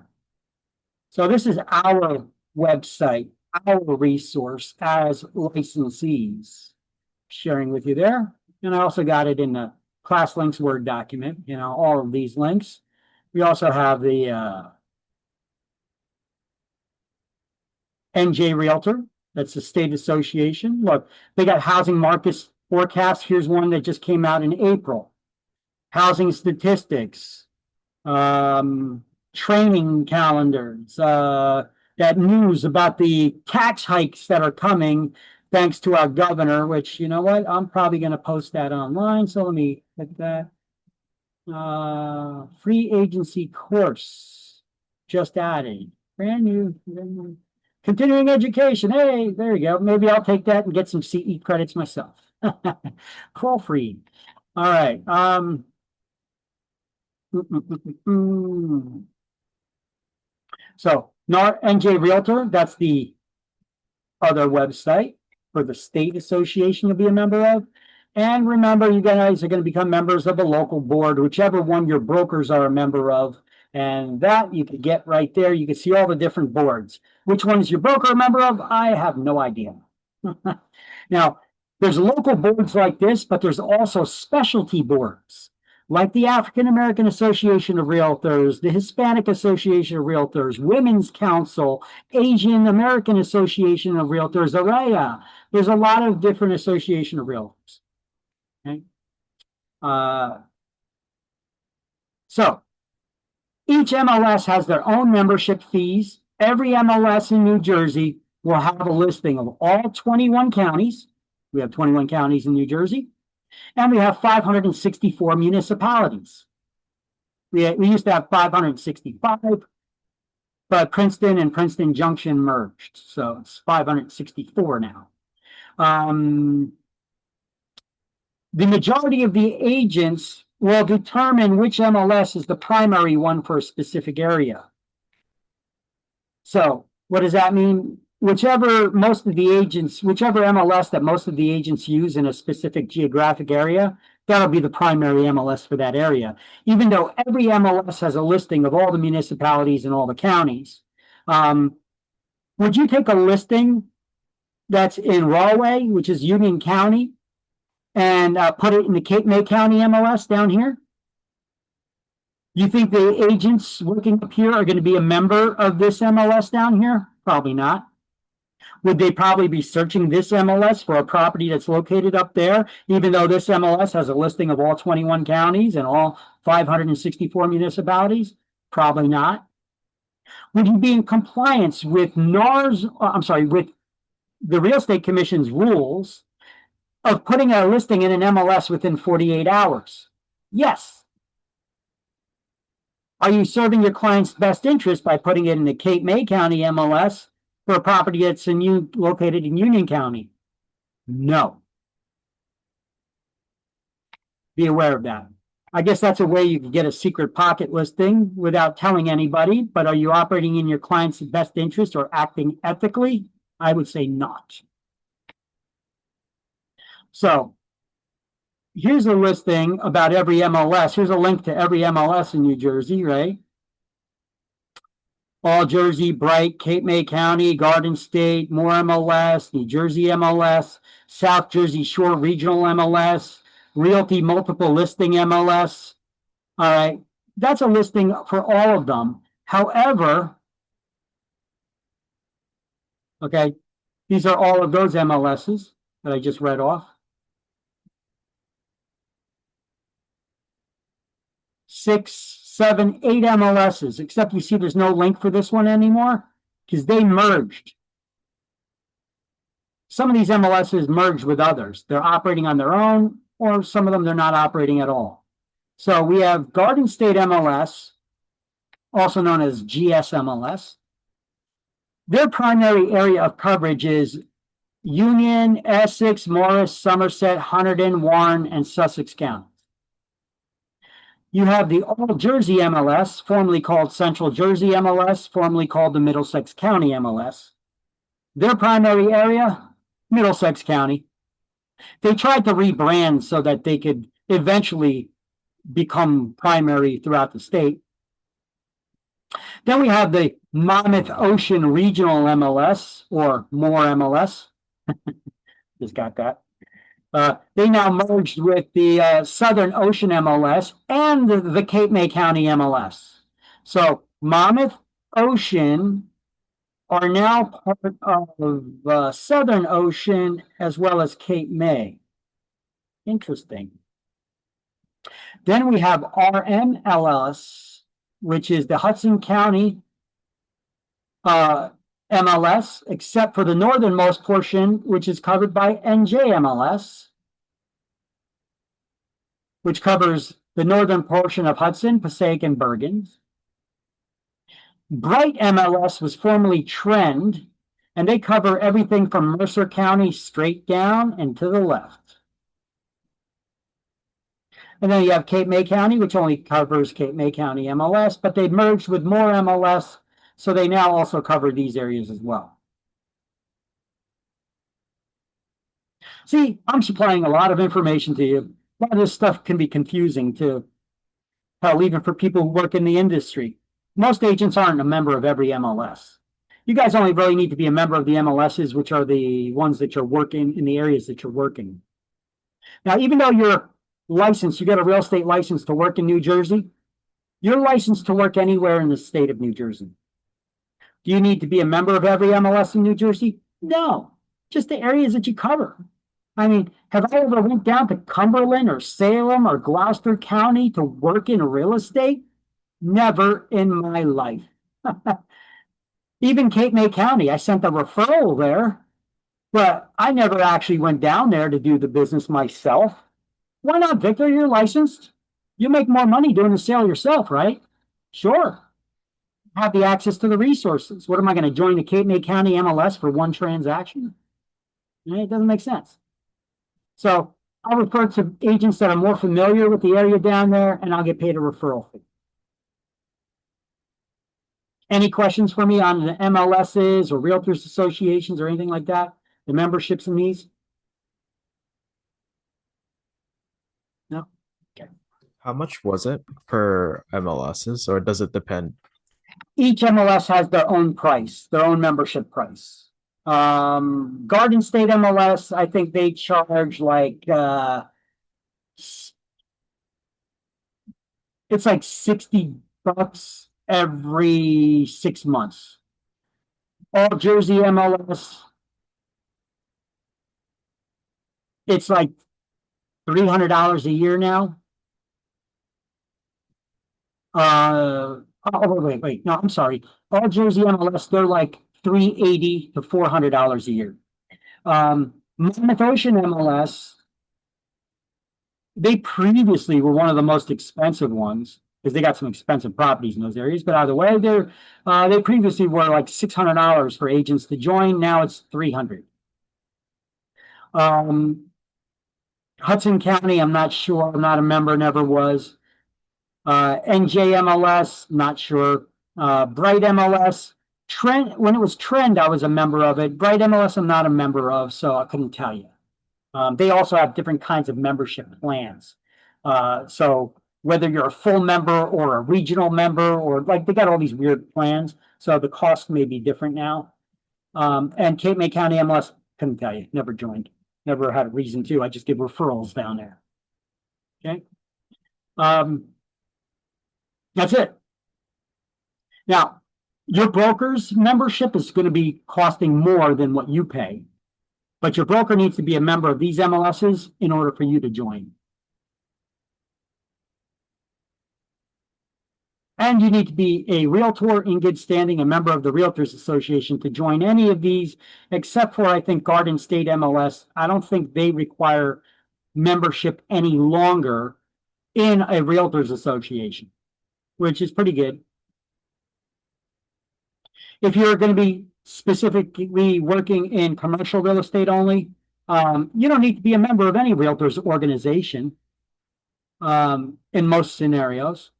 Speaker 1: So this is our website, our resource as licensees. Sharing with you there. And I also got it in the class links Word document, all of these links. We also have the NJ Realtor. That's the state association. Look, they got housing markets forecast. Here's one that just came out in April. Housing statistics, training calendars, that news about the tax hikes that are coming thanks to our governor, which, you know what, I'm probably going to post that online. So let me click that. Free agency course just added. Brand new. Continuing education. Hey, there you go. Maybe I'll take that and get some CE credits myself. Call free. All right. So NJ Realtor, that's the other website for the state association to be a member of. And remember, you guys are going to become members of a local board, whichever one your brokers are a member of. And that you can get right there. You can see all the different boards. Which one is your broker a member of? I have no idea. Now, there's local boards like this, but there's also specialty boards, like the African American Association of Realtors, the Hispanic Association of Realtors, Women's Council, Asian American Association of Realtors, AREA. There's a lot of different association of realtors. Okay. So each MLS has their own membership fees. Every MLS in New Jersey will have a listing of all 21 counties. We have 21 counties in New Jersey. And we have 564 municipalities. We used to have 565, but Princeton and Princeton Junction merged. So it's 564 now. The majority of the agents will determine which MLS is the primary one for a specific area. So what does that mean? Whichever MLS that most of the agents use in a specific geographic area, that'll be the primary MLS for that area. Even though every MLS has a listing of all the municipalities and all the counties. Would you take a listing that's in Rahway, which is Union County, and put it in the Cape May County MLS down here? You think the agents working up here are going to be a member of this MLS down here? Probably not. Would they probably be searching this MLS for a property that's located up there, even though this MLS has a listing of all 21 counties and all 564 municipalities? Probably not. Would you be in compliance with with the Real Estate Commission's rules of putting a listing in an MLS within 48 hours? Yes. Are you serving your client's best interest by putting it in the Cape May County MLS for a property that's located in Union County? No. Be aware of that. I guess that's a way you could get a secret pocket listing without telling anybody, but are you operating in your client's best interest or acting ethically? I would say not. So here's a listing about every MLS. Here's a link to every MLS in New Jersey, right? All Jersey, Bright, Cape May County, Garden State, Moore MLS, New Jersey MLS, South Jersey Shore Regional MLS, Realty Multiple Listing MLS. All right, that's a listing for all of them. However, okay, these are all of those MLSs that I just read off. 6, 7, 8 MLSs, except you see there's no link for this one anymore because they merged. Some of these MLSs merged with others. They're operating on their own, or some of them they're not operating at all. So we have Garden State MLS, also known as GSMLS. Their primary area of coverage is Union, Essex, Morris, Somerset, Hunterdon, Warren, and Sussex counties. You have the All Jersey MLS, formerly called Central Jersey MLS, formerly called the Middlesex County MLS. Their primary area, Middlesex County. They tried to rebrand so that they could eventually become primary throughout the state. Then we have the Monmouth Ocean Regional MLS, or more MLS. Just got that. They now merged with the Southern Ocean MLS and the Cape May County MLS. So Monmouth Ocean are now part of Southern Ocean as well as Cape May. Interesting. Then we have RMLS, which is the Hudson County MLS, except for the northernmost portion, which is covered by NJMLS, which covers the northern portion of Hudson, Passaic, and Bergen. Bright MLS was formerly Trend, and they cover everything from Mercer County straight down and to the left. And then you have Cape May County, which only covers Cape May County MLS, but they merged with more MLS, so they now also cover these areas as well. See, I'm supplying a lot of information to you. A lot of this stuff can be confusing too. Hell, even for people who work in the industry. Most agents aren't a member of every MLS. You guys only really need to be a member of the MLSs, which are the ones that you're working in the areas that you're working. Now, even though you're licensed, you get a real estate license to work in New Jersey, you're licensed to work anywhere in the state of New Jersey. Do you need to be a member of every MLS in New Jersey? No, just the areas that you cover. I mean, have I ever went down to Cumberland or Salem or Gloucester County to work in real estate? Never in my life. Even Cape May County, I sent a referral there, but I never actually went down there to do the business myself. Why not, Victor? You're licensed. You make more money doing the sale yourself, right? Sure. Have the access to the resources. What am I going to join the Cape May County MLS for one transaction? It doesn't make sense. So I'll refer to agents that are more familiar with the area down there, and I'll get paid a referral fee. Any questions for me on the MLSs or Realtors Associations or anything like that? The memberships in these? No? Okay.
Speaker 4: How much was it per MLSs, or does it depend?
Speaker 1: Each MLS has their own price, their own membership price. Garden State MLS, I think they charge like it's like $60 every 6 months. All Jersey MLS, it's like $300 a year now. Oh, wait. No, I'm sorry. All Jersey MLS, they're like $380 to $400 a year. Monmouth Ocean MLS, they previously were one of the most expensive ones because they got some expensive properties in those areas. But either way, they previously were like $600 for agents to join. Now it's $300. Hudson County, I'm not sure. I'm not a member, never was. NJMLS, not sure. Bright MLS, Trend, when it was Trend, I was a member of it. Bright MLS, I'm not a member of, so I couldn't tell you. They also have different kinds of membership plans. So whether you're a full member or a regional member, or like they got all these weird plans, so the cost may be different now. And Cape May County MLS, couldn't tell you, never joined, never had a reason to. I just give referrals down there. Okay. That's it. Now, your broker's membership is going to be costing more than what you pay, but your broker needs to be a member of these MLSs in order for you to join. And you need to be a realtor in good standing, a member of the Realtors Association to join any of these, except for, I think, Garden State MLS. I don't think they require membership any longer in a Realtors Association, which is pretty good. If you're going to be specifically working in commercial real estate only, you don't need to be a member of any realtors organization. in most scenarios.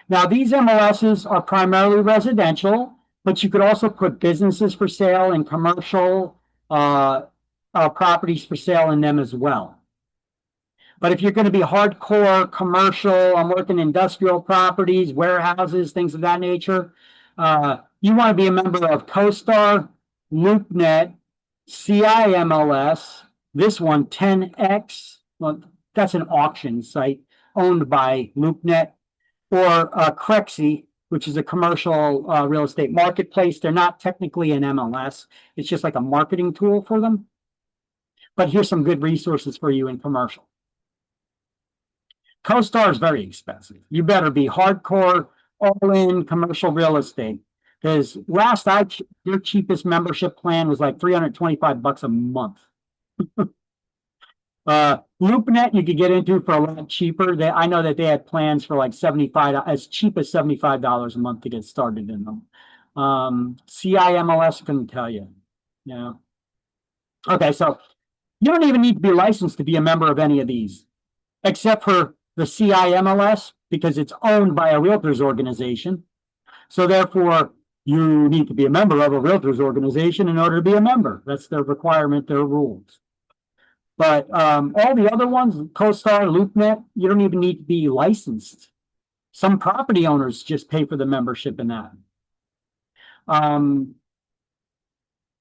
Speaker 1: Now, these MLSs are primarily residential, but you could also put businesses for sale and commercial properties for sale in them as well. But if you're going to be hardcore commercial, I'm working industrial properties, warehouses, things of that nature, you want to be a member of CoStar, LoopNet, CIMLS, this one, 10X. Well, that's an auction site owned by LoopNet, or Crexi, which is a commercial real estate marketplace. They're not technically an MLS. It's just like a marketing tool for them. But here's some good resources for you in commercial. CoStar is very expensive. You better be hardcore, all-in commercial real estate. Because last I checked, your cheapest membership plan was like $325 a month. LoopNet you could get into for a lot cheaper. I know that they had plans for like as cheap as $75 a month to get started in them. CIMLS couldn't tell you. Yeah. Okay, so you don't even need to be licensed to be a member of any of these, except for the CIMLS, because it's owned by a realtors organization. So therefore, you need to be a member of a realtors organization in order to be a member. That's their requirement, their rules. But all the other ones, CoStar, LoopNet, you don't even need to be licensed. Some property owners just pay for the membership in that.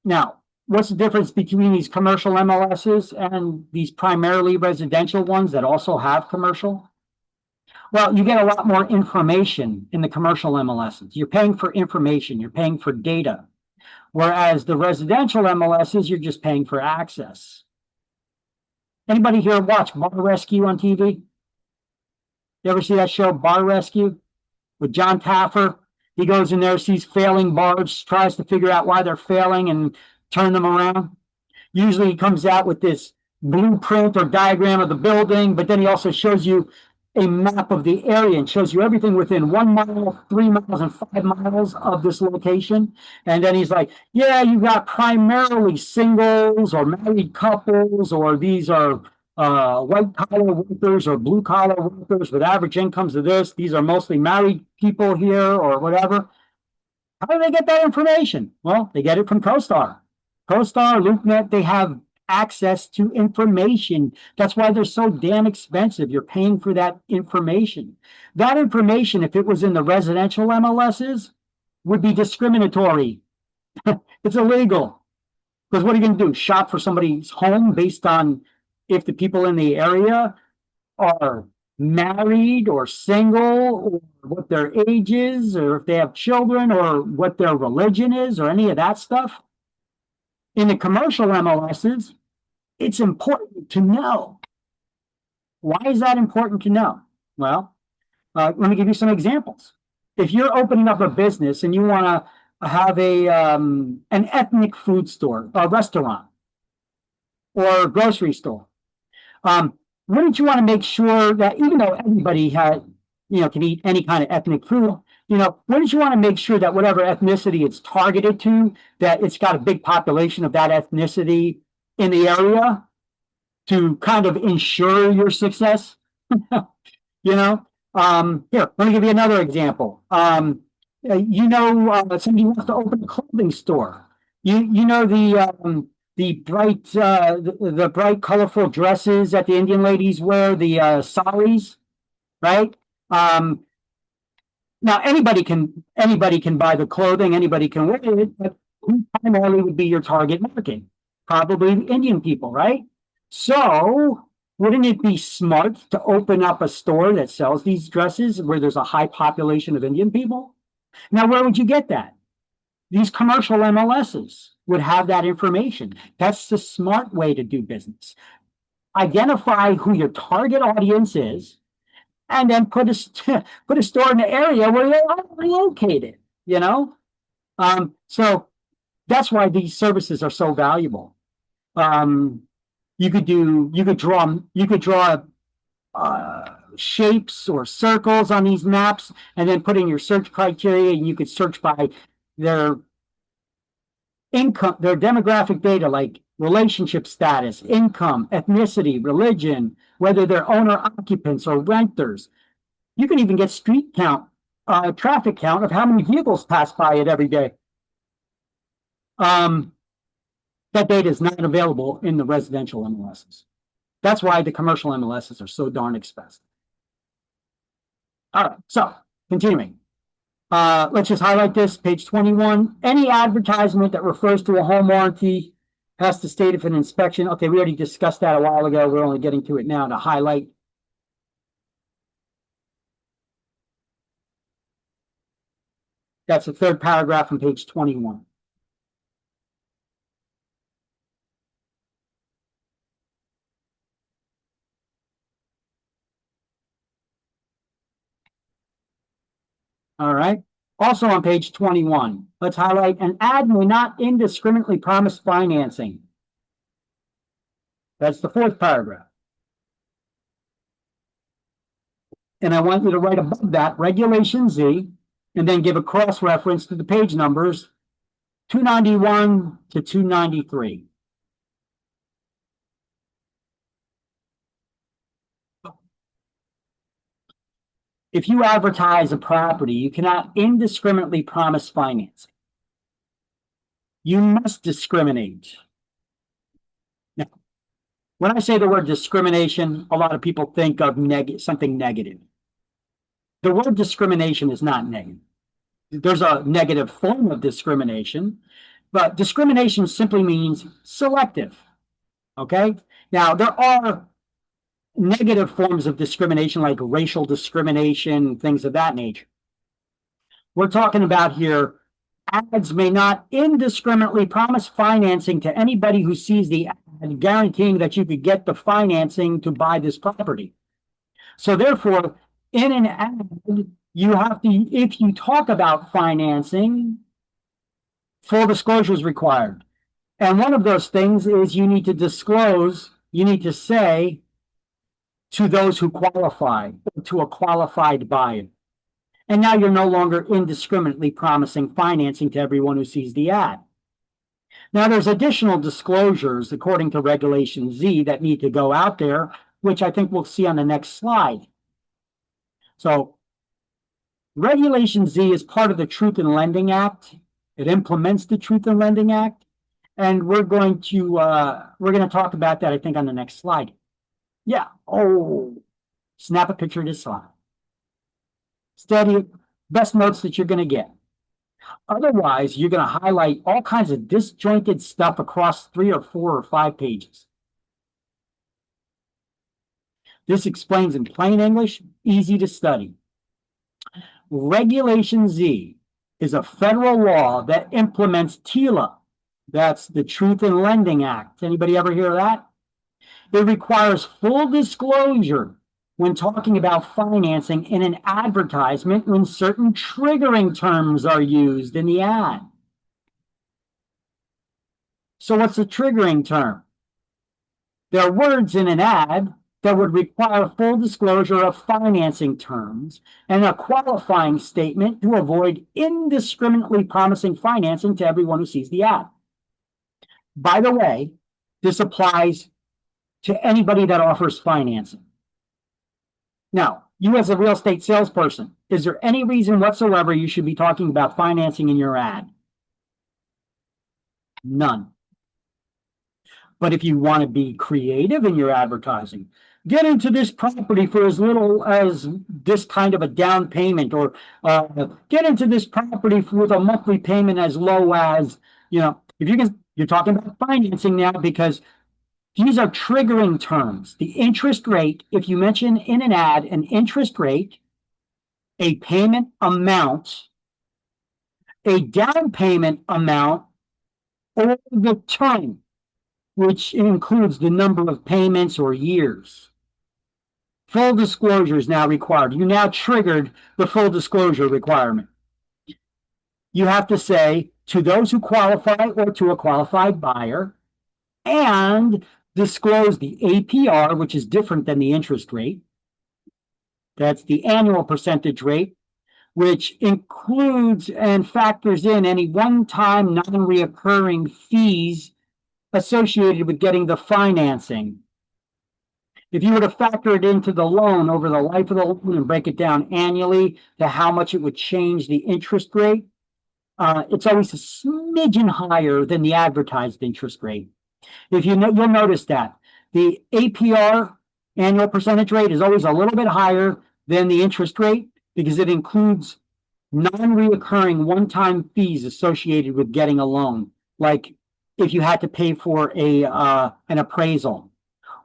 Speaker 1: Now, what's the difference between these commercial MLSs and these primarily residential ones that also have commercial? Well, you get a lot more information in the commercial MLSs. You're paying for information, you're paying for data. Whereas the residential MLSs, you're just paying for access. Anybody here watch Bar Rescue on TV? You ever see that show, Bar Rescue, with John Taffer? He goes in there, sees failing bars, tries to figure out why they're failing and turn them around. Usually he comes out with this blueprint or diagram of the building, but then he also shows you a map of the area and shows you everything within 1 mile, 3 miles, and 5 miles of this location. And then he's like, yeah, you got primarily singles or married couples, or these are white collar workers or blue collar workers with average incomes of this. These are mostly married people here or whatever. How do they get that information? Well, they get it from CoStar. CoStar, LoopNet, they have access to information. That's why they're so damn expensive. You're paying for that information. That information, if it was in the residential MLSs, would be discriminatory. It's illegal. Because what are you going to do? Shop for somebody's home based on if the people in the area are married or single, or what their age is, or if they have children, or what their religion is, or any of that stuff? In the commercial MLSs, it's important to know. Why is that important to know? Well, let me give you some examples. If you're opening up a business and you want to have an ethnic food store, a restaurant, or a grocery store, wouldn't you want to make sure that even though everybody can eat any kind of ethnic food, wouldn't you want to make sure that whatever ethnicity it's targeted to, that it's got a big population of that ethnicity in the area to kind of ensure your success? Here, let me give you another example. Somebody wants to open a clothing store. The bright, colorful dresses that the Indian ladies wear, the saris, right? Now anybody can buy the clothing, anybody can wear it, but who primarily would be your target market? Probably Indian people, right? So wouldn't it be smart to open up a store that sells these dresses where there's a high population of Indian people? Now, where would you get that? These commercial MLSs would have that information. That's the smart way to do business. Identify who your target audience is, and then put a store in the area where they're already located, So that's why these services are so valuable. You could draw shapes or circles on these maps, and then put in your search criteria, and you could search by their income, their demographic data, like relationship status, income, ethnicity, religion, whether they're owner occupants or renters. You can even get street count, traffic count of how many vehicles pass by it every day. That data is not available in the residential MLSs. That's why the commercial MLSs are so darn expensive. All right, so continuing. Let's just highlight this, page 21. Any advertisement that refers to a home warranty has to state if an inspection. Okay, we already discussed that a while ago. We're only getting to it now to highlight. That's the third paragraph on page 21. All right. Also on page 21, let's highlight an ad may not indiscriminately promise financing. That's the fourth paragraph. And I want you to write above that Regulation Z and then give a cross reference to the page numbers 291 to 293. If you advertise a property, you cannot indiscriminately promise financing. You must discriminate. Now, when I say the word discrimination, a lot of people think of something negative. The word discrimination is not negative. There's a negative form of discrimination, but discrimination simply means selective. Okay? Now, there are negative forms of discrimination like racial discrimination, things of that nature. We're talking about here, ads may not indiscriminately promise financing to anybody who sees the ad, guaranteeing that you could get the financing to buy this property. So therefore, in an ad, you have to, if you talk about financing, full disclosure is required. And one of those things is you need to disclose, you need to say, to those who qualify, to a qualified buyer. And now you're no longer indiscriminately promising financing to everyone who sees the ad. Now there's additional disclosures according to Regulation Z that need to go out there, which I think we'll see on the next slide. So Regulation Z is part of the Truth in Lending Act. It implements the Truth in Lending Act. And we're going to talk about that, I think, on the next slide. Yeah. Oh, snap a picture of this slide. Study best notes that you're going to get. Otherwise, you're going to highlight all kinds of disjointed stuff across 3 or 4 or 5 pages. This explains in plain English, easy to study. Regulation Z is a federal law that implements TILA. That's the Truth in Lending Act. Anybody ever hear that? It requires full disclosure when talking about financing in an advertisement when certain triggering terms are used in the ad. So what's a triggering term? There are words in an ad that would require full disclosure of financing terms and a qualifying statement to avoid indiscriminately promising financing to everyone who sees the ad. By the way, this applies to anybody that offers financing. Now, you as a real estate salesperson, is there any reason whatsoever you should be talking about financing in your ad? None. But if you want to be creative in your advertising, get into this property for as little as this kind of a down payment, or get into this property with a monthly payment as low as, if you can, you're talking about financing now because these are triggering terms. The interest rate, if you mention in an ad an interest rate, a payment amount, a down payment amount, or the term, which includes the number of payments or years. Full disclosure is now required. You now triggered the full disclosure requirement. You have to say to those who qualify or to a qualified buyer, and disclose the APR, which is different than the interest rate. That's the annual percentage rate, which includes and factors in any one-time non-reoccurring fees associated with getting the financing. If you were to factor it into the loan over the life of the loan and break it down annually to how much it would change the interest rate, it's always a smidgen higher than the advertised interest rate. If you know, you'll notice that the APR, annual percentage rate, is always a little bit higher than the interest rate because it includes non-reoccurring one-time fees associated with getting a loan, like if you had to pay for an appraisal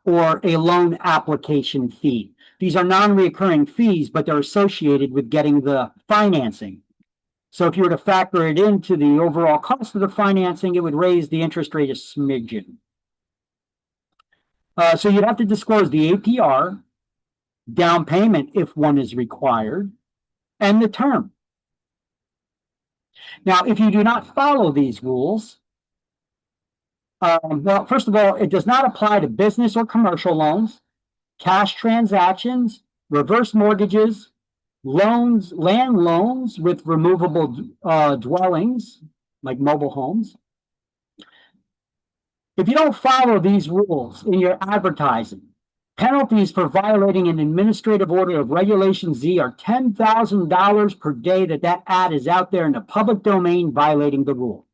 Speaker 1: or a loan application fee. These are non-reoccurring fees, but they're associated with getting the financing. So if you were to factor it into the overall cost of the financing, it would raise the interest rate a smidgen. So you'd have to disclose the APR, down payment if one is required, and the term. Now, if you do not follow these rules, well, first of all, it does not apply to business or commercial loans, cash transactions, reverse mortgages, loans, land loans with removable dwellings, like mobile homes. If you don't follow these rules in your advertising, penalties for violating an administrative order of Regulation Z are $10,000 per day that ad is out there in the public domain violating the rule.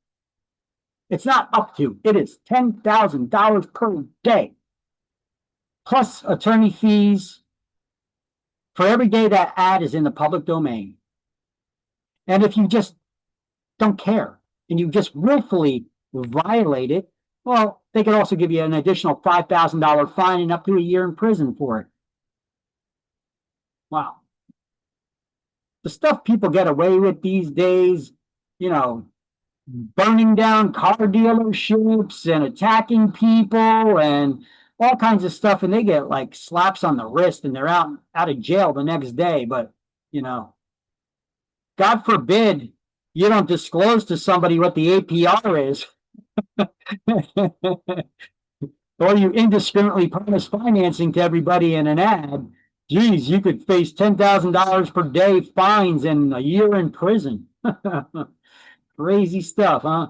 Speaker 1: It's not up to, it is $10,000 per day, plus attorney fees for every day that ad is in the public domain. And if you just don't care and you just willfully violate it, well, they could also give you an additional $5,000 fine and up to a year in prison for it. Wow. The stuff people get away with these days, you know, burning down car dealerships and attacking people and all kinds of stuff, and they get like slaps on the wrist and they're out of jail the next day. But, you know, God forbid you don't disclose to somebody what the APR is. Or you indiscriminately promise financing to everybody in an ad. Geez, you could face $10,000 per day fines and a year in prison. Crazy stuff, huh?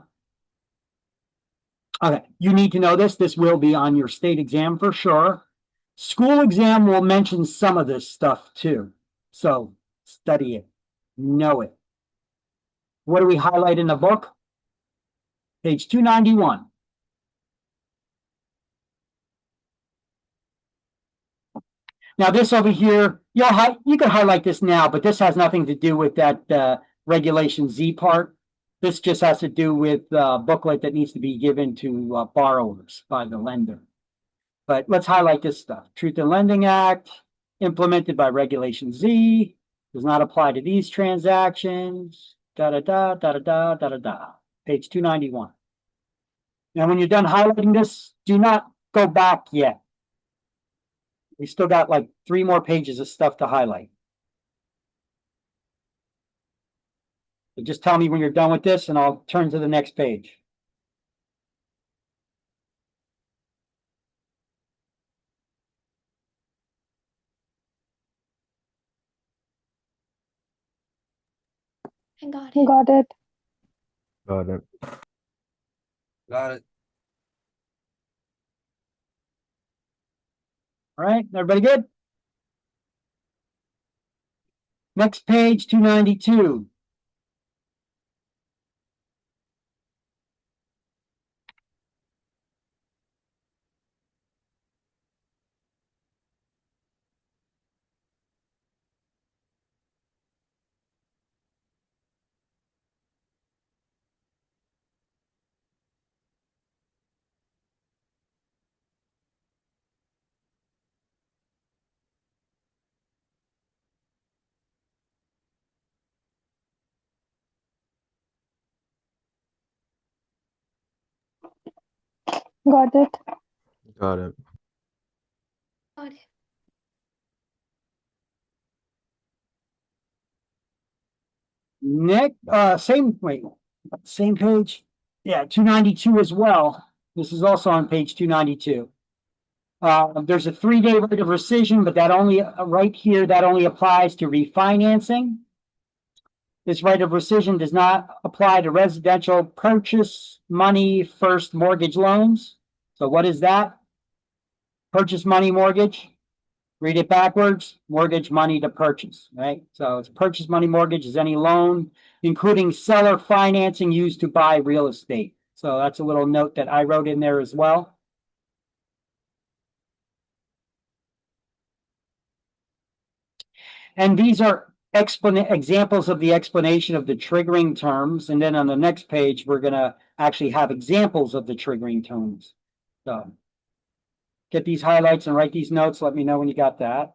Speaker 1: Okay, you need to know this. This will be on your state exam for sure. School exam will mention some of this stuff too. So study it, know it. What do we highlight in the book? Page 291. Now this over here, you can highlight this now, but this has nothing to do with that Regulation Z part. This just has to do with a booklet that needs to be given to borrowers by the lender. But let's highlight this stuff. Truth in Lending Act, implemented by Regulation Z, does not apply to these transactions, da-da-da, da-da-da, da-da-da. Page 291. Now, when you're done highlighting this, do not go back yet. We still got like 3 more pages of stuff to highlight. So just tell me when you're done with this and I'll turn to the next page.
Speaker 3: I got
Speaker 6: it.
Speaker 3: Got it.
Speaker 4: Got it.
Speaker 6: Got it.
Speaker 1: All right, everybody good? Next page, 292.
Speaker 3: Got it.
Speaker 4: Got it.
Speaker 3: Got it.
Speaker 1: Nick, same page. Yeah, 292 as well. This is also on page 292. There's a 3-day right of rescission, but that only right here, that only applies to refinancing. This right of rescission does not apply to residential purchase money first mortgage loans. So what is that? Purchase money mortgage. Read it backwards, mortgage money to purchase, right? So it's purchase money mortgage is any loan, including seller financing used to buy real estate. So that's a little note that I wrote in there as well. And these are examples of the explanation of the triggering terms. And then on the next page, we're going to actually have examples of the triggering terms. So get these highlights and write these notes. Let me know when you got that.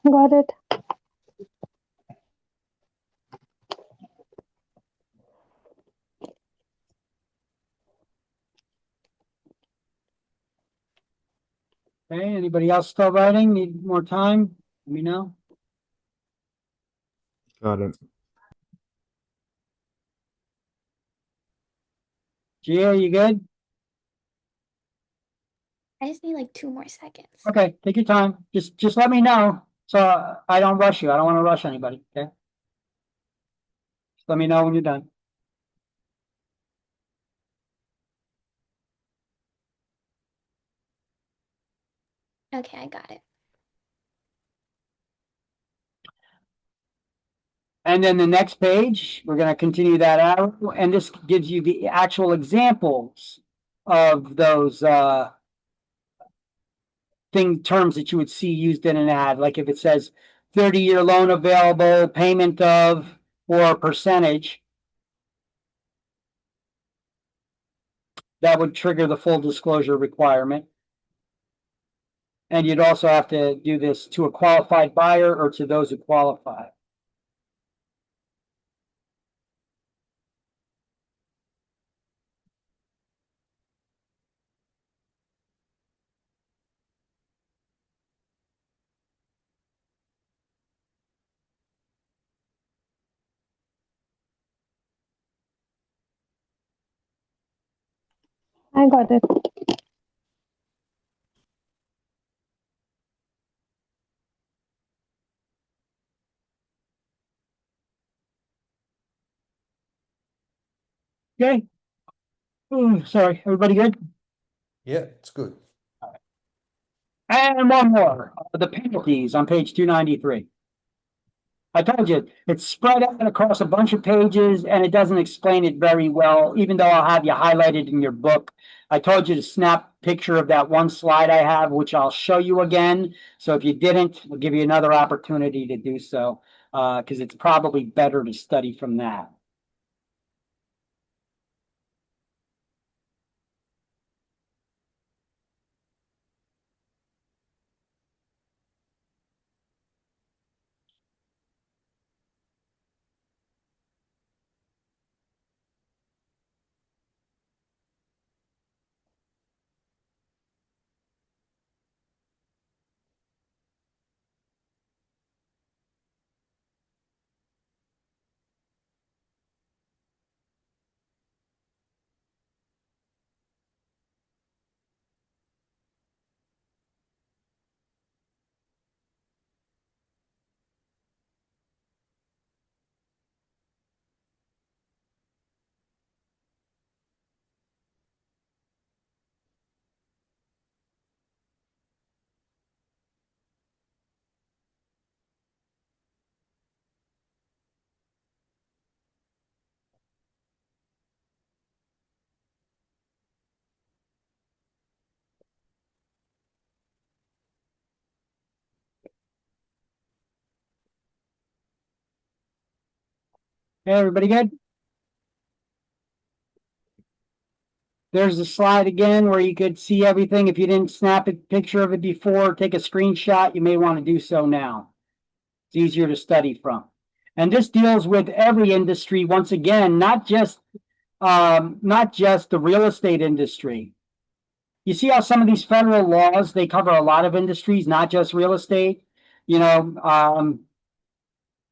Speaker 3: Got it.
Speaker 1: Okay, anybody else still writing? Need more time? Let me know.
Speaker 4: Got it.
Speaker 1: Gia, you good?
Speaker 7: I just need like 2 more seconds.
Speaker 1: Okay, take your time. Just let me know so I don't rush you. I don't want to rush anybody. Okay. Just let me know when you're done.
Speaker 7: Okay, I got it.
Speaker 1: And then the next page, we're going to continue that arrow, and this gives you the actual examples of those terms that you would see used in an ad. Like if it says 30-year loan available, payment of, or percentage, that would trigger the full disclosure requirement. And you'd also have to do this to a qualified buyer or to those who qualify.
Speaker 3: I got it.
Speaker 1: Okay. Ooh, sorry, everybody good?
Speaker 8: Yeah, it's good.
Speaker 1: And one more, the penalties on page 293. I told you, it's spread out across a bunch of pages and it doesn't explain it very well, even though I'll have you highlighted in your book. I told you to snap a picture of that one slide I have, which I'll show you again. So if you didn't, we'll give you another opportunity to do so, because it's probably better to study from that. Hey, everybody good? There's the slide again where you could see everything. If you didn't snap a picture of it before, take a screenshot, you may want to do so now. It's easier to study from. And this deals with every industry, once again, not just the real estate industry. You see how some of these federal laws, they cover a lot of industries, not just real estate. You know,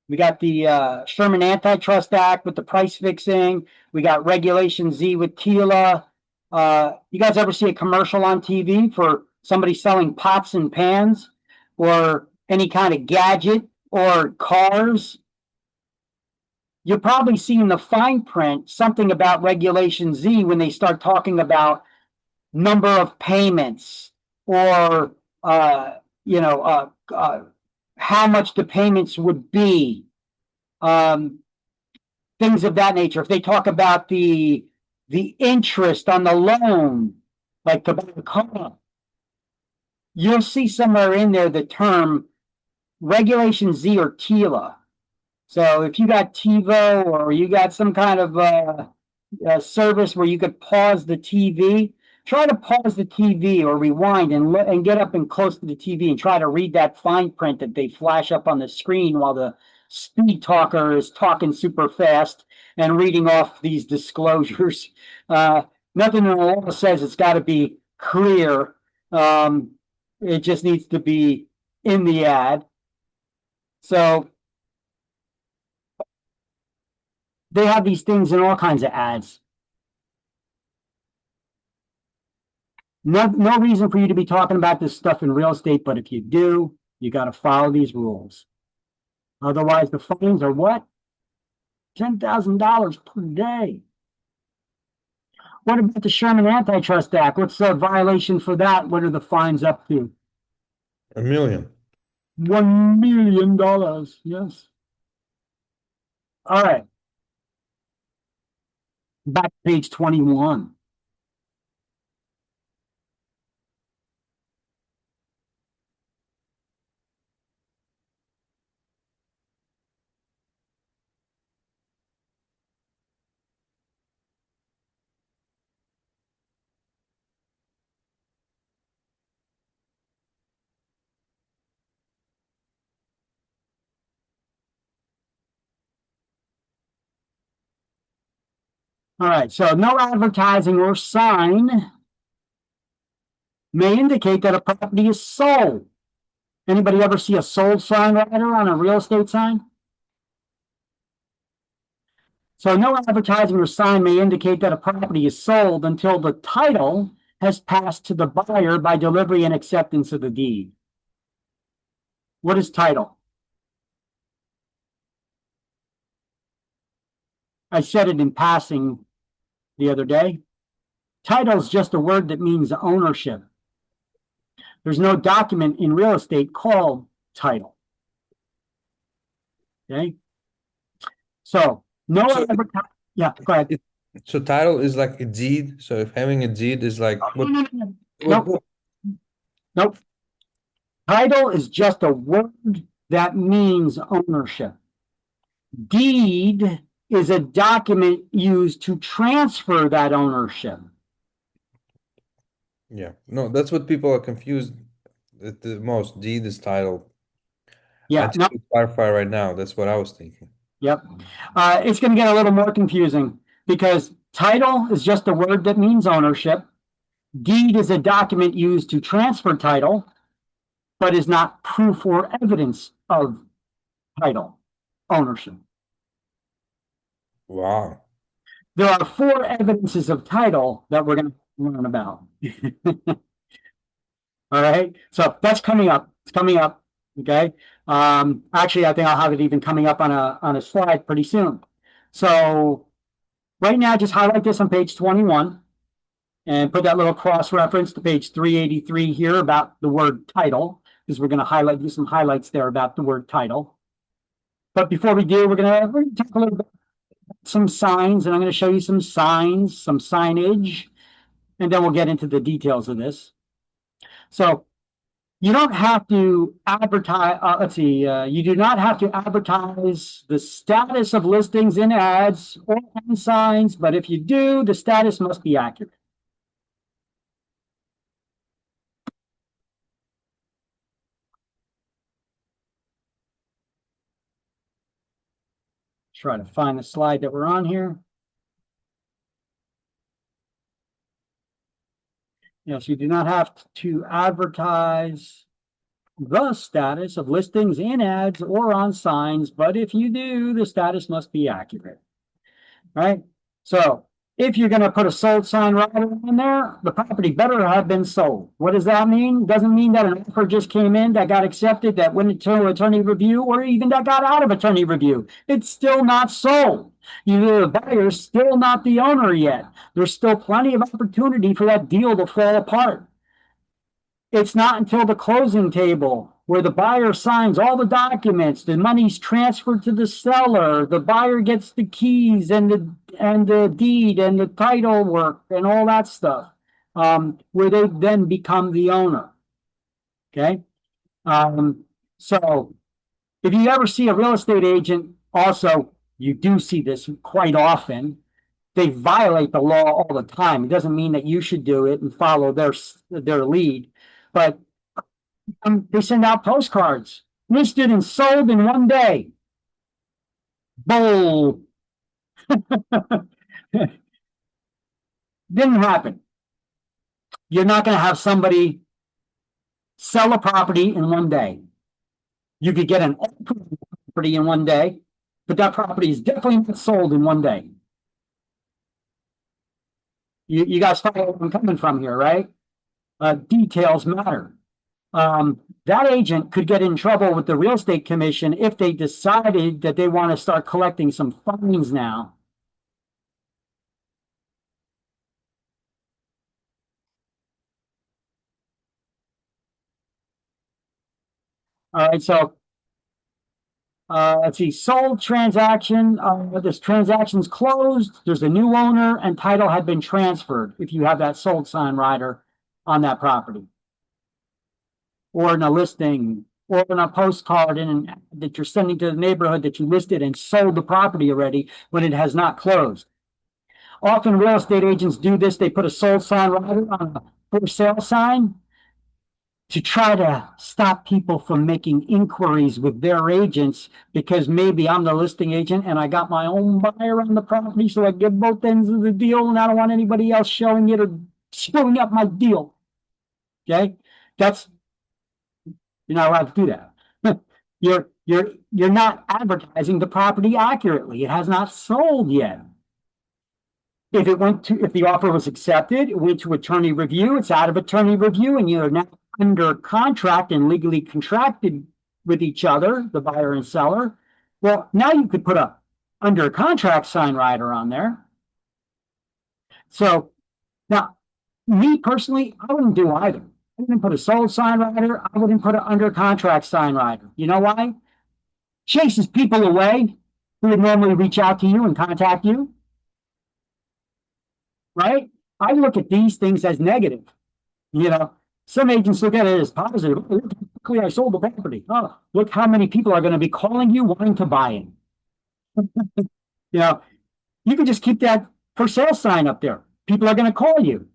Speaker 1: we got the Sherman Antitrust Act with the price fixing. We got Regulation Z with TILA. You guys ever see a commercial on TV for somebody selling pots and pans or any kind of gadget or cars? You're probably seeing the fine print something about Regulation Z when they start talking about number of payments or how much the payments would be, things of that nature. If they talk about the interest on the loan, like to buy a car, you'll see somewhere in there the term Regulation Z or TILA. So if you got TiVo or you got some kind of service where you could pause the TV, try to pause the TV or rewind and get up and close to the TV and try to read that fine print that they flash up on the screen while the speed talker is talking super fast and reading off these disclosures. Nothing in the law says it's got to be clear. It just needs to be in the ad. So they have these things in all kinds of ads. No reason for you to be talking about this stuff in real estate, but if you do, you got to follow these rules. Otherwise, the fines are what? $10,000 per day. What about the Sherman Antitrust Act? What's the violation for that? What are the fines up to?
Speaker 8: $1 million.
Speaker 1: $1 million, yes. All right. Back to page 21. All right, so no advertising or sign may indicate that a property is sold. Anybody ever see a sold sign writer on a real estate sign? So no advertising or sign may indicate that a property is sold until the title has passed to the buyer by delivery and acceptance of the deed. What is title? I said it in passing the other day. Title is just a word that means ownership. There's no document in real estate called title. Okay. So no advertising. Yeah, go ahead.
Speaker 8: So title is like a deed. So if having a deed is like what?
Speaker 1: Nope. Title is just a word that means ownership. Deed is a document used to transfer that ownership.
Speaker 8: Yeah. No, that's what people are confused at the most. Deed is title.
Speaker 1: Yeah.
Speaker 8: I just clarify right now. That's what I was thinking.
Speaker 1: Yep. It's going to get a little more confusing because title is just a word that means ownership. Deed is a document used to transfer title, but is not proof or evidence of title ownership.
Speaker 8: Wow.
Speaker 1: There are 4 evidences of title that we're going to learn about. All right. So that's coming up. It's coming up. Okay. Actually, I think I'll have it even coming up on a slide pretty soon. So right now, just highlight this on page 21 and put that little cross reference to page 383 here about the word title, because we're going to do some highlights there about the word title. But before we do, we're going to talk a little bit about some signs, and I'm going to show you some signs, some signage, and then we'll get into the details of this. So You don't have to advertise, let's see, you do not have to advertise the status of listings in ads or on signs, but if you do, the status must be accurate. Try to find the slide that we're on here. Yes, you do not have to advertise the status of listings in ads or on signs, but if you do, the status must be accurate. Right? So if you're going to put a sold sign rider on there, the property better have been sold. What does that mean? Doesn't mean that an offer just came in that got accepted, that went into attorney review, or even that got out of attorney review. It's still not sold. The buyer's still not the owner yet. There's still plenty of opportunity for that deal to fall apart. It's not until the closing table where the buyer signs all the documents, the money's transferred to the seller, the buyer gets the keys and the deed and the title work and all that stuff, where they then become the owner. Okay. So if you ever see a real estate agent, also, you do see this quite often. They violate the law all the time. It doesn't mean that you should do it and follow their lead. But they send out postcards, listed and sold in one day. Bold. Didn't happen. You're not going to have somebody sell a property in one day. You could get an property in one day, but that property is definitely not sold in one day. You guys follow where I'm coming from here, right? Details matter. That agent could get in trouble with the real estate commission if they decided that they want to start collecting some fines now. All right, so let's see, sold transaction. This transaction's closed. There's a new owner and title had been transferred if you have that sold sign rider on that property, or in a listing, or in a postcard that you're sending to the neighborhood that you listed and sold the property already when it has not closed. Often real estate agents do this. They put a sold sign rider on a for sale sign to try to stop people from making inquiries with their agents, because maybe I'm the listing agent and I got my own buyer on the property, so I give both ends of the deal and I don't want anybody else showing it or screwing up my deal. Okay, you're not allowed to do that. You're not advertising the property accurately. It has not sold yet. If the offer was accepted, it went to attorney review, it's out of attorney review, and you're now under contract and legally contracted with each other, the buyer and seller. Well, now you could put a under contract sign rider on there. So now, me personally, I wouldn't do either. I wouldn't put a sold sign rider. I wouldn't put an under contract sign rider. You know why? Chases people away who would normally reach out to you and contact you. Right? I look at these things as negative. Some agents look at it as positive. Oh, look how quickly I sold the property. Oh, look how many people are going to be calling you wanting to buy it. You can just keep that for sale sign up there. People are going to call you.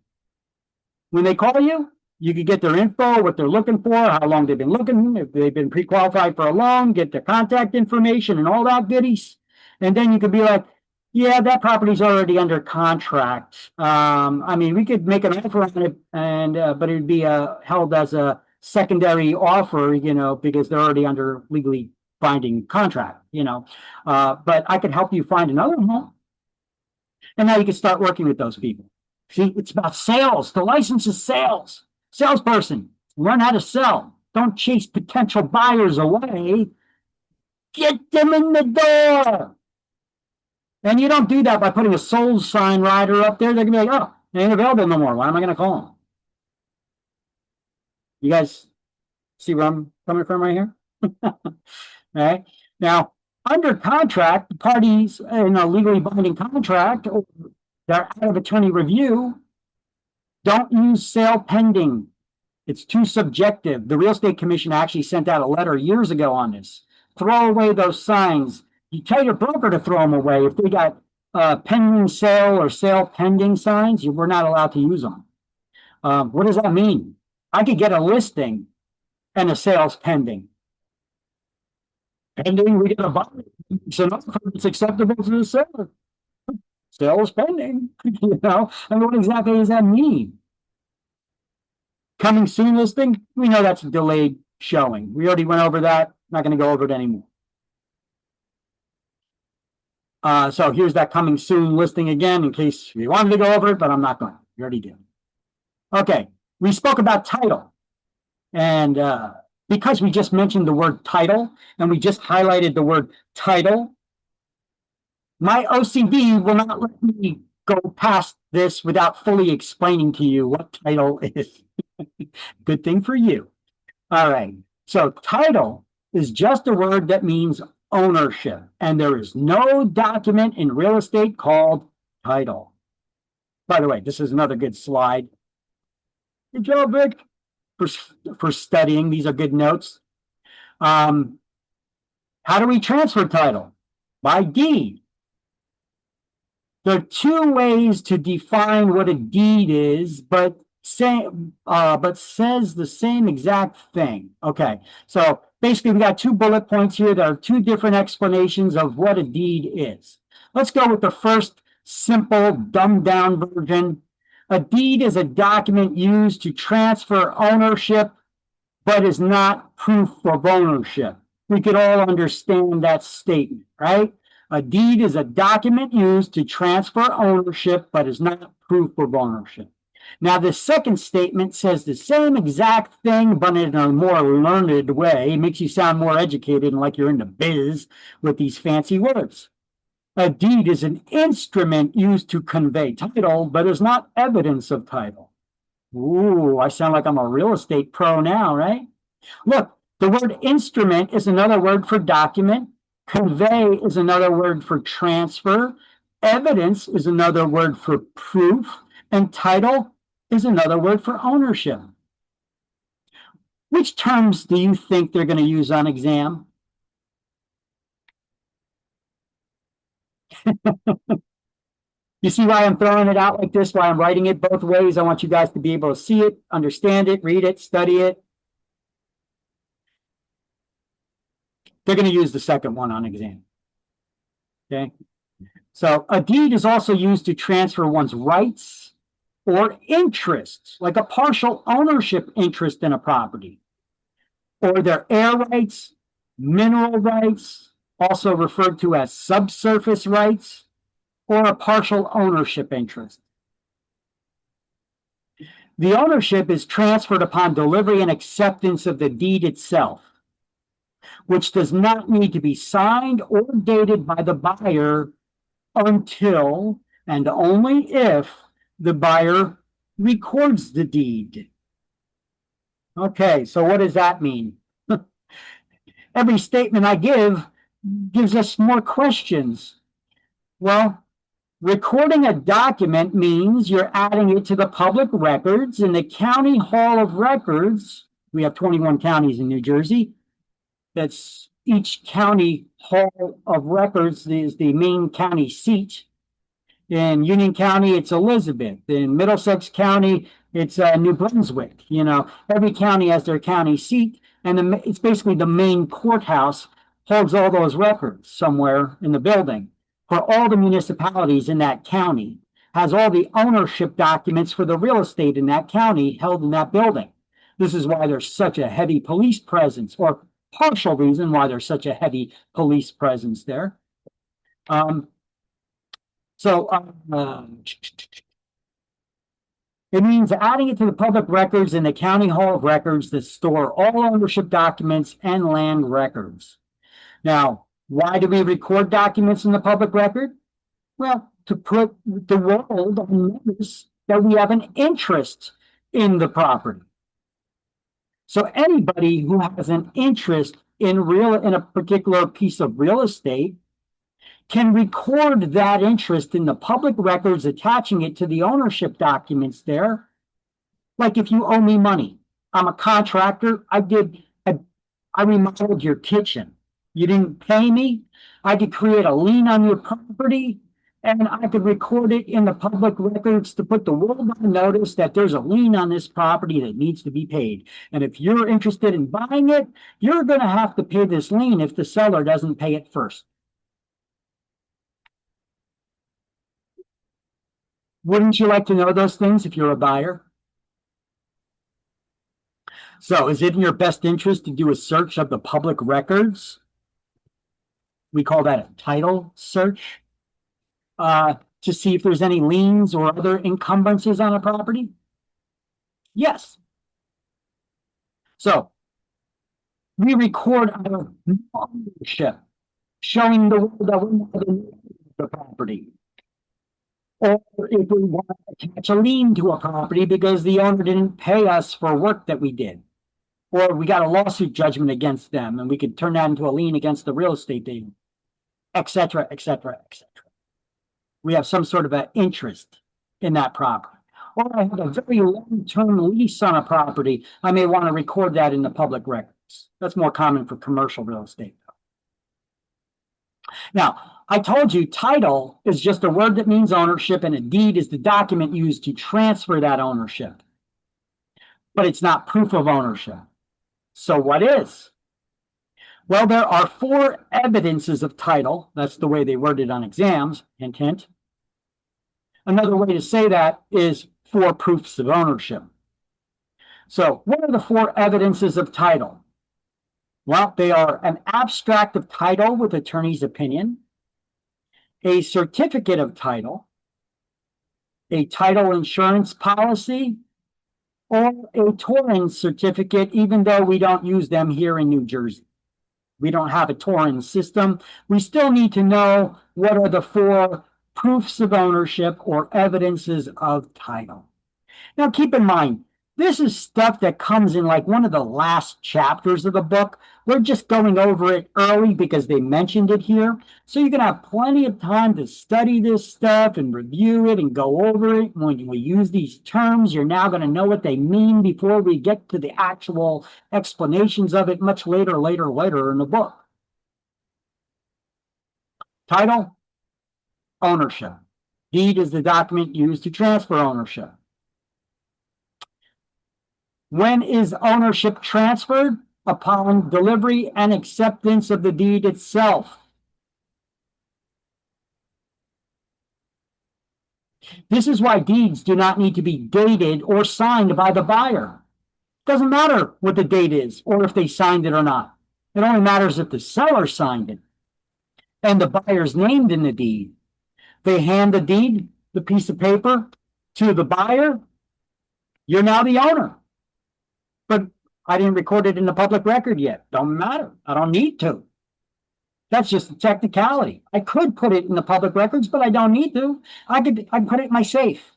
Speaker 1: When they call you, you can get their info, what they're looking for, how long they've been looking, if they've been pre-qualified for a loan, get their contact information and all that goodies. And then you could be like, yeah, that property's already under contract. We could make an offer on it, but it'd be held as a secondary offer, because they're already under legally binding contract, But I could help you find another home. And now you can start working with those people. See, it's about sales. The license is sales. Salesperson, learn how to sell. Don't chase potential buyers away. Get them in the door. And you don't do that by putting a sold sign rider up there. They're going to be like, oh, they ain't available no more. Why am I going to call them? You guys see where I'm coming from right here? All right. Now, under contract, the parties in a legally binding contract, or they're out of attorney review, don't use sale pending. It's too subjective. The Real Estate Commission actually sent out a letter years ago on this. Throw away those signs. You tell your broker to throw them away. If they got pending sale or sale pending signs, we're not allowed to use them. What does that mean? I could get a listing and a sale's pending. Pending, we get a buy. So it's acceptable to the seller. Sale is pending, you know? And what exactly does that mean? Coming soon listing, we know that's a delayed showing. We already went over that. Not going to go over it anymore. So here's that coming soon listing again in case you wanted to go over it, but I'm not going to. You already did. Okay, we spoke about title. And because we just mentioned the word title and we just highlighted the word title, my OCD will not let me go past this without fully explaining to you what title is. Good thing for you. All right. So title is just a word that means ownership, and there is no document in real estate called title. By the way, this is another good slide. Good job, Vic, for studying. These are good notes. How do we transfer title? By deed. There are two ways to define what a deed is, but says the same exact thing. Okay, so basically we got two bullet points here. There are two different explanations of what a deed is. Let's go with the first simple, dumbed down version. A deed is a document used to transfer ownership, but is not proof of ownership. We could all understand that statement, right? A deed is a document used to transfer ownership, but is not proof of ownership. Now, the second statement says the same exact thing, but in a more learned way. It makes you sound more educated and like you're in the biz with these fancy words. A deed is an instrument used to convey title, but is not evidence of title. Ooh, I sound like I'm a real estate pro now, right? Look, the word instrument is another word for document. Convey is another word for transfer. Evidence is another word for proof. And title is another word for ownership. Which terms do you think they're going to use on exam? You see why I'm throwing it out like this, why I'm writing it both ways? I want you guys to be able to see it, understand it, read it, study it. They're going to use the second one on exam. Okay. So a deed is also used to transfer one's rights or interests, like a partial ownership interest in a property, or their air rights, mineral rights, also referred to as subsurface rights, or a partial ownership interest. The ownership is transferred upon delivery and acceptance of the deed itself, which does not need to be signed or dated by the buyer until and only if the buyer records the deed. Okay, so what does that mean? Every statement I give gives us more questions. Well, recording a document means you're adding it to the public records in the County Hall of Records. We have 21 counties in New Jersey. That's each county hall of records is the main county seat. In Union County, it's Elizabeth. In Middlesex County, it's New Brunswick. You know, every county has their county seat, and it's basically the main courthouse holds all those records somewhere in the building for all the municipalities in that county, has all the ownership documents for the real estate in that county held in that building. This is why there's such a heavy police presence, or partial reason why there's such a heavy police presence there. It means adding it to the public records in the County Hall of Records that store all ownership documents and land records. Now, why do we record documents in the public record? Well, to put the world on notice that we have an interest in the property. So anybody who has an interest in a particular piece of real estate can record that interest in the public records, attaching it to the ownership documents there. Like if you owe me money, I'm a contractor. I remodeled your kitchen. You didn't pay me. I could create a lien on your property, and I could record it in the public records to put the world on notice that there's a lien on this property that needs to be paid. And if you're interested in buying it, you're going to have to pay this lien if the seller doesn't pay it first. Wouldn't you like to know those things if you're a buyer? So is it in your best interest to do a search of the public records? We call that a title search, to see if there's any liens or other encumbrances on a property? Yes. So we record our ownership, showing the world that we're not the property. Or if we want to attach a lien to a property because the owner didn't pay us for work that we did, or we got a lawsuit judgment against them and we could turn that into a lien against the real estate agent, et cetera, et cetera, et cetera. We have some sort of an interest in that property. Or I have a very long-term lease on a property. I may want to record that in the public records. That's more common for commercial real estate. Now, I told you title is just a word that means ownership, and a deed is the document used to transfer that ownership. But it's not proof of ownership. So what is? Well, there are 4 evidences of title. That's the way they word it on exams, hint, hint. Another way to say that is 4 proofs of ownership. So what are the 4 evidences of title? Well, they are an abstract of title with attorney's opinion, a certificate of title, a title insurance policy, or a Torrens certificate, even though we don't use them here in New Jersey. We don't have a Torrens system. We still need to know what are the 4 proofs of ownership or evidences of title. Now, keep in mind, this is stuff that comes in like one of the last chapters of the book. We're just going over it early because they mentioned it here. So you're going to have plenty of time to study this stuff and review it and go over it. When we use these terms, you're now going to know what they mean before we get to the actual explanations of it much later in the book. Title, ownership. Deed is the document used to transfer ownership. When is ownership transferred? Upon delivery and acceptance of the deed itself. This is why deeds do not need to be dated or signed by the buyer. Doesn't matter what the date is or if they signed it or not. It only matters if the seller signed it and the buyer's named in the deed. They hand the deed, the piece of paper, to the buyer. You're now the owner. But I didn't record it in the public record yet. Don't matter. I don't need to. That's just a technicality. I could put it in the public records, but I don't need to. I could put it in my safe.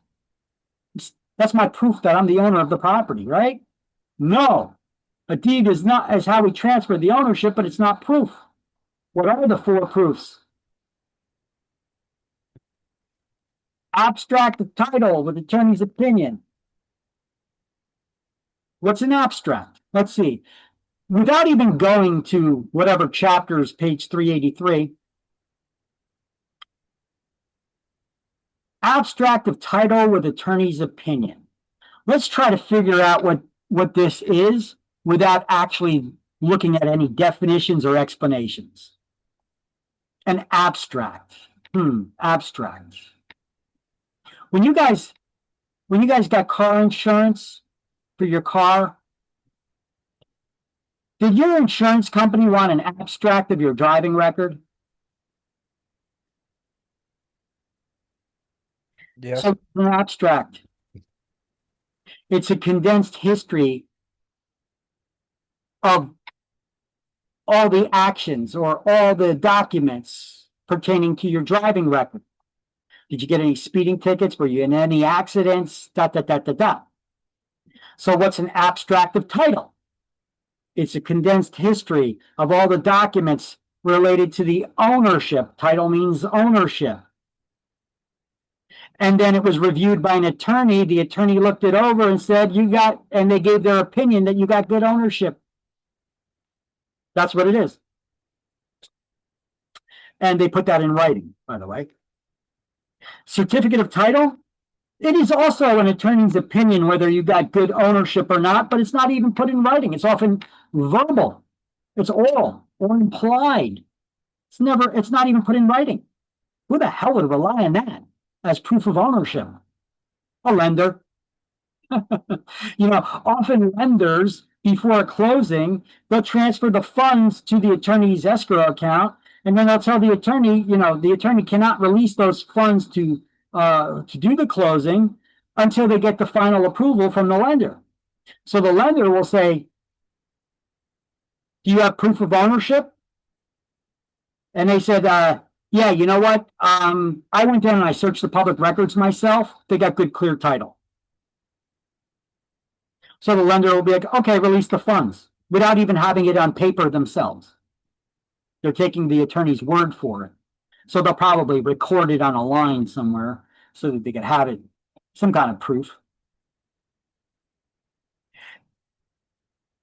Speaker 1: That's my proof that I'm the owner of the property, right? No. A deed is how we transfer the ownership, but it's not proof. What are the 4 proofs? Abstract of title with attorney's opinion. What's an abstract? Let's see. Without even going to whatever chapters, page 383, abstract of title with attorney's opinion. Let's try to figure out what this is without actually looking at any definitions or explanations. An abstract. Abstract. When you guys got car insurance for your car, did your insurance company want an abstract of your driving record?
Speaker 8: Yeah.
Speaker 1: So an abstract. It's a condensed history of all the actions or all the documents pertaining to your driving record. Did you get any speeding tickets? Were you in any accidents? So what's an abstract of title? It's a condensed history of all the documents related to the ownership. Title means ownership. And then it was reviewed by an attorney. The attorney looked it over and said, and they gave their opinion that you got good ownership. That's what it is. And they put that in writing, by the way. Certificate of title. It is also an attorney's opinion whether you got good ownership or not, but it's not even put in writing. It's often verbal. It's oral or implied. It's not even put in writing. Who the hell would rely on that as proof of ownership? A lender. Often lenders, before closing, they'll transfer the funds to the attorney's escrow account, and then they'll tell the attorney, the attorney cannot release those funds to do the closing until they get the final approval from the lender. So the lender will say, do you have proof of ownership? And they said, yeah, you know what? I went down and I searched the public records myself. They got good, clear title. So the lender will be like, okay, release the funds without even having it on paper themselves. They're taking the attorney's word for it. So they'll probably record it on a line somewhere so that they could have it, some kind of proof.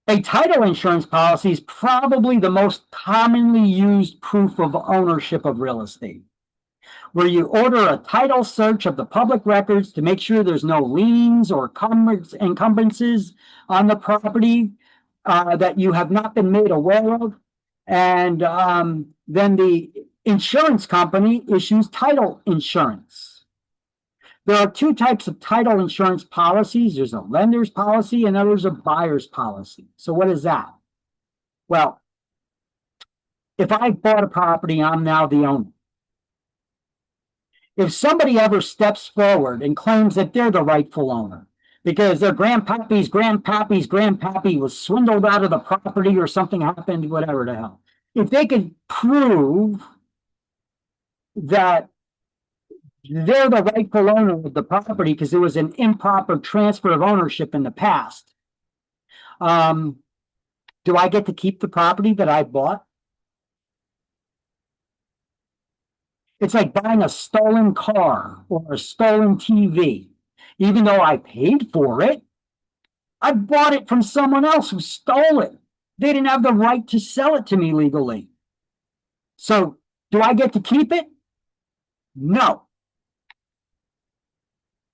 Speaker 1: A title insurance policy is probably the most commonly used proof of ownership of real estate, where you order a title search of the public records to make sure there's no liens or encumbrances on the property that you have not been made aware of. And then the insurance company issues title insurance. There are two types of title insurance policies. There's a lender's policy and there's a buyer's policy. So what is that? Well, if I bought a property, I'm now the owner. If somebody ever steps forward and claims that they're the rightful owner because their grandpappy's grandpappy was swindled out of the property or something happened, whatever the hell, if they could prove that they're the rightful owner of the property because there was an improper transfer of ownership in the past, do I get to keep the property that I bought? It's like buying a stolen car or a stolen TV. Even though I paid for it, I bought it from someone else who stole it. They didn't have the right to sell it to me legally. So do I get to keep it? No.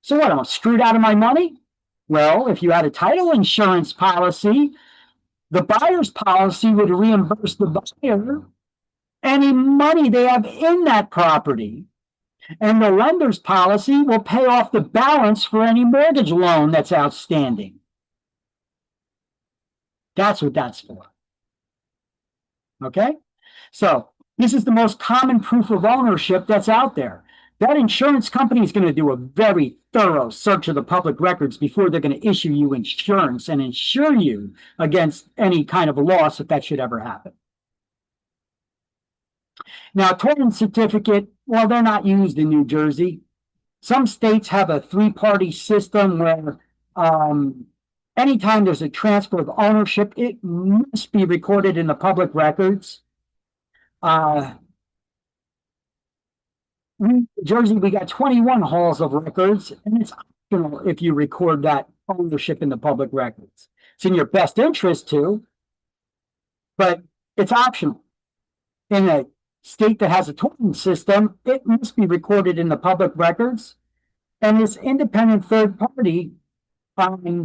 Speaker 1: So what, I'm screwed out of my money? Well, if you had a title insurance policy, the buyer's policy would reimburse the buyer any money they have in that property. And the lender's policy will pay off the balance for any mortgage loan that's outstanding. That's what that's for. Okay? So this is the most common proof of ownership that's out there. That insurance company is going to do a very thorough search of the public records before they're going to issue you insurance and insure you against any kind of loss if that should ever happen. Now, a torrent certificate, well, they're not used in New Jersey. Some states have a three-party system where anytime there's a transfer of ownership, it must be recorded in the public records. In New Jersey, we got 21 halls of records, and it's optional if you record that ownership in the public records. It's in your best interest to, but it's optional. In a state that has a torrent system, it must be recorded in the public records, and this independent third party will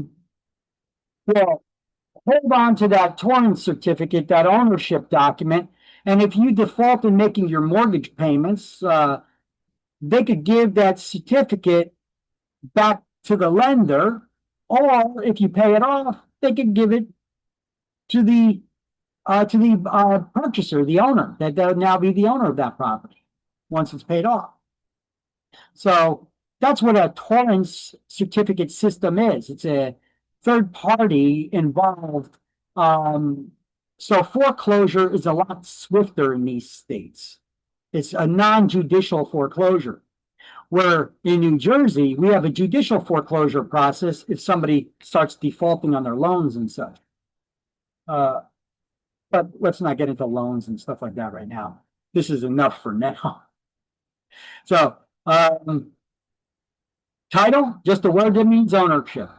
Speaker 1: hold on to that torrent certificate, that ownership document, and if you default in making your mortgage payments, they could give that certificate back to the lender, or if you pay it off, they could give it to the purchaser, the owner, that they'll now be the owner of that property once it's paid off. So that's what a torrent certificate system is. It's a third party involved. So foreclosure is a lot swifter in these states. It's a non-judicial foreclosure, where in New Jersey, we have a judicial foreclosure process if somebody starts defaulting on their loans and such. But let's not get into loans and stuff like that right now. This is enough for now. So Title, just a word that means ownership.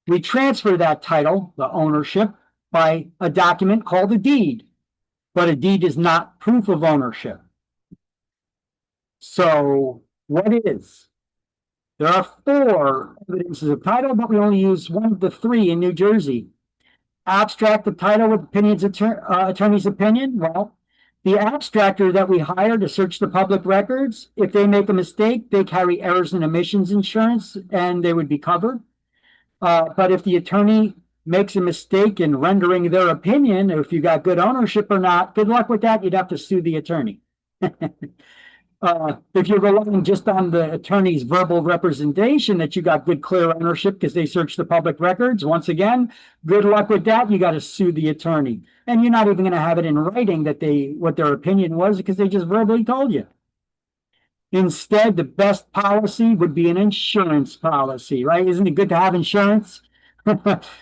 Speaker 1: We transfer that title, the ownership, by a document called a deed. But a deed is not proof of ownership. So what is? There are 4 evidences of title, but we only use one of the 3 in New Jersey. Abstract of title with attorney's opinion. Well, the abstractor that we hire to search the public records, if they make a mistake, they carry errors and omissions insurance and they would be covered. But if the attorney makes a mistake in rendering their opinion, if you got good ownership or not, good luck with that. You'd have to sue the attorney. If you're relying just on the attorney's verbal representation that you got good, clear ownership because they searched the public records, once again, good luck with that. You got to sue the attorney. And you're not even going to have it in writing that what their opinion was because they just verbally told you. Instead, the best policy would be an insurance policy, right? Isn't it good to have insurance?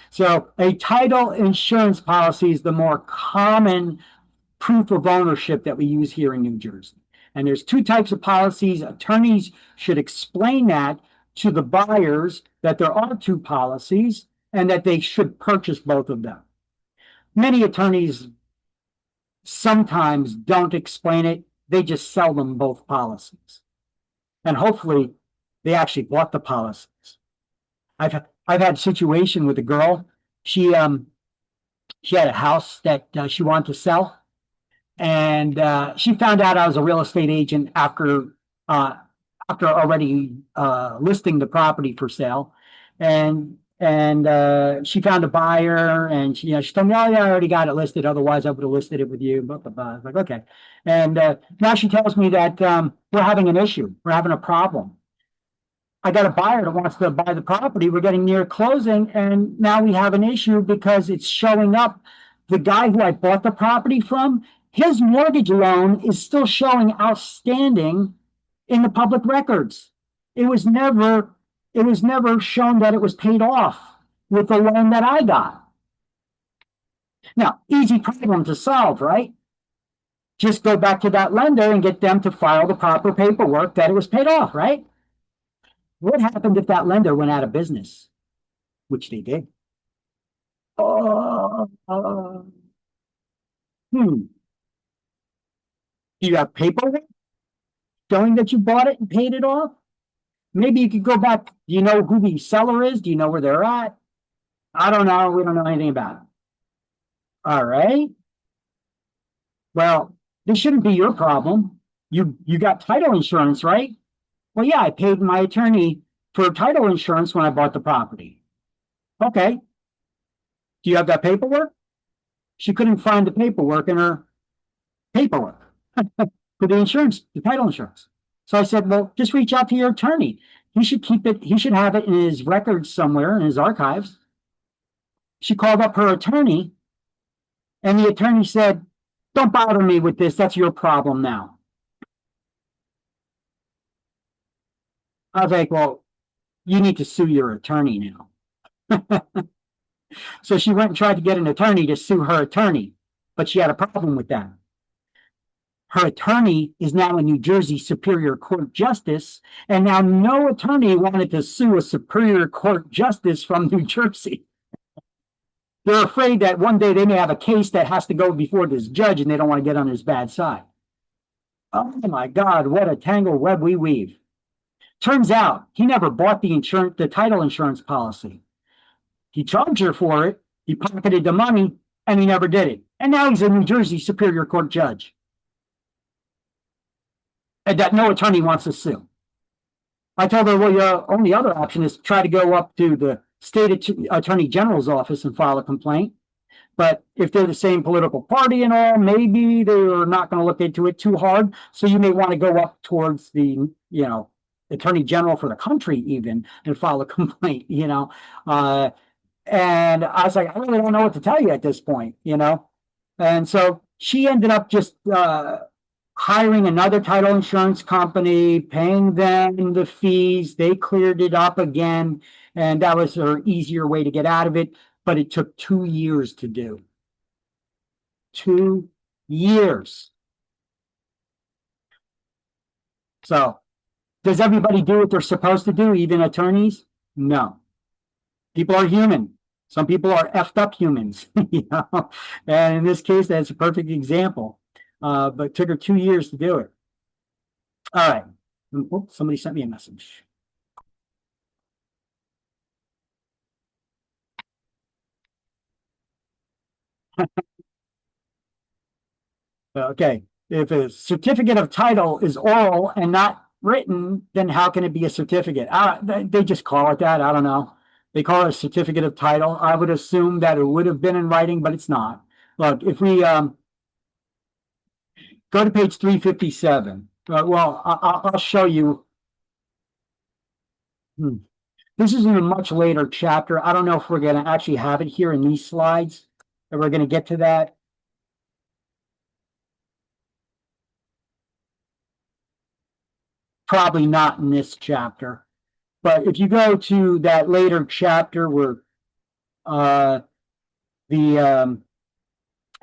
Speaker 1: So a title insurance policy is the more common proof of ownership that we use here in New Jersey. And there's 2 types of policies. Attorneys should explain that to the buyers that there are 2 policies and that they should purchase both of them. Many attorneys sometimes don't explain it. They just sell them both policies. And hopefully they actually bought the policies. I've had a situation with a girl. She had a house that she wanted to sell. And she found out I was a real estate agent after already listing the property for sale. And she found a buyer, and she told me, "Oh yeah, I already got it listed. Otherwise, I would have listed it with you." Blah, blah, blah. I was like, okay. And now she tells me that we're having an issue. We're having a problem. I got a buyer that wants to buy the property. We're getting near closing, and now we have an issue because it's showing up. The guy who I bought the property from, his mortgage loan is still showing outstanding in the public records. It was never shown that it was paid off with the loan that I got. Now, easy problem to solve, right? Just go back to that lender and get them to file the proper paperwork that it was paid off, right? What happened if that lender went out of business? Which they did. Do you have paperwork showing that you bought it and paid it off? Maybe you could go back. Do you know who the seller is? Do you know where they're at? I don't know. We don't know anything about it. All right. Well, this shouldn't be your problem. You got title insurance, right? Well, yeah, I paid my attorney for title insurance when I bought the property. Okay. Do you have that paperwork? She couldn't find the paperwork in her paperwork for the title insurance. So I said, well, just reach out to your attorney. He should keep it, he should have it in his records somewhere in his archives. She called up her attorney, and the attorney said, don't bother me with this. That's your problem now. I was like, well, you need to sue your attorney now. So she went and tried to get an attorney to sue her attorney, but she had a problem with that. Her attorney is now a New Jersey Superior Court Justice, and now no attorney wanted to sue a Superior Court Justice from New Jersey. They're afraid that one day they may have a case that has to go before this judge, and they don't want to get on his bad side. Oh my God, what a tangled web we weave. Turns out he never bought the title insurance policy. He charged her for it, he pocketed the money, and he never did it. And now he's a New Jersey Superior Court judge. And that no attorney wants to sue. I told her, well, your only other option is to try to go up to the state attorney general's office and file a complaint. But if they're the same political party and all, maybe they're not going to look into it too hard. So you may want to go up towards the, attorney general for the country even and file a complaint, and I was like, I really don't know what to tell you at this point, And so she ended up just hiring another title insurance company, paying them the fees. They cleared it up again. And that was her easier way to get out of it. But it took 2 years to do. 2 years. So Does everybody do what they're supposed to do, even attorneys? No. People are human. Some people are effed up humans, you know. And in this case, that's a perfect example. But it took her 2 years to do it. All right. Oops, somebody sent me a message. Okay. If a certificate of title is oral and not written, then how can it be a certificate? They just call it that. I don't know. They call it a certificate of title. I would assume that it would have been in writing, but it's not. Look, if we go to page 357. Well, I'll show you. This is in a much later chapter. I don't know if we're going to actually have it here in these slides, and we're going to get to that. Probably not in this chapter. But if you go to that later chapter where the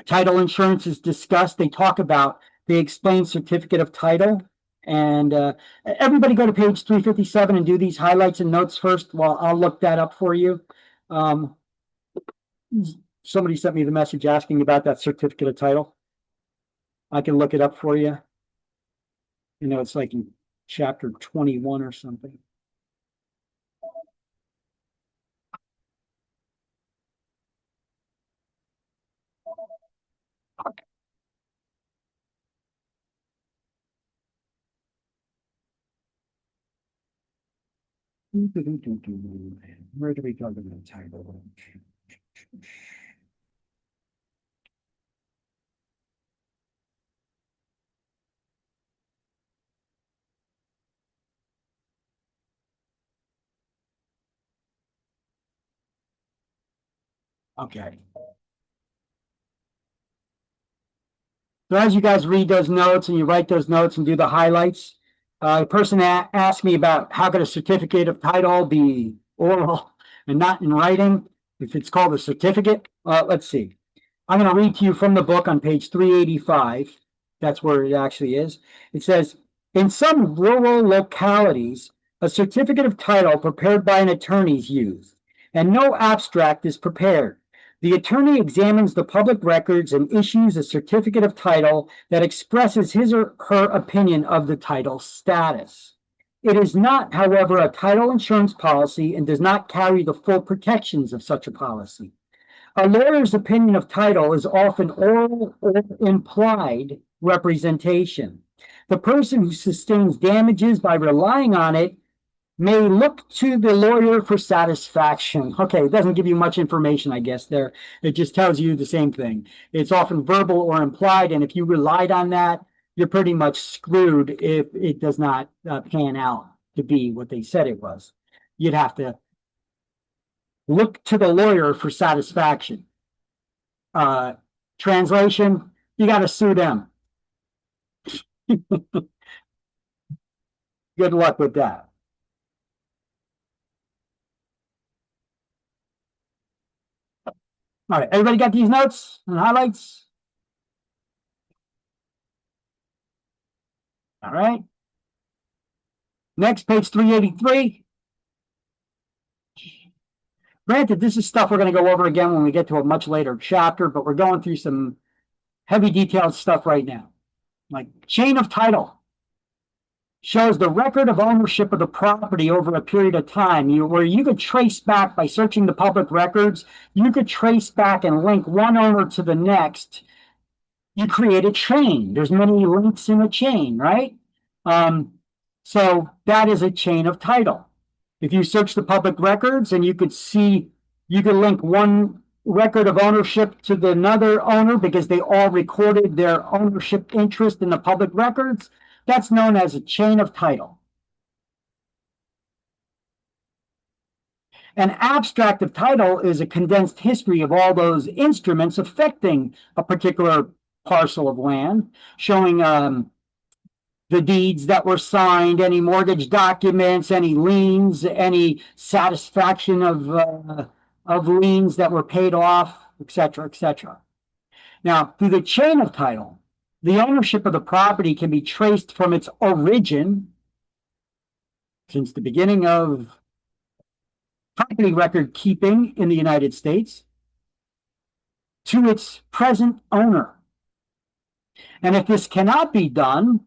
Speaker 1: title insurance is discussed, they explain certificate of title. And everybody go to page 357 and do these highlights and notes first. Well, I'll look that up for you. Somebody sent me the message asking about that certificate of title. I can look it up for you. You know, it's like in chapter 21 or something. Where do we go to the title? Okay. So as you guys read those notes and you write those notes and do the highlights, a person asked me about how could a certificate of title be oral and not in writing if it's called a certificate. Let's see. I'm going to read to you from the book on page 385. That's where it actually is. It says, in some rural localities, a certificate of title prepared by an attorney is used, and no abstract is prepared. The attorney examines the public records and issues a certificate of title that expresses his or her opinion of the title status. It is not, however, a title insurance policy and does not carry the full protections of such a policy. A lawyer's opinion of title is often oral or implied representation. The person who sustains damages by relying on it may look to the lawyer for satisfaction. Okay, it doesn't give you much information, I guess, there. It just tells you the same thing. It's often verbal or implied, and if you relied on that, you're pretty much screwed if it does not pan out to be what they said it was. You'd have to look to the lawyer for satisfaction. Translation, you got to sue them. Good luck with that. All right, everybody got these notes and highlights? All right. Next, page 383. Granted, this is stuff we're going to go over again when we get to a much later chapter, but we're going through some heavy detailed stuff right now. Like chain of title shows the record of ownership of the property over a period of time, where you could trace back by searching the public records, you could trace back and link one owner to the next. You create a chain. There's many links in a chain, right? So that is a chain of title. If you search the public records and you could see, you could link one record of ownership to the another owner because they all recorded their ownership interest in the public records. That's known as a chain of title. An abstract of title is a condensed history of all those instruments affecting a particular parcel of land, showing the deeds that were signed, any mortgage documents, any liens, any satisfaction of liens that were paid off, etc., etc. Now, through the chain of title, the ownership of the property can be traced from its origin since the beginning of property record keeping in the United States to its present owner. And if this cannot be done,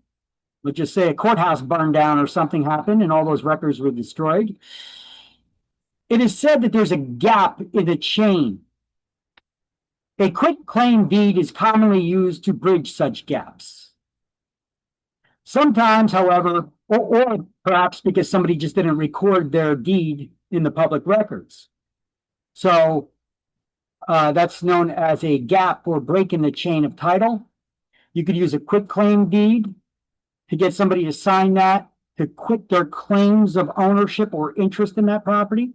Speaker 1: let's just say a courthouse burned down or something happened and all those records were destroyed, it is said that there's a gap in the chain. A quitclaim deed is commonly used to bridge such gaps. Sometimes, however, or perhaps because somebody just didn't record their deed in the public records. So that's known as a gap or break in the chain of title. You could use a quitclaim deed to get somebody to sign that, to quit their claims of ownership or interest in that property.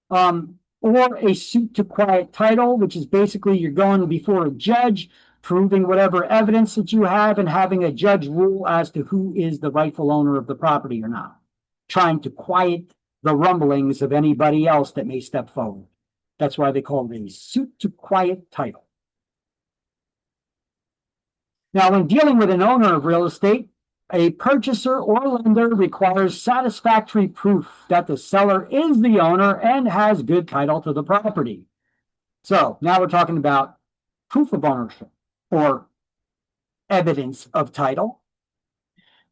Speaker 1: Or a suit to quiet title, which is basically you're going before a judge, proving whatever evidence that you have and having a judge rule as to who is the rightful owner of the property or not, trying to quiet the rumblings of anybody else that may step forward. That's why they call it a suit to quiet title. Now, when dealing with an owner of real estate, a purchaser or lender requires satisfactory proof that the seller is the owner and has good title to the property. So now we're talking about proof of ownership or evidence of title.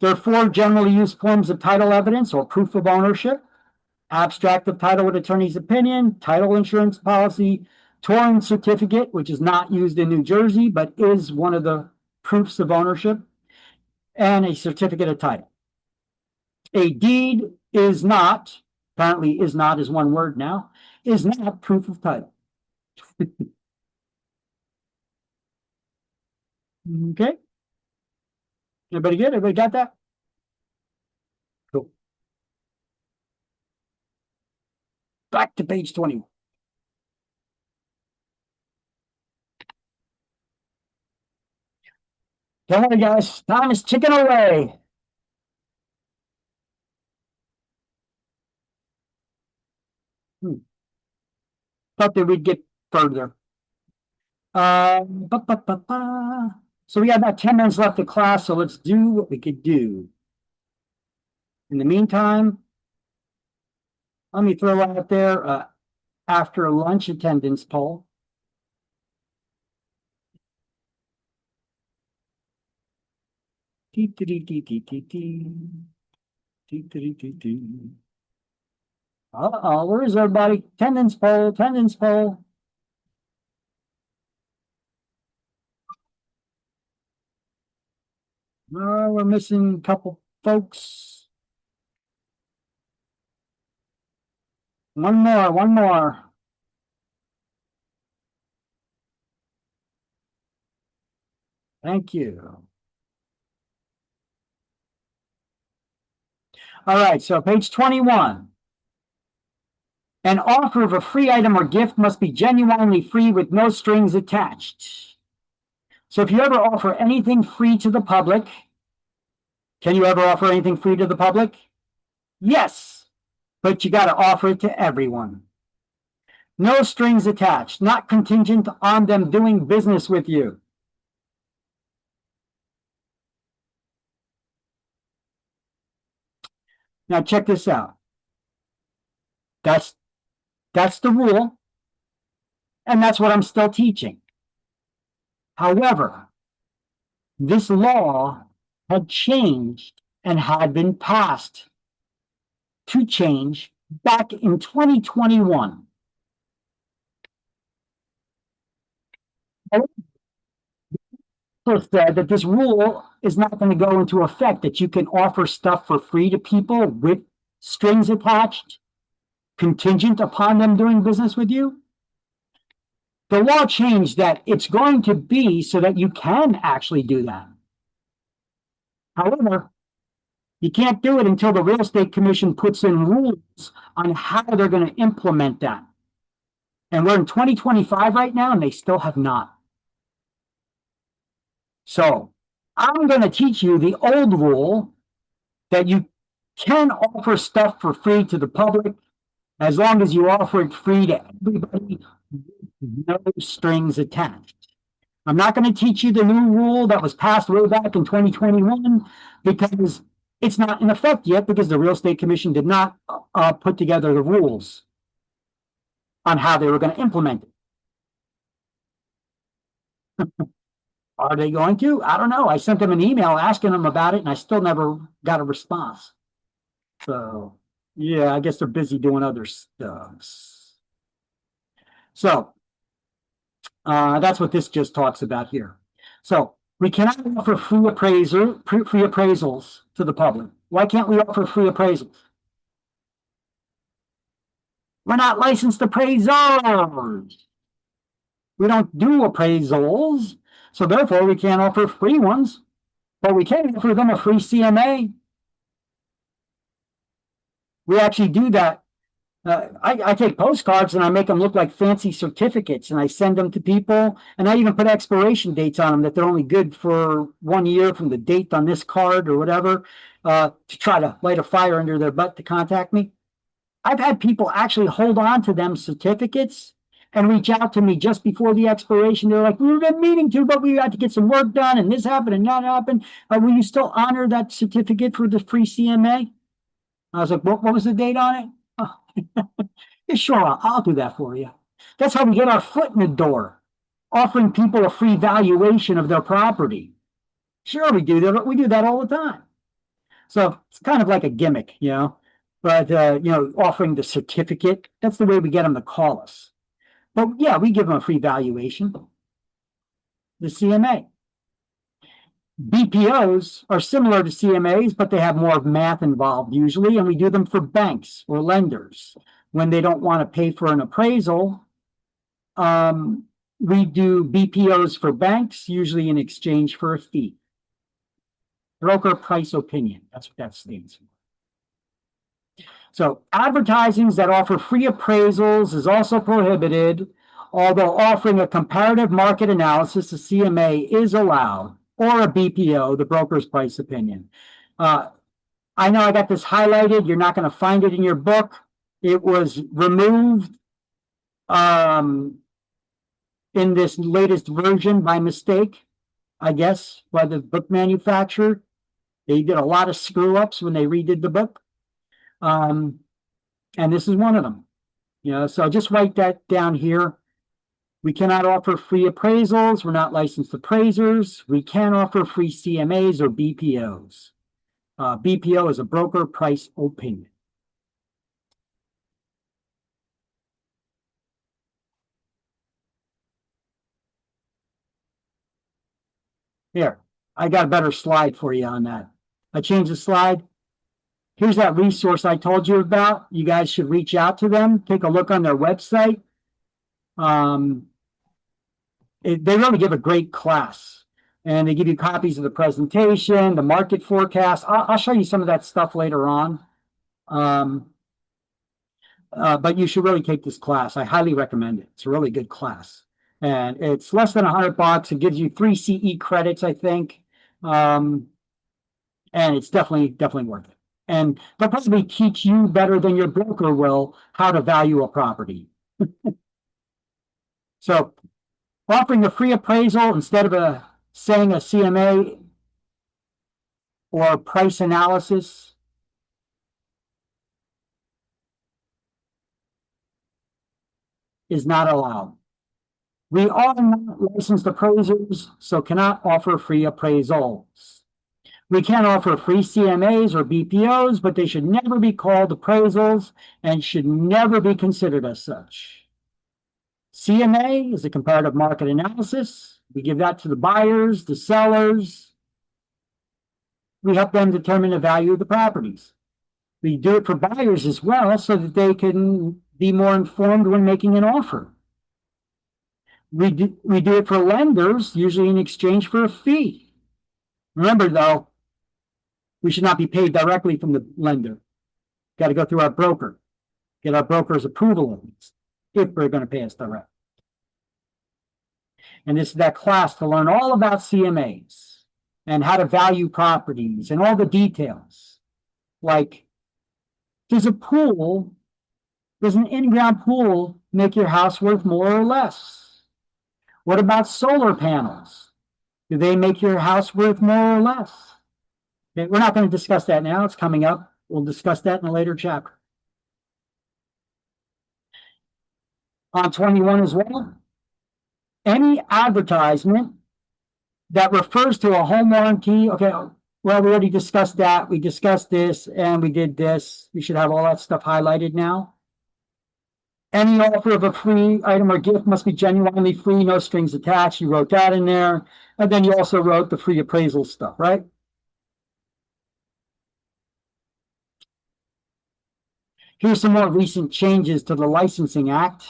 Speaker 1: There are 4 generally used forms of title evidence or proof of ownership: abstract of title with attorney's opinion, title insurance policy, torn certificate, which is not used in New Jersey, but is one of the proofs of ownership, and a certificate of title. A deed is not, apparently is not is one word now, is not proof of title. Okay. Everybody good? Everybody got that? Cool. Back to page 21. Don't worry, guys. Time is ticking away. Thought that we'd get further. So we got about 10 minutes left of class, so let's do what we could do. In the meantime, let me throw out there after lunch attendance poll. Uh-oh, where is everybody? Attendance poll, attendance poll. We're missing a couple folks. One more, one more. Thank you. All right, so page 21. An offer of a free item or gift must be genuinely free with no strings attached. So if you ever offer anything free to the public, can you ever offer anything free to the public? Yes, but you got to offer it to everyone. No strings attached, not contingent on them doing business with you. Now check this out. That's the rule, and that's what I'm still teaching. However, this law had changed and had been passed to change back in 2021. Also said that this rule is not going to go into effect, that you can offer stuff for free to people with strings attached, contingent upon them doing business with you. The law changed that it's going to be so that you can actually do that. However, you can't do it until the Real Estate Commission puts in rules on how they're going to implement that. And we're in 2025 right now, and they still have not. So I'm going to teach you the old rule that you can offer stuff for free to the public as long as you offer it free to everybody, no strings attached. I'm not going to teach you the new rule that was passed way back in 2021 because It's not in effect yet because the Real Estate Commission did not put together the rules on how they were going to implement it. Are they going to? I don't know. I sent them an email asking them about it, and I still never got a response. So, yeah, I guess they're busy doing other stuff. So, that's what this just talks about here. So, we cannot offer free appraisals to the public. Why can't we offer free appraisals? We're not licensed appraisers. We don't do appraisals, so therefore we can't offer free ones, but we can offer them a free CMA. We actually do that. I take postcards and I make them look like fancy certificates, and I send them to people, and I even put expiration dates on them that they're only good for 1 year from the date on this card or whatever, to try to light a fire under their butt to contact me. I've had people actually hold on to them certificates and reach out to me just before the expiration. They're like, we've been meaning to, but we had to get some work done, and this happened and that happened. Will you still honor that certificate for the free CMA? I was like, what was the date on it? Oh, yeah, sure, I'll do that for you. That's how we get our foot in the door, offering people a free valuation of their property. Sure, we do that. We do that all the time. So it's kind of like a gimmick, but, offering the certificate, that's the way we get them to call us. But yeah, we give them a free valuation, the CMA. BPOs are similar to CMAs, but they have more math involved usually, and we do them for banks or lenders. When they don't want to pay for an appraisal, we do BPOs for banks, usually in exchange for a fee. Broker price opinion, that's what that stands for. So advertisings that offer free appraisals is also prohibited, although offering a comparative market analysis, a CMA, is allowed, or a BPO, the broker's price opinion. I know I got this highlighted. You're not going to find it in your book. It was removed in this latest version by mistake, I guess, by the book manufacturer. They did a lot of screw ups when they redid the book. And this is one of them. So just write that down here. We cannot offer free appraisals. We're not licensed appraisers. We can offer free CMAs or BPOs. BPO is a broker price opinion. Here, I got a better slide for you on that. I changed the slide. Here's that resource I told you about. You guys should reach out to them. Take a look on their website. They really give a great class, and they give you copies of the presentation, the market forecast. I'll show you some of that stuff later on. But you should really take this class. I highly recommend it. It's a really good class, and it's less than $100. It gives you 3 CE credits, I think, and it's definitely worth it. And they'll probably teach you better than your broker will how to value a property. So, offering a free appraisal instead of saying a CMA or price analysis is not allowed. We are not licensed appraisers, so cannot offer free appraisals. We can offer free CMAs or BPOs, but they should never be called appraisals and should never be considered as such. CMA is a comparative market analysis. We give that to the buyers, the sellers. We help them determine the value of the properties. We do it for buyers as well so that they can be more informed when making an offer. We do it for lenders, usually in exchange for a fee. Remember, though, we should not be paid directly from the lender. Got to go through our broker, get our broker's approval of it, if we're going to pay us direct. And this is that class to learn all about CMAs and how to value properties and all the details. Like, does an in-ground pool make your house worth more or less? What about solar panels? Do they make your house worth more or less? Okay, we're not going to discuss that now. It's coming up. We'll discuss that in a later chapter. On 21 as well. Any advertisement that refers to a home warranty. Okay, well, we already discussed that. We discussed this and we did this. We should have all that stuff highlighted now. Any offer of a free item or gift must be genuinely free, no strings attached. You wrote that in there. And then you also wrote the free appraisal stuff, right? Here's some more recent changes to the Licensing Act.